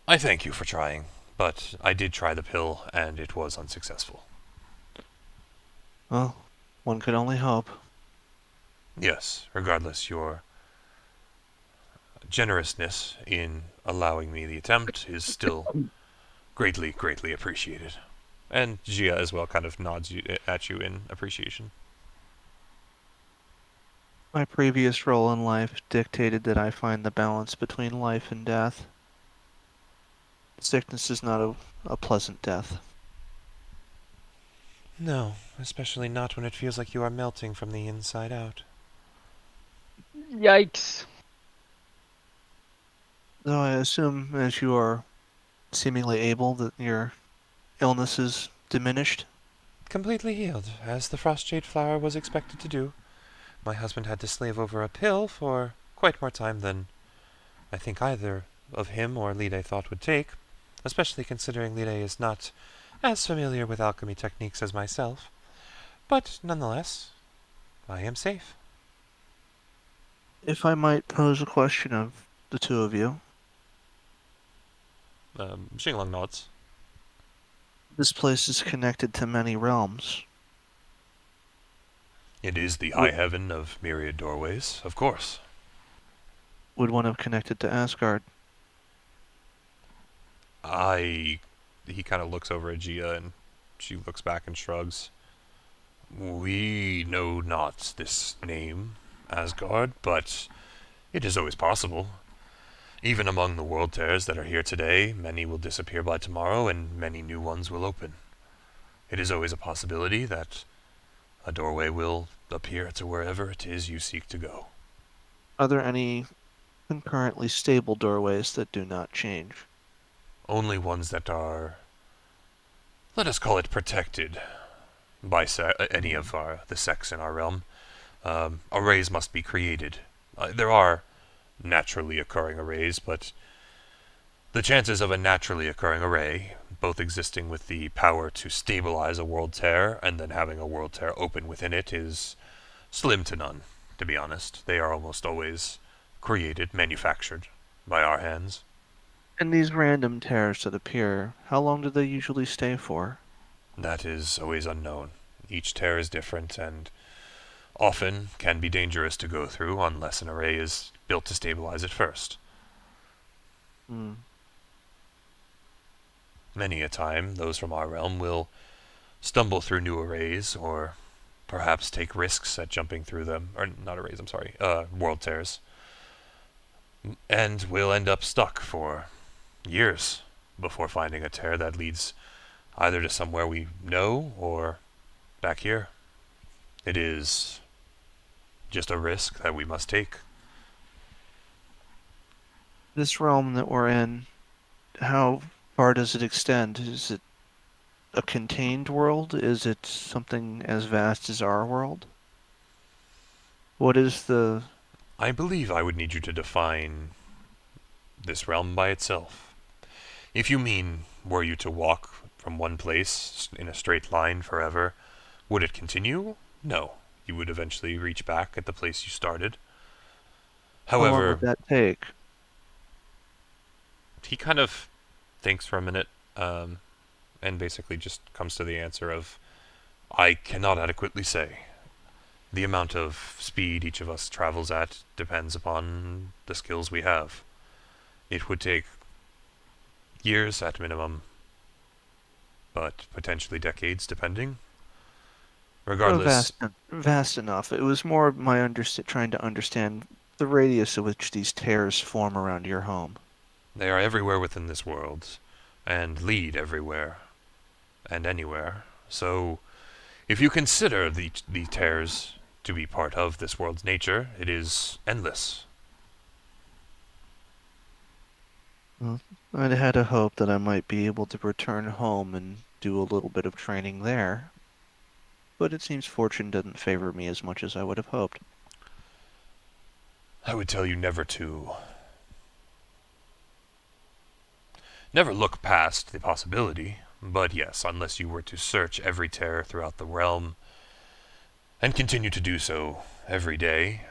Speaker 1: I thank you for trying, but I did try the pill, and it was unsuccessful.
Speaker 3: Well, one could only hope.
Speaker 1: Yes, regardless, your generousness in allowing me the attempt is still greatly, greatly appreciated. And Gia as well kind of nods at you in appreciation.
Speaker 3: My previous role in life dictated that I find the balance between life and death. Sickness is not a pleasant death.
Speaker 1: No, especially not when it feels like you are melting from the inside out.
Speaker 2: Yikes.
Speaker 3: Though I assume, as you are seemingly able, that your illness is diminished.
Speaker 1: Completely healed, as the Frostjade flower was expected to do. My husband had to slave over a pill for quite more time than I think either of him or Lide thought would take, especially considering Lide is not as familiar with alchemy techniques as myself. But nonetheless, I am safe.
Speaker 3: If I might pose a question of the two of you,
Speaker 1: Xinglong nods.
Speaker 3: this place is connected to many realms.
Speaker 1: It is the high heaven of myriad doorways, of course.
Speaker 3: Would one have connected to Asgard?
Speaker 1: He kind of looks over at Gia and she looks back and shrugs. We know not this name, Asgard, but it is always possible. Even among the world tears that are here today, many will disappear by tomorrow and many new ones will open. It is always a possibility that a doorway will appear to wherever it is you seek to go.
Speaker 3: Are there any concurrently stable doorways that do not change?
Speaker 1: Only ones that are, let us call it, protected by any of the sects in our realm. Arrays must be created. There are naturally occurring arrays, but the chances of a naturally occurring array, both existing with the power to stabilize a world tear and then having a world tear open within it, is slim to none, to be honest. They are almost always created, manufactured by our hands.
Speaker 3: And these random tears that appear, how long do they usually stay for?
Speaker 1: That is always unknown. Each tear is different and often can be dangerous to go through unless an array is built to stabilize it first. Many a time, those from our realm will stumble through new arrays or perhaps take risks at jumping through them, or not arrays, I'm sorry, world tears, and will end up stuck for years before finding a tear that leads either to somewhere we know or back here. It is just a risk that we must take.
Speaker 3: This realm that we're in, how far does it extend? Is it a contained world? Is it something as vast as our world? What is the
Speaker 1: I believe I would need you to define this realm by itself. If you mean, were you to walk from one place in a straight line forever, would it continue? No. You would eventually reach back at the place you started.
Speaker 3: How long
Speaker 1: However,
Speaker 3: would that take?
Speaker 1: he kind of thinks for a minute, and basically just comes to the answer of, I cannot adequately say. The amount of speed each of us travels at depends upon the skills we have. It would take years at minimum, but potentially decades depending. Regardless,
Speaker 3: Vast enough. It was more my trying to understand the radius at which these tears form around your home.
Speaker 1: they are everywhere within this world, and lead everywhere, and anywhere. So, if you consider the tears to be part of this world's nature, it is endless.
Speaker 3: Well, I'd had a hope that I might be able to return home and do a little bit of training there, but it seems fortune doesn't favor me as much as I would have hoped.
Speaker 1: I would tell you never look past the possibility, but yes, unless you were to search every terror throughout the realm, and continue to do so every day,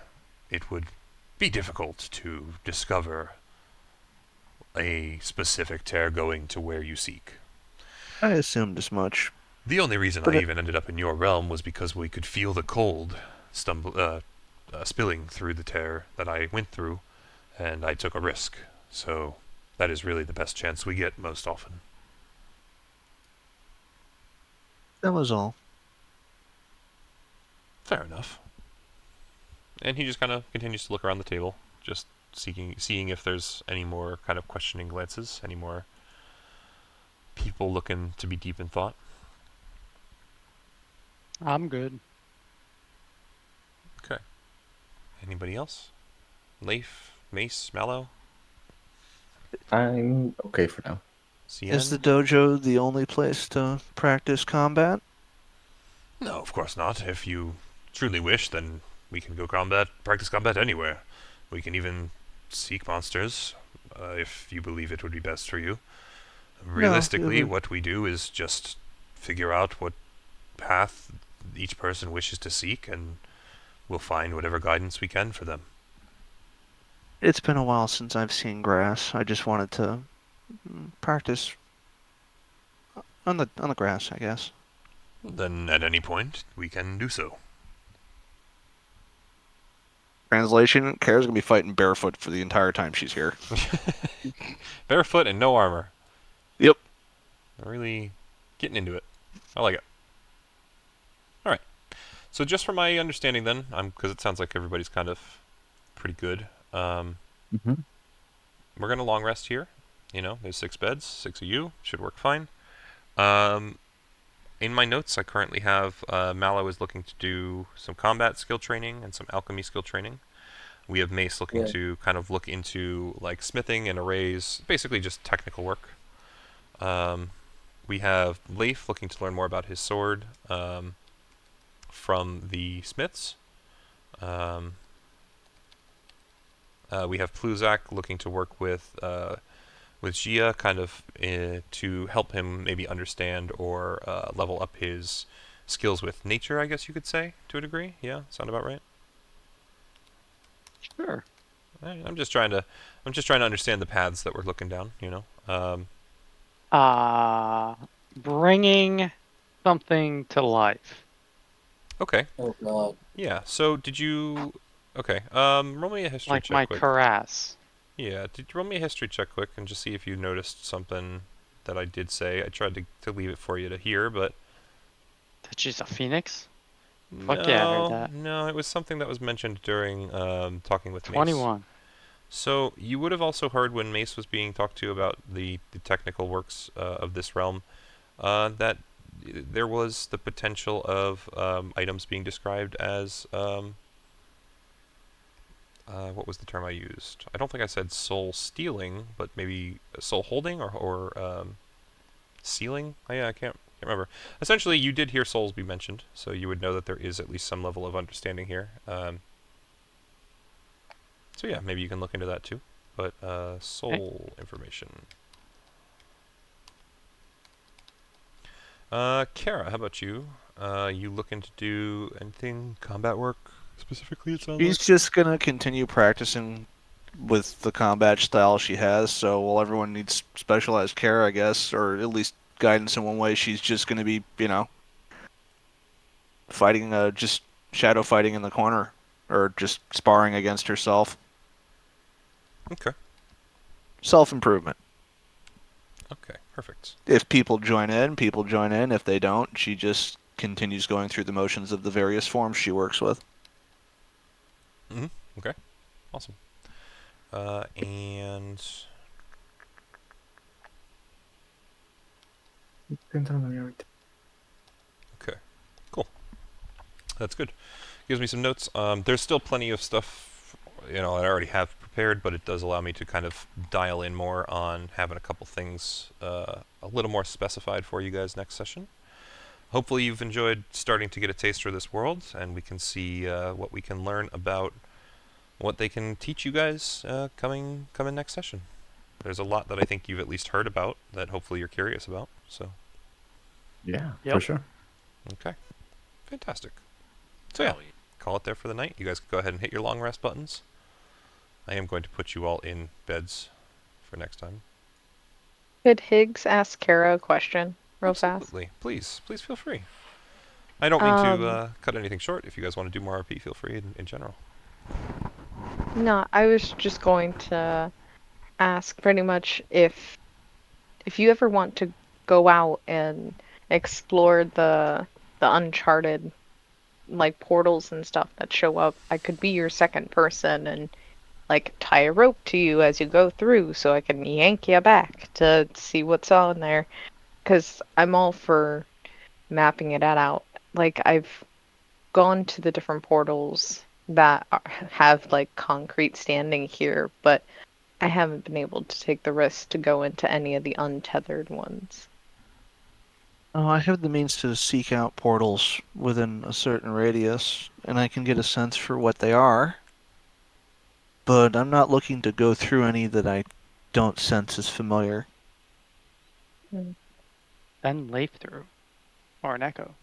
Speaker 1: it would be difficult to discover a specific tear going to where you seek.
Speaker 3: I assumed as much.
Speaker 1: The only reason
Speaker 3: But
Speaker 1: I even ended up in your realm was because we could feel the cold spilling through the tear that I went through, and I took a risk. So that is really the best chance we get most often.
Speaker 3: That was all.
Speaker 1: Fair enough. And he just kind of continues to look around the table, just seeing if there's any more kind of questioning glances, any more people looking to be deep in thought.
Speaker 2: I'm good.
Speaker 1: Okay. Anybody else? Leif, Mace, Mallow,
Speaker 6: I'm okay for now.
Speaker 1: Cien?
Speaker 3: Is the dojo the only place to practice combat?
Speaker 1: No, of course not. If you truly wish, then we can go practice combat anywhere. We can even seek monsters, if you believe it would be best for you. Realistically,
Speaker 3: would-
Speaker 1: what we do is just figure out what path each person wishes to seek, and we'll find whatever guidance we can for them.
Speaker 3: It's been a while since I've seen grass. I just wanted to practice on the grass, I guess.
Speaker 1: Then, at any point, we can do so.
Speaker 3: Translation: Kara's gonna be fighting barefoot for the entire time she's here.
Speaker 1: Barefoot and no armor.
Speaker 3: Yep.
Speaker 1: Really getting into it. I like it. All right. So just from my understanding, then, because it sounds like everybody's kind of pretty good.
Speaker 6: Mm-hmm.
Speaker 1: We're gonna long rest here. You know, there's 6 beds, 6 of you should work fine. In my notes, I currently have Mallow is looking to do some combat skill training and some alchemy skill training. We have Mace looking to kind of look into like smithing and arrays, basically just technical work. We have Leif looking to learn more about his sword from the smiths. We have Pluzak looking to work with Gia, kind of to help him maybe understand or level up his skills with nature, I guess you could say, to a degree. Yeah, sound about right?
Speaker 2: Sure.
Speaker 1: I'm just trying to understand the paths that we're looking down, you know.
Speaker 2: Bringing something to life.
Speaker 1: Okay.
Speaker 4: Oh god.
Speaker 1: Yeah. So did you? Okay. Roll me a history
Speaker 2: Like
Speaker 1: check
Speaker 2: my
Speaker 1: quick.
Speaker 2: cuirass.
Speaker 1: Yeah. Did you roll me a history check quick and just see if you noticed something that I did say? I tried to leave it for you to hear, but
Speaker 2: That she's a phoenix? Fuck yeah, I heard that.
Speaker 1: No, it was something that was mentioned during talking with Mace.
Speaker 2: 21.
Speaker 1: So you would have also heard when Mace was being talked to about the technical works of this realm, that there was the potential of items being described as what was the term I used? I don't think I said soul stealing, but maybe soul holding or sealing. I can't remember. Essentially, you did hear souls be mentioned, so you would know that there is at least some level of understanding here. So yeah, maybe you can look into that too. But soul information. Kara, how about you? You looking to do anything combat work specifically? It sounds
Speaker 3: She's
Speaker 1: like.
Speaker 3: just gonna continue practicing with the combat style she has. So while everyone needs specialized care, I guess, or at least guidance in one way, she's just gonna be, fighting, just shadow fighting in the corner, or just sparring against herself.
Speaker 1: Okay.
Speaker 3: Self-improvement.
Speaker 1: Okay. Perfect.
Speaker 3: If people join in, people join in. If they don't, she just continues going through the motions of the various forms she works with.
Speaker 1: Okay. Awesome. And okay. Cool. That's good. Gives me some notes. There's still plenty of stuff, that I already have prepared, but it does allow me to kind of dial in more on having a couple things a little more specified for you guys next session. Hopefully you've enjoyed starting to get a taste for this world, and we can see what we can learn about what they can teach you guys coming next session. There's a lot that I think you've at least heard about that hopefully you're curious about. So
Speaker 6: Yeah,
Speaker 2: Yep.
Speaker 6: for sure.
Speaker 1: okay, fantastic. So yeah, call it there for the night. You guys can go ahead and hit your long rest buttons. I am going to put you all in beds for next time.
Speaker 8: Could Higgs ask Kara a question real fast?
Speaker 1: Absolutely. Please feel free. I don't mean to cut anything short. If you guys want to do more RP, feel free in general.
Speaker 8: No, I was just going to ask pretty much if you ever want to go out and explore the uncharted like portals and stuff that show up, I could be your second person and like tie a rope to you as you go through so I can yank you back to see what's on there. 'Cause I'm all for mapping it out. Like I've gone to the different portals that have like concrete standing here, but I haven't been able to take the risk to go into any of the untethered ones.
Speaker 3: Oh, I have the means to seek out portals within a certain radius, and I can get a sense for what they are. But I'm not looking to go through any that I don't sense as familiar.
Speaker 2: Then leaf through. Or an echo.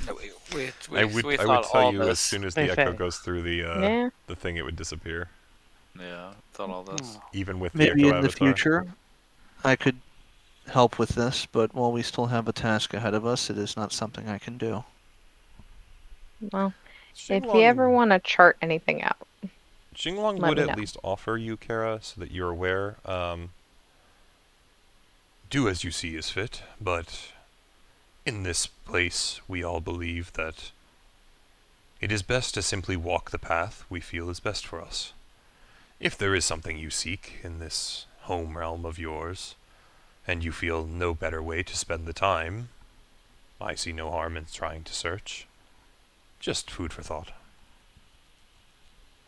Speaker 1: I
Speaker 5: We
Speaker 1: would
Speaker 5: thought
Speaker 1: tell
Speaker 5: all
Speaker 1: you
Speaker 5: this.
Speaker 1: as soon as the
Speaker 2: They
Speaker 1: echo
Speaker 2: say.
Speaker 1: goes through
Speaker 8: Yeah.
Speaker 1: the thing, it would disappear,
Speaker 5: Yeah, thought all this.
Speaker 2: Oh.
Speaker 1: even with the
Speaker 3: Maybe
Speaker 1: echo
Speaker 3: in the
Speaker 1: avatar.
Speaker 3: future, I could help with this, but while we still have a task ahead of us, it is not something I can do.
Speaker 8: Well, if you ever want to chart anything out,
Speaker 1: Xinglong
Speaker 8: let
Speaker 1: would
Speaker 8: me
Speaker 1: at
Speaker 8: know.
Speaker 1: least offer you, Kara, so that you're aware. Do as you see is fit, but in this place, we all believe that it is best to simply walk the path we feel is best for us. If there is something you seek in this home realm of yours, and you feel no better way to spend the time, I see no harm in trying to search. Just food for thought.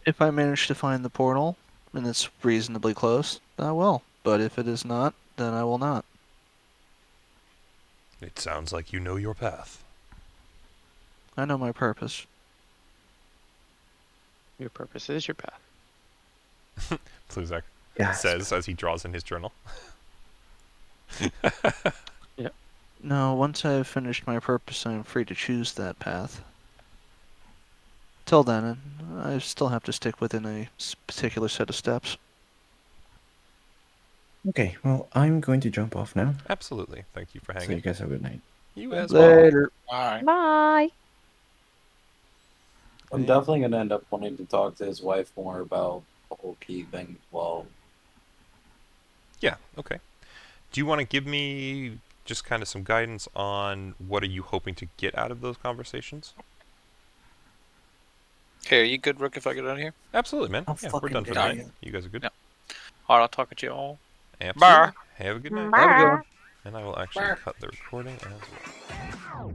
Speaker 3: If I manage to find the portal, and it's reasonably close, I will. But if it is not, then I will not.
Speaker 1: It sounds like you know your path.
Speaker 3: I know my purpose.
Speaker 2: Your purpose is your path.
Speaker 1: Pluzak
Speaker 6: Yes.
Speaker 1: says as he draws in his journal.
Speaker 3: No, once I have finished my purpose, I am free to choose that path. Till then, I still have to stick within a particular set of steps.
Speaker 6: Okay, well, I'm going to jump off now.
Speaker 1: Absolutely. Thank you for
Speaker 6: So you
Speaker 1: hanging.
Speaker 6: guys have a good night.
Speaker 1: You as well.
Speaker 3: Later.
Speaker 5: Alright.
Speaker 8: Bye.
Speaker 4: I'm definitely gonna end up wanting to talk to his wife more about the whole key thing. Well,
Speaker 1: Yeah, okay. Do you want to give me just kind of some guidance on what are you hoping to get out of those conversations?
Speaker 5: Okay, are you good, Rook, if I get out of here?
Speaker 1: Absolutely, man.
Speaker 6: I'll
Speaker 1: Yeah, we're
Speaker 6: fucking
Speaker 1: done for the
Speaker 6: die.
Speaker 1: night. You guys are good?
Speaker 5: Yep. Alright, I'll talk at you all.
Speaker 1: Absolutely.
Speaker 5: Bye.
Speaker 1: Have a good night.
Speaker 3: Have a good one.
Speaker 1: And I will actually cut the recording as well.